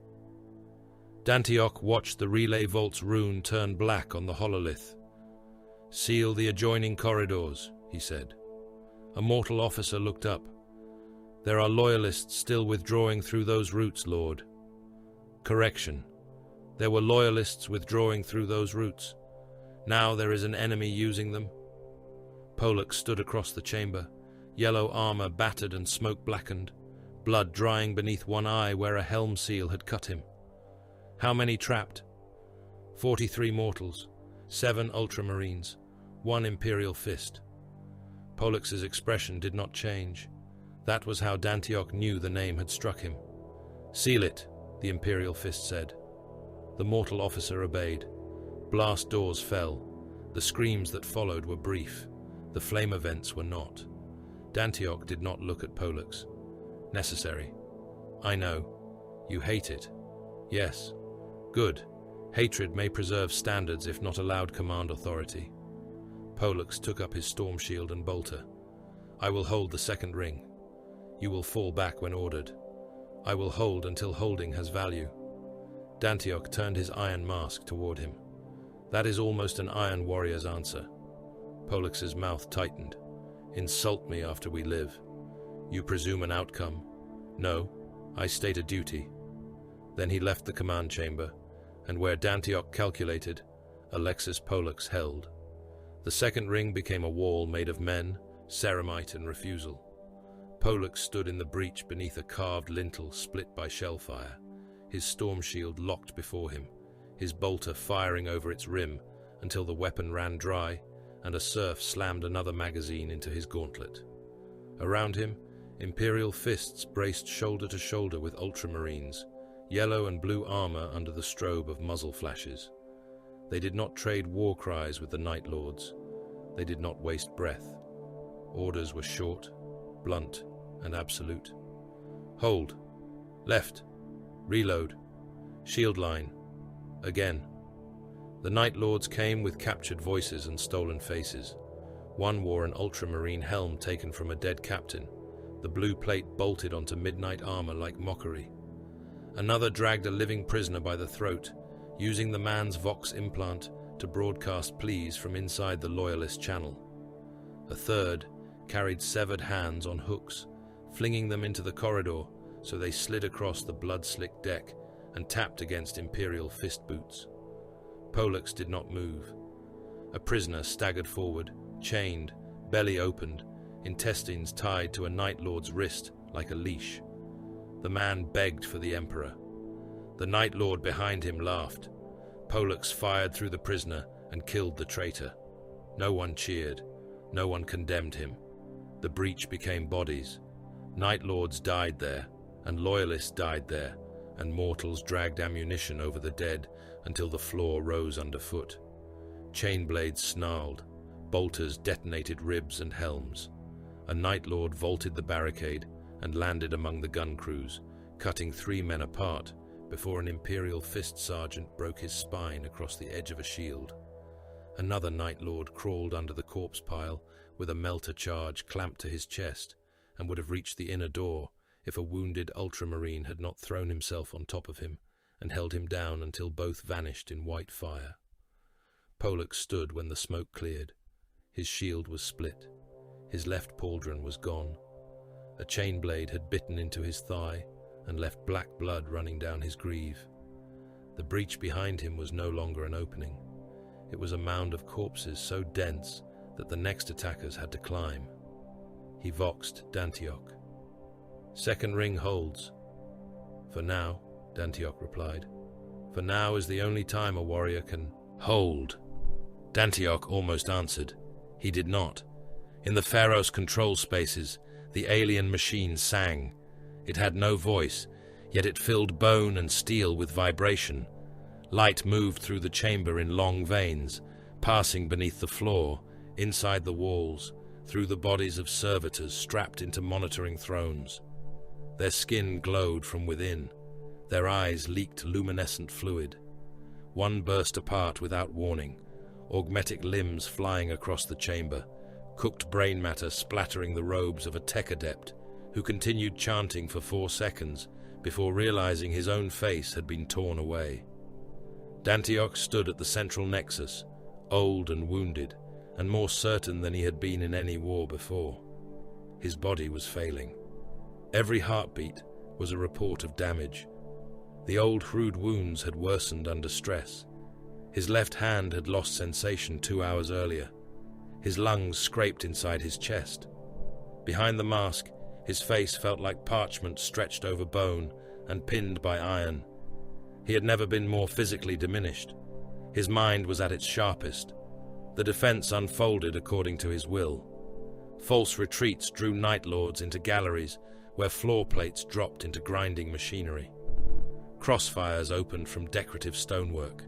Dantioch watched the relay vault's rune turn black on the hololith. "Seal the adjoining corridors," he said. A mortal officer looked up. "There are Loyalists still withdrawing through those routes, Lord." Correction. There were Loyalists withdrawing through those routes. Now there is an enemy using them. Pollux stood across the chamber, yellow armor battered and smoke-blackened, blood drying beneath one eye where a helm seal had cut him. How many trapped? 43 mortals, 7 ultramarines, 1 Imperial fist. Pollux's expression did not change. That was how Dantioch knew the name had struck him. "Seal it," the Imperial fist said. The mortal officer obeyed. Blast doors fell. The screams that followed were brief. The flame events were not. Dantioch did not look at Pollux. "Necessary. I know. You hate it. Yes. Good. Hatred may preserve standards if not allowed command authority." Pollux took up his storm shield and bolter. "I will hold the second ring. You will fall back when ordered. I will hold until holding has value." Dantioch turned his iron mask toward him. "That is almost an Iron Warrior's answer." Pollux's mouth tightened. "Insult me after we live. You presume an outcome. No, I state a duty." Then he left the command chamber, and where Dantioch calculated, Alexis Pollux held. The second ring became a wall made of men, ceramite and refusal. Pollux stood in the breach beneath a carved lintel split by shellfire, his storm shield locked before him, his bolter firing over its rim until the weapon ran dry, and a serf slammed another magazine into his gauntlet. Around him, Imperial fists braced shoulder to shoulder with Ultramarines, yellow and blue armor under the strobe of muzzle flashes. They did not trade war cries with the Night Lords. They did not waste breath. Orders were short, blunt, and absolute. Hold. Left. Reload. Shield line. Again. The Night Lords came with captured voices and stolen faces. One wore an ultramarine helm taken from a dead captain, the blue plate bolted onto midnight armor like mockery. Another dragged a living prisoner by the throat, using the man's Vox implant to broadcast pleas from inside the Loyalist channel. A third carried severed hands on hooks, flinging them into the corridor so they slid across the blood-slicked deck and tapped against Imperial fist boots. Pollux did not move. A prisoner staggered forward, chained, belly opened, intestines tied to a Night Lord's wrist like a leash. The man begged for the Emperor. The Night Lord behind him laughed. Pollux fired through the prisoner and killed the traitor. No one cheered. No one condemned him. The breach became bodies. Night Lords died there, and Loyalists died there, and mortals dragged ammunition over the dead until the floor rose underfoot. Chain blades snarled. Bolters detonated ribs and helms. A Night Lord vaulted the barricade and landed among the gun crews, cutting 3 men apart before an Imperial fist sergeant broke his spine across the edge of a shield. Another Night Lord crawled under the corpse pile with a melter charge clamped to his chest and would have reached the inner door if a wounded Ultramarine had not thrown himself on top of him and held him down until both vanished in white fire. Pollux stood when the smoke cleared. His shield was split. His left pauldron was gone. A chain blade had bitten into his thigh and left black blood running down his greave. The breach behind him was no longer an opening. It was a mound of corpses so dense that the next attackers had to climb. He voxed Dantioch. "Second ring holds." "For now," Dantioch replied. "For now is the only time a warrior can hold." Dantioch almost answered. He did not. In the Pharos control spaces, the alien machine sang. It had no voice, yet it filled bone and steel with vibration. Light moved through the chamber in long veins, passing beneath the floor, inside the walls, through the bodies of servitors strapped into monitoring thrones. Their skin glowed from within. Their eyes leaked luminescent fluid. One burst apart without warning, augmetic limbs flying across the chamber, cooked brain matter splattering the robes of a tech adept who continued chanting for 4 seconds before realizing his own face had been torn away. Dantioch stood at the central nexus, old and wounded, and more certain than he had been in any war before. His body was failing. Every heartbeat was a report of damage. The old Hrud wounds had worsened under stress. His left hand had lost sensation 2 hours earlier. His lungs scraped inside his chest. Behind the mask, his face felt like parchment stretched over bone and pinned by iron. He had never been more physically diminished. His mind was at its sharpest. The defense unfolded according to his will. False retreats drew Night Lords into galleries where floor plates dropped into grinding machinery. Crossfires opened from decorative stonework.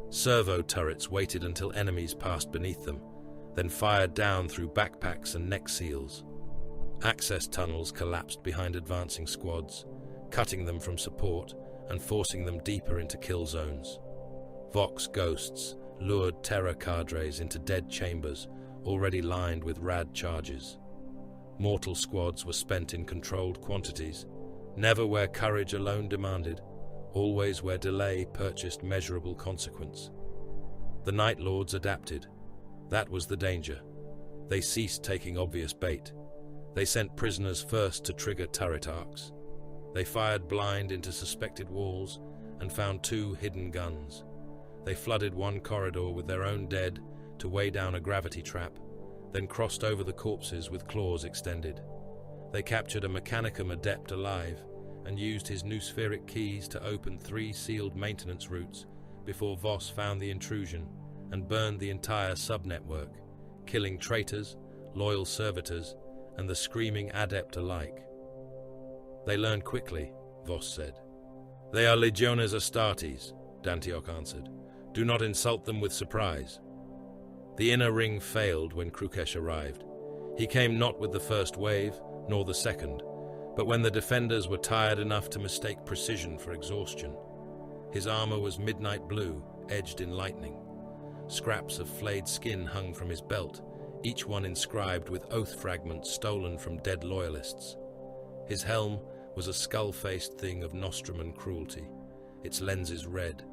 Servo turrets waited until enemies passed beneath them, then fired down through backpacks and neck seals. Access tunnels collapsed behind advancing squads, cutting them from support and forcing them deeper into kill zones. Vox ghosts lured terror cadres into dead chambers already lined with rad charges. Mortal squads were spent in controlled quantities, never where courage alone demanded, always where delay purchased measurable consequence. The Night Lords adapted. That was the danger. They ceased taking obvious bait. They sent prisoners first to trigger turret arcs. They fired blind into suspected walls and found 2 hidden guns. They flooded one corridor with their own dead to weigh down a gravity trap, then crossed over the corpses with claws extended. They captured a Mechanicum adept alive and used his noospheric keys to open 3 sealed maintenance routes before Voss found the intrusion and burned the entire subnetwork, killing traitors, loyal servitors, and the screaming adept alike. They learn quickly, Voss said. They are legiones Astartes, Dantioch answered. Do not insult them with surprise. The inner ring failed when Krukesh arrived. He came not with the first wave, nor the second, but when the defenders were tired enough to mistake precision for exhaustion. His armor was midnight blue, edged in lightning. Scraps of flayed skin hung from his belt, each one inscribed with oath fragments stolen from dead loyalists. His helm was a skull-faced thing of Nostraman cruelty, its lenses red,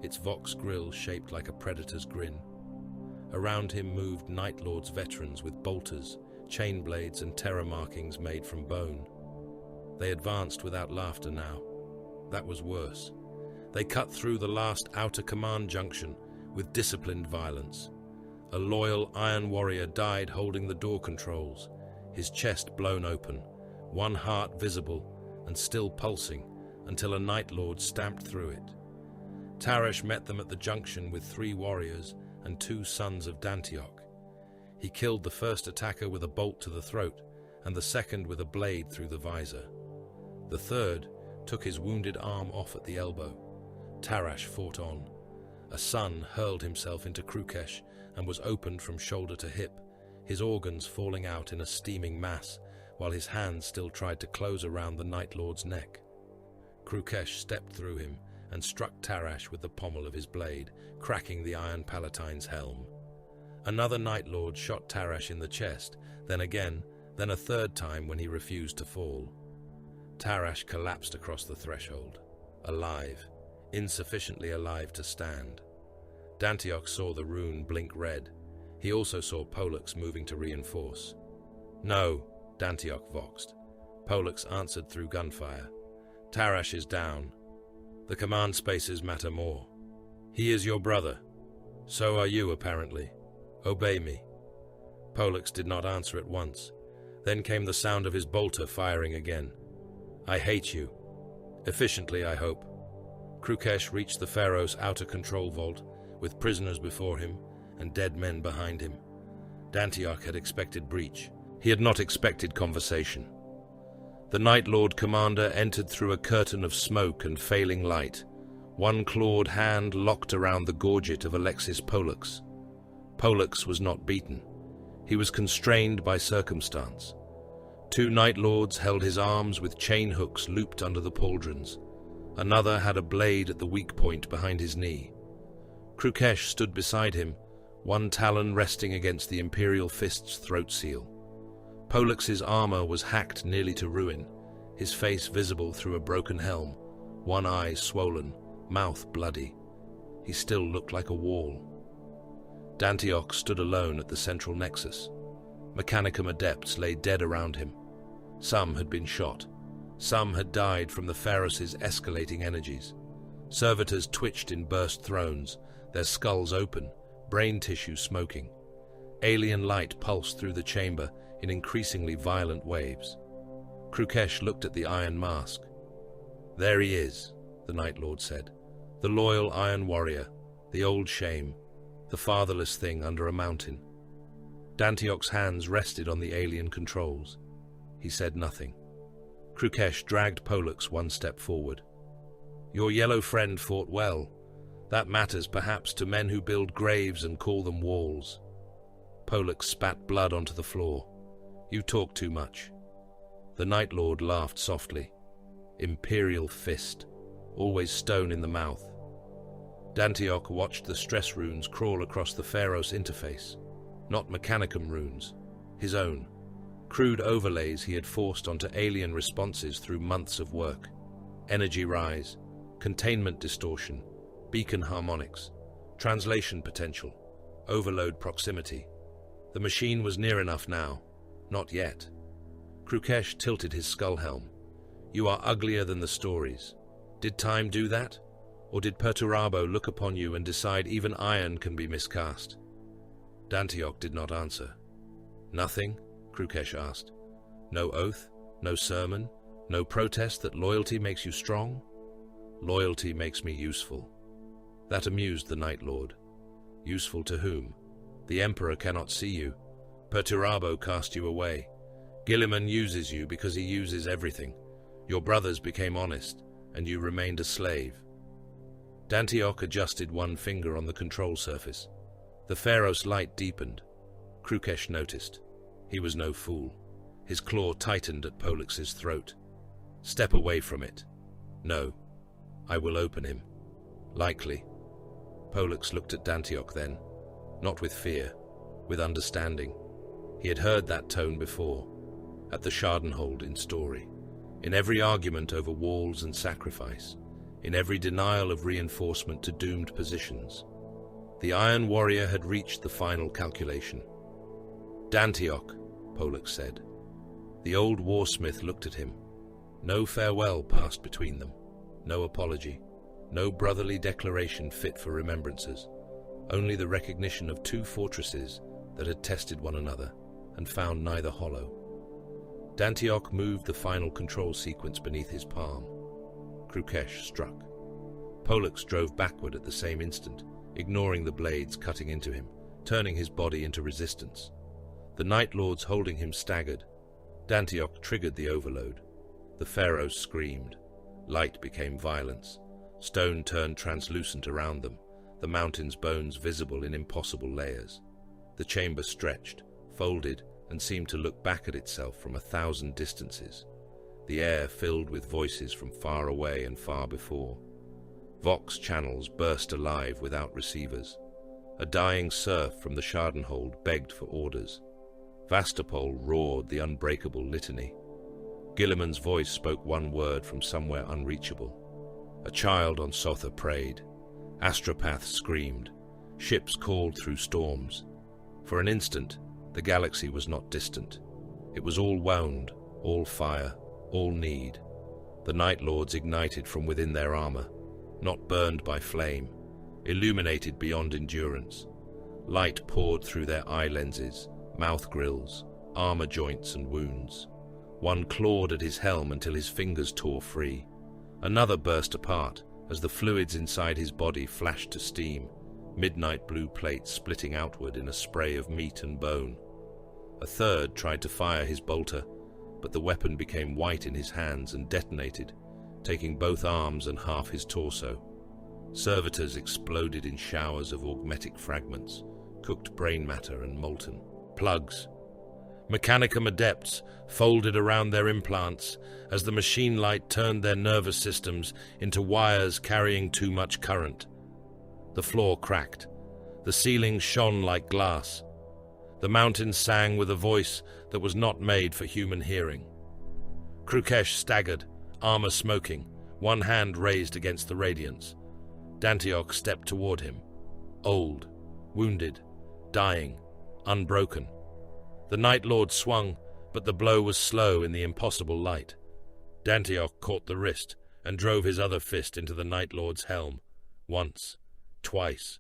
its vox grill shaped like a predator's grin. Around him moved Night Lord's veterans with bolters, chain blades, and terror markings made from bone. They advanced without laughter now. That was worse. They cut through the last outer command junction with disciplined violence. A loyal Iron Warrior died holding the door controls, his chest blown open, one heart visible and still pulsing until a Night Lord stamped through it. Tarash met them at the junction with 3 warriors and 2 sons of Dantioch. He killed the first attacker with a bolt to the throat and the second with a blade through the visor. The third took his wounded arm off at the elbow. Tarash fought on. A son hurled himself into Krukesh and was opened from shoulder to hip, his organs falling out in a steaming mass, while his hands still tried to close around the Night Lord's neck. Krukesh stepped through him and struck Tarash with the pommel of his blade, cracking the Iron Palatine's helm. Another Night Lord shot Tarash in the chest, then again, then a third time when he refused to fall. Tarash collapsed across the threshold, alive, insufficiently alive to stand. Dantioch saw the rune blink red. He also saw Pollux moving to reinforce. No, Dantioch voxed. Pollux answered through gunfire. Tarash is down. The command spaces matter more. He is your brother. So are you, apparently. Obey me. Pollux did not answer at once. Then came the sound of his bolter firing again. I hate you. Efficiently, I hope. Krukesh reached the Pharaoh's outer control vault, with prisoners before him and dead men behind him. Dantioch had expected breach. He had not expected conversation. The Night Lord commander entered through a curtain of smoke and failing light, one clawed hand locked around the gorget of Alexis Pollux. Pollux was not beaten. He was constrained by circumstance. 2 Night Lords held his arms with chain hooks looped under the pauldrons. Another had a blade at the weak point behind his knee. Krukesh stood beside him, one talon resting against the Imperial Fist's throat seal. Pollux's armor was hacked nearly to ruin, his face visible through a broken helm, one eye swollen, mouth bloody. He still looked like a wall. Dantioch stood alone at the central nexus. Mechanicum adepts lay dead around him. Some had been shot. Some had died from the Pharos' escalating energies. Servitors twitched in burst thrones, their skulls open, brain tissue smoking. Alien light pulsed through the chamber in increasingly violent waves. Krukesh looked at the iron mask. There he is, the Night Lord said. The loyal Iron Warrior, the old shame, the fatherless thing under a mountain. Dantioch's hands rested on the alien controls. He said nothing. Krukesh dragged Pollux one step forward. Your yellow friend fought well. That matters perhaps to men who build graves and call them walls. Pollux spat blood onto the floor. You talk too much. The Night Lord laughed softly. Imperial fist, always stone in the mouth. Dantioch watched the stress runes crawl across the Pharos interface. Not Mechanicum runes, his own. Crude overlays he had forced onto alien responses through months of work. Energy rise, containment distortion, beacon harmonics, translation potential, overload proximity. The machine was near enough now. Not yet. Krukesh tilted his skull helm. You are uglier than the stories. Did time do that? Or did Perturabo look upon you and decide even iron can be miscast? Dantioch did not answer. Nothing? Krukesh asked. No oath? No sermon? No protest that loyalty makes you strong? Loyalty makes me useful. That amused the Night Lord. Useful to whom? The Emperor cannot see you. Perturabo cast you away. Guilliman uses you because he uses everything. Your brothers became honest, and you remained a slave. Dantioch adjusted one finger on the control surface. The Pharaoh's light deepened. Krukesh noticed. He was no fool. His claw tightened at Pollux' throat. Step away from it. No. I will open him. Likely. Pollux looked at Dantioch then, not with fear, with understanding. He had heard that tone before, at the Schadenhold in story, in every argument over walls and sacrifice, in every denial of reinforcement to doomed positions. The Iron Warrior had reached the final calculation. Dantioch, Pollux said. The old warsmith looked at him. No farewell passed between them, no apology, no brotherly declaration fit for remembrances, only the recognition of two fortresses that had tested one another and found neither hollow. Dantioch moved the final control sequence beneath his palm. Krukesh struck. Pollux drove backward at the same instant, ignoring the blades cutting into him, turning his body into resistance. The Night Lords holding him staggered. Dantioch triggered the overload. The pharaohs screamed. Light became violence. Stone turned translucent around them, the mountain's bones visible in impossible layers. The chamber stretched, folded, and seemed to look back at itself from 1,000 distances. The air filled with voices from far away and far before. Vox channels burst alive without receivers. A dying surf from the Schadenhold begged for orders. Vastapol roared the unbreakable litany. Guilliman's voice spoke one word from somewhere unreachable. A child on Sotha prayed. Astropaths screamed. Ships called through storms. For an instant, the galaxy was not distant. It was all wound, all fire, all need. The Night Lords ignited from within their armor, not burned by flame, illuminated beyond endurance. Light poured through their eye lenses, mouth grills, armor joints and wounds. One clawed at his helm until his fingers tore free. Another burst apart as the fluids inside his body flashed to steam, midnight blue plates splitting outward in a spray of meat and bone. A third tried to fire his bolter, but the weapon became white in his hands and detonated, taking both arms and half his torso. Servitors exploded in showers of augmetic fragments, cooked brain matter and molten. Plugs. Mechanicum adepts folded around their implants as the machine light turned their nervous systems into wires carrying too much current. The floor cracked. The ceiling shone like glass. The mountain sang with a voice that was not made for human hearing. Krukesh staggered, armor smoking, one hand raised against the radiance. Dantioch stepped toward him. Old, wounded, dying, unbroken. The Night Lord swung, but the blow was slow in the impossible light. Dantioch caught the wrist and drove his other fist into the Night Lord's helm. Once, twice.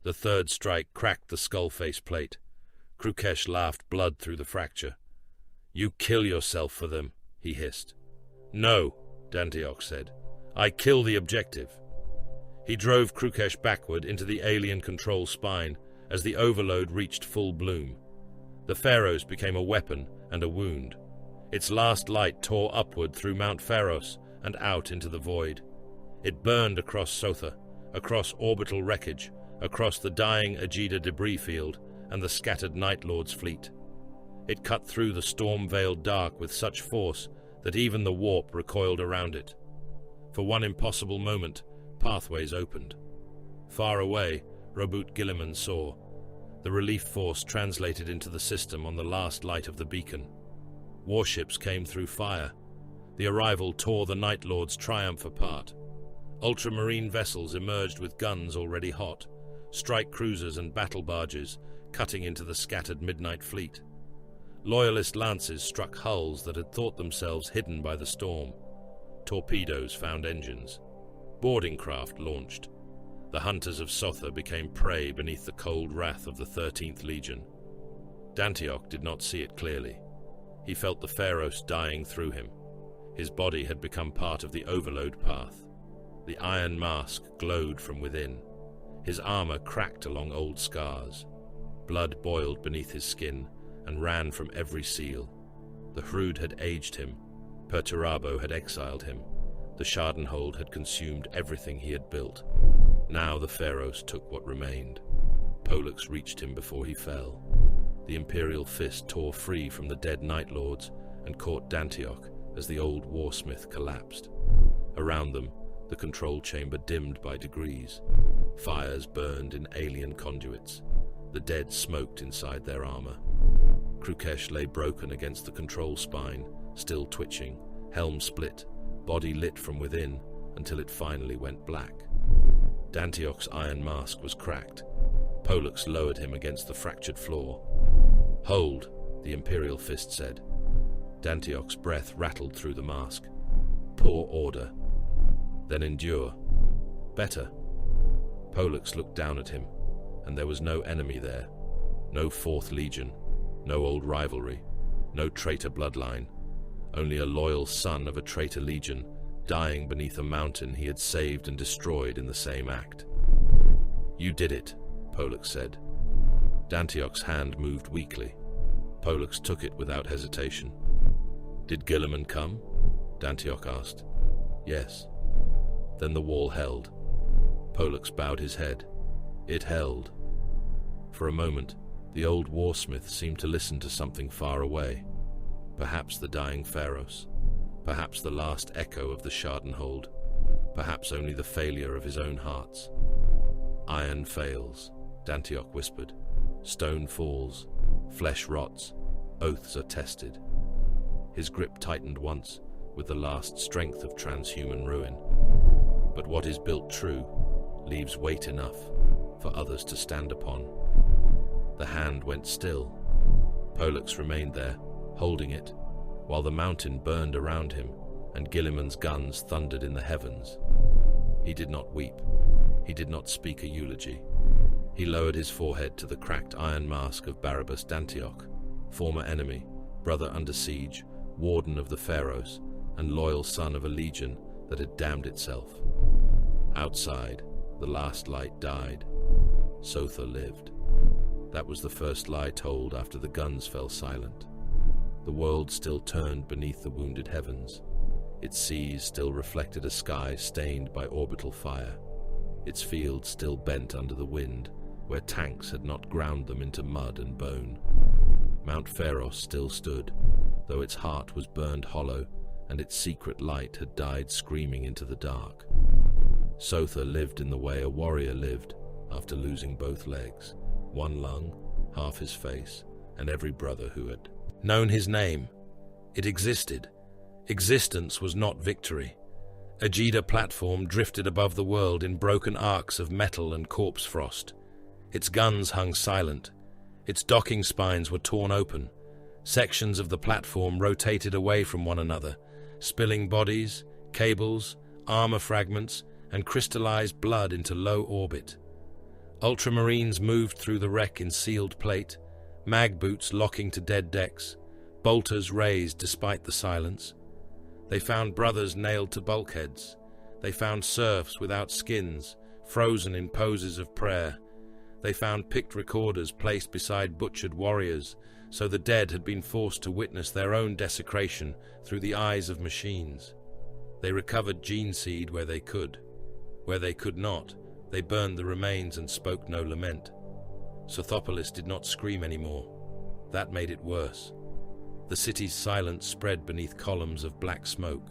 The third strike cracked the skull face plate. Krukesh laughed blood through the fracture. "You kill yourself for them," he hissed. "No," Dantioch said. "I kill the objective." He drove Krukesh backward into the alien control spine as the overload reached full bloom. The Pharaohs became a weapon and a wound. Its last light tore upward through Mount Pharos and out into the void. It burned across Sotha, across orbital wreckage, across the dying Ajida debris field and the scattered Night Lord's fleet. It cut through the storm-veiled dark with such force that even the warp recoiled around it. For one impossible moment, pathways opened. Far away, Robut Guilliman saw. The relief force translated into the system on the last light of the beacon. Warships came through fire. The arrival tore the Night Lord's triumph apart. Ultramarine vessels emerged with guns already hot, strike cruisers and battle barges cutting into the scattered midnight fleet. Loyalist lances struck hulls that had thought themselves hidden by the storm. Torpedoes found engines. Boarding craft launched. The hunters of Sotha became prey beneath the cold wrath of the 13th Legion. Dantioch did not see it clearly. He felt the Pharaohs dying through him. His body had become part of the overload path. The iron mask glowed from within. His armor cracked along old scars. Blood boiled beneath his skin, and ran from every seal. The Hrud had aged him, Perturabo had exiled him, the Schadenhold had consumed everything he had built. Now the Pharaohs took what remained. Pollux reached him before he fell. The Imperial fist tore free from the dead Night Lords and caught Dantioch as the old warsmith collapsed. Around them, the control chamber dimmed by degrees. Fires burned in alien conduits. The dead smoked inside their armor. Krukesh lay broken against the control spine, still twitching, helm split, body lit from within until it finally went black. Dantioch's iron mask was cracked. Pollux lowered him against the fractured floor. "Hold," the Imperial fist said. Dantioch's breath rattled through the mask. "Poor order. Then endure. Better." Pollux looked down at him, and there was no enemy there. No Fourth Legion, no old rivalry, no traitor bloodline. Only a loyal son of a traitor legion, dying beneath a mountain he had saved and destroyed in the same act. "You did it," Pollux said. Dantioch's hand moved weakly. Pollux took it without hesitation. "Did Guilliman come?" Dantioch asked. "Yes." Then the wall held. Pollux bowed his head. It held. For a moment, the old warsmith seemed to listen to something far away. Perhaps the dying Pharaohs. Perhaps the last echo of the Schadenhold. Perhaps only the failure of his own hearts. "Iron fails," Dantioch whispered. "Stone falls. Flesh rots. Oaths are tested." His grip tightened once, with the last strength of transhuman ruin. But what is built true leaves weight enough for others to stand upon. The hand went still. Pollux remained there, holding it, while the mountain burned around him and Guilliman's guns thundered in the heavens. He did not weep. He did not speak a eulogy. He lowered his forehead to the cracked iron mask of Barabas Dantioch, former enemy, brother under siege, warden of the Pharaohs, and loyal son of a legion that had damned itself. Outside, the last light died. Sotha lived. That was the first lie told after the guns fell silent. The world still turned beneath the wounded heavens. Its seas still reflected a sky stained by orbital fire. Its fields still bent under the wind, where tanks had not ground them into mud and bone. Mount Pharos still stood, though its heart was burned hollow and its secret light had died screaming into the dark. Sotha lived in the way a warrior lived after losing both legs, one lung, half his face, and every brother who had known his name. It existed. Existence was not victory. Ajida platform drifted above the world in broken arcs of metal and corpse frost. Its guns hung silent. Its docking spines were torn open. Sections of the platform rotated away from one another, spilling bodies, cables, armor fragments, and crystallized blood into low orbit. Ultramarines moved through the wreck in sealed plate, mag boots locking to dead decks, bolters raised despite the silence. They found brothers nailed to bulkheads. They found serfs without skins, frozen in poses of prayer. They found picked recorders placed beside butchered warriors, so the dead had been forced to witness their own desecration through the eyes of machines. They recovered gene seed where they could. Where they could not, they burned the remains and spoke no lament. Sothopolis did not scream anymore. That made it worse. The city's silence spread beneath columns of black smoke.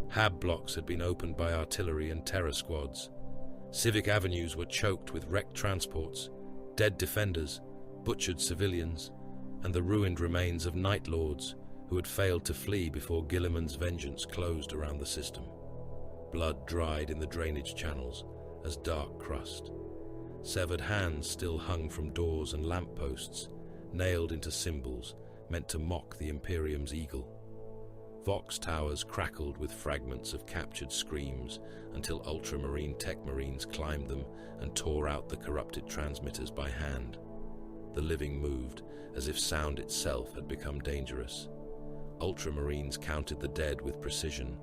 Hab blocks had been opened by artillery and terror squads. Civic avenues were choked with wrecked transports, dead defenders, butchered civilians, and the ruined remains of Night Lords who had failed to flee before Guilliman's vengeance closed around the system. Blood dried in the drainage channels as dark crust. Severed hands still hung from doors and lampposts, nailed into symbols meant to mock the Imperium's eagle. Vox towers crackled with fragments of captured screams until ultramarine tech marines climbed them and tore out the corrupted transmitters by hand. The living moved as if sound itself had become dangerous. Ultramarines counted the dead with precision.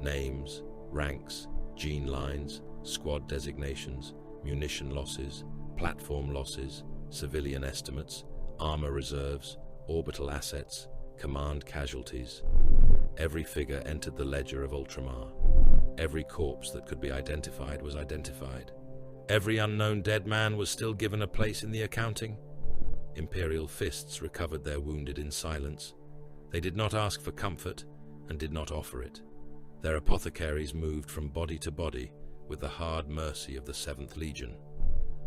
Names, ranks, gene lines, squad designations, munition losses, platform losses, civilian estimates, armor reserves, orbital assets, command casualties. Every figure entered the ledger of Ultramar. Every corpse that could be identified was identified. Every unknown dead man was still given a place in the accounting. Imperial fists recovered their wounded in silence. They did not ask for comfort and did not offer it. Their apothecaries moved from body to body with the hard mercy of the 7th Legion.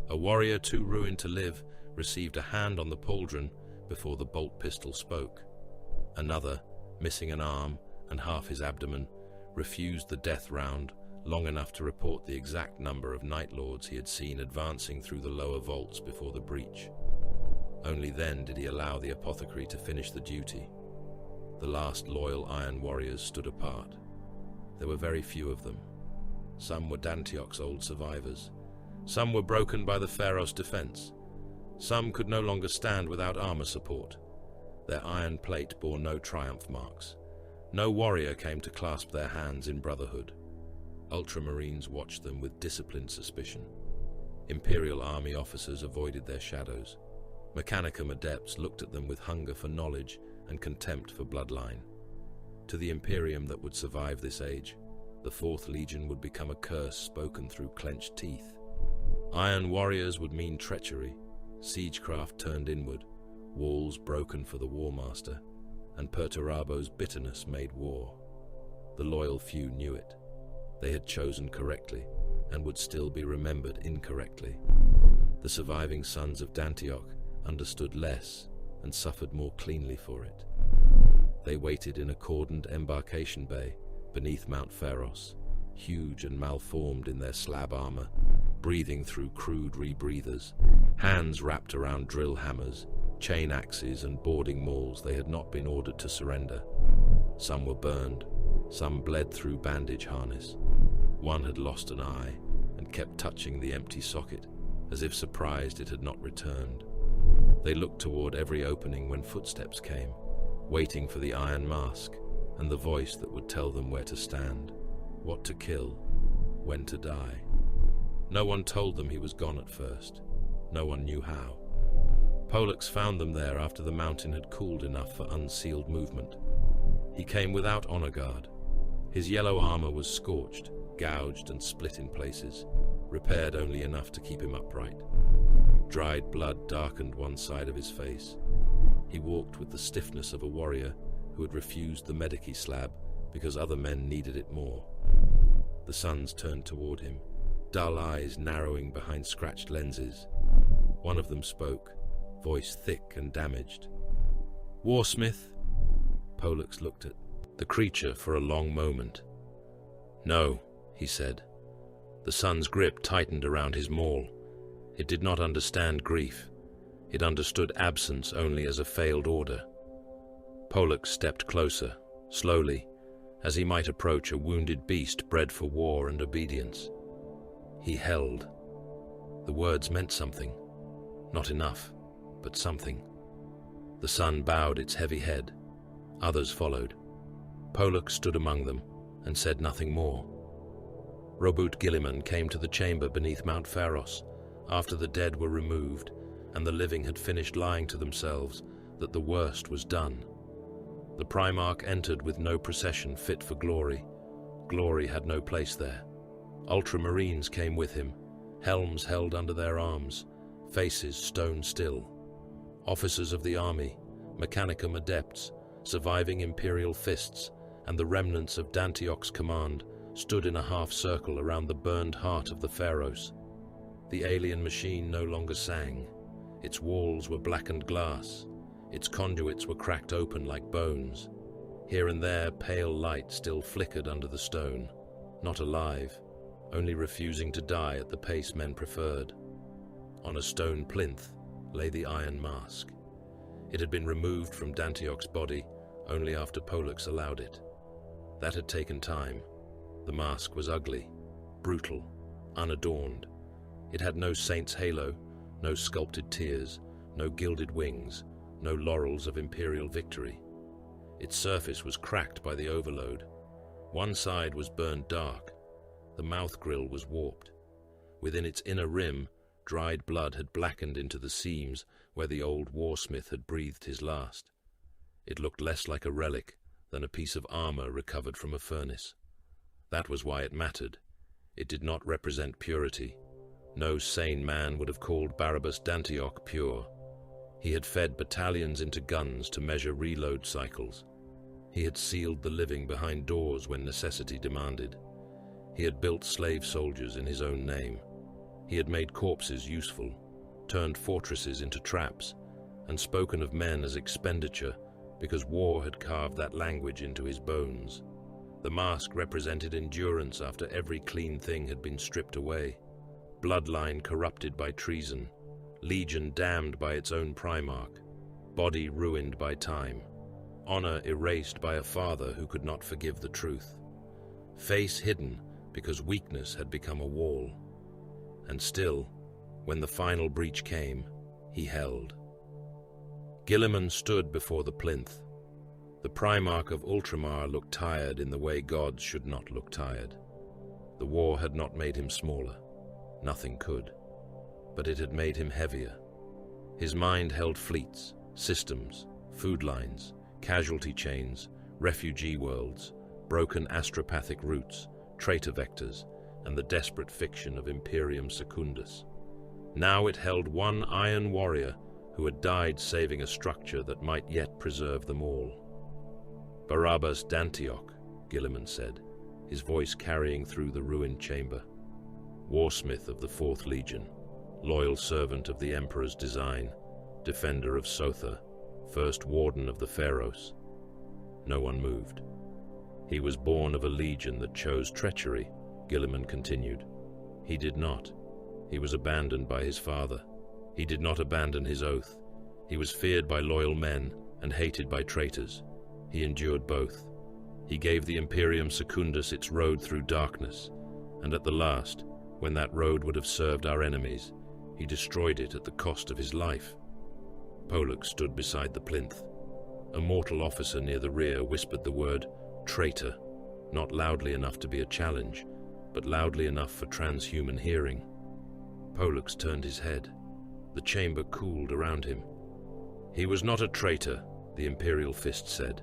A warrior too ruined to live received a hand on the pauldron before the bolt pistol spoke. Another, missing an arm and half his abdomen, refused the death round long enough to report the exact number of Night Lords he had seen advancing through the lower vaults before the breach. Only then did he allow the apothecary to finish the duty. The last loyal Iron Warriors stood apart. There were very few of them. Some were Dantioch's old survivors. Some were broken by the Pharos defense. Some could no longer stand without armor support. Their iron plate bore no triumph marks. No warrior came to clasp their hands in brotherhood. Ultramarines watched them with disciplined suspicion. Imperial army officers avoided their shadows. Mechanicum adepts looked at them with hunger for knowledge and contempt for bloodline. To the Imperium that would survive this age, the 4th Legion would become a curse spoken through clenched teeth. Iron warriors would mean treachery, siegecraft turned inward, walls broken for the War Master, and Perturabo's bitterness made war. The loyal few knew it. They had chosen correctly, and would still be remembered incorrectly. The surviving sons of Dantioch understood less and suffered more cleanly for it. They waited in a cordoned embarkation bay beneath Mount Pharos, huge and malformed in their slab armor, breathing through crude rebreathers, hands wrapped around drill hammers, chain axes and boarding mauls they had not been ordered to surrender. Some were burned, some bled through bandage harness. One had lost an eye and kept touching the empty socket, as if surprised it had not returned. They looked toward every opening when footsteps came, waiting for the iron mask and the voice that would tell them where to stand, what to kill, when to die. No one told them he was gone at first. No one knew how. Pollux found them there after the mountain had cooled enough for unsealed movement. He came without honor guard. His yellow armor was scorched, gouged and split in places, repaired only enough to keep him upright. Dried blood darkened one side of his face. He walked with the stiffness of a warrior who had refused the medici slab because other men needed it more. The sons turned toward him, dull eyes narrowing behind scratched lenses. One of them spoke, voice thick and damaged. "Warsmith?" Pollux looked at the creature for a long moment. "No," he said. The son's grip tightened around his maul. It did not understand grief. It understood absence only as a failed order. Pollux stepped closer, slowly, as he might approach a wounded beast bred for war and obedience. He held. The words meant something. Not enough, but something. The sun bowed its heavy head. Others followed. Pollux stood among them and said nothing more. Robut Gilliman came to the chamber beneath Mount Pharos after the dead were removed and the living had finished lying to themselves that the worst was done. The Primarch entered with no procession fit for glory. Glory had no place there. Ultramarines came with him, helms held under their arms, faces stone still. Officers of the army, Mechanicum adepts, surviving Imperial fists, and the remnants of Dantioch's command stood in a half-circle around the burned heart of the Pharos. The alien machine no longer sang. Its walls were blackened glass. Its conduits were cracked open like bones. Here and there, pale light still flickered under the stone. Not alive, only refusing to die at the pace men preferred. On a stone plinth lay the iron mask. It had been removed from Dantioch's body only after Pollux allowed it. That had taken time. The mask was ugly, brutal, unadorned. It had no saint's halo, no sculpted tears, no gilded wings, no laurels of imperial victory. Its surface was cracked by the overload. One side was burned dark. The mouth grill was warped. Within its inner rim, dried blood had blackened into the seams where the old warsmith had breathed his last. It looked less like a relic than a piece of armor recovered from a furnace. That was why it mattered. It did not represent purity. No sane man would have called Barabas Dantioch pure. He had fed battalions into guns to measure reload cycles. He had sealed the living behind doors when necessity demanded. He had built slave soldiers in his own name. He had made corpses useful, turned fortresses into traps, and spoken of men as expenditure because war had carved that language into his bones. The mask represented endurance after every clean thing had been stripped away. Bloodline corrupted by treason, legion damned by its own Primarch, body ruined by time, honor erased by a father who could not forgive the truth, face hidden because weakness had become a wall. And still, when the final breach came, he held. Guilliman stood before the plinth. The Primarch of Ultramar looked tired in the way gods should not look tired. The war had not made him smaller. Nothing could. But it had made him heavier. His mind held fleets, systems, food lines, casualty chains, refugee worlds, broken astropathic routes, traitor vectors, and the desperate fiction of Imperium Secundus. Now it held one iron warrior who had died saving a structure that might yet preserve them all. Barabas Dantioch, Guilliman said, his voice carrying through the ruined chamber. Warsmith of the 4th Legion, loyal servant of the Emperor's design, defender of Sotha, first warden of the Pharos. No one moved. He was born of a legion that chose treachery, Guilliman continued. He did not. He was abandoned by his father. He did not abandon his oath. He was feared by loyal men and hated by traitors. He endured both. He gave the Imperium Secundus its road through darkness, and at the last, when that road would have served our enemies, he destroyed it at the cost of his life. Pollux stood beside the plinth. A mortal officer near the rear whispered the word traitor, not loudly enough to be a challenge, but loudly enough for transhuman hearing. Pollux turned his head. The chamber cooled around him. He was not a traitor, the Imperial Fist said.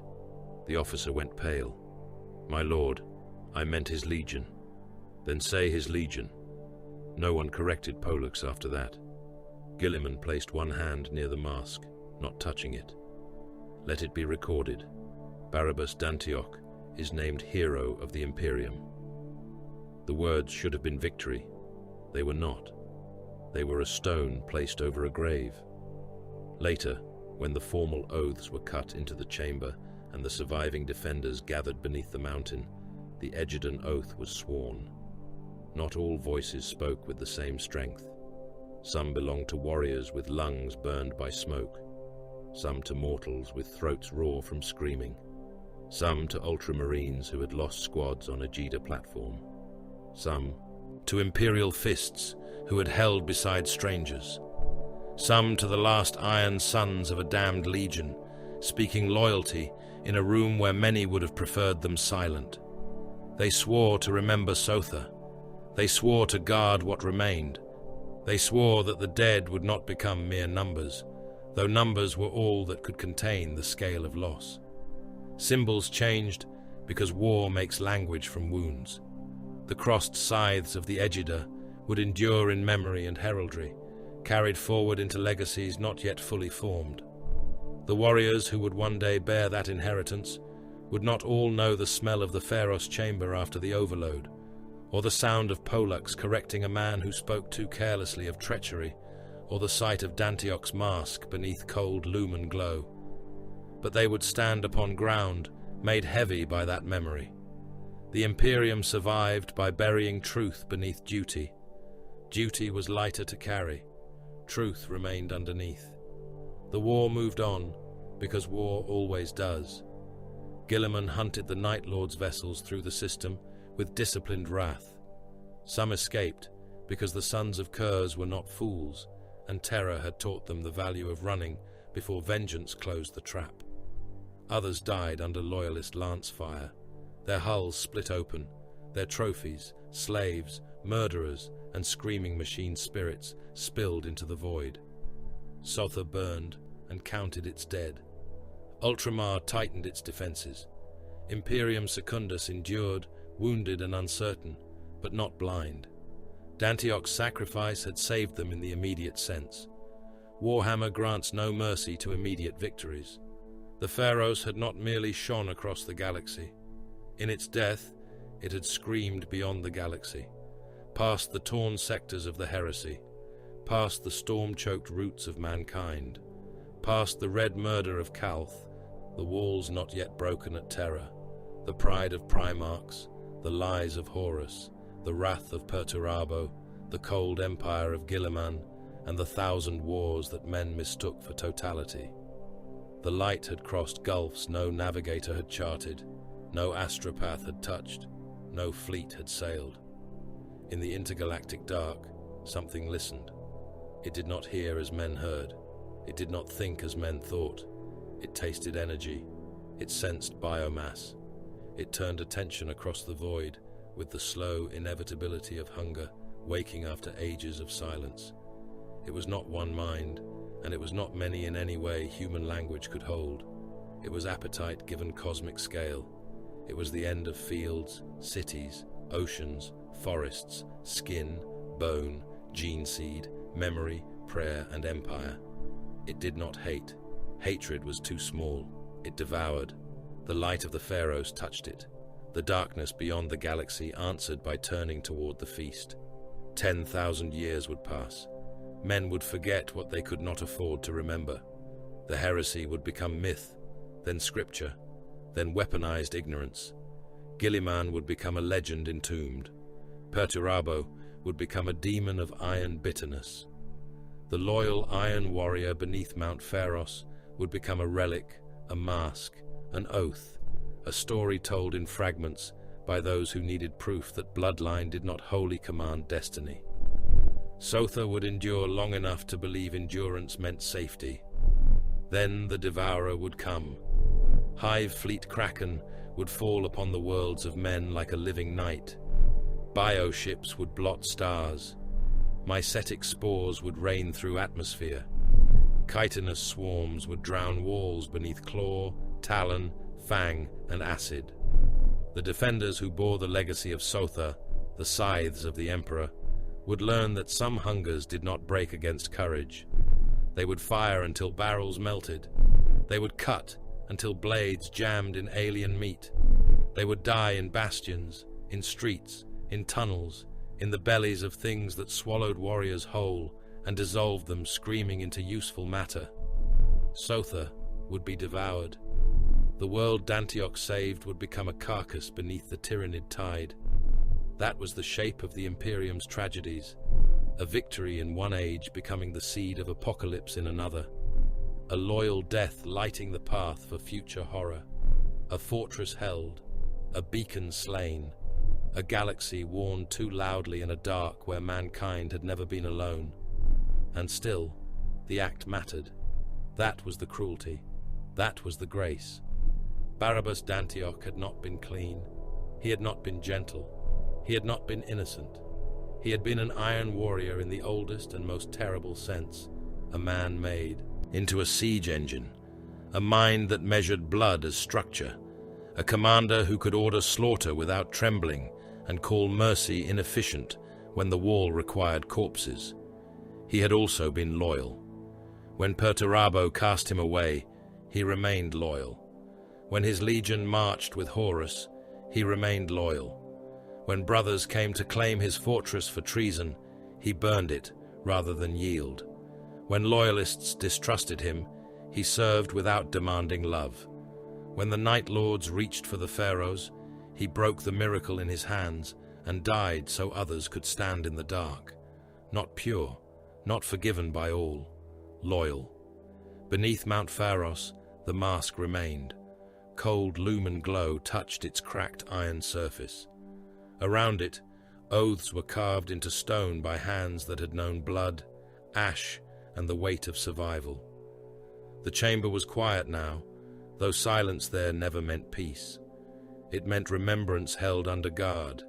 The officer went pale. My lord, I meant his legion. Then say his legion. No one corrected Pollux after that. Guilliman placed one hand near the mask, not touching it. Let it be recorded. Barabas Dantioch is named Hero of the Imperium. The words should have been victory. They were not. They were a stone placed over a grave. Later, when the formal oaths were cut into the chamber and the surviving defenders gathered beneath the mountain, the Egedan oath was sworn. Not all voices spoke with the same strength. Some belonged to warriors with lungs burned by smoke, some to mortals with throats raw from screaming, some to ultramarines who had lost squads on a Jeda platform, some to Imperial Fists who had held beside strangers, some to the last iron sons of a damned legion, speaking loyalty in a room where many would have preferred them silent. They swore to remember Sotha. They swore to guard what remained. They swore that the dead would not become mere numbers, though numbers were all that could contain the scale of loss. Symbols changed because war makes language from wounds. The crossed scythes of the Egida would endure in memory and heraldry, carried forward into legacies not yet fully formed. The warriors who would one day bear that inheritance would not all know the smell of the Pharos chamber after the overload, or the sound of Pollux correcting a man who spoke too carelessly of treachery, or the sight of Dantioch's mask beneath cold lumen glow. But they would stand upon ground made heavy by that memory. The Imperium survived by burying truth beneath duty. Duty was lighter to carry. Truth remained underneath. The war moved on, because war always does. Guilliman hunted the Night Lord's vessels through the system with disciplined wrath. Some escaped, because the sons of Kurz were not fools, and terror had taught them the value of running before vengeance closed the trap. Others died under loyalist lance fire, their hulls split open, their trophies, slaves, murderers, and screaming machine spirits spilled into the void. Sotha burned and counted its dead. Ultramar tightened its defenses. Imperium Secundus endured, wounded and uncertain, but not blind. Dantioch's sacrifice had saved them in the immediate sense. Warhammer grants no mercy to immediate victories. The Pharaohs had not merely shone across the galaxy. In its death, it had screamed beyond the galaxy, past the torn sectors of the heresy, past the storm-choked roots of mankind, past the red murder of Calth, the walls not yet broken at Terra, the pride of Primarchs, the lies of Horus, the wrath of Perturabo, the cold empire of Guilliman, and the 1,000 wars that men mistook for totality. The light had crossed gulfs no navigator had charted, no astropath had touched, no fleet had sailed. In the intergalactic dark, something listened. It did not hear as men heard. It did not think as men thought. It tasted energy. It sensed biomass. It turned attention across the void with the slow inevitability of hunger waking after ages of silence. It was not one mind, and it was not many in any way human language could hold. It was appetite given cosmic scale. It was the end of fields, cities, oceans, forests, skin, bone, gene seed, memory, prayer, and empire. It did not hate. Hatred was too small. It devoured. The light of the Pharaohs touched it. The darkness beyond the galaxy answered by turning toward the feast. 10,000 years would pass. Men would forget what they could not afford to remember. The heresy would become myth, then scripture, then weaponized ignorance. Guilliman would become a legend entombed. Perturabo would become a demon of iron bitterness. The loyal iron warrior beneath Mount Pharos would become a relic, a mask, an oath, a story told in fragments by those who needed proof that bloodline did not wholly command destiny. Sotha would endure long enough to believe endurance meant safety. Then the devourer would come. Hive fleet Kraken would fall upon the worlds of men like a living night. Bioships would blot stars. Mycetic spores would rain through atmosphere. Chitinous swarms would drown walls beneath claw, talon, fang, and acid. The defenders who bore the legacy of Sotha, the scythes of the Emperor, would learn that some hungers did not break against courage. They would fire until barrels melted. They would cut until blades jammed in alien meat. They would die in bastions, in streets, in tunnels, in the bellies of things that swallowed warriors whole and dissolved them screaming into useful matter. Sotha would be devoured. The world Dantioch saved would become a carcass beneath the tyrannid tide. That was the shape of the Imperium's tragedies, a victory in one age becoming the seed of apocalypse in another, a loyal death lighting the path for future horror, a fortress held, a beacon slain, a galaxy warned too loudly in a dark where mankind had never been alone. And still, the act mattered. That was the cruelty. That was the grace. Barabas Dantioch had not been clean. He had not been gentle. He had not been innocent. He had been an iron warrior in the oldest and most terrible sense, a man made into a siege engine, a mind that measured blood as structure, a commander who could order slaughter without trembling and call mercy inefficient when the wall required corpses. He had also been loyal. When Perturabo cast him away, he remained loyal. When his legion marched with Horus, he remained loyal. When brothers came to claim his fortress for treason, he burned it rather than yield. When loyalists distrusted him, he served without demanding love. When the Night Lords reached for the Pharaohs, he broke the miracle in his hands and died so others could stand in the dark. Not pure, not forgiven by all, loyal. Beneath Mount Pharos, the mask remained. Cold lumen glow touched its cracked iron surface. Around it, oaths were carved into stone by hands that had known blood, ash, and the weight of survival. The chamber was quiet now, though silence there never meant peace. It meant remembrance held under guard.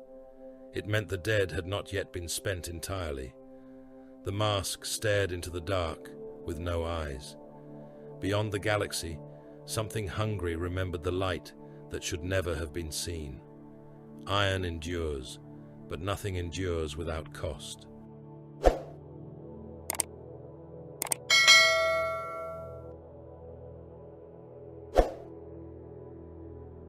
It meant the dead had not yet been spent entirely. The mask stared into the dark, with no eyes. Beyond the galaxy, something hungry remembered the light that should never have been seen. Iron endures, but nothing endures without cost.